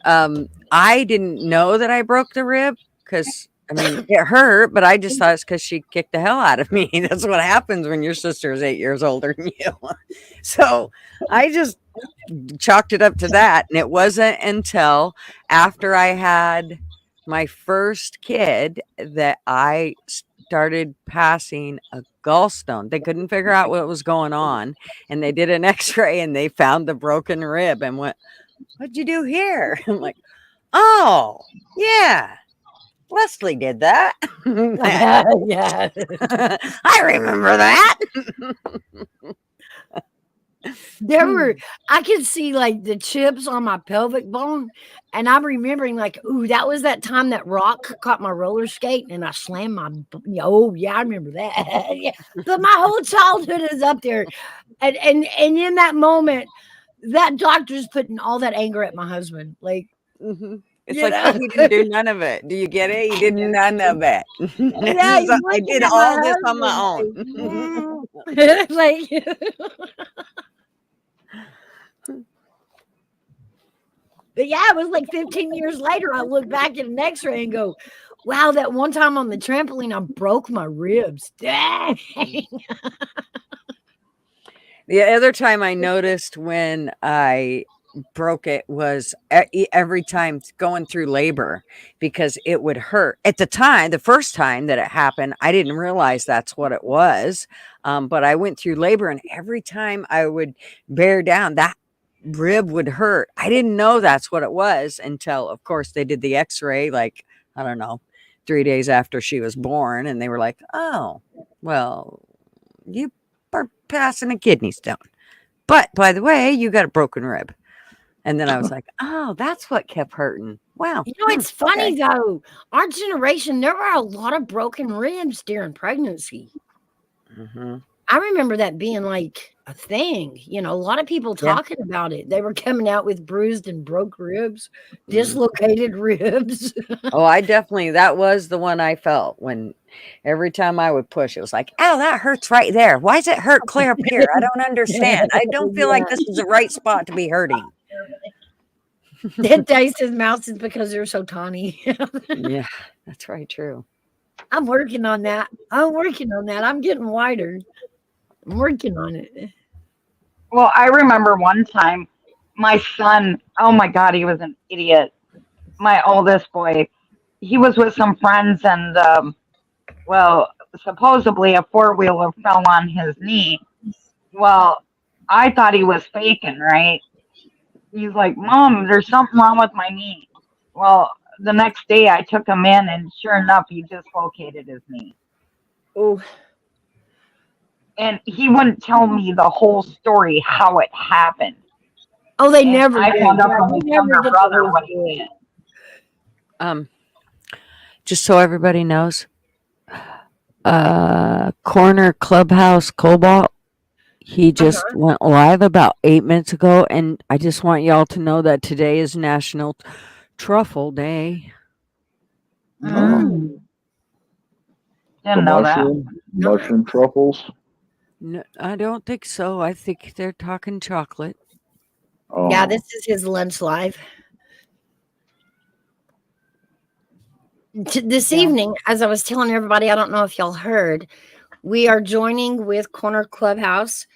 I didn't know that I broke the rib because I mean it hurt, but I just thought it's because she kicked the hell out of me. That's what happens when your sister is 8 years older than you. So I just chalked it up to that, and it wasn't until after I had my first kid that I started passing a gallstone. They couldn't figure out what was going on, and they did an X-ray and they found the broken rib and went, "What'd you do here?" I'm like, "Oh, yeah, Leslie did that." Yeah. I remember that. There were, I could see like the chips on my pelvic bone, and I'm remembering like, ooh, that was that time that rock caught my roller skate and I slammed my. Oh yeah, I remember that. Yeah, but my whole childhood is up there, and in that moment, that doctor's putting all that anger at my husband. Like, It's you like, know, but he didn't do none of it. Do you get it? He did none of it. yeah, he's I looking did at all my this on my husband own. like, like. But yeah, it was like 15 years later. I look back at an X-ray and go, "Wow, that one time on the trampoline, I broke my ribs." Dang. The other time I noticed when I broke it was every time going through labor because it would hurt. At the time, the first time that it happened, I didn't realize that's what it was. But I went through labor, and every time I would bear down, that rib would hurt. I didn't know that's what it was until, of course, they did the X-ray. Like, I don't know, 3 days after she was born, and they were like, "Oh, well, you are passing a kidney stone. But by the way, you got a broken rib." And then I was like, "Oh, that's what kept hurting." Wow. You know, it's funny though. Our generation, there were a lot of broken ribs during pregnancy. Mm-hmm. I remember that being like a thing. You know, a lot of people Yeah. talking about it. They were coming out with bruised and broke ribs, dislocated ribs. Oh, I definitely, that was the one I felt when every time I would push, it was like, "Oh, that hurts right there. Why does it hurt clear up here? I don't understand. I don't feel like this is the right spot to be hurting." That taste his mouth is because they're so tiny. Yeah, that's right. True. I'm working on that. I'm getting wider. I'm working on it. well, I remember one time my son, oh my God, he was an idiot. My oldest boy, he was with some friends and, well, supposedly a four-wheeler fell on his knee. Well, I thought he was faking, right? He's like, "Mom, there's something wrong with my knee." Well, the next day I took him in, and sure enough, he dislocated his knee. Oh, And he wouldn't tell me the whole story how it happened. oh, they And never I did. found out Yeah, from we his never younger get the brother whole what he story. did. Just so everybody knows, Corner Clubhouse Cobalt, he just went live about 8 minutes ago, and I just want y'all to know that today is National Truffle Day. Mm, The didn't know that. mushroom truffles. No, I don't think so. I think they're talking chocolate. Oh, Yeah, this is his lunch live. This evening, as I was telling everybody, I don't know if y'all heard, we are joining with Corner Clubhouse,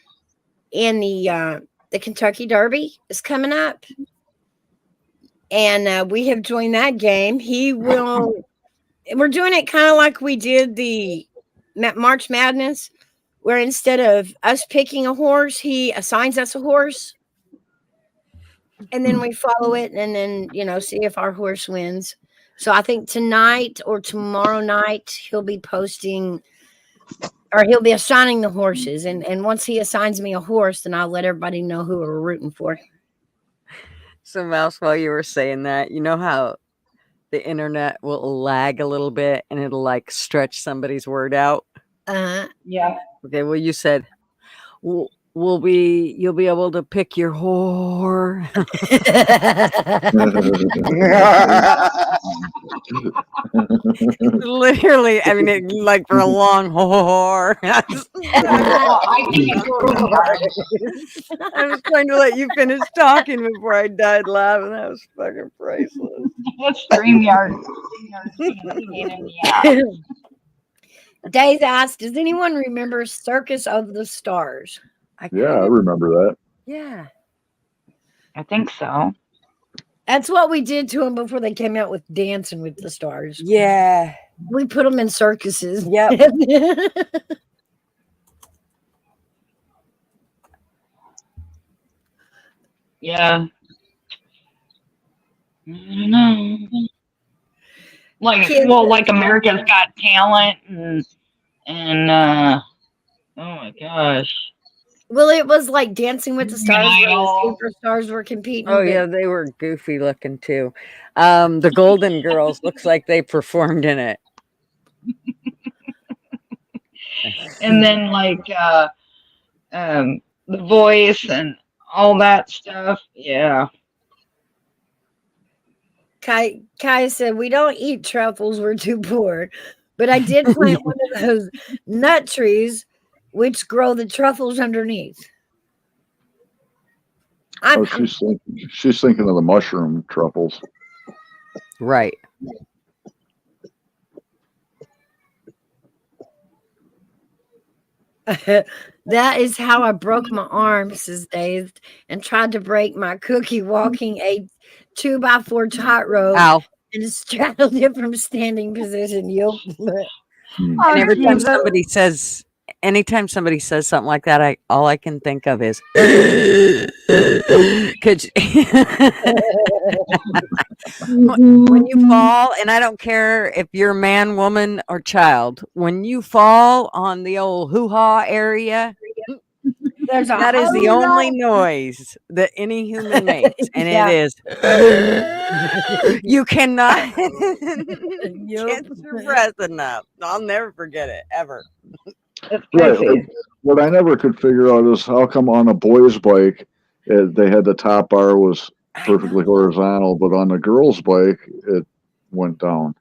and the Kentucky Derby is coming up, and we have joined that game. He will. We're doing it kind of like we did the March Madness, where instead of us picking a horse, he assigns us a horse, and then we follow it, and then see if our horse wins. So I think tonight or tomorrow night he'll be posting, or he'll be assigning the horses, and once he assigns me a horse, then I'll let everybody know who we're rooting for. So, Mouse, while you were saying that, you know how the internet will lag a little bit and it'll like stretch somebody's word out? Yeah. Okay, well, you said, you'll be able to pick your whore. Literally, I mean, like for a long whore. Well, I think it's StreamYard. I was trying to let you finish talking before I died laughing. That was fucking priceless. It's StreamYard. StreamYard's being a pain in the ass. Days asked, does anyone remember Circus of the Stars? Yeah, I remember that. Yeah. I think so. That's what we did to them before they came out with Dancing with the Stars. Yeah. We put them in circuses. Yep. Yeah. I don't know. Like America's Got Talent and oh my gosh. Well, it was like Dancing with the Stars where Idol. the superstars were competing. Oh yeah, they were goofy looking too. The Golden Girls looks like they performed in it. And then The Voice and all that stuff. Yeah. Kai said, we don't eat truffles, we're too poor. But I did plant one of those nut trees which grow the truffles underneath. She's thinking of the mushroom truffles. Right. That is how I broke my arm, says Dave, and tried to break my cookie walking a 2x4 tightrope and straddled it from standing position. And anytime somebody says something like that, all I can think of is could when you fall, and I don't care if you're man, woman, or child, when you fall on the old hoo-ha area, that is the only noise that any human makes, and it is you cannot get your breath enough. I'll never forget it ever. Right. What I never could figure out is how come on a boy's bike they had the top bar was perfectly horizontal, but on the girl's bike it went down.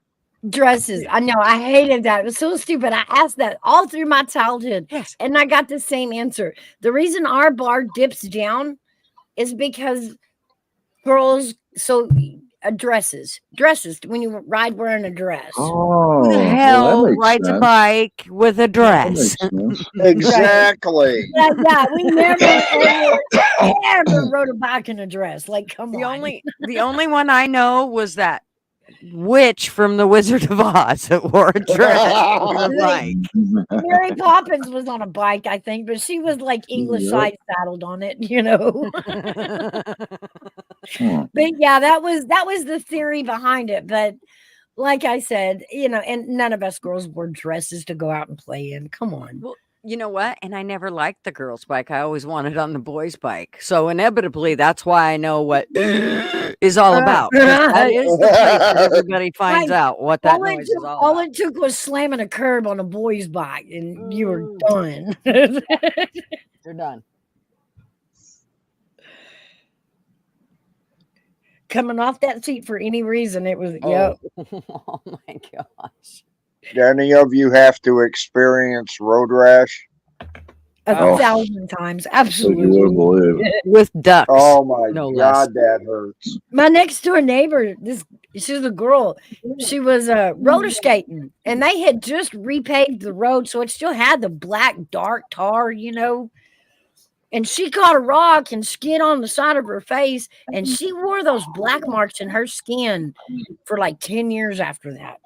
Dresses. I know. I hated that. It was so stupid. I asked that all through my childhood, and I got the same answer. The reason our bar dips down is because girls dresses when you ride wearing a dress. Oh, who the hell rides a bike with a dress? Exactly. Yeah, we never ever rode a bike in a dress. Like, come on. The only one I know was that witch from the Wizard of Oz that wore a dress on a bike. Mary Poppins was on a bike, I think, but she was like English side saddled on it, But yeah, that was the theory behind it. But like I said, and none of us girls wore dresses to go out and play in. Come on. Well, you know what? And I never liked the girls' bike. I always wanted on the boys' bike. So inevitably, that's why I know what is all about. That is the place that everybody finds out what that noise is all about. All it took was slamming a curb on a boy's bike, and you were done. You're done. Coming off that seat for any reason, it was Oh my gosh. Do any of you have to experience road rash? 1,000 times, absolutely. With ducks. Oh my no God, less. that hurts. My next door neighbor, she's a girl. She was roller skating, and they had just repaved the road, so it still had the black, dark tar, And she caught a rock and skid on the side of her face, and she wore those black marks in her skin for like 10 years after that.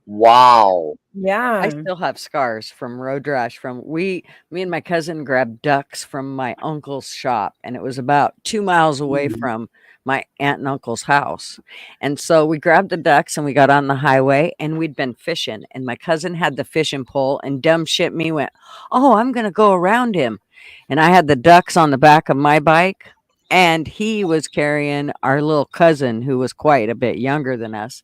Wow. Yeah. I still have scars from road rash me and my cousin grabbed ducks from my uncle's shop, and it was about 2 miles away from my aunt and uncle's house. And so we grabbed the ducks and we got on the highway, and we'd been fishing, and my cousin had the fishing pole, and dumb shit me went, oh, I'm going to go around him. And I had the ducks on the back of my bike, and he was carrying our little cousin who was quite a bit younger than us.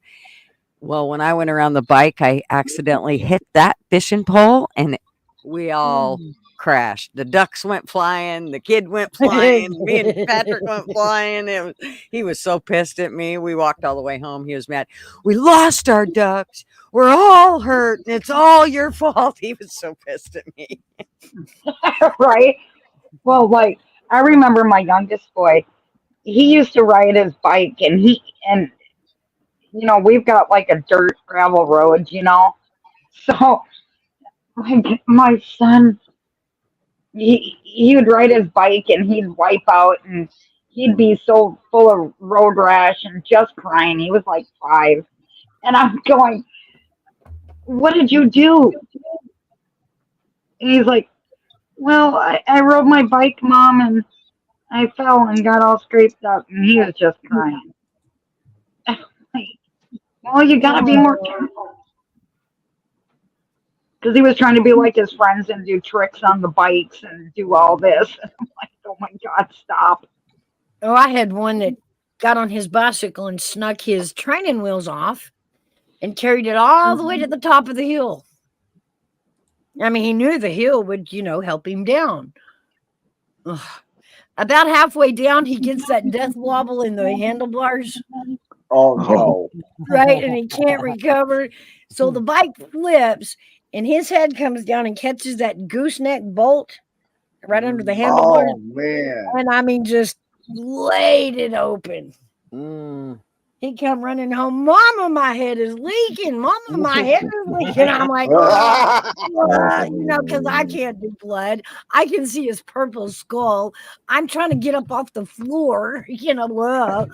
Well, when I went around the bike, I accidentally hit that fishing pole, and we all crashed. The ducks went flying, the kid went flying, me and Patrick went flying. He was so pissed at me. We walked all the way home. He was mad. We lost our ducks. We're all hurt, and it's all your fault. He was so pissed at me. Right? Well, like I remember my youngest boy. He used to ride his bike, and we've got like a dirt gravel road, So my son, he would ride his bike and he'd wipe out and he'd be so full of road rash and just crying. He was like 5, and I'm going, "What did you do?" And he's like, "Well, I rode my bike, Mom, and I fell and got all scraped up." And he was just crying. Like, well, you gotta be more careful. Because he was trying to be like his friends and do tricks on the bikes and do all this. And I'm like, oh my God, stop. Oh, I had one that got on his bicycle and snuck his training wheels off and carried it all the way to the top of the hill. I mean, he knew the hill would, help him down. Ugh. About halfway down, he gets that death wobble in the handlebars. Oh no! Right, and he can't recover. So the bike flips, and his head comes down and catches that gooseneck bolt right under the handlebars. Oh man! And I mean, just laid it open. Mm. He come running home. Mama, my head is leaking. Mama, my head is leaking. I'm like, because I can't do blood. I can see his purple skull. I'm trying to get up off the floor. Whoa.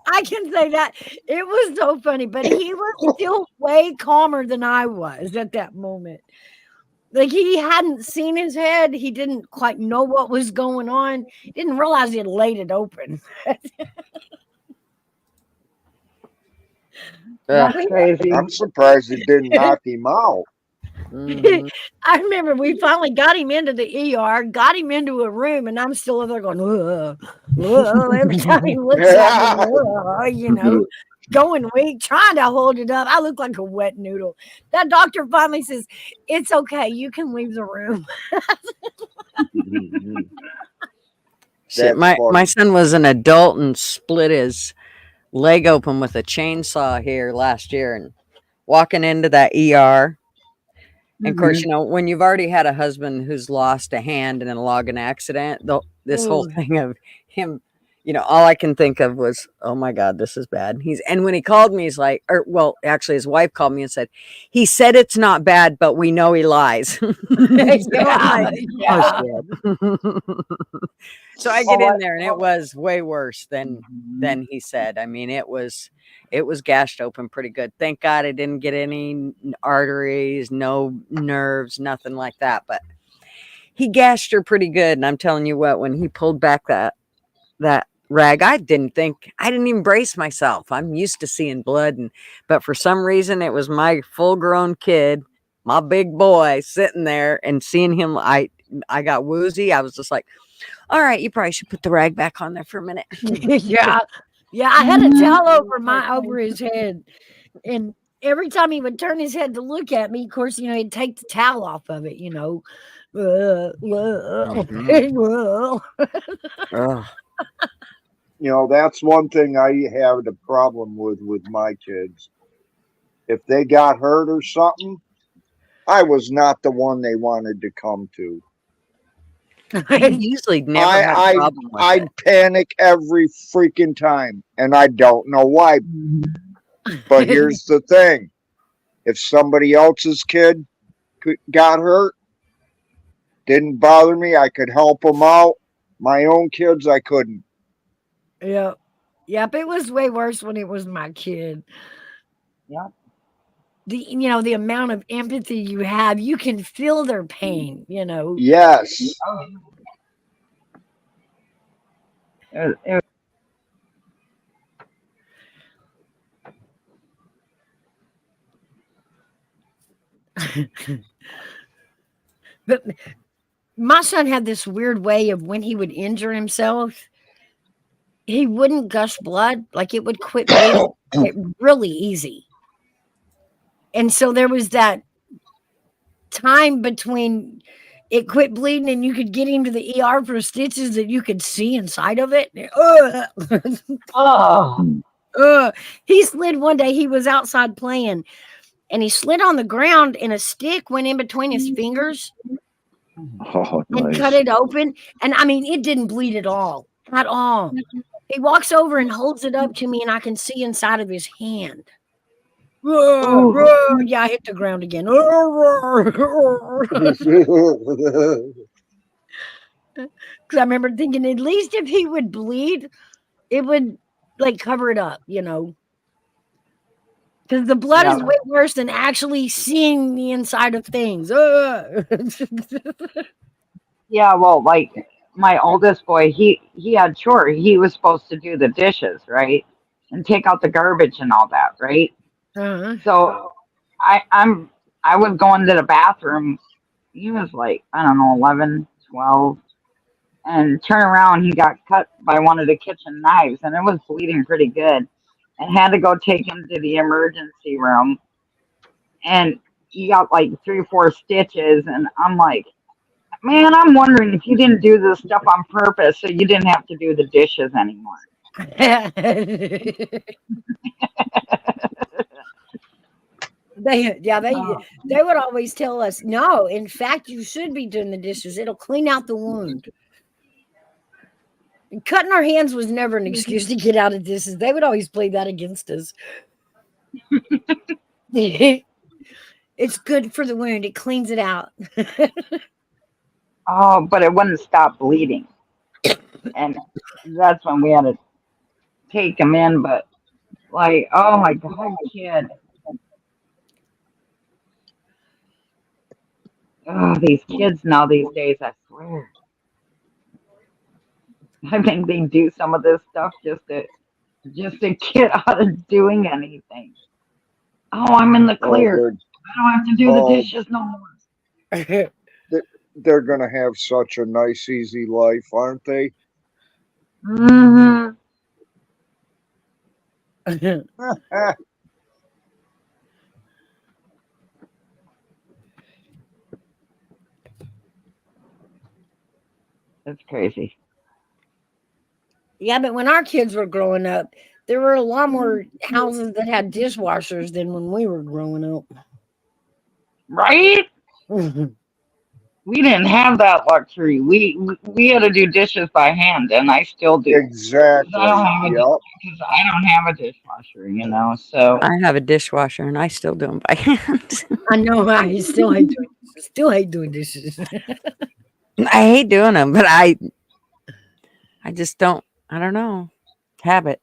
I can say that. It was so funny, but he was still way calmer than I was at that moment. Like, he hadn't seen his head. He didn't quite know what was going on. He didn't realize he had laid it open. That's crazy. I'm surprised it didn't knock him out. Mhm. I remember we finally got him into the ER, got him into a room, and I'm still over there going, every time he looks at me, going weak, trying to hold it up. I look like a wet noodle. That doctor finally says, "It's okay. You can leave the room." Shit, my son was an adult and split his leg open with a chainsaw here last year, and walking into that ER. And of course, when you've already had a husband who's lost a hand in a logging accident, this whole thing of him, all I can think of was, oh my God, this is bad. And when he called me, he's like, actually his wife called me and said, he said it's not bad, but we know he lies. So I get in there and it was way worse than he said. I mean, it was gashed open pretty good. Thank God I didn't get any arteries, no nerves, nothing like that. But he gashed her pretty good. And I'm telling you what, when he pulled back that rag, I didn't even brace myself. I'm used to seeing blood, but for some reason it was my full-grown kid, my big boy, sitting there, and seeing him, I got woozy. I was just like, all right, you probably should put the rag back on there for a minute. Yeah, I had a towel over his head, and every time he would turn his head to look at me, of course, he'd take the towel off of it, That's one thing I have the problem with my kids. If they got hurt or something, I was not the one they wanted to come to. I usually never have a problem with I'd panic every freaking time, and I don't know why. But here's the thing. If somebody else's kid got hurt, didn't bother me. I could help them out. My own kids, I couldn't. Yep. It was way worse when it was my kid. Yep. The amount of empathy you have, you can feel their pain. Yes. But my son had this weird way of when he would injure himself, he wouldn't gush blood. Like, it would quit bleeding really easy. And so there was that time between it quit bleeding and you could get him to the ER for stitches that you could see inside of it. Oh, He slid one day. He was outside playing and he slid on the ground and a stick went in between his fingers Oh, and cut nice. it open. And I mean, it didn't bleed at all. At all. He walks over and holds it up to me and I can see inside of his hand. ooh. Yeah, I hit the ground again. Because I remember thinking, at least if he would bleed, it would like cover it up, you know. Because the blood Yeah. is way worse than actually seeing the inside of things. Yeah, well, like my oldest boy, he had chore. He was supposed to do the dishes, right? And take out the garbage and all that, right? So I was going to the bathroom. He was like, I don't know, 11, 12, and turn around, he got cut by one of the kitchen knives and it was bleeding pretty good. And had to go take him to the emergency room. And he got like 3 or 4 stitches and I'm like, man, I'm wondering if you didn't do this stuff on purpose so you didn't have to do the dishes anymore. They would always tell us, no, in fact, you should be doing the dishes. It'll clean out the wound. And cutting our hands was never an excuse to get out of dishes. They would always play that against us. It's good for the wound. It cleans it out. Oh, but it wouldn't stop bleeding. And that's when we had to take him in. But like, oh my God, kid. Oh, these kids now these days, I swear. I think they do some of this stuff just to get out of doing anything. Oh, I'm in the Oh, clear. I don't have to do the dishes no more. they're gonna have such a nice, easy life, aren't they? Mm-hmm. That's crazy. Yeah, but when our kids were growing up, there were a lot more houses that had dishwashers than when we were growing up. Right? We didn't have that luxury. We had to do dishes by hand, and I still do. Exactly. I don't have a, Yep. because I don't have a dishwasher, So I have a dishwasher and I still do them by hand. I know I still hate doing dishes. I hate doing them, but I just don't. I don't know. Habit.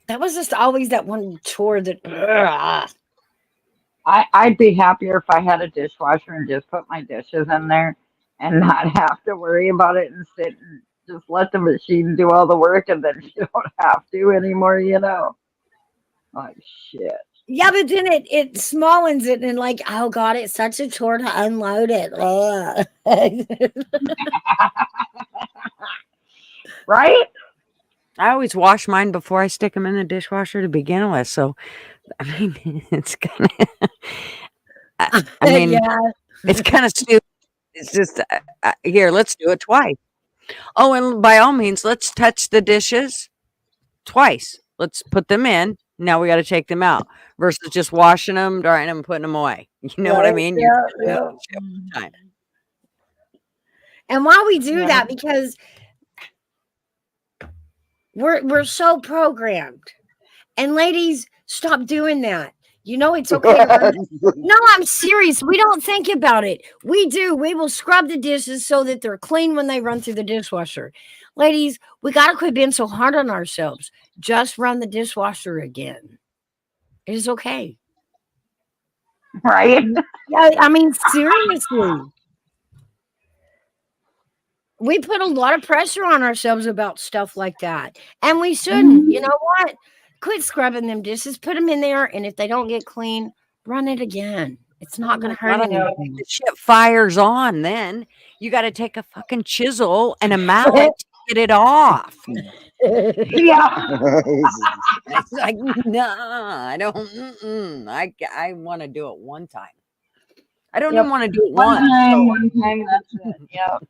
That was just always that one chore that. I'd be happier if I had a dishwasher and just put my dishes in there and not have to worry about it and sit and just let the machine do all the work and then you don't have to anymore. Like shit. Yeah, but then it smallens it and like, oh God, it's such a chore to unload it. Right? I always wash mine before I stick them in the dishwasher to begin with. So, I mean, it's kind of. I mean, yeah. it's kind of stupid. It's just here. Let's do it twice. Oh, and by all means, let's touch the dishes twice. Let's put them in. Now we got to take them out versus just washing them, drying them, putting them away. You know what I mean? Yeah. Time. And why we do that, because we're so programmed. And ladies, stop doing that. You know it's okay to run. No, I'm serious. We don't think about it. We do. We will scrub the dishes so that they're clean when they run through the dishwasher. Ladies, we got to quit being so hard on ourselves. Just run the dishwasher again. It is okay. Right? Yeah, I mean, seriously. We put a lot of pressure on ourselves about stuff like that. And we shouldn't. You know what? Quit scrubbing them dishes, put them in there, and if they don't get clean, run it again. It's not going to hurt anything. The shit fires on. Then you got to take a fucking chisel and a mallet to get it off. Yeah. It's like, nah, I don't. I want to do it one time. I don't Yep. even want to do it One once. time, that's it. Yep.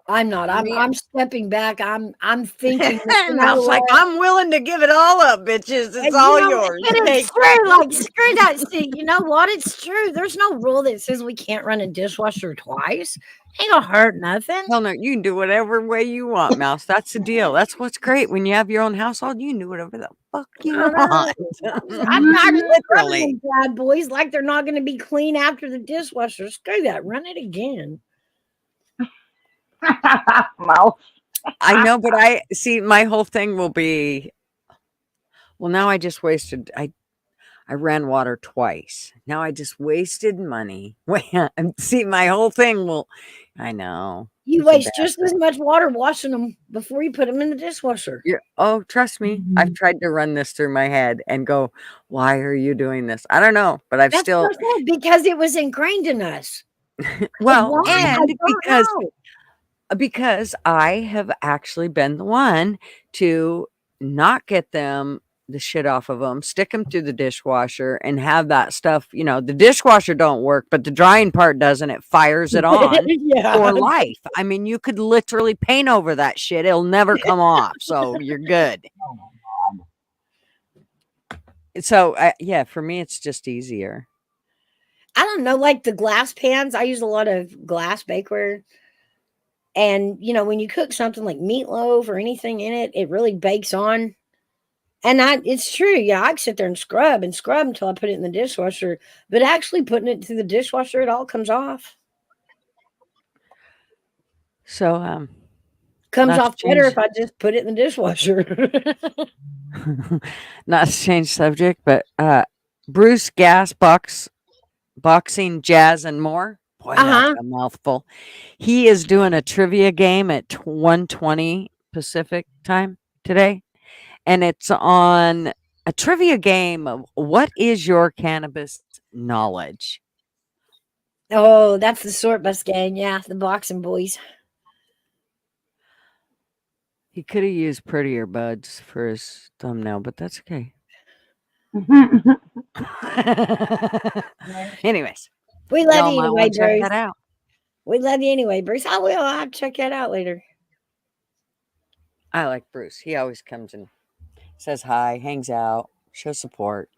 I'm not. I mean- I'm stepping back. I'm thinking. that, you And know Mouse like, what? I'm willing to give it all up, bitches. It's You all know, yours. and Take it's true. Like, screw that. See, you know what? It's true. There's no rule that says we can't run a dishwasher twice. Ain't gonna hurt nothing. Hell no, you can do whatever way you want, Mouse. That's the deal. That's what's great when you have your own household. You can do whatever the fuck you I know. want. I'm tired of running Literally. them bad boys like they're not going to be clean after the dishwasher. Screw that. Run it again. Mouse. I know, but I see my whole thing will be well, now I just wasted I ran water twice. Now I just wasted money. See, my whole thing will I know. You it's a waste bad just as thing. much water washing them before you put them in the dishwasher. Oh, trust me. I've tried to run this through my head and go, why are you doing this? I don't know, but I've That's still what I said, because it was ingrained in us. well, Why? I and don't know. because I have actually been the one to not get them the shit off of them, stick them through the dishwasher, and have that stuff. You know, the dishwasher don't work, but the drying part doesn't. It fires it on Yeah. for life. I mean, you could literally paint over that shit; it'll never come off. So you're good. So yeah, for me, it's just easier. I don't know, like the glass pans. I use a lot of glass bakeware. And, you know, when you cook something like meatloaf or anything in it, it really bakes on. And it's true. Yeah, I can sit there and scrub until I put it in the dishwasher. But actually putting it through the dishwasher, it all comes off. So Comes not to off better change if I just put it in the dishwasher. not to change subject, but Bruce Gas boxing, jazz, and more. Boy, that's a mouthful. He is doing a trivia game at 1:20 Pacific time today, and it's on a trivia game of what is your cannabis knowledge? Oh, that's the Sort Bus gang. Yeah, the boxing boys. He could have used prettier buds for his thumbnail, but that's okay. Anyways, We love y'all you might anyway, want to check Bruce. that out. We love you anyway, Bruce. I will. I'll have to check that out later. I like Bruce. He always comes and says hi, hangs out, shows support.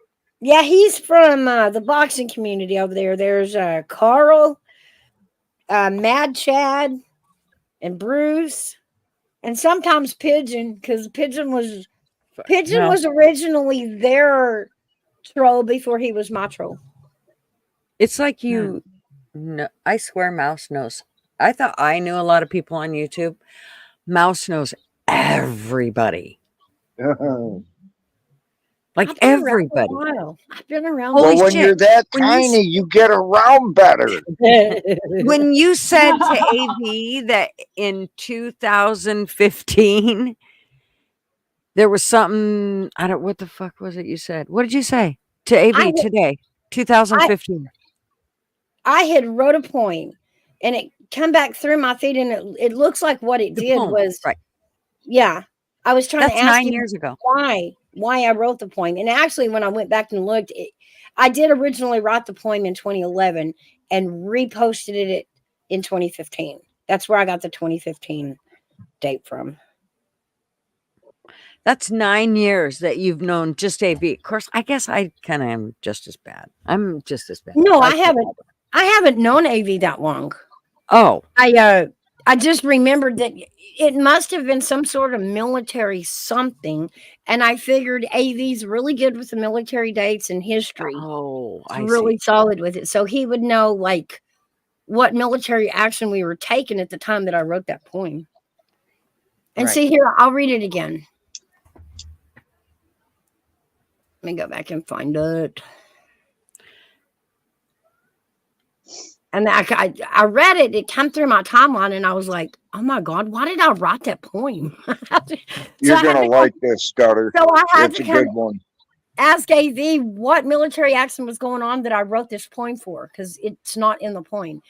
Yeah, he's from the boxing community over there. There's Carl, Mad Chad, and Bruce, and sometimes Pigeon, because Pigeon was originally their troll before he was my troll. It's like you know, I swear Mouse knows. I thought I knew a lot of people on YouTube. Mouse knows everybody. Like I've been around for a everybody. while. I've been around. Holy Well, when shit. you're that When you tiny, you get around better. When you said to AV that in 2015 there was something, I don't, what the fuck was it you said? What did you say to AV today? 2015. I had wrote a poem, and it come back through my feed, and it looks like what it did poem, was right. Yeah, I was trying That's to ask 9 you years ago. why I wrote the poem, and actually, when I went back and looked, I did originally write the poem in 2011 and reposted it in 2015. That's where I got the 2015 date from. That's 9 years that you've known just AV. Of course, I guess I kind of am just as bad. I'm just as bad. No, I haven't. I haven't known AV that long. Oh, I just remembered that it must have been some sort of military something, and I figured AV's really good with the military dates and history. Oh, He's really solid with it, so he would know like what military action we were taking at the time that I wrote that poem. And Right. see here, I'll read it again. Let me go back and find it. And I read it. It came through my timeline, and I was like, "Oh my god, why did I write that poem?" You're gonna like this, Stutter. So I had It's to a come good one. ask AV what military action was going on that I wrote this poem for, because it's not in the poem,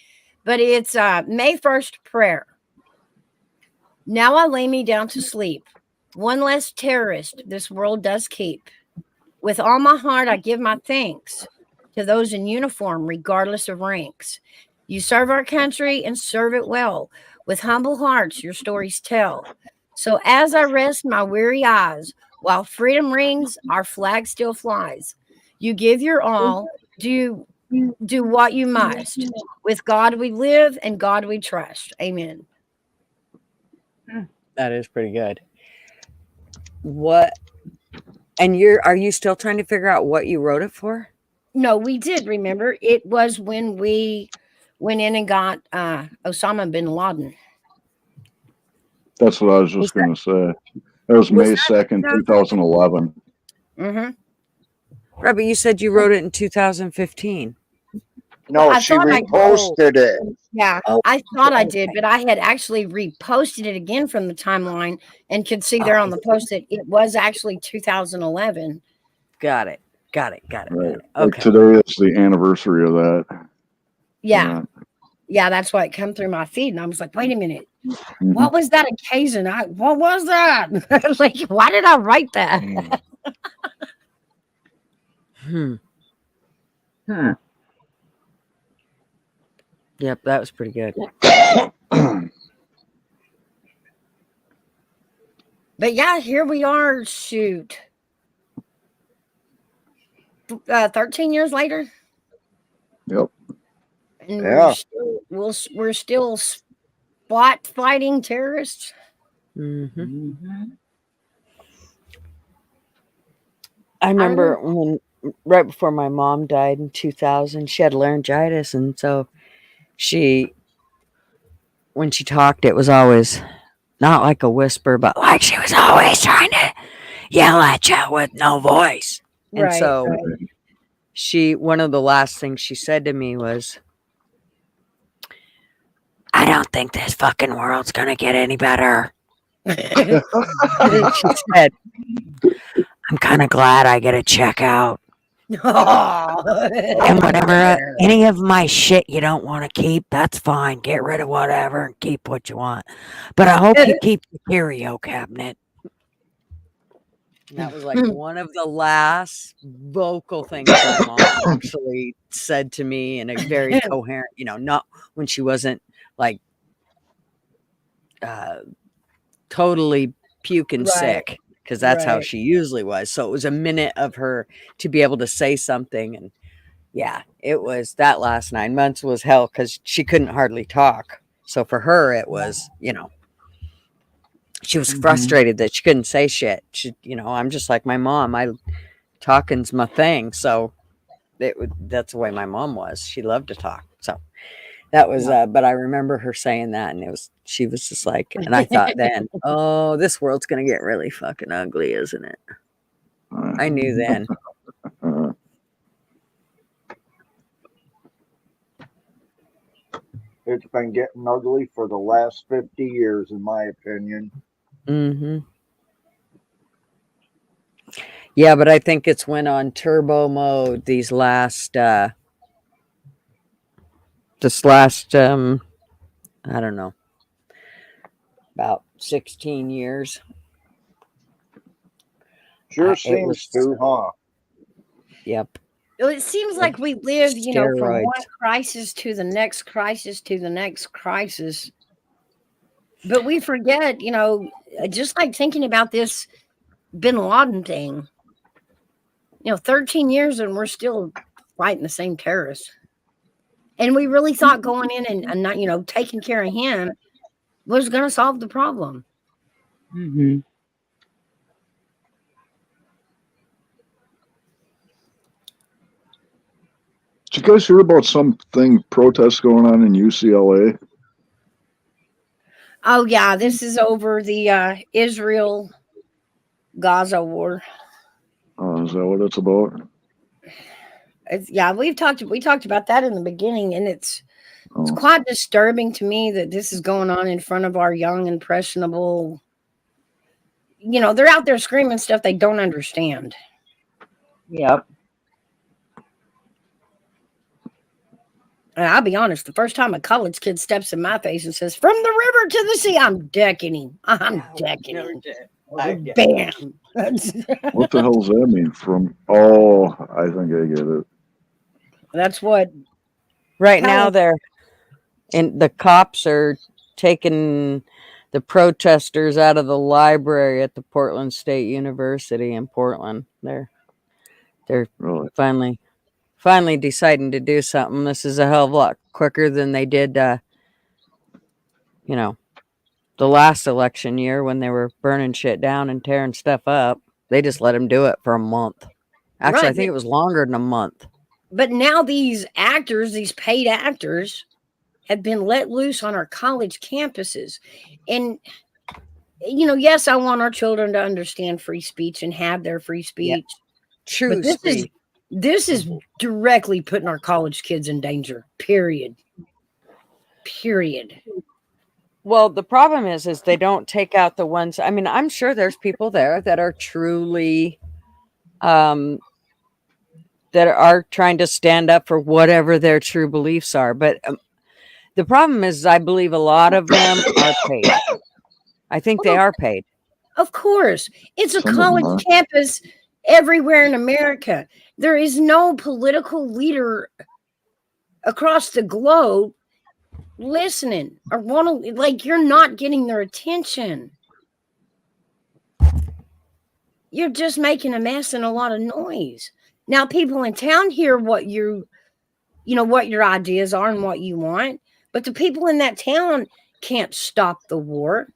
but it's May 1st prayer. Now I lay me down to sleep. One less terrorist this world does keep. With all my heart, I give my thanks to those in uniform, regardless of ranks. You serve our country and serve it well. With humble hearts, your stories tell. So as I rest my weary eyes, while freedom rings, our flag still flies. You give your all, do what you must. With God we live and God we trust. Amen. That is pretty good. What? And are you still trying to figure out what you wrote it for? No, we did remember. It was when we went in and got Osama bin Laden. That's what I was just going to say. It was May that 2nd, 2011. Mm-hmm. Right, but you said you wrote it in 2015. No, I she thought I- reposted it. Yeah, Oh, I thought I okay. did, but I had actually reposted it again from the timeline and could see there on the post that it was actually 2011. Got it. Right. Okay. Like today is the anniversary of that. Yeah. Yeah, that's why it come through my feed. And I was like, wait a minute. Mhm. What was that occasion? What was that? Like, why did I write that? Yep, that was pretty good. But yeah, here we are. Shoot. 13 years later. Yep. And Yeah. we're still spot fighting terrorists. Mm-hmm. I remember when right before my mom died in 2000, she had laryngitis, and so when she talked, it was always not like a whisper, but like she was always trying to yell at you with no voice. And Right, so right. one of the last things she said to me was, I don't think this fucking world's gonna get any better. She said, I'm kind of glad I get to check out. And whatever, any of my shit you don't want to keep, that's fine. Get rid of whatever and keep what you want. But I hope you keep the curio cabinet. And that was like one of the last vocal things my mom actually said to me in a very coherent, not when she wasn't like totally puking sick, because that's how she usually was. So it was a minute of her to be able to say something. And yeah, it was that last 9 months was hell because she couldn't hardly talk. So for her, it was, she was frustrated that she couldn't say shit. I'm just like my mom. Talking's my thing. So that's the way my mom was. She loved to talk. So that was, but I remember her saying that, and she was just like, and I thought then, oh, this world's going to get really fucking ugly, isn't it? I knew then. It's been getting ugly for the last 50 years, in my opinion. Mm-hmm. Yeah, but I think it's went on turbo mode these last, I don't know, about 16 years. Sure seems to, huh? Yep. Well, it seems like we live, from Steroids. one crisis to the next crisis to the next crisis. But we forget, just like thinking about this bin Laden thing, 13 years and we're still fighting the same terrorists. And we really thought going in and not, taking care of him was going to solve the problem. Mm-hmm. Did you guys hear about something protests going on in UCLA? Oh yeah, this is over the Israel Gaza war. Oh, is that what it's about? We talked about that in the beginning, and it's quite disturbing to me that this is going on in front of our young, impressionable. They're out there screaming stuff they don't understand. Yep. And I'll be honest, the first time a college kid steps in my face and says, "From the river to the sea," I'm decking him. I'm decking him. Bam. What the hell does that mean? Oh, I think I get it. That's what. Right now, the cops are taking the protesters out of the library at the Portland State University in Portland. They're Really? finally deciding to do something. This is a hell of a lot quicker than they did, the last election year when they were burning shit down and tearing stuff up. They just let them do it for a month. Actually, Right, I think it was longer than a month. But now these actors, these paid actors, have been let loose on our college campuses. And, yes, I want our children to understand free speech and have their free speech. True But speech. this is directly putting our college kids in danger. Period. Well, the problem is they don't take out the ones. I mean, I'm sure there's people there that are truly, that are trying to stand up for whatever their true beliefs are. But the problem is, I believe a lot of them are paid. I think they are paid. Of course. It's a Some of them college are. campus everywhere in America. There is no political leader across the globe listening or you're not getting their attention. You're just making a mess and a lot of noise. Now people in town hear what what your ideas are and what you want, but the people in that town can't stop the war.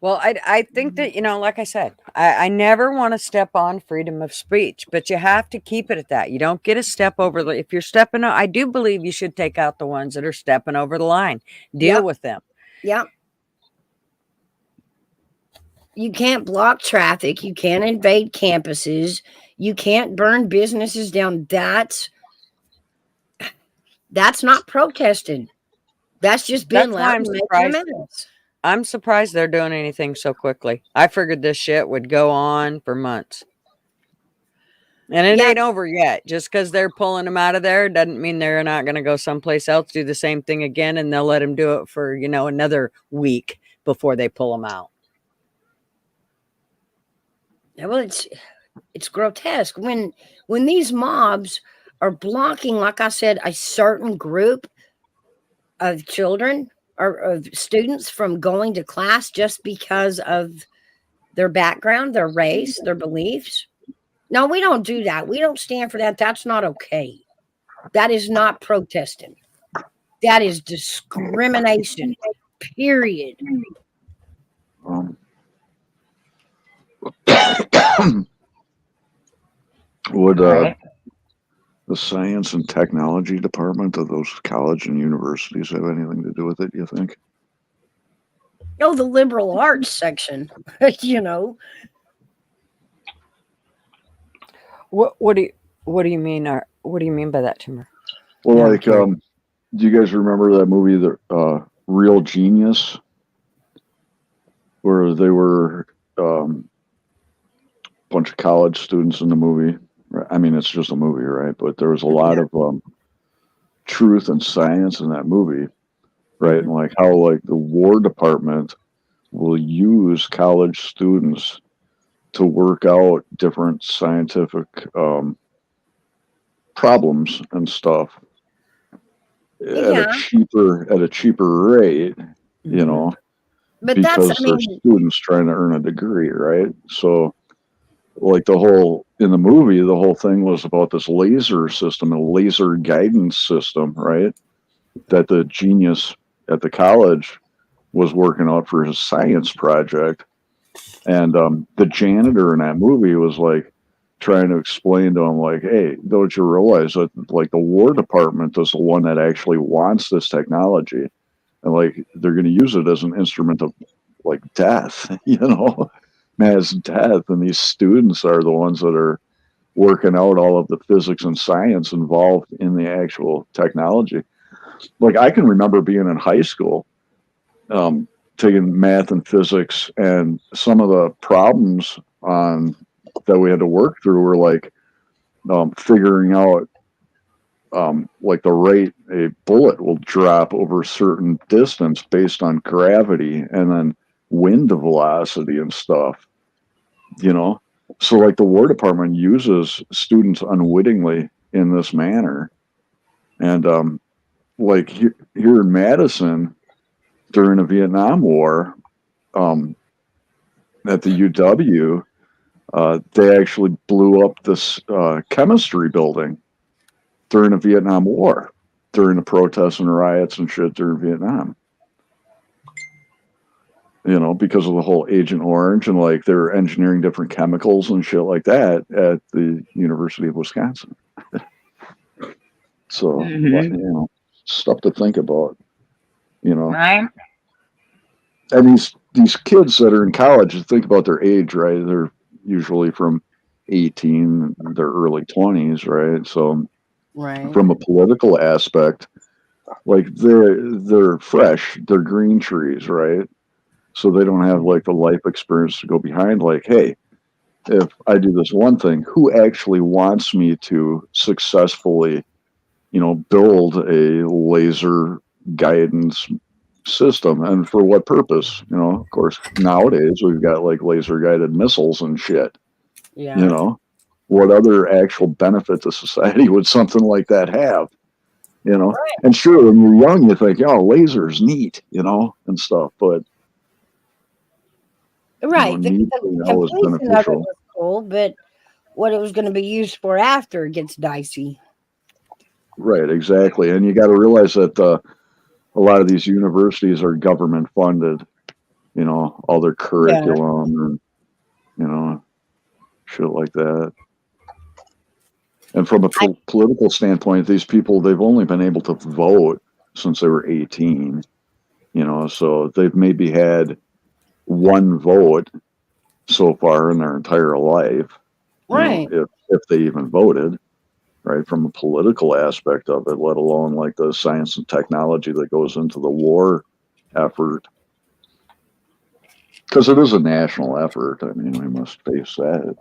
Well, I think that, like I said, I never want to step on freedom of speech, but you have to keep it at that. You don't get a step over. If you're stepping, I do believe you should take out the ones that are stepping over the line. Deal with them. Yep. You can't block traffic. You can't invade campuses. You can't burn businesses down. That's not protesting. That's just being loud and making a mess. I'm surprised they're doing anything so quickly. I figured this shit would go on for months. And it ain't over yet. Just because they're pulling them out of there doesn't mean they're not going to go someplace else, do the same thing again, and they'll let them do it for, another week before they pull them out. Well, it's grotesque. When these mobs are blocking, like I said, a certain group of children or of students from going to class just because of their background, their race, their beliefs. No, we don't do that. We don't stand for that. That's not okay. That is not protesting. That is discrimination, period. Would the science and technology department of those college and universities have anything to do with it, you think? Oh, the liberal arts section, What do you mean? What do you mean by that, Timur? Well, do you guys remember that movie, The Real Genius, where they were a bunch of college students in the movie? I mean, it's just a movie, right? But there was a lot of truth and science in that movie, right? And like how the War Department will use college students to work out different scientific problems and stuff at a cheaper rate, But because they're students trying to earn a degree, right? So the whole in the movie, the whole thing was about this laser system, a laser guidance system, right? That the genius at the college was working out for his science project. And the janitor in that movie was trying to explain to him, hey, don't you realize that the War Department is the one that actually wants this technology, and they're going to use it as an instrument of death, mass death, and these students are the ones that are working out all of the physics and science involved in the actual technology. I can remember being in high school, taking math and physics, and some of the problems on that we had to work through were like figuring out like the rate a bullet will drop over a certain distance based on gravity and then wind velocity and stuff, you know. So like the War Department uses students unwittingly in this manner. And like here in Madison during the Vietnam War, at the UW, they actually blew up this chemistry building during the Vietnam War, during the protests and riots and shit during Vietnam. You know, because of the whole Agent Orange, and like they're engineering different chemicals and shit like that at the University of Wisconsin. So, you know, stuff to think about, you know. Right? And these kids that are in college, think about their age, right? They're usually from 18, their early 20s, right? So Right. from a political aspect, like they're fresh, they're green trees, right? So they don't have like the life experience to go behind, like, hey, if I do this one thing, who actually wants me to successfully, you know, build a laser guidance system, and for what purpose? You know, of course, nowadays we've got like laser guided missiles and shit. Yeah. You know, what other actual benefit to society would something like that have? You know, Right. and sure, when you're young, you think, oh, laser's neat, you know, and stuff, but Right. you know, neat The is always completion of it beneficial. was cool, but what it was going to be used for after gets dicey. Right, exactly. And you got to realize that a lot of these universities are government funded, you know, all their curriculum and, you know, shit like that. And from a political standpoint, these people, they've only been able to vote since they were 18, you know, so they've maybe had one vote so far in their entire life, Right. you know, if they even voted, right, from a political aspect of it, let alone like the science and technology that goes into the war effort. Because it is a national effort. I mean, we must face that.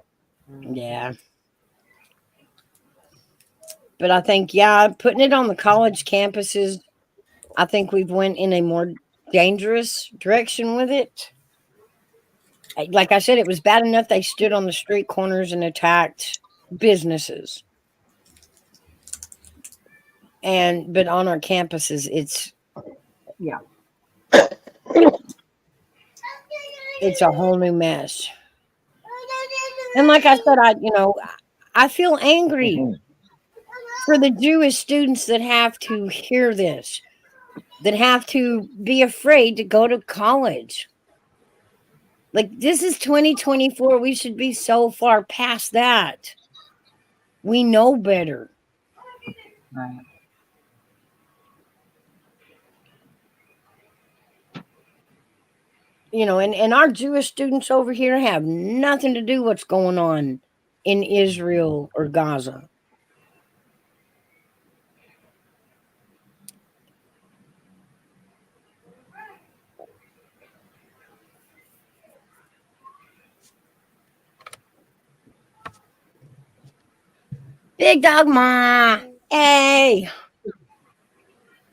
Yeah. But I think, yeah, putting it on the college campuses, I think we've went in a more dangerous direction with it. Like I said, it was bad enough they stood on the street corners and attacked businesses. But on our campuses, it's it's a whole new mess. And like I said, I feel angry for the Jewish students that have to hear this, that have to be afraid to go to college. Like, this is 2024. We should be so far past that. We know better. Right. You know, and our Jewish students over here have nothing to do what's going on in Israel or Gaza. Big Dog Ma. Hey.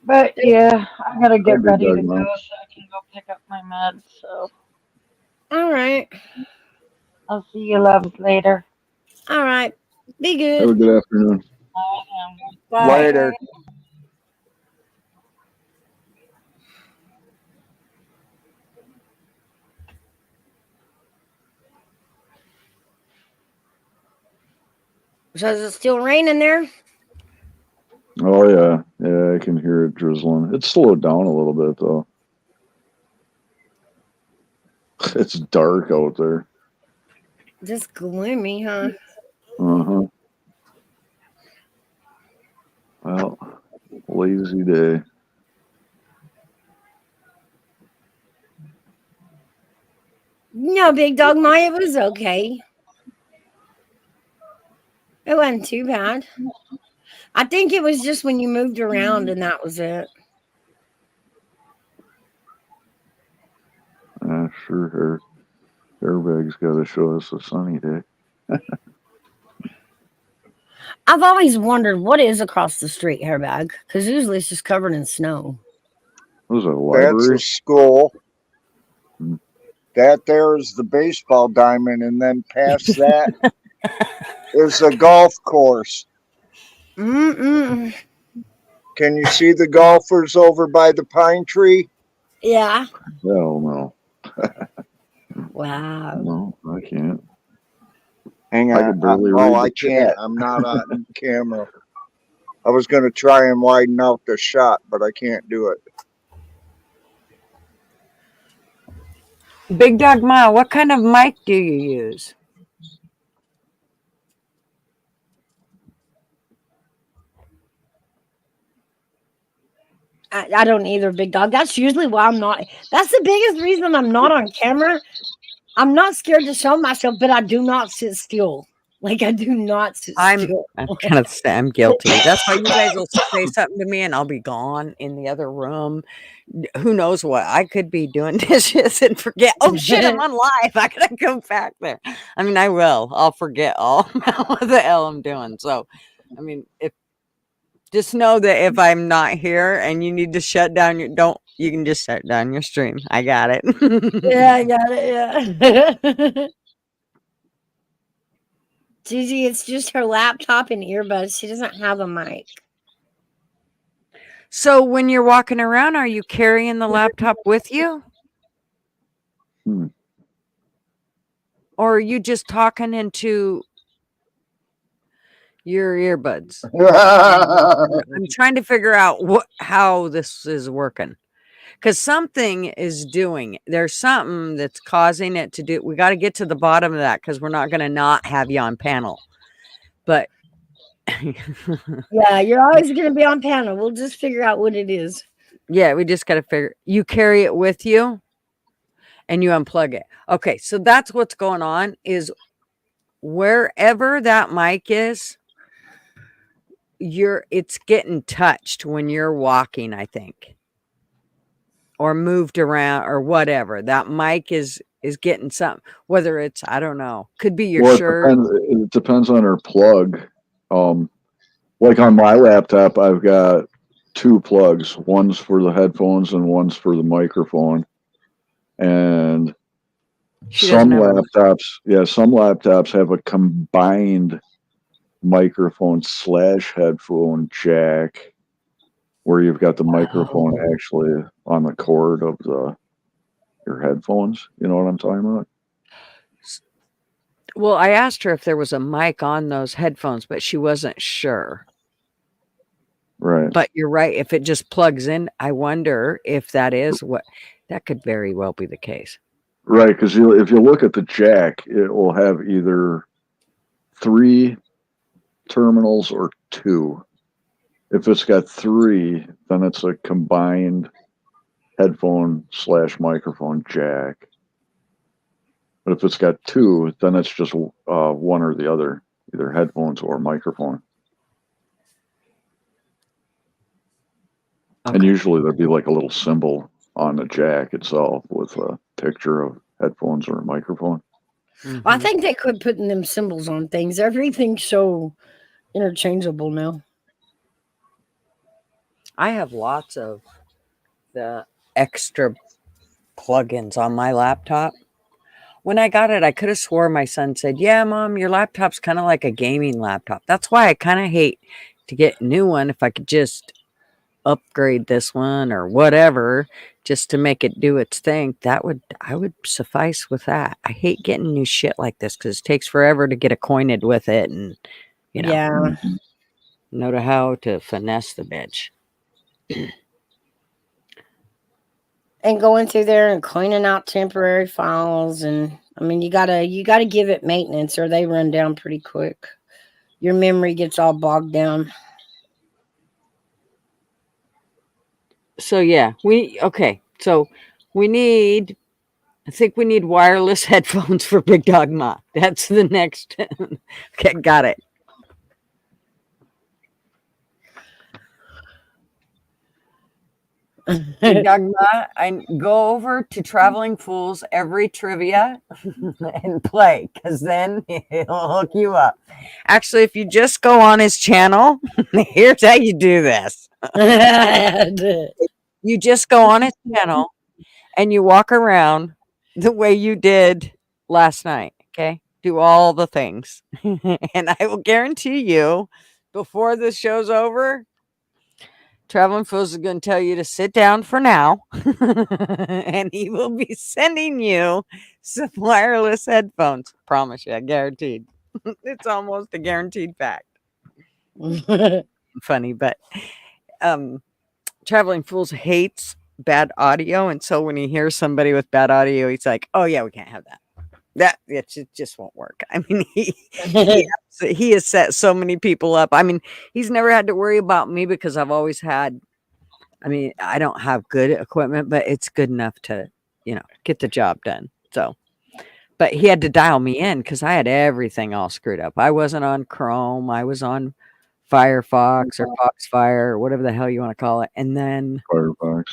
But yeah, I gotta get Big ready Dog to go Ma. so I can go pick up my meds. So All right. I'll see you loves later. All right. Be Have a good. good afternoon. Bye. Later. So is it still raining there? Oh, yeah. Yeah, I can hear it drizzling. It's slowed down a little bit, though. It's dark out there. Just gloomy, huh? Uh-huh. Well, lazy day. No, Big Dog Ma, it was okay. It wasn't too bad. I think it was just when you moved around and that was it. sure airbag's got to show us a sunny day. I've always wondered what is across the street, Airbag, because usually it's just covered in snow. What is it, a That's library? a school. Hmm. That there is the baseball diamond, and then past that is a golf course. Mm-mm. Can you see the golfers over by the pine tree? Yeah. Hell no. Wow. No, I can't. Hang I on. can barely Oh, read I the can't. chat. I'm not on camera. I was going to try and widen out the shot, but I can't do it. Big Dog Ma, what kind of mic do you use? I don't either, Big Dog. That's usually why I'm not. That's the biggest reason I'm not on camera. I'm not scared to show myself, but I do not sit still. Like I do not sit still. I'm guilty. That's why you guys will say something to me and I'll be gone in the other room. Who knows what? I could be doing dishes and forget. Oh shit, I'm on live. I gotta go back there. I mean, I will. I'll forget all what the hell I'm doing. So, I mean, if just know that if I'm not here and you need to shut down you can just shut down your stream. I got it. Yeah, I got it. Yeah. Gigi, it's just her laptop and earbuds. She doesn't have a mic. So when you're walking around, are you carrying the laptop with you? Hmm. Or are you just talking into your earbuds? I'm trying to figure out how this is working. Because something is doing. There's something that's causing it to do. We got to get to the bottom of that because we're not going to not have you on panel. But Yeah, you're always going to be on panel. We'll just figure out what it is. yeah, we just got to figure. You carry it with you and you unplug it. Okay, so that's what's going on is wherever that mic is, it's getting touched when you're walking, I think. Or moved around or whatever. That mic is getting something, whether it's, I don't know, could be your shirt. It depends on her plug. Like on my laptop, I've got two plugs. One's for the headphones and one's for the microphone. And some laptops have a combined microphone / headphone jack where you've got the microphone actually on the cord of your headphones. You know what I'm talking about? Well, I asked her if there was a mic on those headphones, but she wasn't sure. Right. But you're right. If it just plugs in, I wonder if that could very well be the case. Right, because if you look at the jack, it will have either 3 terminals or 2. If it's got 3, then it's a combined headphone / microphone jack. But if it's got 2, then it's just one or the other, either headphones or microphone. Okay. And usually there'd be like a little symbol on the jack itself with a picture of headphones or a microphone. Mm-hmm. Well, I think they quit putting them symbols on things. Everything's so interchangeable now. I have lots of the extra plugins on my laptop. When I got it, I could have swore my son said, yeah, Mom, your laptop's kind of like a gaming laptop. That's why I kind of hate to get a new one if I could just upgrade this one or whatever just to make it do its thing. I would suffice with that. I hate getting new shit like this because it takes forever to get acquainted with it and, know how to finesse the bitch. And going through there and cleaning out temporary files, and I mean you gotta give it maintenance or they run down pretty quick. Your memory gets all bogged down. So yeah, I think we need wireless headphones for Big Dog Ma. That's the next. Okay, got it. Hey, Dogma, I go over to Traveling Fools every trivia and play, because then he'll hook you up. Actually, if you just go on his channel, here's how you do this. You just go on his channel and you walk around the way you did last night. Okay. Do all the things. And I will guarantee you, before the show's over, Traveling Fools is going to tell you to sit down for now. And he will be sending you some wireless headphones. Promise you, I guaranteed. It's almost a guaranteed fact. Funny, but Traveling Fools hates bad audio, and so when he hears somebody with bad audio, he's like, "Oh yeah, we can't have that. It just won't work." I mean, he has set so many people up. I mean, he's never had to worry about me because I've always had. I mean, I don't have good equipment, but it's good enough to, get the job done. So, but he had to dial me in because I had everything all screwed up. I wasn't on Chrome. I was on Firefox or Foxfire or whatever the hell you want to call it. And then Firefox.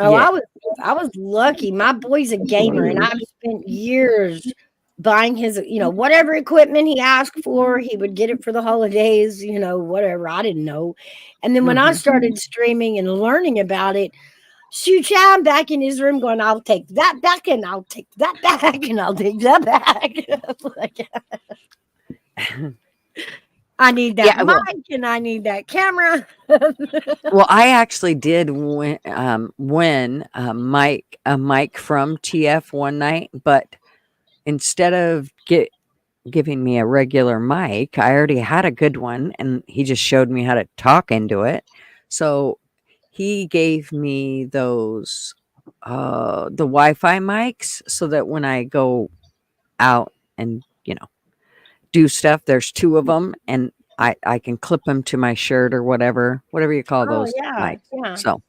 Oh, yeah. I was lucky. My boy's a gamer, and I've spent years buying his, whatever equipment he asked for, he would get it for the holidays, whatever. I didn't know. And then when I started streaming and learning about it, shoot, yeah, I'm back in his room going, I'll take that back and I'll take that back and I'll take that back. I need that mic and I need that camera. Well, I actually did win a mic from TF one night, but instead of giving me a regular mic, I already had a good one, and he just showed me how to talk into it. So he gave me those the Wi-Fi mics, so that when I go out and do stuff, there's two of them, and I can clip them to my shirt or whatever you call those mics. Yeah. So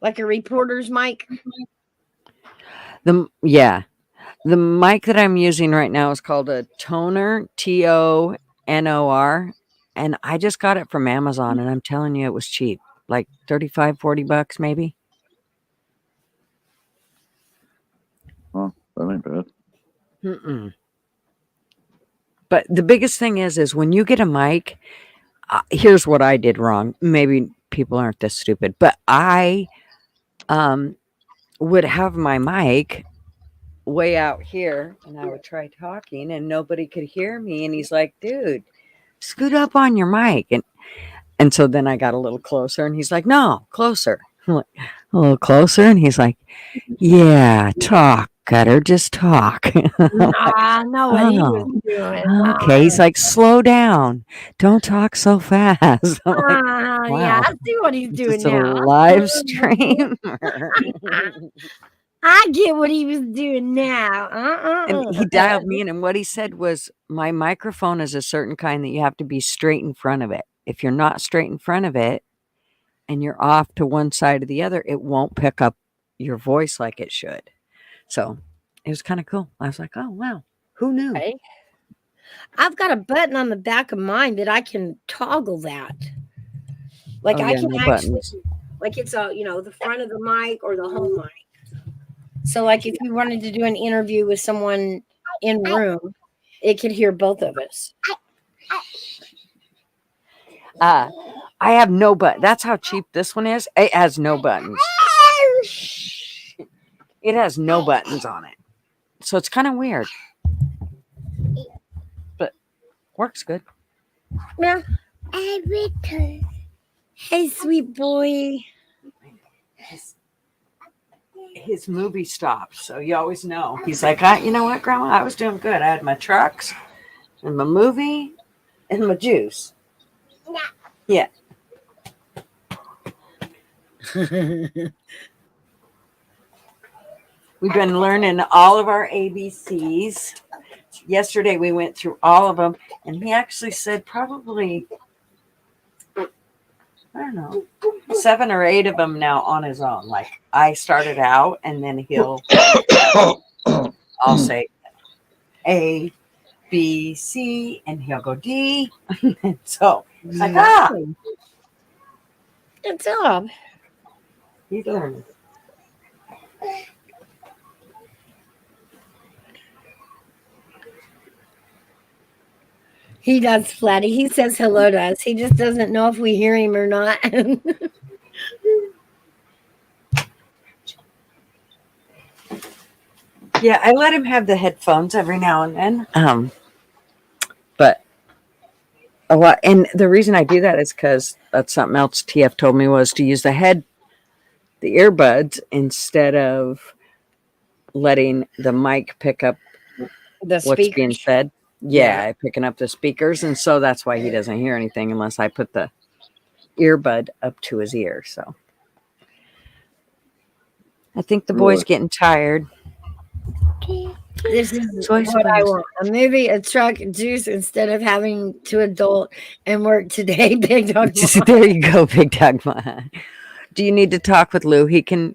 like a reporter's mic. the mic that I'm using right now is called a Tonor, Tonor, and I just got it from Amazon, and I'm telling you, it was cheap, like $35-$40 maybe. Oh, that ain't bad. Mm-mm. But the biggest thing is when you get a mic, here's what I did wrong. Maybe people aren't this stupid, but I would have my mic way out here, and I would try talking, and nobody could hear me. And he's like, "Dude, scoot up on your mic." And so then I got a little closer, and he's like, "No, closer." I'm like, a little closer, and he's like, "Yeah, talk, Cutter, just talk." I know what he was doing. Okay, he's like, "Slow down, don't talk so fast." I'm like, Yeah, wow, I see what he's doing it's a now. live stream. I get what he was doing now. And he dialed me in, and what he said was, my microphone is a certain kind that you have to be straight in front of it. If you're not straight in front of it and you're off to one side or the other, it won't pick up your voice like it should. So it was kind of cool. I was like, oh, wow, who knew? Okay. I've got a button on the back of mine that I can toggle that. Like I can actually, like it's the front of the mic or the home mic. So like if you wanted to do an interview with someone in room, it could hear both of us. I have no button. That's how cheap this one is. It has no buttons. It has no buttons on it. So it's kind of weird. But works good. Yeah. Hey, sweet boy. His movie stopped, so you always know. He's like, you know what, Grandma? I was doing good. I had my trucks and my movie and my juice. Yeah. We've been learning all of our ABCs. Yesterday we went through all of them, and he actually said probably, I don't know, 7 or 8 of them now on his own. Like I started out, and then I'll say A, B, C, and he'll go D. So it's like, Good job. He's learning. He does, Flatty. He says hello to us. He just doesn't know if we hear him or not. Yeah, I let him have the headphones every now and then. But a lot, and the reason I do that is because that's something else TF told me was to use the earbuds instead of letting the mic pick up The what's being speakers. said. Yeah. Yeah, picking up the speakers, and so that's why he doesn't hear anything unless I put the earbud up to his ear. So I think the boy's Really? getting tired. This is So I what I suppose. want. A movie, a truck, juice instead of having to adult and work today. Big dog. Mom. There you go, Big Dog. Do you need to talk with Lou? He can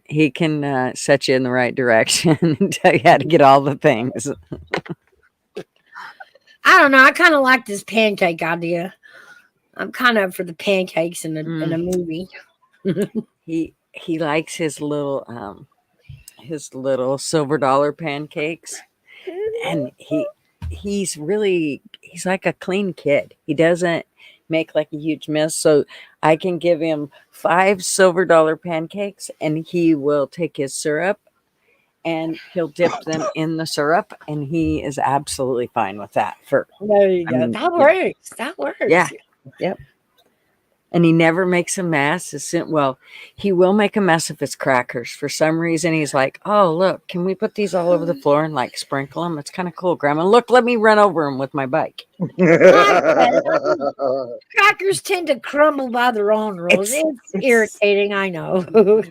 set you in the right direction and tell you how to get all the things. I don't know. I kind of like this pancake idea. I'm kind of for the pancakes in a movie. He likes his little silver dollar pancakes, and he's like a clean kid. He doesn't make like a huge mess. So I can give him 5 silver dollar pancakes, and he will take his syrup and he'll dip them in the syrup, and he is absolutely fine with that. There you go. That works. That works. Yeah. Yep. And he never makes a mess. He will make a mess if it's crackers. For some reason, he's like, "Oh, look, can we put these all over the floor and like sprinkle them? It's kind of cool, Grandma. Look, let me run over them with my bike." Crackers tend to crumble by their own rules. It's irritating, I know.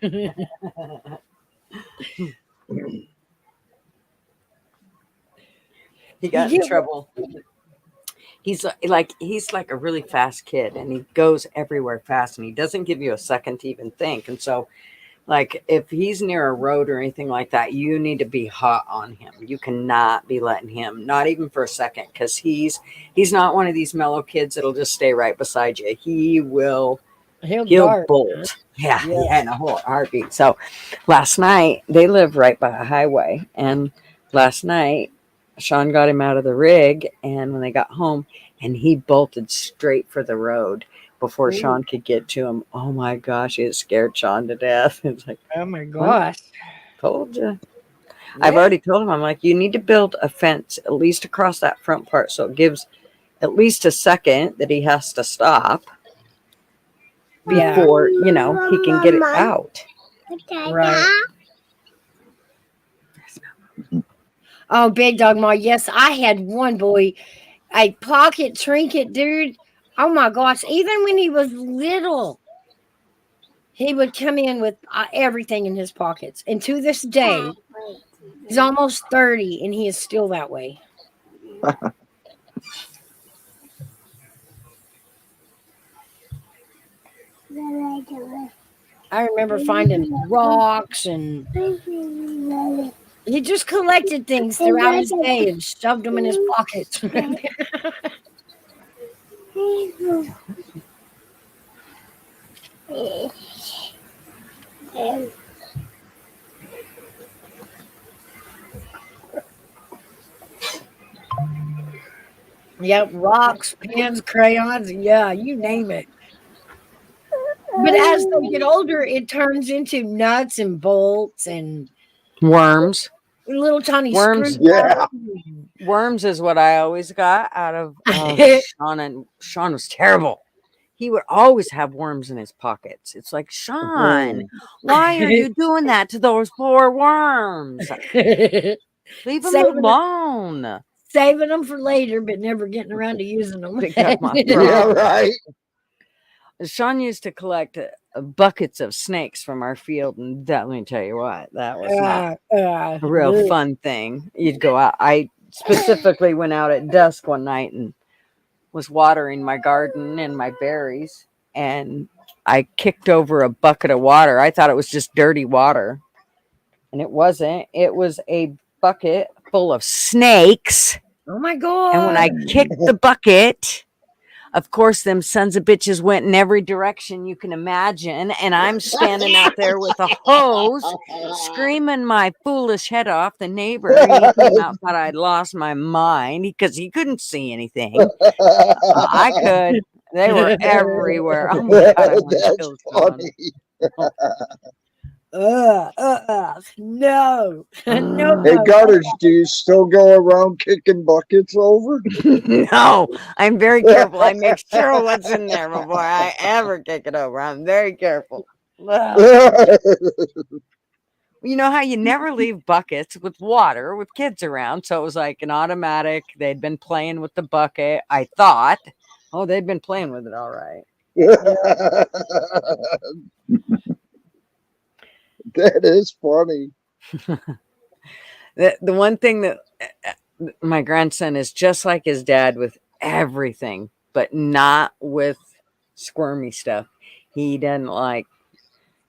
He got in trouble. He's like a really fast kid, and he goes everywhere fast, and he doesn't give you a second to even think. And so, like, if he's near a road or anything like that, you need to be hot on him. You cannot be letting him, not even for a second, because he's not one of these mellow kids that'll just stay right beside you. He'll bolt. Yeah, in a whole heartbeat. So last night, they live right by a highway, and last night Sean got him out of the rig, and when they got home, and he bolted straight for the road before Sean could get to him. Oh my gosh, it scared Sean to death. It's like, oh my gosh. Told you. Yeah. I've already told him, I'm like, you need to build a fence at least across that front part, so it gives at least a second that he has to stop before, he can get it out. Right. Oh, Big Dog Ma. Yes, I had one boy, a pocket trinket dude. Oh my gosh. Even when he was little, he would come in with everything in his pockets. And to this day, he's almost 30 and he is still that way. I remember finding rocks, and he just collected things throughout his day and shoved them in his pockets. Yep, rocks, pens, crayons, yeah, you name it. But as they get older, it turns into nuts and bolts and worms. Little tiny worms. Yeah. Worms is what I always got out of Sean, and Sean was terrible. He would always have worms in his pockets. It's like, Sean, why are you doing that to those poor worms? Leave them alone. Saving them for later, but never getting around to using them. Yeah, right. Sean used to collect buckets of snakes from our field, and let me tell you what, that was not a real fun thing. You'd go out. I specifically went out at dusk one night and was watering my garden and my berries, and I kicked over a bucket of water. I thought it was just dirty water, and it wasn't. It was a bucket full of snakes. Oh my God. And when I kicked the bucket, of course, them sons of bitches went in every direction you can imagine. And I'm standing out there with a hose, screaming my foolish head off. The neighbor, he came out, thought I'd lost my mind because he couldn't see anything. I could. They were everywhere. Oh my God, I want to That's kill someone. funny. No. No. Hey, Gutters, do you still go around kicking buckets over? No, I'm very careful. I make sure what's in there before I ever kick it over. I'm very careful. Ugh. You know how you never leave buckets with water with kids around. So it was like an automatic. They'd been playing with the bucket. I thought, oh, they'd been playing with it all right. That is funny. The one thing that my grandson is just like his dad with everything, but not with squirmy stuff. He doesn't like.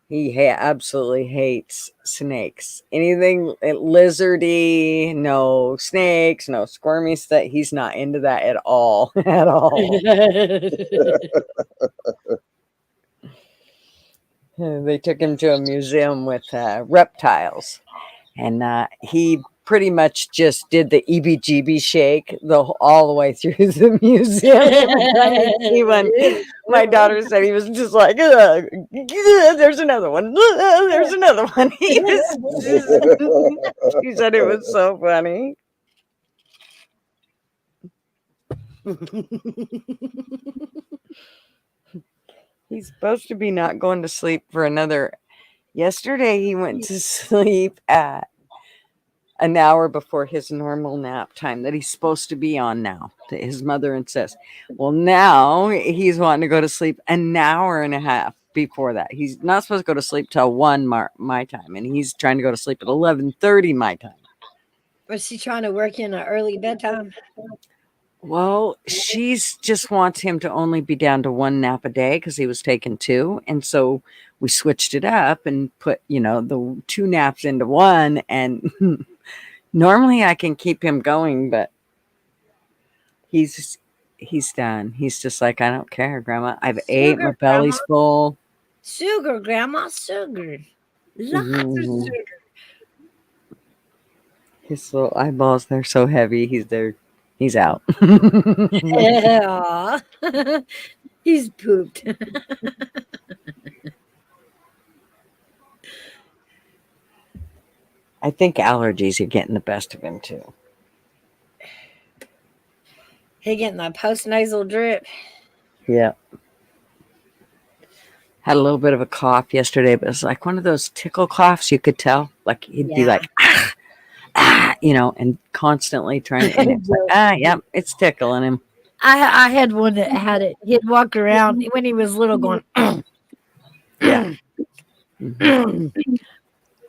He absolutely hates snakes. Anything lizardy, no snakes, no squirmy stuff. He's not into that at all. At all. They took him to a museum with reptiles, and he pretty much just did the EBGB shake all the way through the museum. Every time he'd see one, my daughter said he was just like, "There's another one. There's another one." She said it was so funny. He's supposed to be not going to sleep for another. Yesterday, he went to sleep at an hour before his normal nap time that he's supposed to be on now, that his mother insists. Well, now he's wanting to go to sleep an hour and a half before that. He's not supposed to go to sleep till 1 my time, and he's trying to go to sleep at 11:30 my time. Was she trying to work in an early bedtime? Well, she's just wants him to only be down to 1 nap a day because he was taking 2. And so we switched it up and put, the 2 naps into 1. And normally I can keep him going, but he's done. He's just like, I don't care, Grandma. I've ate, my belly's full. Sugar, Grandma, sugar. Lots of sugar. His little eyeballs, they're so heavy. He's out. Yeah. He's pooped. I think allergies are getting the best of him too. He getting the postnasal drip. Yeah. Had a little bit of a cough yesterday, but it's like one of those tickle coughs you could tell. Like he'd be like, and constantly trying to. And it's like, yep, it's tickling him. I had one that had it. He'd walk around when he was little going, yeah.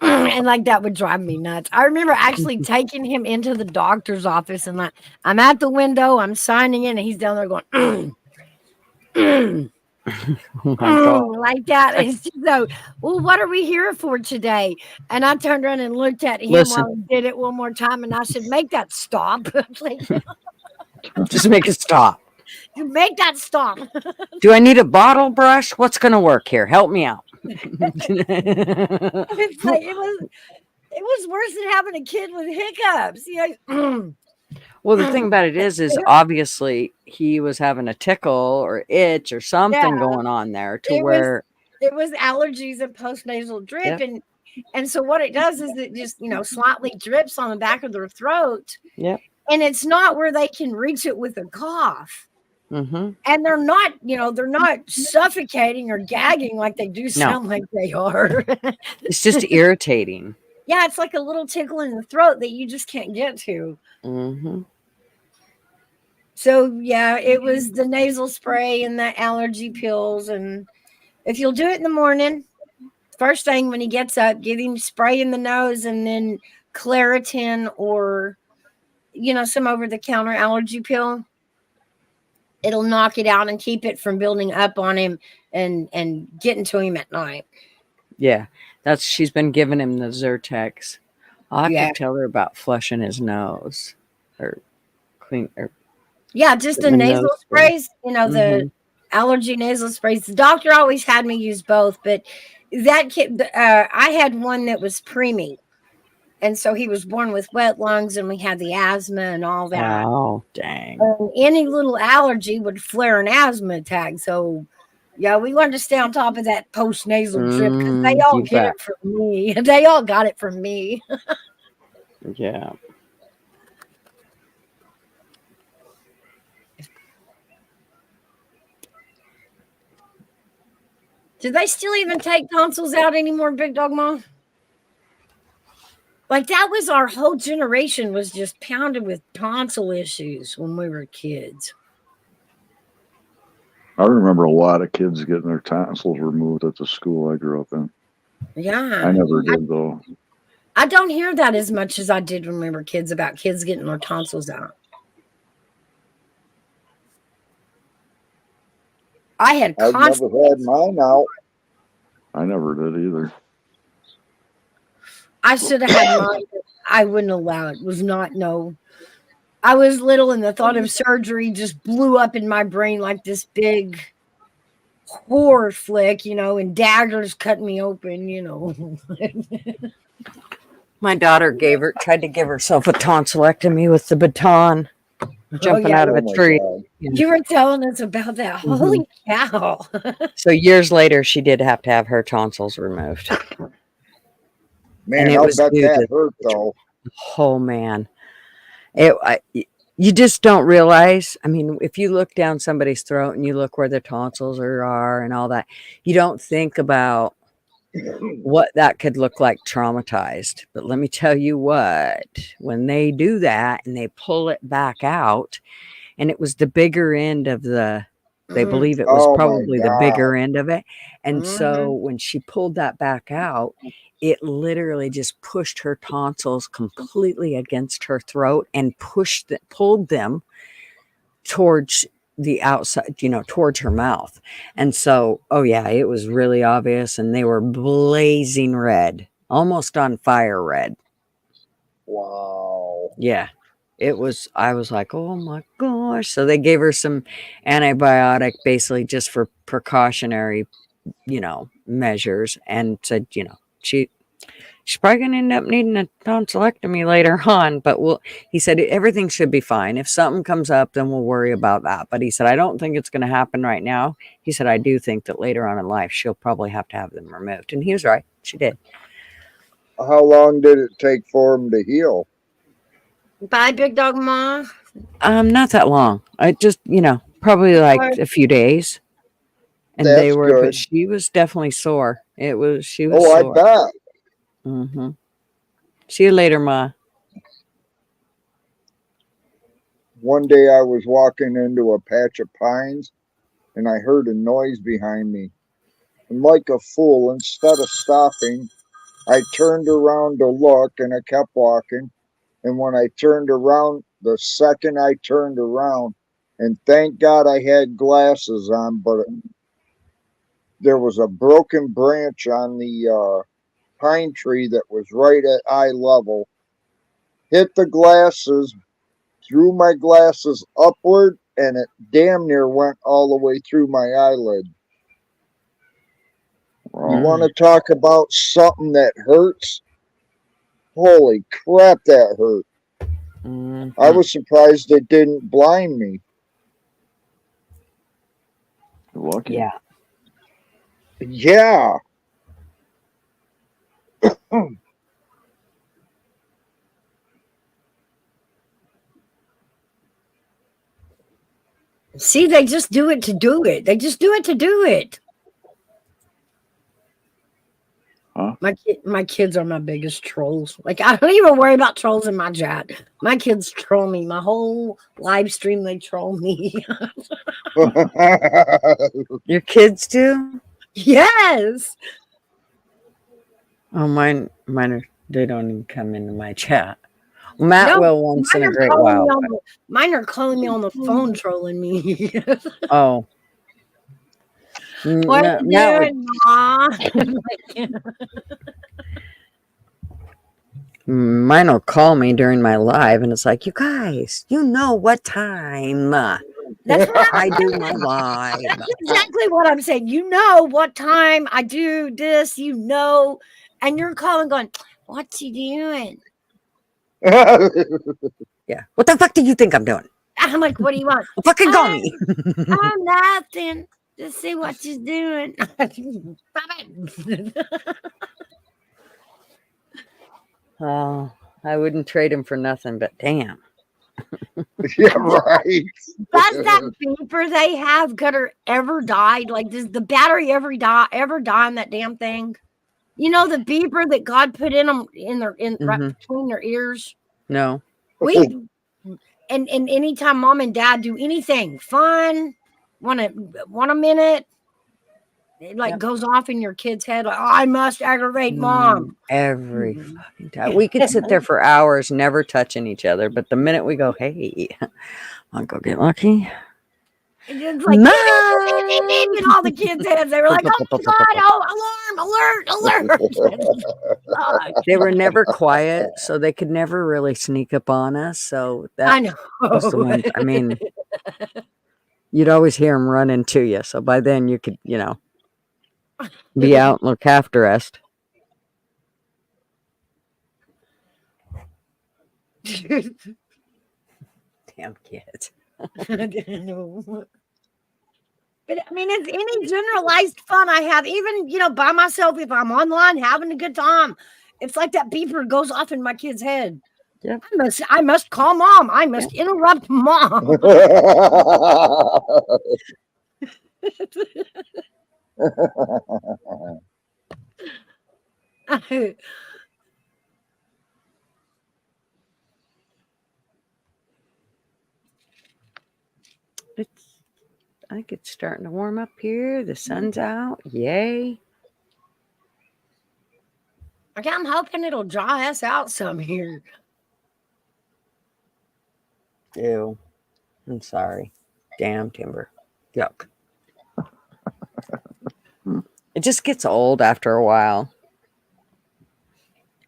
And like that would drive me nuts. I remember actually taking him into the doctor's office and I'm at the window, I'm signing in, and he's down there going, like that. It's just so, well, what are we here for today? And I turned around and looked at him while he did it one more time, and I said, make that stop. Just make it stop. You make that stop. Do I need a bottle brush? What's going to work here? Help me out. It's like it was worse than having a kid with hiccups. Well, the thing about it is obviously he was having a tickle or itch or something going on there to where it was allergies and postnasal drip. Yep. And so what it does is it just, slightly drips on the back of their throat. Yep. And it's not where they can reach it with a cough. Mm-hmm. And they're not suffocating or gagging like they do sound like they are. It's just irritating. Yeah, it's like a little tickle in the throat that you just can't get to. Mm-hmm. So, yeah, it was the nasal spray and the allergy pills. And if you'll do it in the morning, first thing when he gets up, give him spray in the nose and then Claritin or, some over-the-counter allergy pill. It'll knock it out and keep it from building up on him and getting to him at night. Yeah, she's been giving him the Zyrtex. I'll have to tell her about flushing his nose or clean or Yeah, just the The nasal nose spray. sprays, the allergy nasal sprays. The doctor always had me use both, but that kid, I had one that was preemie. And so he was born with wet lungs and we had the asthma and all that. Oh, dang. And any little allergy would flare an asthma attack. So, yeah, we wanted to stay on top of that post nasal drip because they all You get bet. it from me. They all got it from me. Yeah. Do they still even take tonsils out anymore, Big Dog Mom? Like that was our whole generation was just pounded with tonsil issues when we were kids. I remember a lot of kids getting their tonsils removed at the school I grew up in. Yeah. I never did though. I don't hear that as much as I did when we were kids about kids getting their tonsils out. I've never had mine out. I never did either. I should have had mine. I wouldn't allow it. Was not no. I was little and the thought of surgery just blew up in my brain like this big horror flick, and daggers cut me open. My daughter tried to give herself a tonsillectomy with the baton, jumping out of a tree. You were telling us about that. Holy cow. So years later, she did have to have her tonsils removed. Man, I'll bet that hurt though. Oh man, you just don't realize. I mean, if you look down somebody's throat and you look where their tonsils are and all that, you don't think about what that could look like traumatized. But let me tell you what, when they do that and they pull it back out, and it was the bigger end of they believe it was probably the bigger end of it. And so when she pulled that back out, it literally just pushed her tonsils completely against her throat and pulled them towards the outside, towards her mouth. And so, oh yeah, it was really obvious. And they were blazing red, almost on fire red. Wow. Yeah. I was like, oh my gosh. So they gave her some antibiotic basically just for precautionary, measures, and said, she's probably going to end up needing a tonsillectomy later on, but he said everything should be fine. If something comes up, then we'll worry about that. But he said, I don't think it's going to happen right now. He said, I do think that later on in life, she'll probably have to have them removed. And he was right. She did. How long did it take for him to heal? Bye, Big Dog Ma. Not that long. I just, probably like a few days. And That's good. But she was definitely sore. She was sore. I bet. Mm-hmm. See you later, Ma. One day I was walking into a patch of pines and I heard a noise behind me. And like a fool, instead of stopping, I turned around to look and I kept walking. And when I turned around, the second I turned around, and thank God I had glasses on, but there was a broken branch on the pine tree that was right at eye level. Hit the glasses, threw my glasses upward, and it damn near went all the way through my eyelid. You want to talk about something that hurts? Holy crap, that hurt. I was surprised it didn't blind me. You're lucky. Yeah. Yeah. See, they just do it to do it. They just do it to do it. Huh? My kids are my biggest trolls. Like, I don't even worry about trolls in my chat. My kids troll me. My whole live stream, they troll me. Your kids do? Yes. Oh, mine they don't even come into my chat. Matt will once in a great while. Mine are calling me on the phone, trolling me. Oh. What are you doing, Ma? Mine will call me during my live, and it's like, you guys, you know what time That's what I do my live. that's exactly what I'm saying. You know what time I do this, and you're calling going, what's he doing? Yeah. What the fuck do you think I'm doing? I'm like, what do you want? Well, fucking call me. I'm nothing. Just see what she's doing. Stop it. Oh, I wouldn't trade him for nothing, but damn. Yeah, right. Does that beeper they have gutter ever died? Like, does the battery ever die on that damn thing? You know the beeper that God put in them right between their ears. No. We and anytime mom and dad do anything fun, want a minute, it like goes off in your kid's head. Like, oh, I must aggravate mom. Every fucking time. We could sit there for hours, never touching each other, but the minute we go, hey, I'll go get lucky. And it's like, beep, beep, beep, beep, beep, in all the kids' heads. They were like, oh my God, oh, alarm, alert. They were never quiet, so they could never really sneak up on us. So that I know. was the one. I mean, you'd always hear them run into you. So by then you could, be out and look half dressed. Damn kids. But I mean, it's any generalized fun I have, even by myself, if I'm online having a good time, it's like that beeper goes off in my kid's head. Yep. I must call mom. I must interrupt mom. I think it's starting to warm up here. The sun's out. Yay. Okay, I'm hoping it'll dry us out some here. Ew. I'm sorry. Damn timber. Yuck. It just gets old after a while.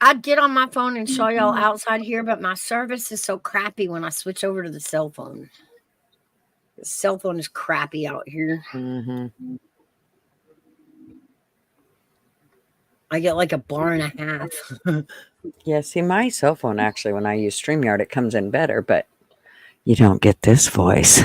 I'd get on my phone and show y'all outside here, but my service is so crappy when I switch over to the cell phone. The cell phone is crappy out here. Mm-hmm. I get like a bar and a half. Yeah, see, my cell phone actually, when I use StreamYard, it comes in better, but you don't get this voice.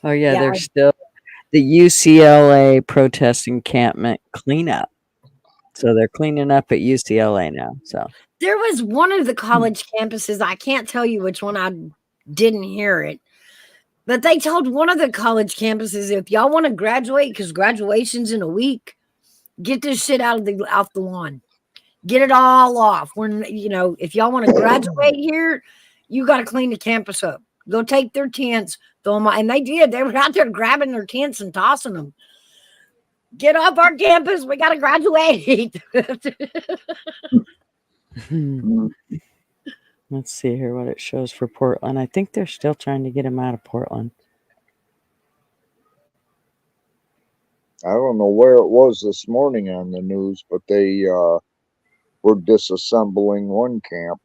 Oh, yeah, there's still the UCLA protest encampment cleanup. So they're cleaning up at UCLA now. So there was one of the college campuses, I can't tell you which one, I didn't hear it, but they told one of the college campuses, if y'all want to graduate, because graduation's in a week, get this shit off the lawn. Get it all off. When if y'all want to graduate here, you got to clean the campus up. Go take their tents, throw them out. And they did. They were out there grabbing their tents and tossing them. Get off our campus. We got to graduate. Let's see here what it shows for Portland. I think they're still trying to get him out of Portland. I don't know where it was this morning on the news, but they were disassembling one camp.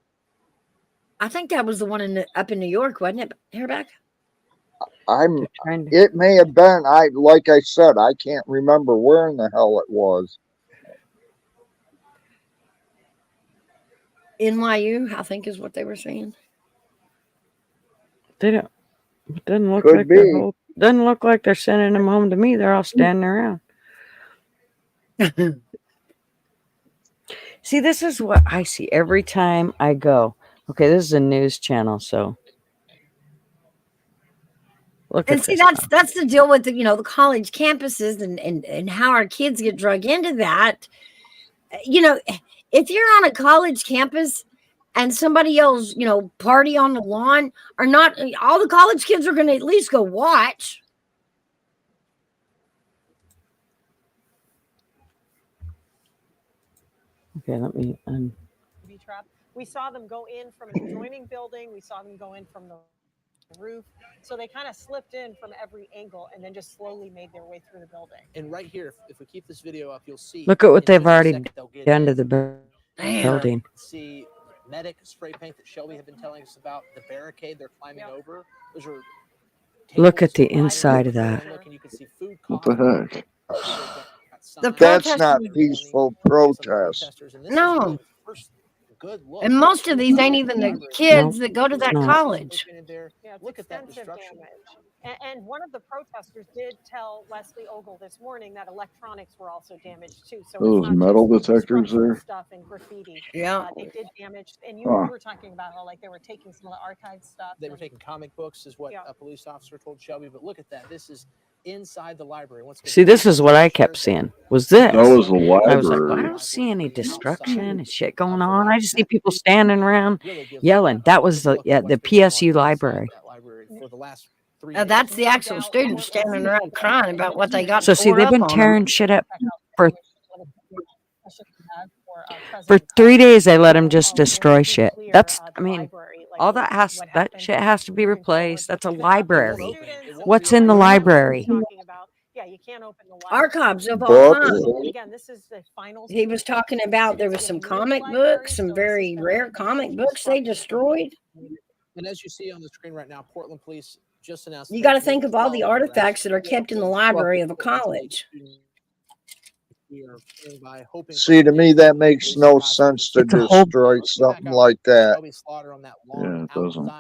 I think that was the one up in New York, wasn't it? Hairback? It may have been. Like I said, I can't remember where in the hell it was. NYU, I think, is what they were saying. They don't. It doesn't look Could like be. doesn't look like they're sending them home to me. They're all standing around. See, this is what I see every time I go. Okay, this is a news channel, so look and at see, this. that's the deal with the college campuses and how our kids get drug into that. If you're on a college campus and somebody yells, party on the lawn, or not, all the college kids are going to at least go watch. Okay, let me. We saw them go in from an adjoining building. We saw them go in from the roof. So they kind of slipped in from every angle and then just slowly made their way through the building. And right here, if we keep this video up, you'll see. Look at what in they've just a already second, they'll get done to in. the building. See medic spray paint that Shelby had been telling us about, the barricade they're climbing over. Those are Look at the tables, inside of lighting, that. look, and you can see food What the costs. heck? The That's not protesters. peaceful protest. No. Good look. And most of these ain't even the kids that go to that college. Yeah, look at that destruction. And one of the protesters did tell Leslie Ogle this morning that electronics were also damaged too. So Those it's not metal just detectors structural there. stuff and graffiti. Yeah. They did damage. And you Huh. were talking about how like they were taking some of the archive stuff. They were taking comic books, is what a police officer told Shelby. But look at that. This is inside the library. See, this is what I kept seeing. Was this? That was the I was like, well, I library. don't see any destruction and shit going on. I just see people standing around yelling. That was the PSU library. That's the actual students standing around crying about what they got. So see, they've been tearing shit up for 3 days. They let them just destroy shit. That's, I mean, all that shit has to be replaced. That's a library. What's in the library? Yeah, you can't open the Archives of all Books. kinds. Again, this is the final. He was talking about there was some comic books, some very rare comic books they destroyed. And as you see on the screen right now, Portland police just announced. You got to think of all the artifacts that are kept in the library of a college. See, to me, that makes no sense to destroy something like that. Yeah, it doesn't.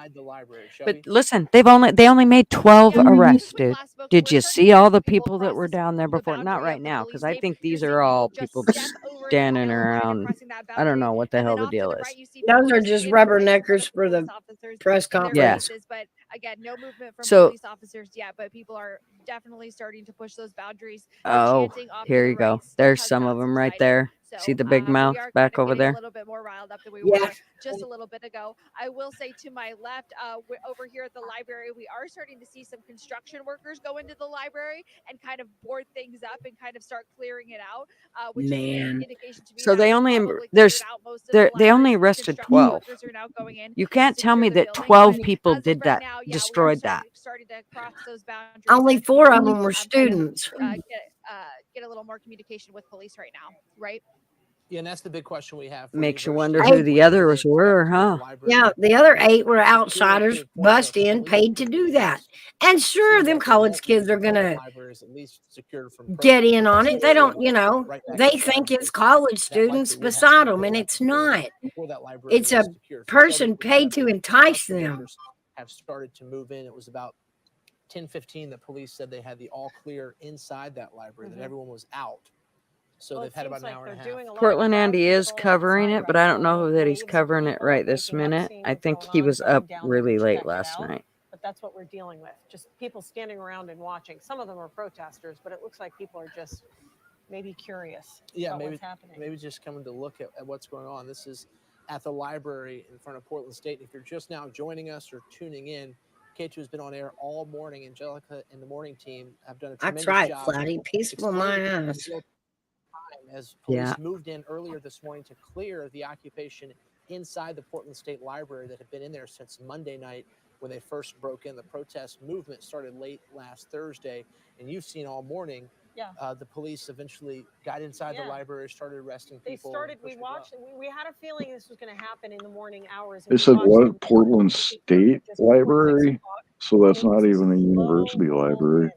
But listen, they only made 12 arrests, dude. Did you see all the people that were down there before? Not right now, because I think these are all people just standing around. I don't know what the hell the deal is. Those are just rubberneckers for the press conference. But again, no movement from police officers yet, but people are definitely starting to push those boundaries. Oh, here you go. There's some of them right there. See the big mouth back over there? A little bit more riled up than we were just a little bit ago. I will say to my left, over here at the library, we are starting to see some construction workers go into the library and kind of board things up and kind of start clearing it out. Which is an indication to me so they only arrested 12. You can't tell me that 12 people did that, destroyed that. Only 4 of them were students. Get a little more communication with police right now, right? Yeah, and that's the big question we have. Makes you wonder who the others were, huh? Yeah, the other 8 were outsiders, bust in, paid to do that. And sure, them college kids are going to get in on it. They don't, they think it's college students beside them, and it's not. It's a person paid to entice them. Have started to move in. It was about 10:15 the police said they had the all clear inside that library, that everyone was out. So they've had about an hour and a half. Portland Andy is covering it, but I don't know that he's covering it right this minute. I think he was up really late last night. But that's what we're dealing with. Just people standing around and watching. Some of them are protesters, but it looks like people are just maybe curious about what's happening. Maybe just coming to look at what's going on. This is at the library in front of Portland State. If you're just now joining us or tuning in, K2 has been on air all morning. Angelica and the morning team have done a tremendous job. That's right, Flatty. Peaceful my ass. As police moved in earlier this morning to clear the occupation inside the Portland State Library that had been in there since Monday night when they first broke in. The protest movement started late last Thursday, and you've seen all morning. The police eventually got inside the library, started arresting people. We watched. We had a feeling this was going to happen in the morning hours. They said what? Portland State Library? So that's not even a university library.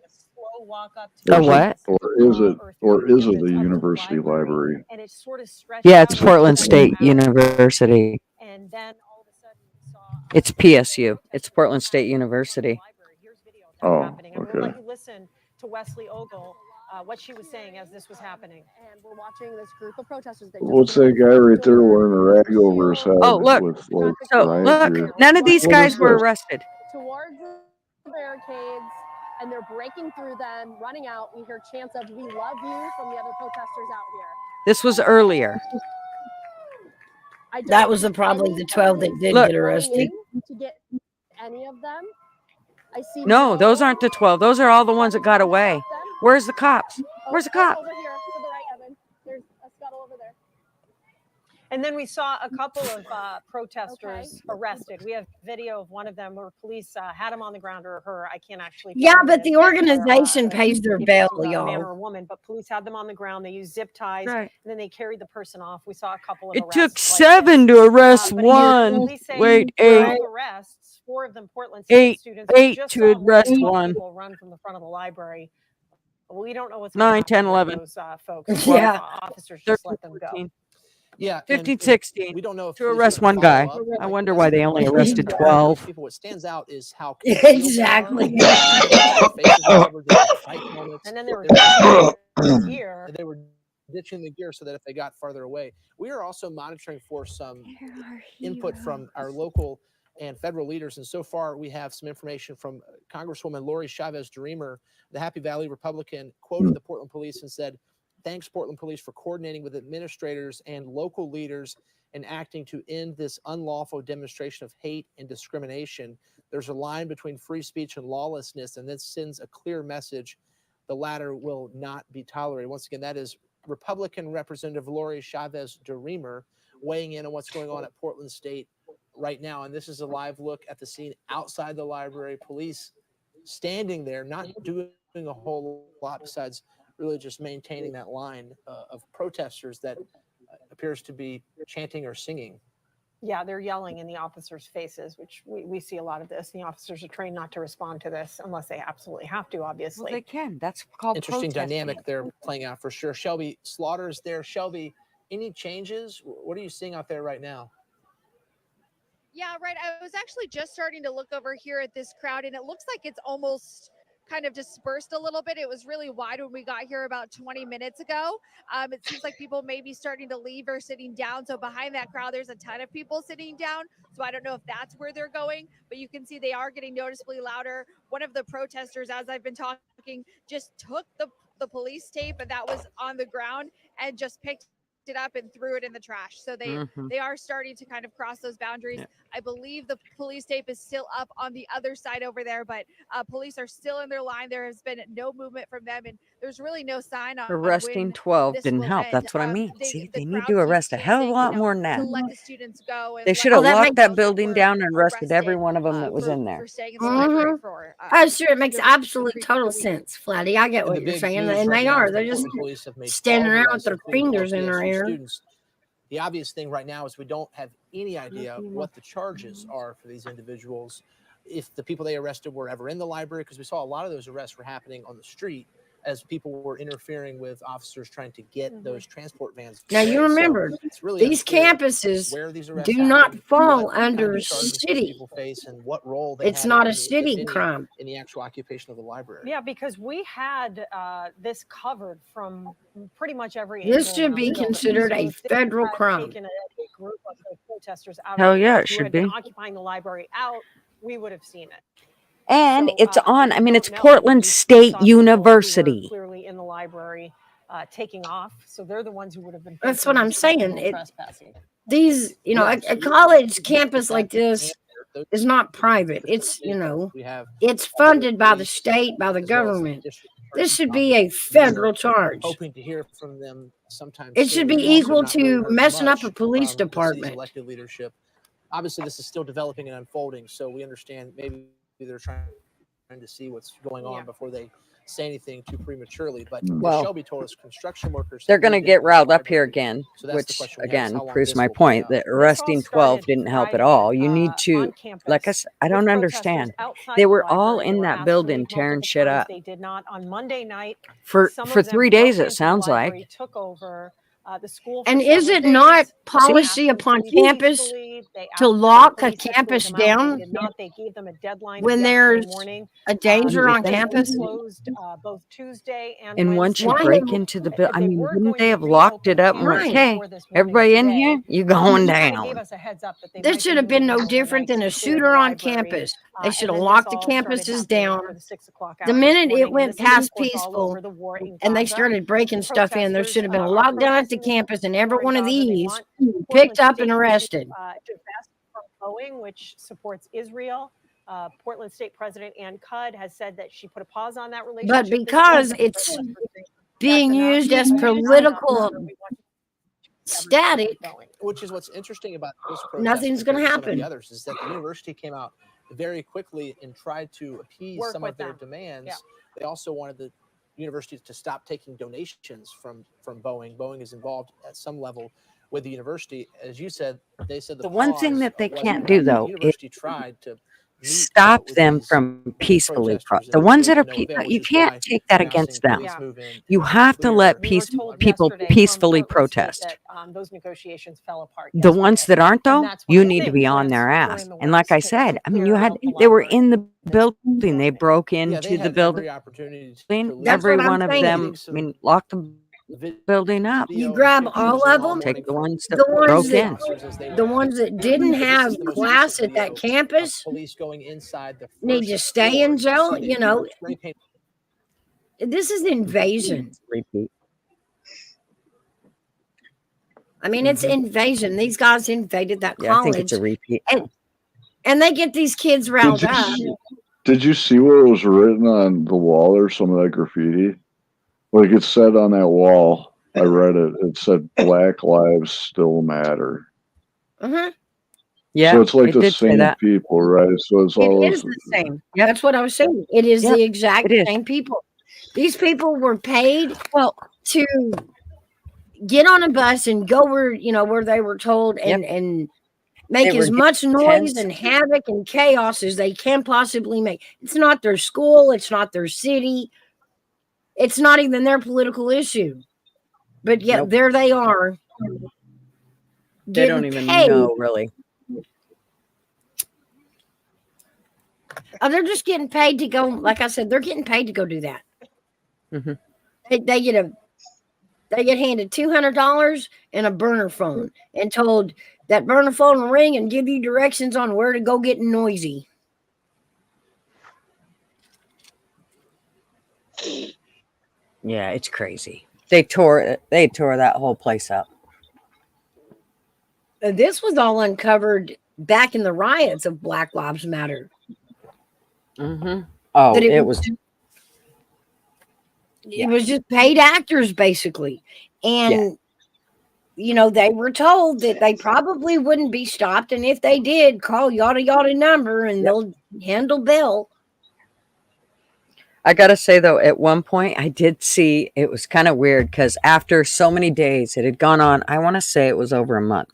A what? Or is it the university library? And it sort of yeah, it's Portland State University. And then all of a sudden we saw it's PSU. It's Portland State University. Oh, we'll let you listen to Wesley Ogle, what she was saying as this was happening. And we're watching this group of protesters. What's that guy right there wearing a rag over his head? Oh, look. Look, none of these guys were arrested. Towards the barricades, and they're breaking through them, running out. We hear chants of "We love you" from the other protesters out here. This was earlier. That was probably the 12 that did get arrested. To get any of them, I see. No, those aren't the 12. Those are all the ones that got away. Where's the cops? Where's the cops? Over here to the right, Evan. There's a scuttle over there. And then we saw a couple of protesters arrested. We have video of one of them where police had him on the ground, or her. I can't actually. Yeah, tell but the organization pays their if bail, it's a man y'all. or a woman. But police had them on the ground. They used zip ties, Right. and then they carried the person off. We saw a couple of It arrests. took like 7 this. to arrest But again, one. police say Wait, 12 8. arrests, 4 of them Portland State 8. students. 8 Just to saw more arrest than 12 one. people run from the front of the library. We don't know what's going to 9, happen 10, with 11. those folks. Yeah. Officers just 13, let them go. 14. Yeah, 15, and 16. we don't know if To police are arrest gonna one guy. follow up. I Like, wonder that's why the they only question. arrested For a lot of 12. these people, what stands out is how concealed they are. Exactly. Their faces are covered, they have bike helmets. And then they were They were ditching gear. and they were ditching the gear so that if they got farther away. We are also monitoring for some input from our local and federal leaders. And so far, we have some information from Congresswoman Lori Chavez-DeRemer, the Happy Valley Republican, quoted the Portland police and said, "Thanks, Portland police, for coordinating with administrators and local leaders and acting to end this unlawful demonstration of hate and discrimination. There's a line between free speech and lawlessness, and this sends a clear message. The latter will not be tolerated." Once again, that is Republican Representative Lori Chavez-DeRemer weighing in on what's going on at Portland State right now. And this is a live look at the scene outside the library. Police standing there, not doing a whole lot besides really just maintaining that line of protesters that appears to be chanting or singing. Yeah, they're yelling in the officers' faces, which we see a lot of this. The officers are trained not to respond to this unless they absolutely have to, obviously. Well, they can. That's called Interesting protesting. dynamic they're playing out for sure. Shelby Slaughter is there. Shelby, any changes? What are you seeing out there right now? Yeah, right. I was actually just starting to look over here at this crowd, and it looks like it's almost kind of dispersed a little bit. It was really wide when we got here about 20 minutes ago. It seems like people may be starting to leave or sitting down. So behind that crowd, there's a ton of people sitting down. So I don't know if that's where they're going, but you can see they are getting noticeably louder. One of the protesters, as I've been talking, just took the police tape that was on the ground and just picked it up and threw it in the trash. So they are starting to kind of cross those boundaries. Yeah. I believe the police tape is still up on the other side over there, but police are still in their line. There has been no movement from them, and there's really no sign on Arresting when 12 this didn't will help. end. That's what I mean. The See, they need crowd to keeps arrest a hell of a chanting, lot more than that. to let the students go. And They let should them have that locked know that that building we're down and arrested every arrested, one of them that was in there. for staying in the library for. Oh, sure. It makes the absolute previous total week. sense, Flatty. I get And the what you're big saying. news And right they now are. is They're that just Portland police have made standing 12 around with arrests, their including fingers in their LPS air. students. The obvious thing right now is we don't have any idea what the charges are for these individuals. If the people they arrested were ever in the library, because we saw a lot of those arrests were happening on the street as people were interfering with officers trying to get those transport vans. Now, you away. So remember, it's really these unclear campuses where these arrests do not happened, fall what kind under of charges those city. people face, and what role they It's had, not a if city any, crime. in the actual occupation of the library. Yeah, because we had this covered from pretty much every This angle should around be the building. considered So a if they federal had crime. taken a group of the protesters out Hell of, yeah, it who should had been be. occupying the library out, we would have seen it. And So, it's on, we I mean, don't it's know. Portland We State saw people who were University. clearly in the library taking off. So they're the ones who would have been. That's facing what I'm this saying. criminal trespassing. These, you know, Yeah, a college campus like this those is not private. It's, you know, we have it's funded by the state, by the as well as government. district This should attorney's be a office. We're federal charge. hoping to hear from them sometime It should soon. be We've also equal not really to heard messing up a much police from the city's department. elected leadership. Obviously, this is still developing and unfolding, so we understand maybe they're trying to see what's going on before they say anything too prematurely. But as Well, Shelby told us, construction workers they're have going to moved get into the riled up here library. again, So that's the which question we have, is again how long proves this my will play point out. that This all arresting 12 started didn't help at Friday, all. You need on to, like I campus said, I with don't protesters understand. outside They the were all library. They in were that asked to building leave tearing multiple shit times. up They did not. On Monday night, for some of them 3 days. broke It into the sounds library, like. took over the school for And is several it not days. They policy asked them upon to leave campus peacefully. They to asked lock a police to clear campus them out. They down did not. They gave them a deadline of when yesterday there's morning. a danger You on think? campus? Closed both Tuesday and And once you Wednesday. Why? break into the building, I They mean, were wouldn't going they to have locked reopen it up and went, campus Right. okay, before this morning everybody in today. here, you going They gave down. us a heads up that they There might should be have been moving no different overnight than a to clear the shooter on library. campus. They should And have then locked this the all started campuses happening down. after the 6 o'clock The hour this minute it morning. And went this is, past of course, all peaceful over the war in and they Gaza. started breaking The stuff in, there protesters should have been a are lockdown at the protesting campus and every war in one of Gaza. They these want picked Portland up State and to arrested. divest from Boeing, which supports Israel. Portland State President Ann Cudd has said that she put a pause on that relationship But because it's being used as political static, which is what's interesting about this protest. nothing's going to compared some of the happen. others is that the university came out very quickly and tried to appease some of their demands. Yeah. They also wanted the university to stop taking donations from Boeing. Boeing is involved at some level with the university. As you said, they said The one thing that they can't do, the though, is university tried to stop them from peacefully. The ones that are you can't take that against them. You have to let people peacefully protest. That, those negotiations fell apart. The ones that aren't, though, you need to be France on their ass. joined the And like I West said, to I mean, you clear had out the they were library. in the building. They broke Yeah, into they the had building. every opportunity Every That's what I'm one of saying. them, I mean, locked the building up. You grab all of them, Take the ones that the ones broke in. that, the ones that didn't have class at that campus police going inside the need to stay in jail. You know, this is invasion. Repeat. I mean, it's invasion. These guys invaded that Yeah, I think college, it's a repeat. and they get these kids riled up. Did you see what was written on the wall or some of that graffiti? Like it said on that wall, I read it. It said "Black Lives Still Matter." Uh-huh. Yeah, so it's like it the did say same that. people, right? So it's all It is the same. That's what I was saying. It is the exact same people. These people were paid to get on a bus and go where where they were told and make as much noise and havoc and chaos as they can possibly make. It's not their school. It's not their city. It's not even their political issue. But yet there they are. They don't even paid. know, really. Oh, they're just getting paid to go. Like I said, they're getting paid to go do that. Mm-hmm. They get handed $200 and a burner phone and told that burner phone will ring and give you directions on where to go get noisy. Yeah, it's crazy. They tore that whole place up. This was all uncovered back in the riots of Black Lives Matter. Mm-hmm. Oh, it was. It was just paid actors, basically. And, they were told that they probably wouldn't be stopped. And if they did, call yada yada number and they'll handle bail. I got to say, though, at one point I did see, it was kind of weird because after so many days, it had gone on, I want to say it was over a month.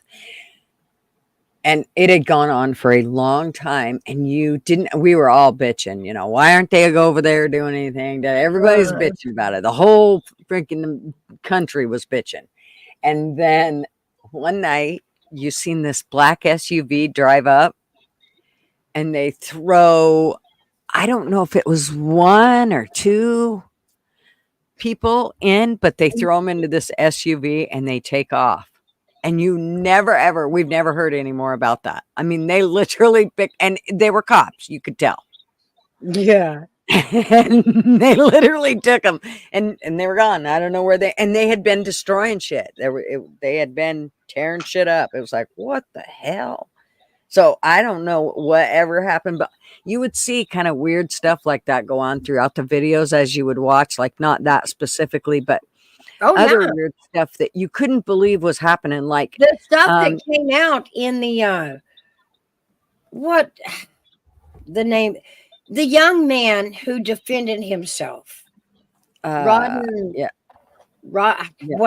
And it had gone on for a long time. And we were all bitching, why aren't they over there doing anything? Everybody's bitching about it. The whole freaking country was bitching. And then one night you seen this black SUV drive up and they throw, I don't know if it was one or two people in, but they throw them into this SUV and they take off. And we've never heard any more about that. I mean, they literally and they were cops, you could tell. Yeah. And they literally took them and they were gone. I don't know where they had been destroying shit. They had been tearing shit up. It was like, what the hell? So I don't know whatever happened, but you would see kind of weird stuff like that go on throughout the videos as you would watch, like not that specifically, but other weird stuff that you couldn't believe was happening. Like the stuff that came out in the, the young man who defended himself. What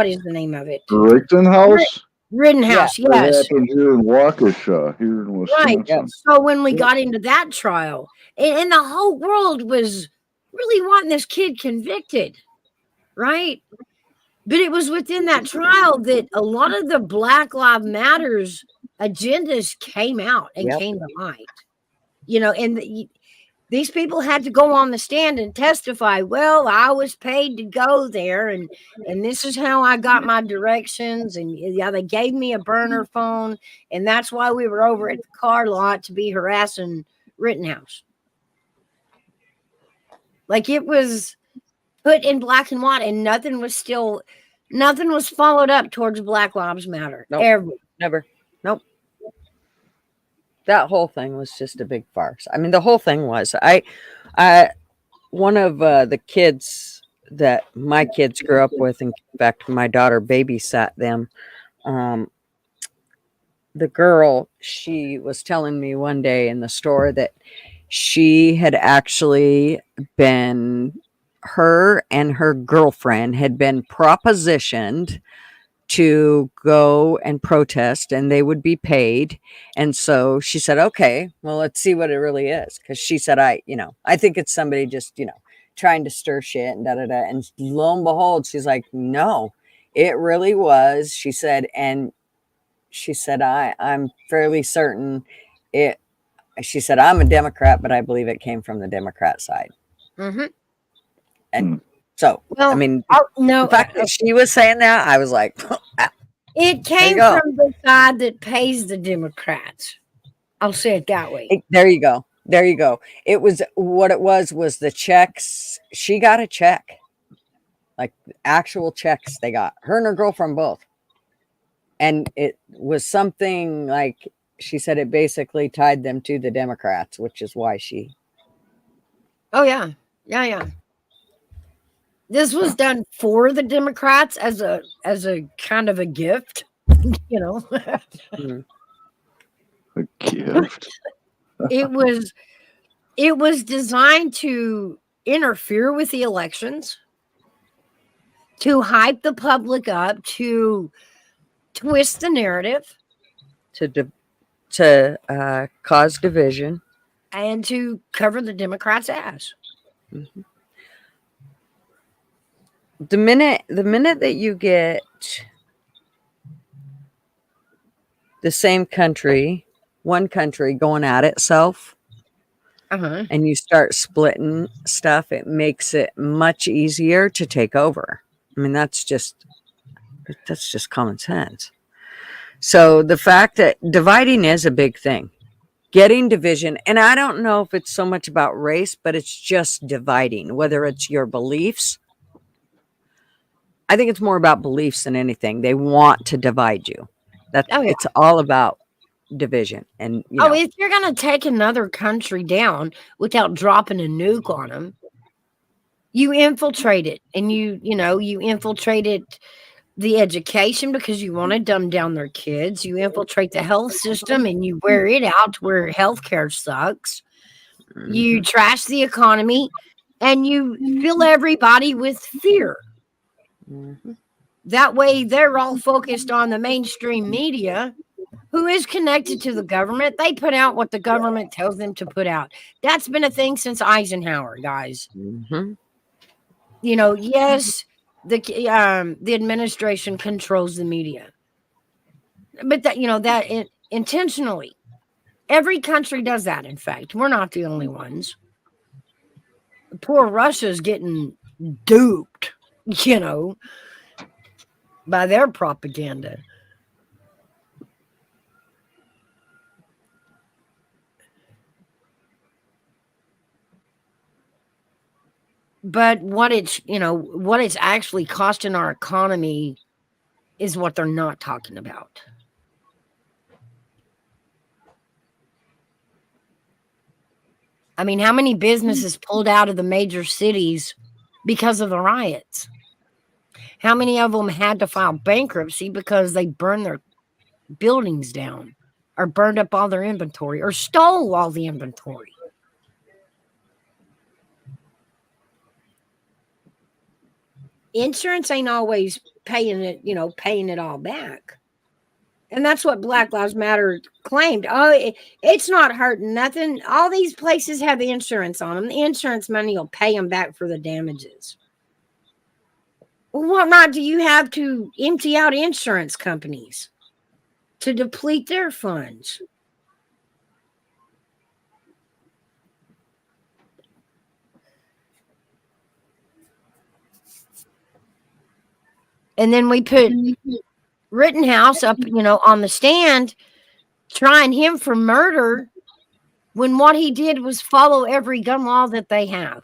is the name of it? Rittenhouse? Rittenhouse, yes. It happened here in Waukesha, here in Wisconsin. Right. So when we got into that trial, and the whole world was really wanting this kid convicted, right? But it was within that trial that a lot of the Black Lives Matters agendas came out and came to light. And these people had to go on the stand and testify. Well, I was paid to go there, and this is how I got my directions. And they gave me a burner phone, and that's why we were over at the car lot to be harassing Rittenhouse. Like it was put in black and white, and nothing was followed up towards Black Lives Matter. Nope, never. Nope. That whole thing was just a big farce. I mean, the whole thing was. One of the kids that my kids grew up with, in fact, my daughter babysat them. the girl, she was telling me one day in the store that she had actually been, her and her girlfriend had been propositioned to go and protest and they would be paid. And so she said, okay, well, let's see what it really is. Cause she said, I think it's somebody just, trying to stir shit and da da da. And lo and behold, she's like, no, it really was. She said, and she said, I'm fairly certain it, she said, I'm a Democrat, but I believe it came from the Democrat side. Mm-hmm. And so, well, I mean, no, the fact that she was saying that, I was like, it came from the side that pays the Democrats. I'll say it that way. There you go. There you go. It was what it was the checks. She got a check, like actual checks they got, her and her girlfriend both. And it was something like, she said it basically tied them to the Democrats, which is why she. Oh, yeah. Yeah, yeah. This was done for the Democrats as a kind of a gift, A gift. It was designed to interfere with the elections, to hype the public up, to twist the narrative, to cause division, and to cover the Democrats' ass. Mm-hmm. The minute that you get the same country, one country going at itself, and you start splitting stuff, it makes it much easier to take over. I mean, that's just common sense. So the fact that dividing is a big thing, getting division, and I don't know if it's so much about race, but it's just dividing, whether it's your beliefs. I think it's more about beliefs than anything. They want to divide you. It's all about division. And if you're going to take another country down without dropping a nuke on them, you infiltrate it, and you infiltrated the education because you want to dumb down their kids. You infiltrate the health system and you wear it out to where healthcare sucks. Mm-hmm. You trash the economy and you fill everybody with fear. Mm-hmm. That way they're all focused on the mainstream media, who is connected to the government. They put out what the government tells them to put out. That's been a thing since Eisenhower, guys. Mm-hmm. Yes, the administration controls the media, but that intentionally. Every country does that. In fact, we're not the only ones. Poor Russia's getting duped, by their propaganda. But what it's actually costing our economy is what they're not talking about. I mean, how many businesses pulled out of the major cities because of the riots? How many of them had to file bankruptcy because they burned their buildings down, or burned up all their inventory, or stole all the inventory? Insurance ain't always paying it all back. And that's what Black Lives Matter claimed. Oh, it's not hurting nothing. All these places have insurance on them. The insurance money will pay them back for the damages. Well, what right do you have to empty out insurance companies to deplete their funds? And then we put Rittenhouse up, on the stand, trying him for murder, when what he did was follow every gun law that they have.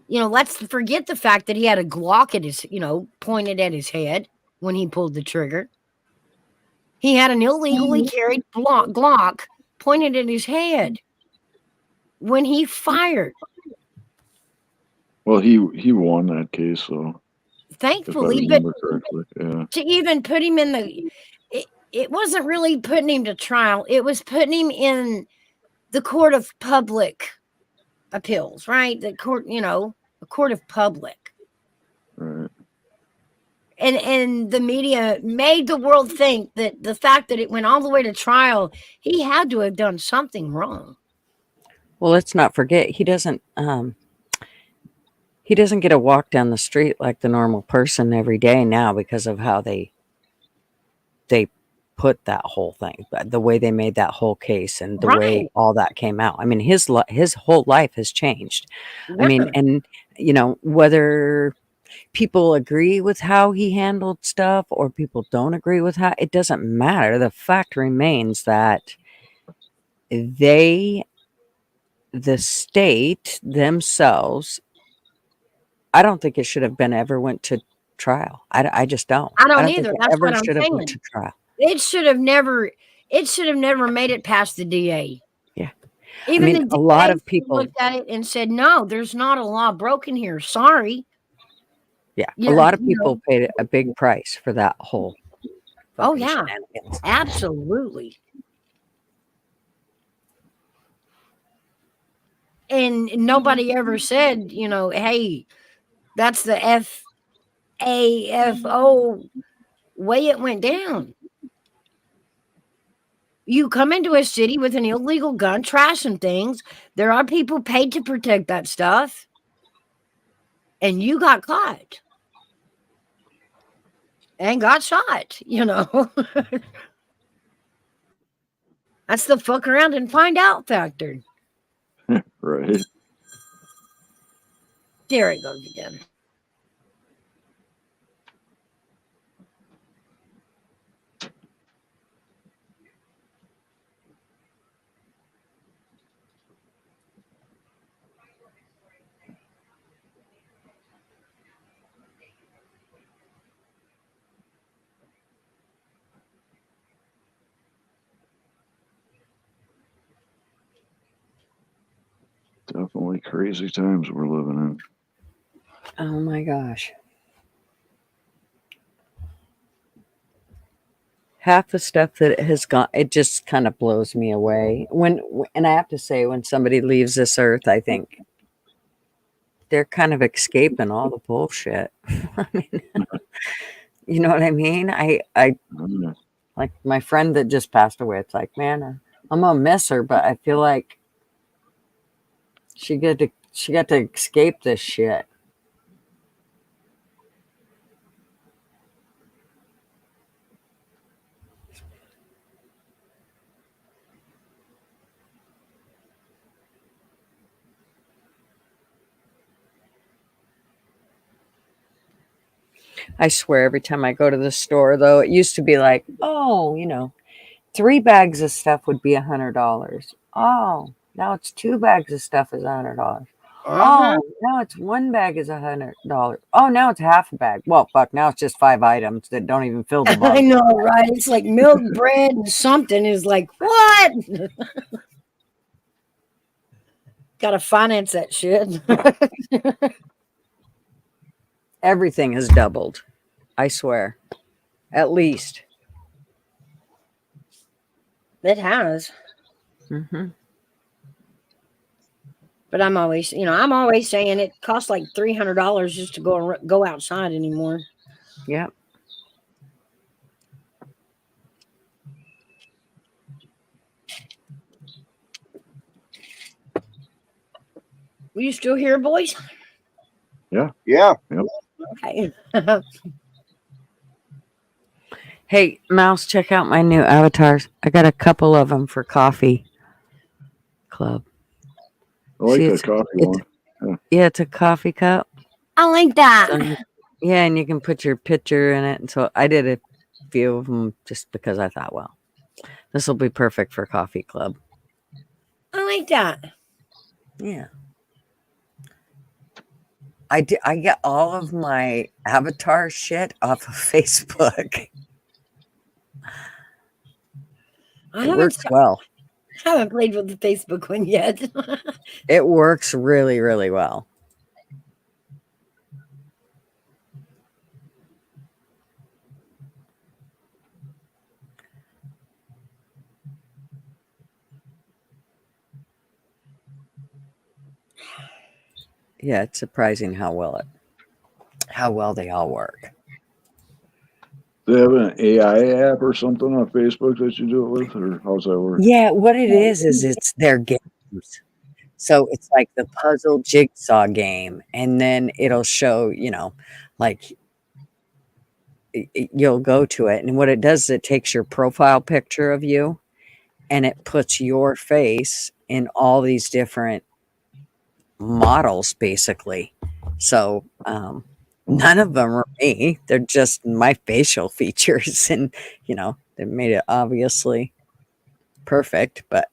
Let's forget the fact that he had a Glock at his, pointed at his head when he pulled the trigger. He had an illegally carried Glock pointed at his head when he fired. Well, he won that case, so. thankfully, but remember correctly. Yeah. to even put him in it wasn't really putting him to trial. It was putting him in the court of public appeals, right? The court, a court of public. Right. And the media made the world think that the fact that it went all the way to trial, he had to have done something wrong. Well, let's not forget he doesn't get to walk down the street like the normal person every day now because of how they put that whole thing, the way they made that whole case and the way all that came out. I mean, his whole life has changed. I mean, and whether people agree with how he handled stuff or people don't agree with how, it doesn't matter. The fact remains that the state themselves, I don't think it should have been ever went to trial. I just don't. I don't think either. it That's ever what I'm should have saying. went to trial. It should have never made it past the DA. Yeah. Even I mean, a lot of people looked at it and said, no, there's not a law broken here. Sorry. Yeah. A lot of people paid a big price for that whole. Oh, yeah. Absolutely. And nobody ever said, hey, that's the FAFO way it went down. You come into a city with an illegal gun, trashing things. There are people paid to protect that stuff. And you got caught. And got shot, That's the fuck around and find out factor. Right. There it goes again. Definitely crazy times we're living in. Oh my gosh. Half the stuff that has gone, it just kind of blows me away. And I have to say, when somebody leaves this earth, I think they're kind of escaping all the bullshit. I mean, you know what I mean? I like my friend that just passed away. It's like, man, I'm gonna miss her, but I feel like she got to escape this shit. I swear every time I go to the store, though, it used to be like, oh, 3 bags of stuff would be $100. Oh, now it's 2 bags of stuff is $100. Oh, now it's 1 bag is $100. Oh, now it's half a bag. Well, fuck, now it's just 5 items that don't even fill the bag. I know, right? It's like milk, bread, and something is like, what? Gotta finance that shit. Everything has doubled. I swear. At least. It has. Mm-hmm. But I'm always saying it costs like $300 just to go outside anymore. Yep. Were you still here, boys? Yeah. Yeah. Yep. Okay. Hey, Mouse, check out my new avatars. I got a couple of them for Coffee Club. I like that coffee one. Yeah, it's a coffee cup. I like that. Yeah, and you can put your picture in it. And so I did a few of them just because I thought, well, this will be perfect for Coffee Club. I like that. Yeah. I get all of my avatar shit off of Facebook. It works well. I haven't played with the Facebook one yet. It works really, really well. Yeah, it's surprising how well they all work. They have an AI app or something on Facebook that you do it with, or how's that work? Yeah, what it is it's their games. So it's like the puzzle jigsaw game, and then it'll show, like you'll go to it, and what it does is it takes your profile picture of you and it puts your face in all these different models, basically. So none of them are me. They're just my facial features, and they made it obviously perfect. But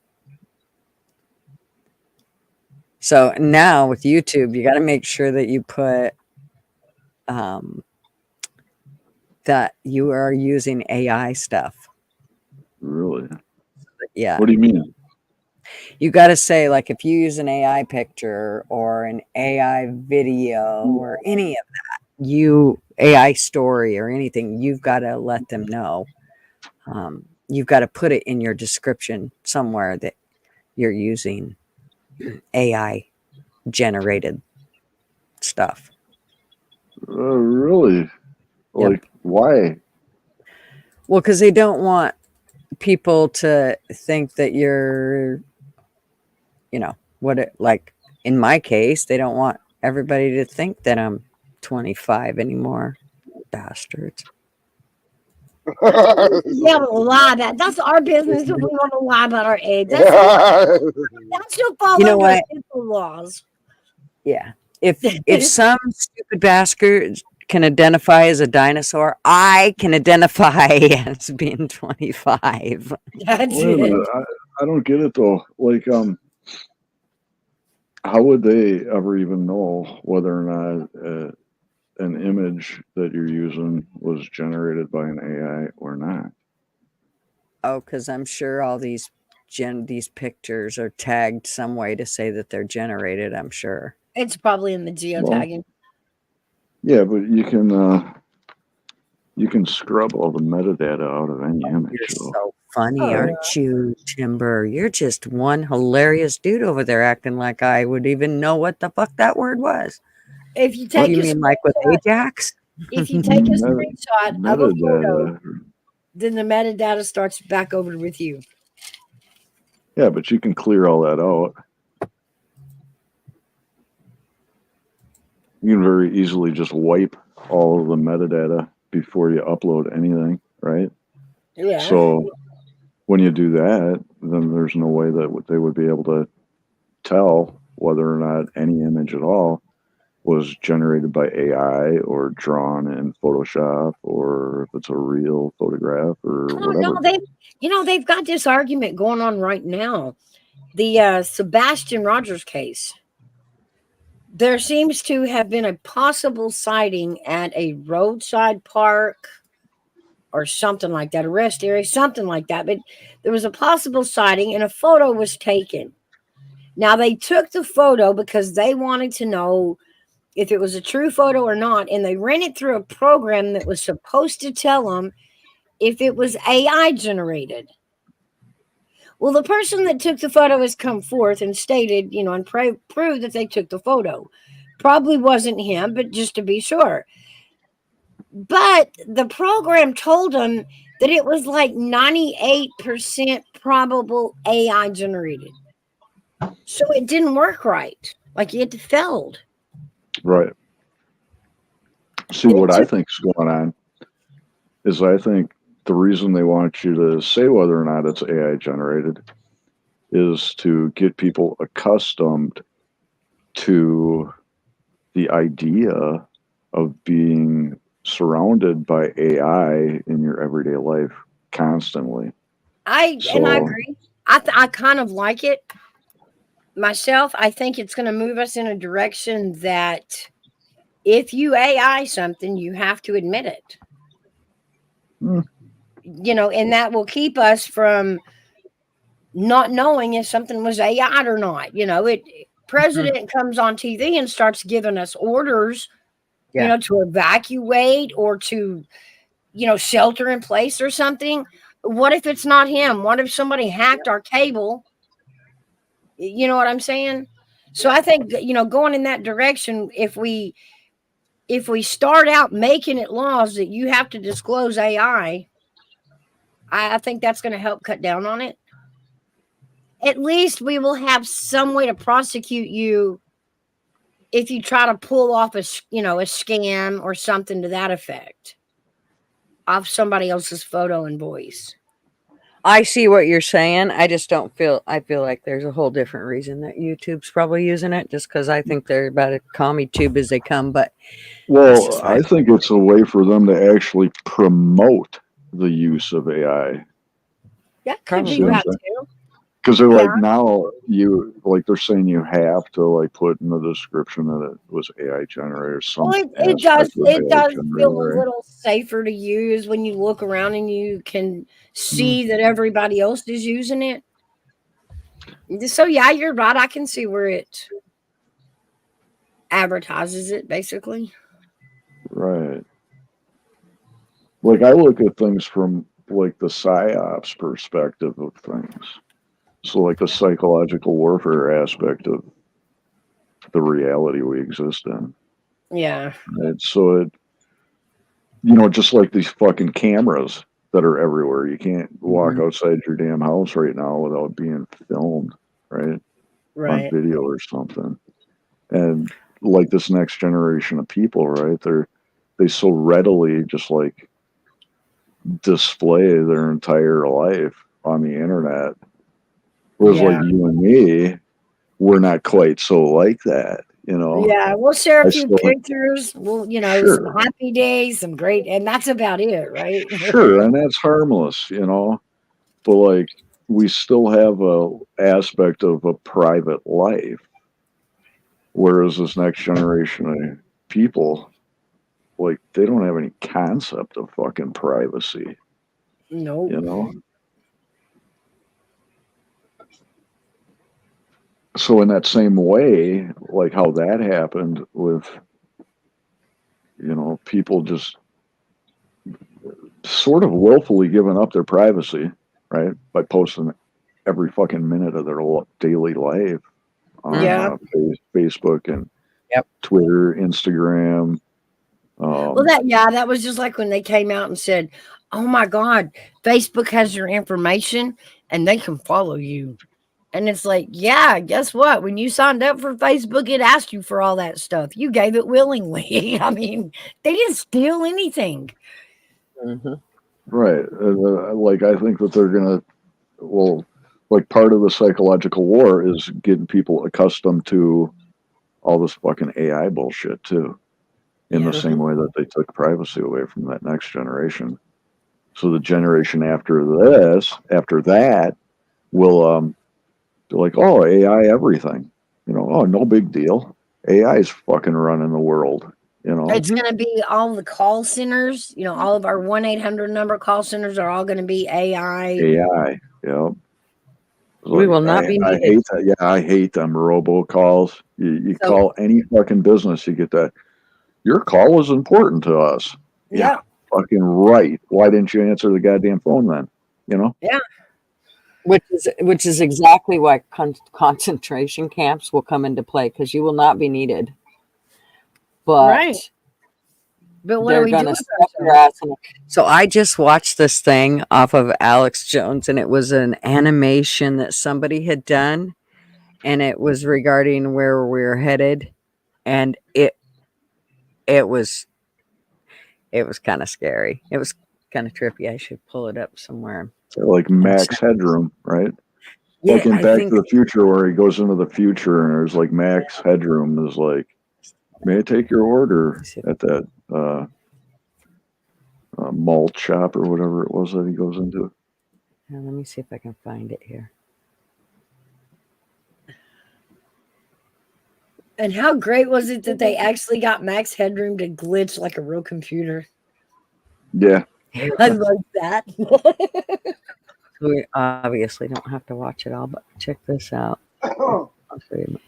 so now with YouTube, you got to make sure that you put that you are using AI stuff. Really? Yeah. What do you mean? You got to say, like, if you use an AI picture or an AI video or any of that, AI story or anything, you've got to let them know. You've got to put it in your description somewhere that you're using AI generated stuff. Really? Like, Yep. why? Well, because they don't want people to think that you're, like in my case, they don't want everybody to think that I'm 25 anymore. Bastards. Yeah, lie that. That's our business if we want to lie about our age. That should fall under what? HIPAA laws. Yeah. If some stupid bastard can identify as a dinosaur, I can identify as being 25. That's Wait a it. minute. I don't get it though. Like, how would they ever even know whether or not an image that you're using was generated by an AI or not? Oh, because I'm sure all these pictures are tagged some way to say that they're generated, I'm sure. It's probably in the geotagging. Yeah, but you can scrub all the metadata out of any image. You're though. so funny, aren't you, Timber? You're just one hilarious dude over there acting like I would even know what the fuck that word was. If you What take do you a mean, like with Ajax? if you take a screenshot of a photo, Metadata. then the metadata starts back over with you. Yeah, but you can clear all that out. You can very easily just wipe all of the metadata before you upload anything, right? Yeah. So when you do that, then there's no way that they would be able to tell whether or not any image at all was generated by AI or drawn in Photoshop, or if it's a real photograph or whatever. They've got this argument going on right now. The Sebastian Rogers case. There seems to have been a possible sighting at a roadside park or something like that, a rest area, something like that. But there was a possible sighting and a photo was taken. Now, they took the photo because they wanted to know if it was a true photo or not. And they ran it through a program that was supposed to tell them if it was AI generated. Well, the person that took the photo has come forth and stated, and proved that they took the photo. Probably wasn't him, but just to be sure. But the program told them that it was like 98% probable AI generated. So it didn't work right. Like it failed. Right. See, what I think is going on is I think the reason they want you to say whether or not it's AI generated is to get people accustomed to the idea of being surrounded by AI in your everyday life constantly. And I agree. I kind of like it myself. I think it's going to move us in a direction that if you AI something, you have to admit it. And that will keep us from not knowing if something was AI or not. President comes on TV and starts giving us orders, to evacuate or to, shelter in place or something. What if it's not him? What if somebody hacked our cable? You know what I'm saying? So I think that, going in that direction, if we start out making it laws that you have to disclose AI, I think that's going to help cut down on it. At least we will have some way to prosecute you if you try to pull off a scam or something to that effect off somebody else's photo and voice. I see what you're saying. I just don't feel. I feel like there's a whole different reason that YouTube's probably using it, just because I think they're about as commie tube as they come. But Well, I think it's a way for them to actually promote the use of AI. Yeah, could See be what I'm that saying? too. Because they're like, now they're saying you have to like put in the description that it was AI generated or some Well, it aspect does. of It AI does feel a generated, right? little safer to use when you look around and you can Mm. see that everybody else is using it. So yeah, you're right. I can see where it advertises it, basically. Right. Like I look at things from like the psyops perspective of things. So like the psychological warfare aspect of the reality we exist in. Yeah. Right. So it, just like these fucking cameras that are everywhere. You can't walk outside your damn house right now without being filmed, right? On Right. video or something. And like this next generation of people, right? They so readily just like display their entire life on the internet. Whereas like Yeah. you and me, we're not quite so like that, Yeah. We'll share a I few still pictures. Some sure, happy days, some great, and that's about it, right? sure, and that's harmless, but like we still have a aspect of a private life, whereas this next generation of people, like they don't have any concept of fucking privacy, Nope. you know. So in that same way, like how that happened with, people just sort of willfully giving up their privacy, right, by posting every fucking minute of their daily life on Yeah. Facebook and Yep. Twitter, Instagram. Well, that was just like when they came out and said, "Oh my God, Facebook has your information and they can follow you." And it's like, yeah, guess what? When you signed up for Facebook, it asked you for all that stuff. You gave it willingly. I mean, they didn't steal anything. Right. Like I think that they're gonna, well, like part of the psychological war is getting people accustomed to all this fucking AI bullshit too, in the Yeah. same way that they took privacy away from that next generation. So the generation after that, will be like, oh, AI everything, oh, no big deal. AI is fucking running the world, It's going to be all the call centers, all of our 1-800 number call centers are all going to be AI. AI, yeah. We will not be I needed. hate that. Yeah, I hate them robocalls. You So- call any fucking business, you get that. Your call is important to us. Yeah. Fucking right. Why didn't you answer the goddamn phone then? Yeah. Which is exactly why concentration camps will come into play, because you will not be needed. But Right. But what they're are we going doing? to stuff your ass in. So I just watched this thing off of Alex Jones, and it was an animation that somebody had done, and it was regarding where we're headed, and it was kind of scary. It was kind of trippy. I should pull it up somewhere. Like Max Headroom, right? Yeah, Like in I Back think to the Future, where he goes into the future and there's like Max Headroom is like, may I take your order at that malt shop or whatever it was that he goes into. Let me see if I can find it here. And how great was it that they actually got Max Headroom to glitch like a real computer? Yeah. I love that. We obviously don't have to watch it all, but check this out. I'll show you.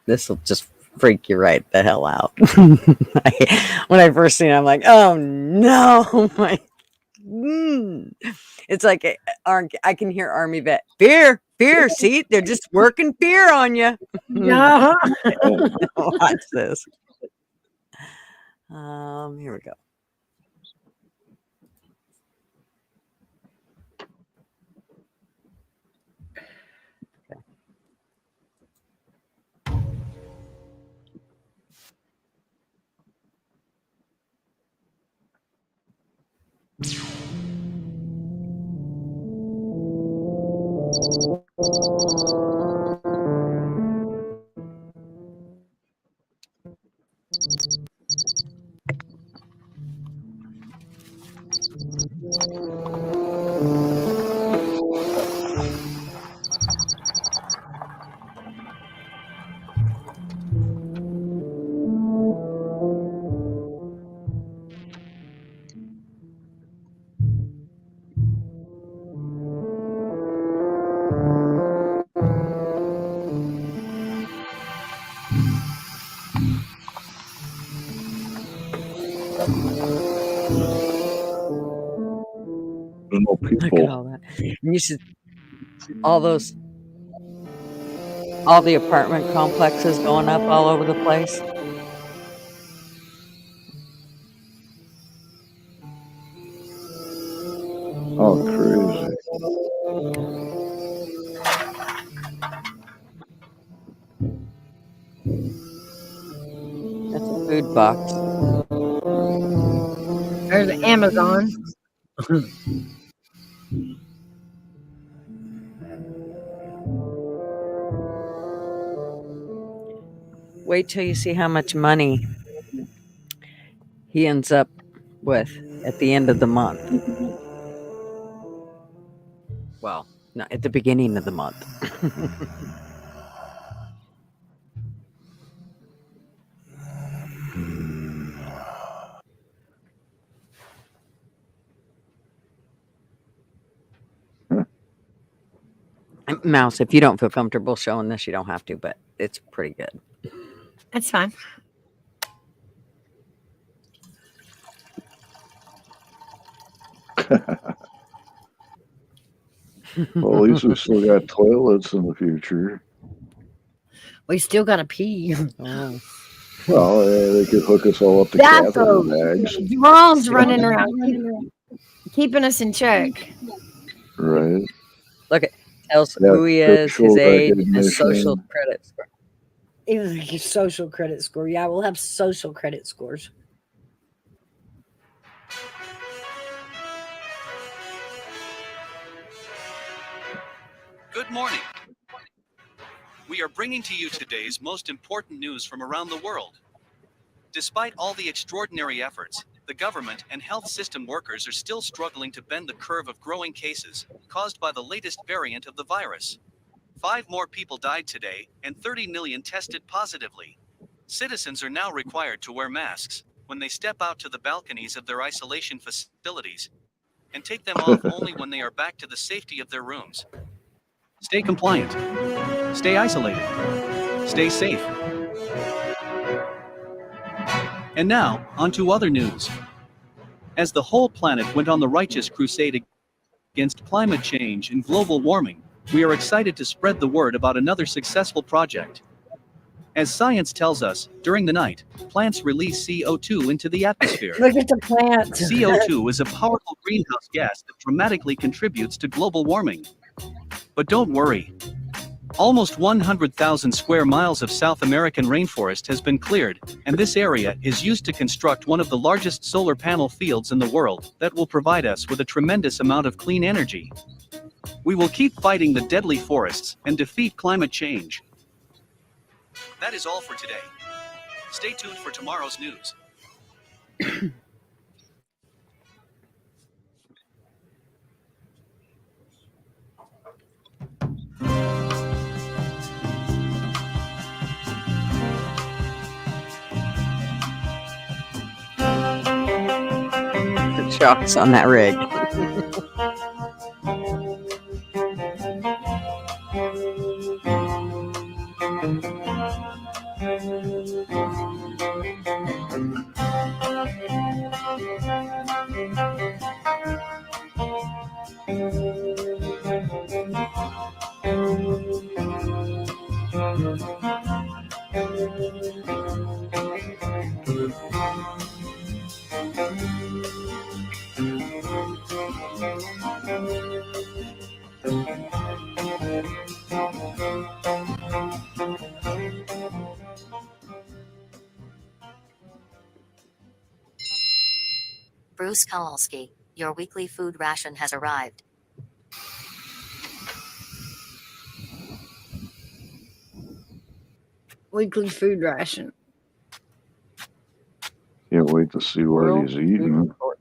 This will just freak you right the hell out. When I first seen it, I'm like, oh no, my. It's like I can hear Army vet fear. Fear. See, they're just working fear on you. No. Watch this. Here we go. There's no Look at people. all that. And you should all the apartment complexes going up all over the place. Oh, crazy. That's a food box. There's Amazon. Wait till you see how much money he ends up with at the end of the month. Well, no, at the beginning of the month. Mouse, if you don't feel comfortable showing this, you don't have to, but it's pretty good. That's fine. Well, at least we still got toilets in the future. We still got to pee. Oh. Well, they could hook us all up to catheter bags. Drones running around, keeping us in check. Right. Look, it tells who he is, his age, his social credit score. Even like your social credit score. Yeah, we'll have social credit scores. Good morning. We are bringing to you today's most important news from around the world. Despite all the extraordinary efforts, the government and health system workers are still struggling to bend the curve of growing cases caused by the latest variant of the virus. 5 more people died today, and 30 million tested positively. Citizens are now required to wear masks when they step out to the balconies of their isolation facilities, and take them off only when they are back to the safety of their rooms. Stay compliant. Stay isolated. Stay safe. And now, on to other news. As the whole planet went on the righteous crusade against climate change and global warming, we are excited to spread the word about another successful project. As science tells us, during the night, plants release CO2 into the atmosphere. Look at the plants. CO2 is a powerful greenhouse gas that dramatically contributes to global warming. But don't worry. Almost 100,000 square miles of South American rainforest has been cleared, and this area is used to construct one of the largest solar panel fields in the world that will provide us with a tremendous amount of clean energy. We will keep fighting the deadly forests and defeat climate change. That is all for today. Stay tuned for tomorrow's news. The shocks on that rig. Bruce Kowalski, your weekly food ration has arrived. Weekly food ration. Can't wait to see what World he's Food eating. Report.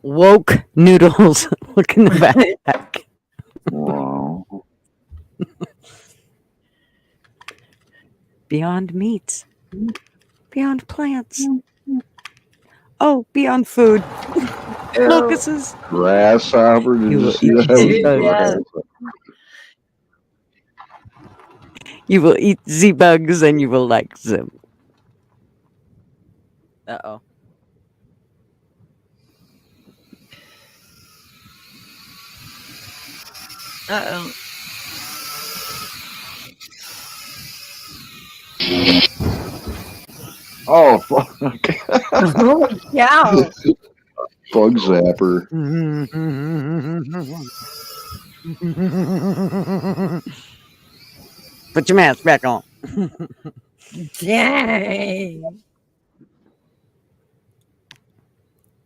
Woke noodles. Look in the back. Wow. Beyond meats. Beyond plants. Oh, beyond food. Locusts. Grasshopper. Did You you will see eat that? Z-bugs. Yes. You will eat Z-bugs and you will like them. Uh-oh. Uh-oh. Oh, fuck. Holy cow. Bug zapper. Put your mask back on. Dang.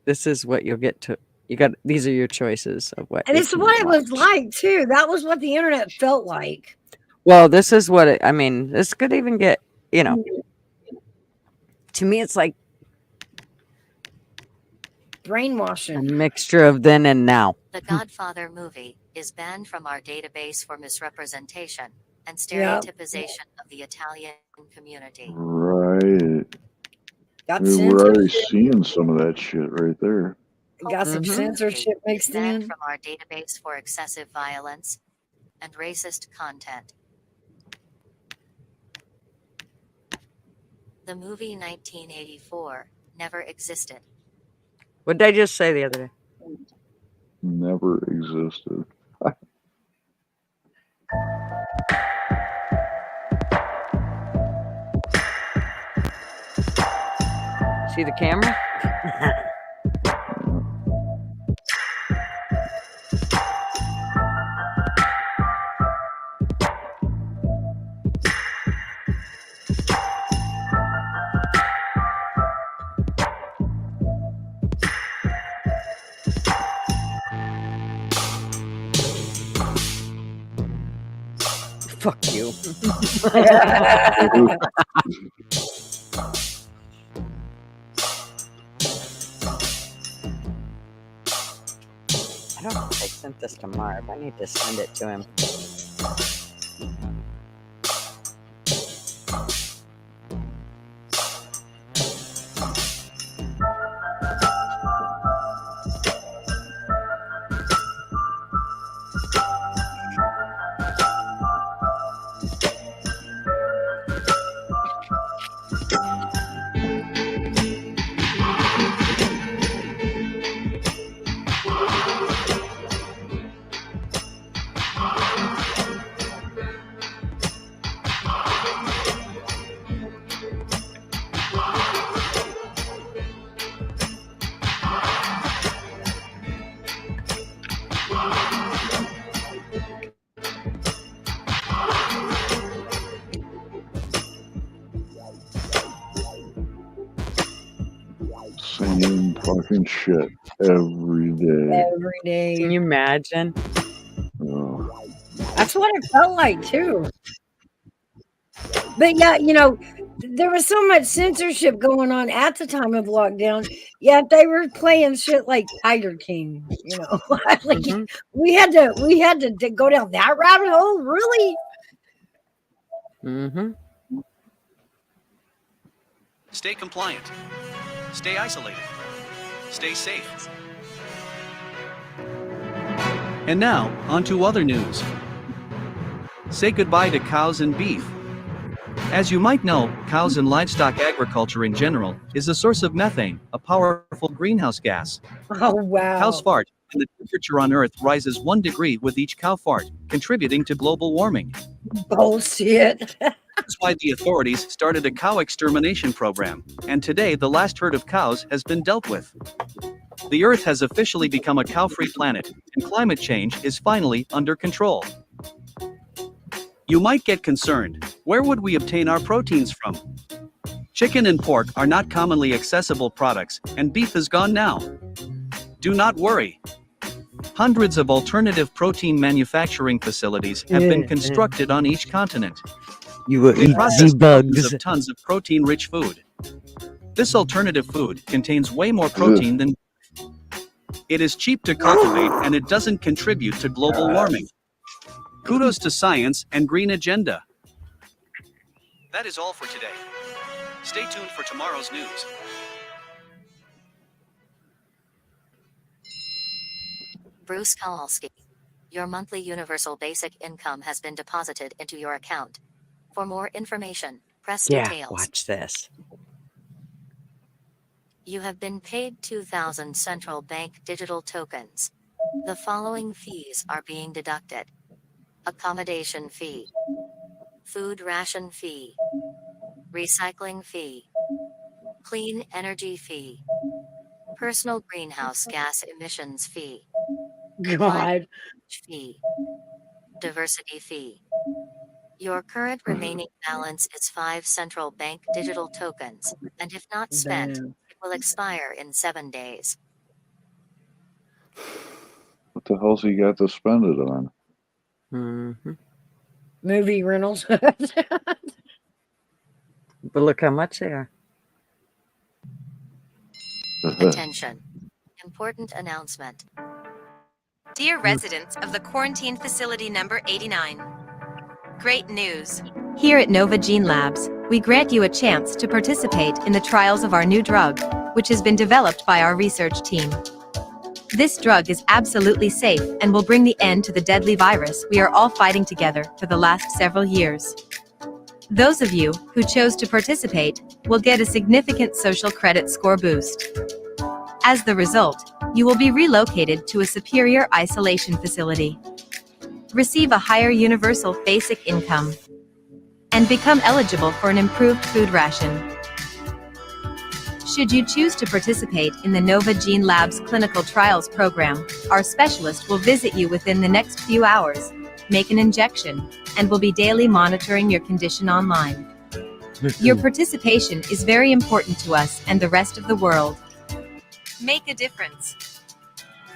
This is what you'll get to. You got. These are your choices of what. And you it's can what it was watch. like, too. That was what the internet felt like. Well, this is what it. I mean, this could even get. You know. To me, it's like a Brainwashing. mixture of then and now. The Godfather movie is banned from our database for misrepresentation and Yep. stereotypization of the Italian community. Right. Got We're already censorship. seeing some of that shit right there. Got some Mhm. censorship Is mixed banned in. from our database for excessive violence and racist content. The movie 1984 never existed. What did I just say the other day? Never existed. See the camera? Fuck you. I don't know if I sent this to Marv. I need to send it to him. Same fucking shit every day. Every day. Can you imagine? Oh. That's what it felt like, too. But yeah, you know, there was so much censorship going on at the time of lockdown. Yet they were playing shit like Tiger King. You know, like Mhm. we had to go down that rabbit hole. Really? Mm-hmm. Stay compliant. Stay isolated. Stay safe. And now, on to other news. Say goodbye to cows and beef. As you might know, cows and livestock agriculture in general is a source of methane, a powerful greenhouse gas. Oh wow! Cows fart, and the temperature on Earth rises 1 degree with each cow fart, contributing to global warming. Bullshit. That's why the authorities started a cow extermination program, and today the last herd of cows has been dealt with. The Earth has officially become a cow-free planet, and climate change is finally under control. You might get concerned. Where would we obtain our proteins from? Chicken and pork are not commonly accessible products, and beef is gone now. Do not worry. Hundreds of alternative protein manufacturing facilities have been constructed on each continent. You will They eat process the thousands bugs. of tons of protein-rich food. This alternative food contains way more protein than beef. It is cheap to cultivate and it doesn't contribute to global warming. Kudos to science and green agenda. That is all for today. Stay tuned for tomorrow's news. Bruce Kowalski. Your monthly universal basic income has been deposited into your account. For more information, press details. Watch this. You have been paid 2,000 central bank digital tokens. The following fees are being deducted: accommodation fee, food ration fee, recycling fee, clean energy fee, personal greenhouse gas emissions fee, God. fee, diversity fee. Your current remaining balance is 5 central bank digital tokens, and if not spent, Damn. it will expire in 7 days. What the hell's he got to spend it on? Mm-hmm. Movie rentals. But look how much they are. Attention. Important announcement. Dear residents of the quarantine facility number 89, great news. Here at Nova Gene Labs, we grant you a chance to participate in the trials of our new drug, which has been developed by our research team. This drug is absolutely safe and will bring the end to the deadly virus we are all fighting together for the last several years. Those of you who chose to participate will get a significant social credit score boost. As the result, you will be relocated to a superior isolation facility, receive a higher universal basic income, and become eligible for an improved food ration. Should you choose to participate in the Nova Gene Labs clinical trials program, our specialist will visit you within the next few hours, make an injection, and will be daily monitoring your condition online. Your participation is very important to us and the rest of the world. Make a difference.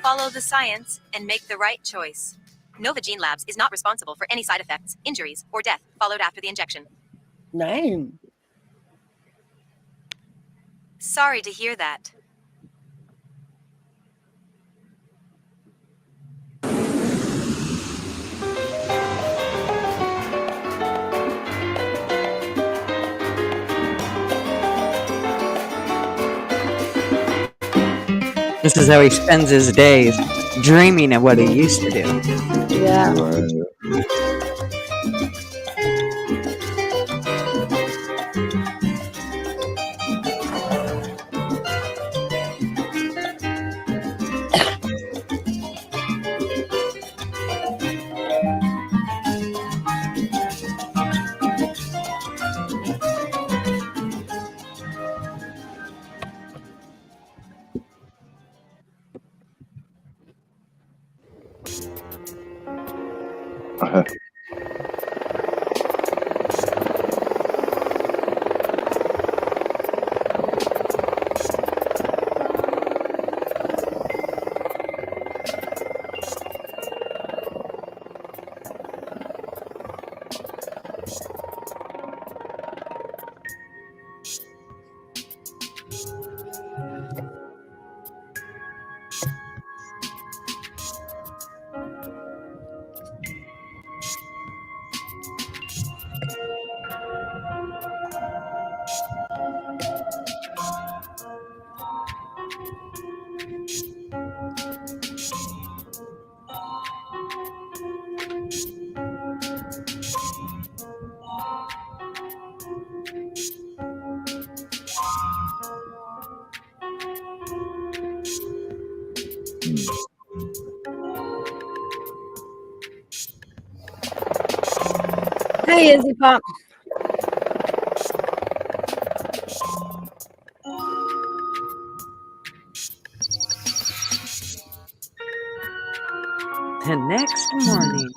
Follow the science and make the right choice. Nova Gene Labs is not responsible for any side effects, injuries, or death followed after the injection. Name. Sorry to hear that. This is how he spends his days, dreaming of what he used to do. Yeah. Hey, Izzy Pop. The next morning.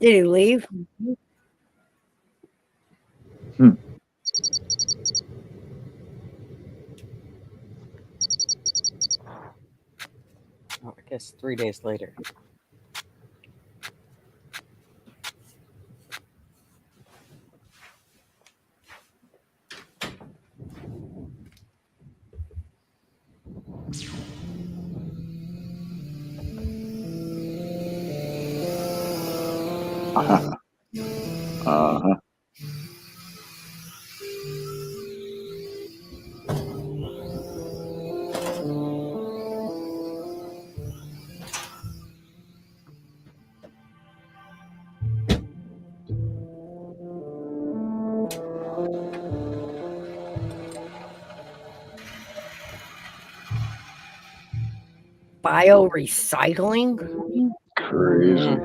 Did he leave? Oh, I guess 3 days later. Uh-huh. Biorecycling? Crazy.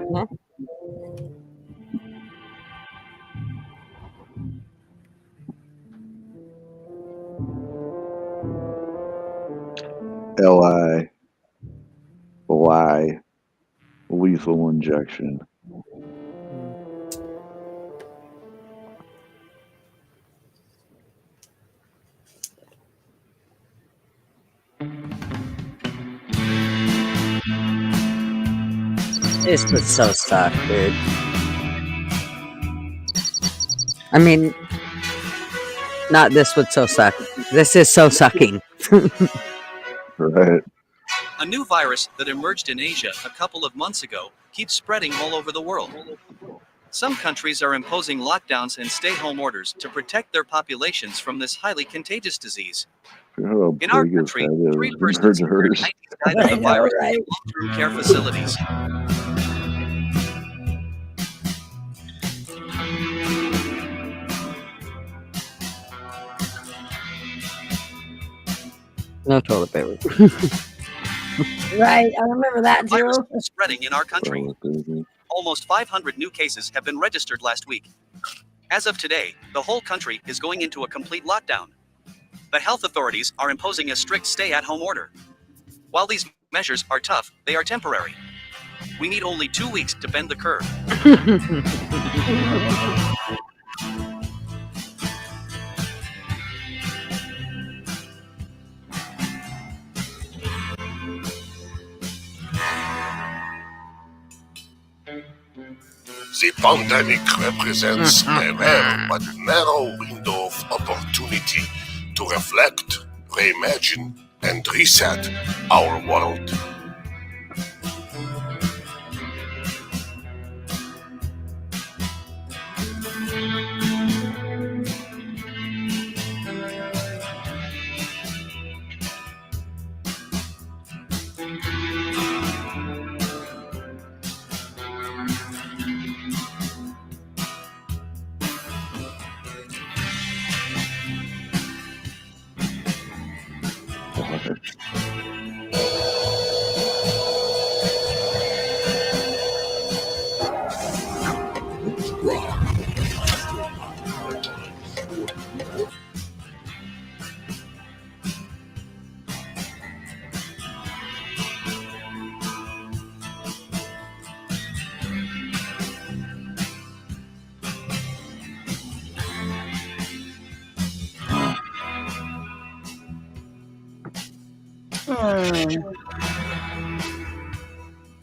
LI, Y, lethal injection. This would so suck, dude. I mean, not this would so suck. This is so sucking. Right. A new virus that emerged in Asia a couple of months ago keeps spreading all over the world. Some countries are imposing lockdowns and stay-home orders to protect their populations from this highly contagious disease. How In our big his country, head 3 is persons compared to hers. 90 died of the virus in long-term care facilities. No toilet paper. Right, I remember that The virus too. is spreading in our country. Almost 500 new cases have been registered last week. As of today, the whole country is going into a complete lockdown. The health authorities are imposing a strict stay-at-home order. While these measures are tough, they are temporary. We need only 2 weeks to bend the curve. The pandemic represents a rare but narrow window of opportunity to reflect, reimagine, and reset our world.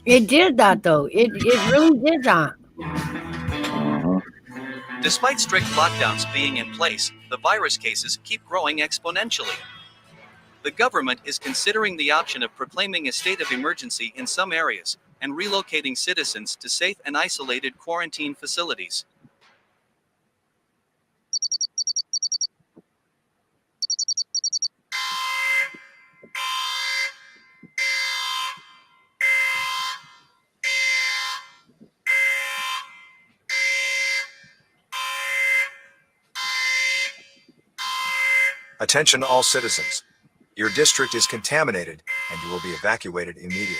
It did that though. It really did that. Despite strict lockdowns being in place, the virus cases keep growing exponentially. The government is considering the option of proclaiming a state of emergency in some areas and relocating citizens to safe and isolated quarantine facilities. Attention all citizens. Your district is contaminated and you will be evacuated immediately.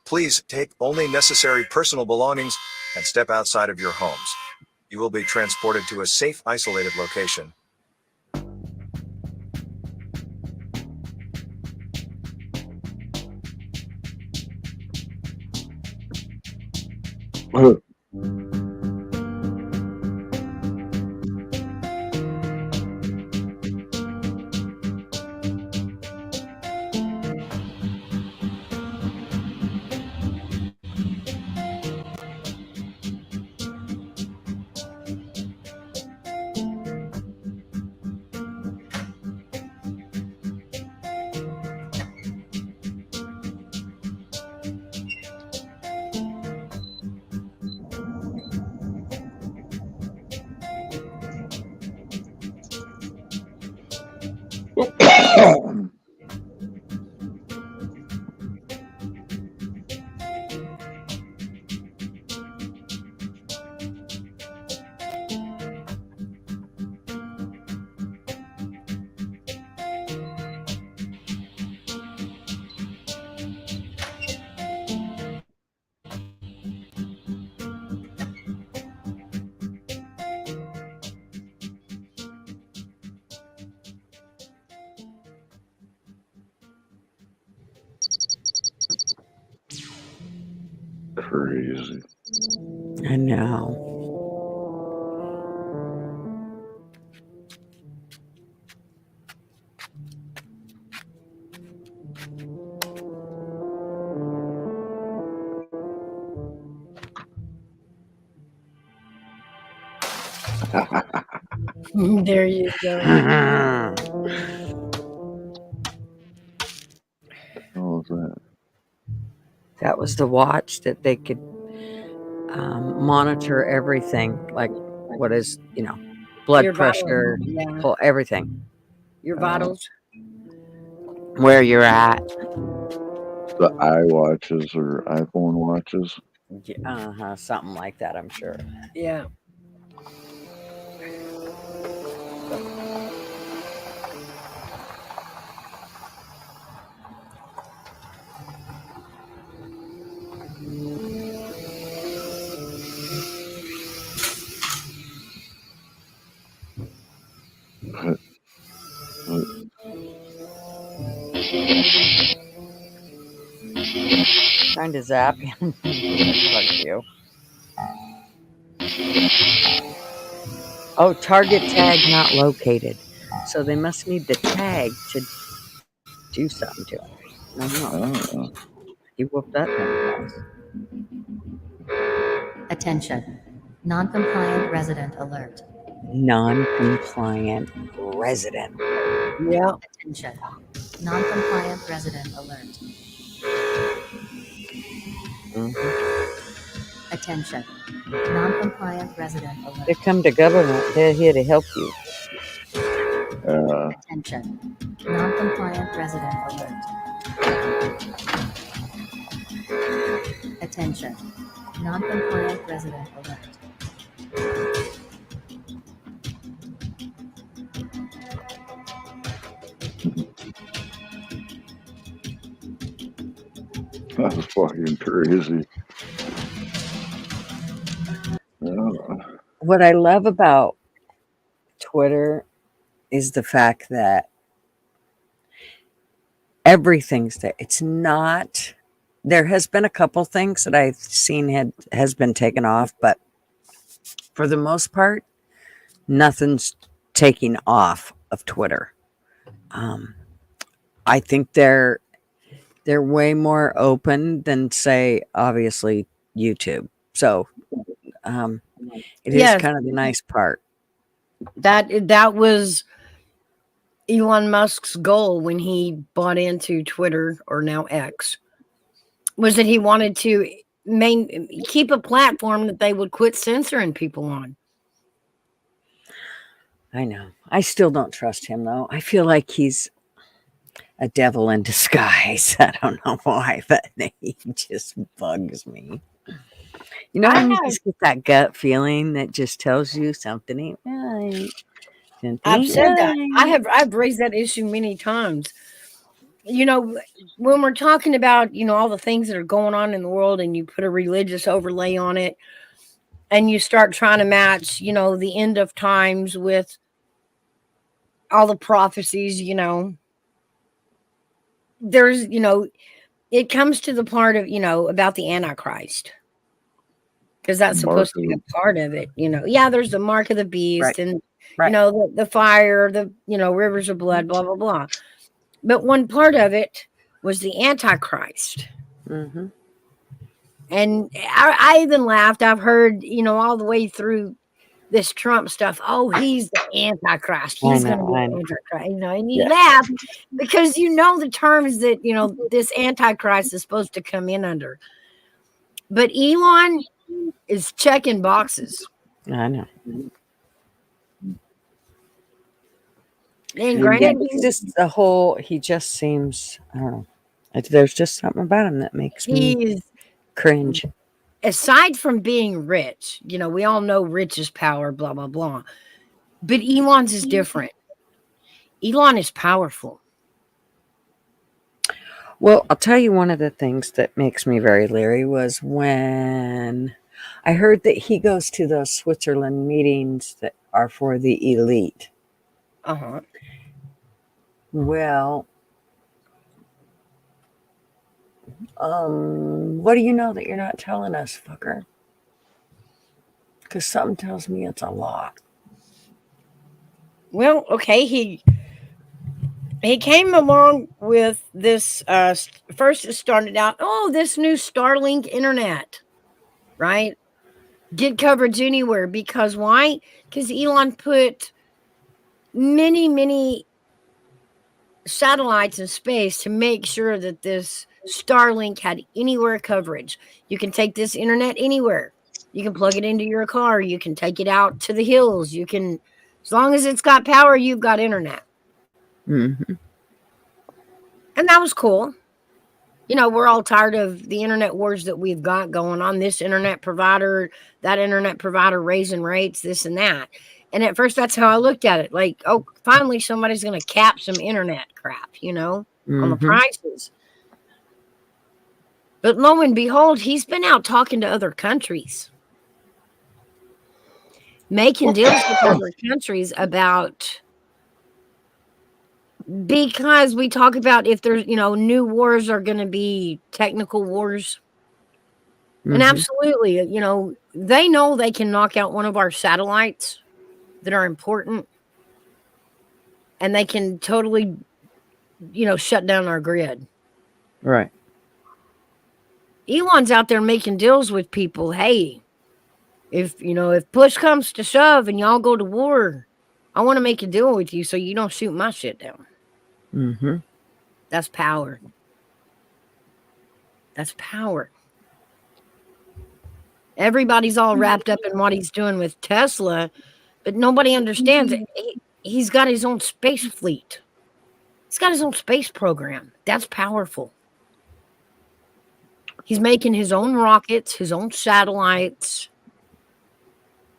Please take only necessary personal belongings and step outside of your homes. You will be transported to a safe, isolated location. Crazy. I know. There you go. What was that? That was the watch that they could monitor everything, like what is, blood Your pressure, vitals, yeah. everything, Your vitals. where you're at. The iWatches or iPhone watches. Something like that, I'm sure. Yeah. Trying to zap him. Fuck you. Oh, target tag not located. So they must need the tag to do something to him. No. He whooped that thing. Attention. Non-compliant resident alert. Non-compliant resident. Yeah. Attention. Non-compliant resident alert. Attention. Non-compliant resident alert. They come to government. They're here to help you. Attention. Non-compliant resident alert. Attention. Non-compliant resident alert. That's fucking crazy. What I love about Twitter is the fact that everything's there. It's not. There has been a couple things that I've seen has been taken off, but for the most part, nothing's taking off of Twitter. I think they're way more open than, say, obviously YouTube. So it is kind of the nice part. That was Elon Musk's goal when he bought into Twitter, or now X, was that he wanted to keep a platform that they would quit censoring people on. I know. I still don't trust him, though. I feel like he's a devil in disguise. I don't know why, but he just bugs me. You know, when you just get that gut feeling that just tells you something ain't right. I've said that. I've raised that issue many times. When we're talking about, all the things that are going on in the world and you put a religious overlay on it and you start trying to match, the end of times with all the prophecies, there's, it comes to the part of, about the Antichrist. Because that's supposed to be a part of it, Yeah, there's the mark of the beast and, the fire, the, rivers of blood, blah, blah, blah. But one part of it was the Antichrist. Mm-hmm. And I even laughed. I've heard, all the way through this Trump stuff. Oh, he's the Antichrist. He's going to be the Antichrist. And you laugh because the terms that, this Antichrist is supposed to come in under. But Elon is checking boxes. I know. And granted, it's just the whole, he just seems, I don't know. There's just something about him that makes me cringe. Aside from being rich, we all know rich is power, blah, blah, blah. But Elon's is different. Elon is powerful. Well, I'll tell you one of the things that makes me very leery was when I heard that he goes to those Switzerland meetings that are for the elite. Uh-huh. Well, what do you know that you're not telling us, fucker? Because something tells me it's a lot. Well, okay, he came along with this, first it started out, this new Starlink internet, right? Get coverage anywhere. Because why? Because Elon put many, many satellites in space to make sure that this Starlink had anywhere coverage. You can take this internet anywhere. You can plug it into your car. You can take it out to the hills. You can, as long as it's got power, you've got internet. Mm-hmm. And that was cool. We're all tired of the internet wars that we've got going on. This internet provider, that internet provider raising rates, this and that. And at first, that's how I looked at it. Like, finally, somebody's going to cap some internet crap, on the prices. But lo and behold, he's been out talking to other countries, making deals with other countries about, because we talk about if there's, new wars are going to be technical wars. And absolutely, they know they can knock out one of our satellites that are important, and they can totally, shut down our grid. Right. Elon's out there making deals with people. Hey, if push comes to shove and y'all go to war, I want to make a deal with you so you don't shoot my shit down. Mm-hmm. That's power. That's power. Everybody's all wrapped up in what he's doing with Tesla, but nobody understands it. He's got his own space fleet. He's got his own space program. That's powerful. He's making his own rockets, his own satellites.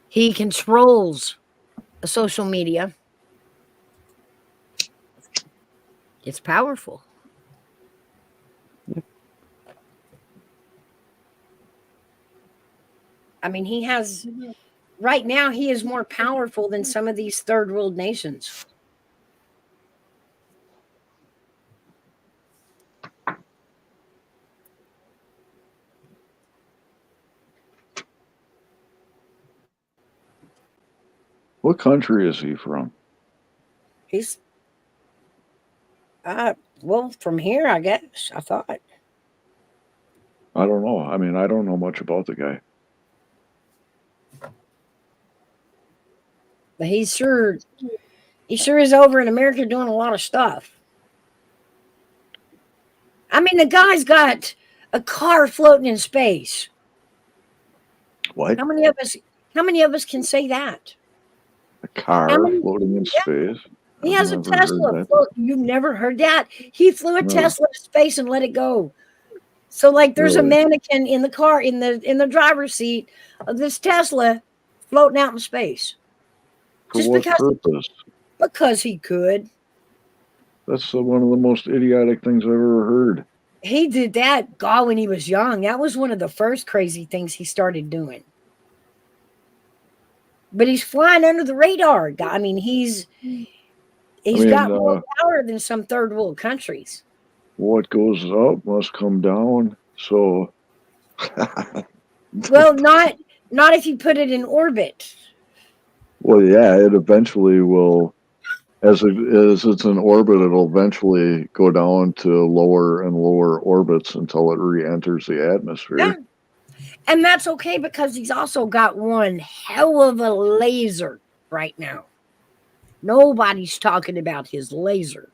He controls social media. It's powerful. I mean, right now, he is more powerful than some of these third world nations. What country is he from? He's, well, from here, I guess, I thought. I don't know. I mean, I don't know much about the guy. But he sure is over in America doing a lot of stuff. I mean, the guy's got a car floating in space. What? How many of us can say that? A car floating in space? He has a Tesla. You've never heard that? He flew a Tesla to space and let it go. So, like, there's a mannequin in the car, in the driver's seat of this Tesla floating out in space. For what purpose? Because he could. That's one of the most idiotic things I've ever heard. He did that, God, when he was young. That was one of the first crazy things he started doing. But he's flying under the radar. I mean, he's got more power than some third world countries. What goes up must come down. So, well, not if you put it in orbit. Well, yeah, it eventually will. As it's in orbit, it'll eventually go down to lower and lower orbits until it re-enters the atmosphere. Yeah. And that's okay because he's also got one hell of a laser right now. Nobody's talking about his laser.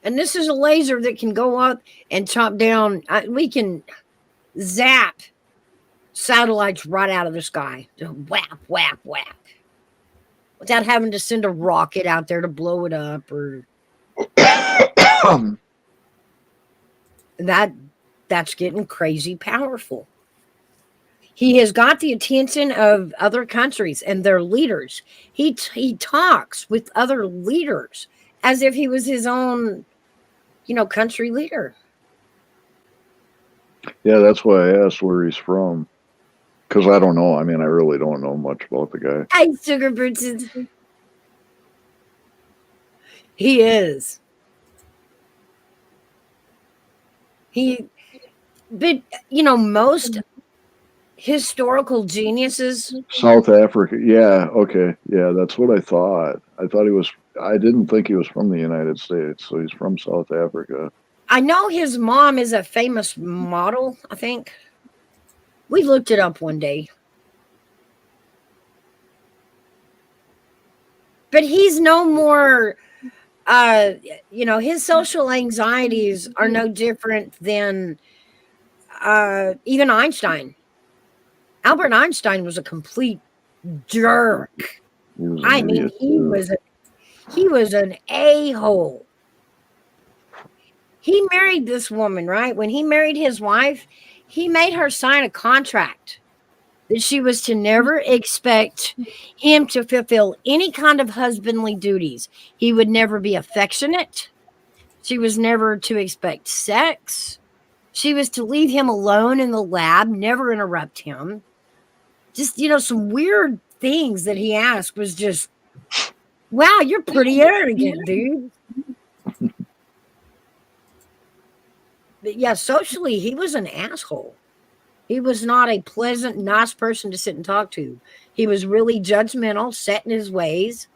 And this is a laser that can go up and chop down. We can zap satellites right out of the sky. Just whap, whap, whap. Without having to send a rocket out there to blow it up or that's getting crazy powerful. He has got the attention of other countries and their leaders. He talks with other leaders as if he was his own, country leader. Yeah, that's why I asked where he's from. Because I don't know. I mean, I really don't know much about the guy. Hi, Sugar Britches. He is. But, most historical geniuses. South Africa. Yeah, okay. Yeah, that's what I thought. I didn't think he was from the United States, so he's from South Africa. I know his mom is a famous model, I think. We looked it up one day. But he's no more, his social anxieties are no different than even Einstein. Albert Einstein was a complete jerk. He was an a-hole. He married this woman, right? When he married his wife, he made her sign a contract that she was to never expect him to fulfill any kind of husbandly duties. He would never be affectionate. She was never to expect sex. She was to leave him alone in the lab, never interrupt him. Just, some weird things that he asked was just, wow, you're pretty arrogant, dude. But yeah, socially, he was an asshole. He was not a pleasant, nice person to sit and talk to. He was really judgmental, set in his ways.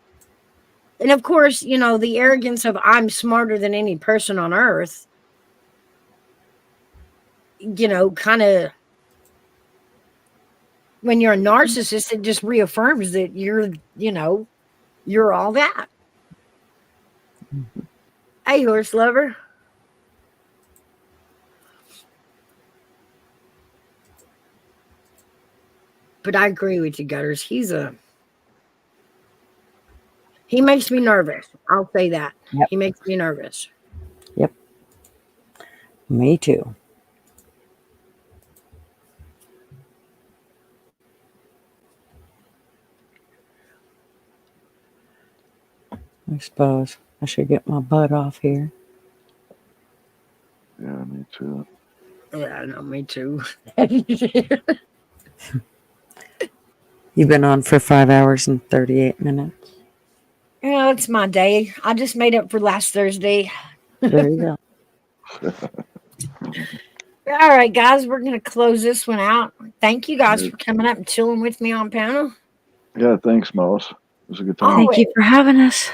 And of course, the arrogance of I'm smarter than any person on earth, kind of, when you're a narcissist, it just reaffirms that you're all that. Hey, horse lover. But I agree with you, Gutters. He makes me nervous. I'll say that. Yep. He makes me nervous. Yep. Me too. I suppose I should get my butt off here. Yeah, me too. Yeah, no, me too. You've been on for 5 hours and 38 minutes. Yeah, it's my day. I just made up for last Thursday. There you go. All right, guys, we're going to close this one out. Thank you guys for coming up and chilling with me on panel. Yeah, thanks, Mouse. It was a good time. Thank you for having us.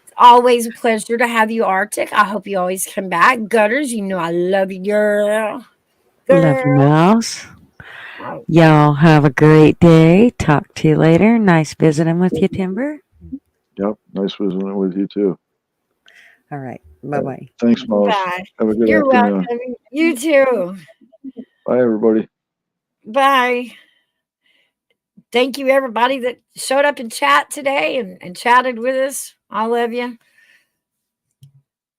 It's always a pleasure to have you, Arctic. I hope you always come back. Gutters, I love you, girl. Love you, Mouse. Y'all have a great day. Talk to you later. Nice visiting with you, Timber. Yep, nice visiting with you too. All right. Bye-bye. Thanks, Mouse. Bye. Have a good You're afternoon. welcome. You too. Bye, everybody. Bye. Thank you, everybody that showed up in chat today and chatted with us. I love you.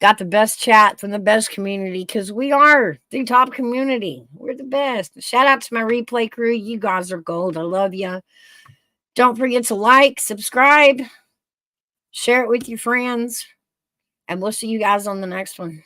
Got the best chat from the best community because we are the top community. We're the best. Shout out to my replay crew. You guys are gold. I love you. Don't forget to like, subscribe, Share it with your friends. And we'll see you guys on the next one.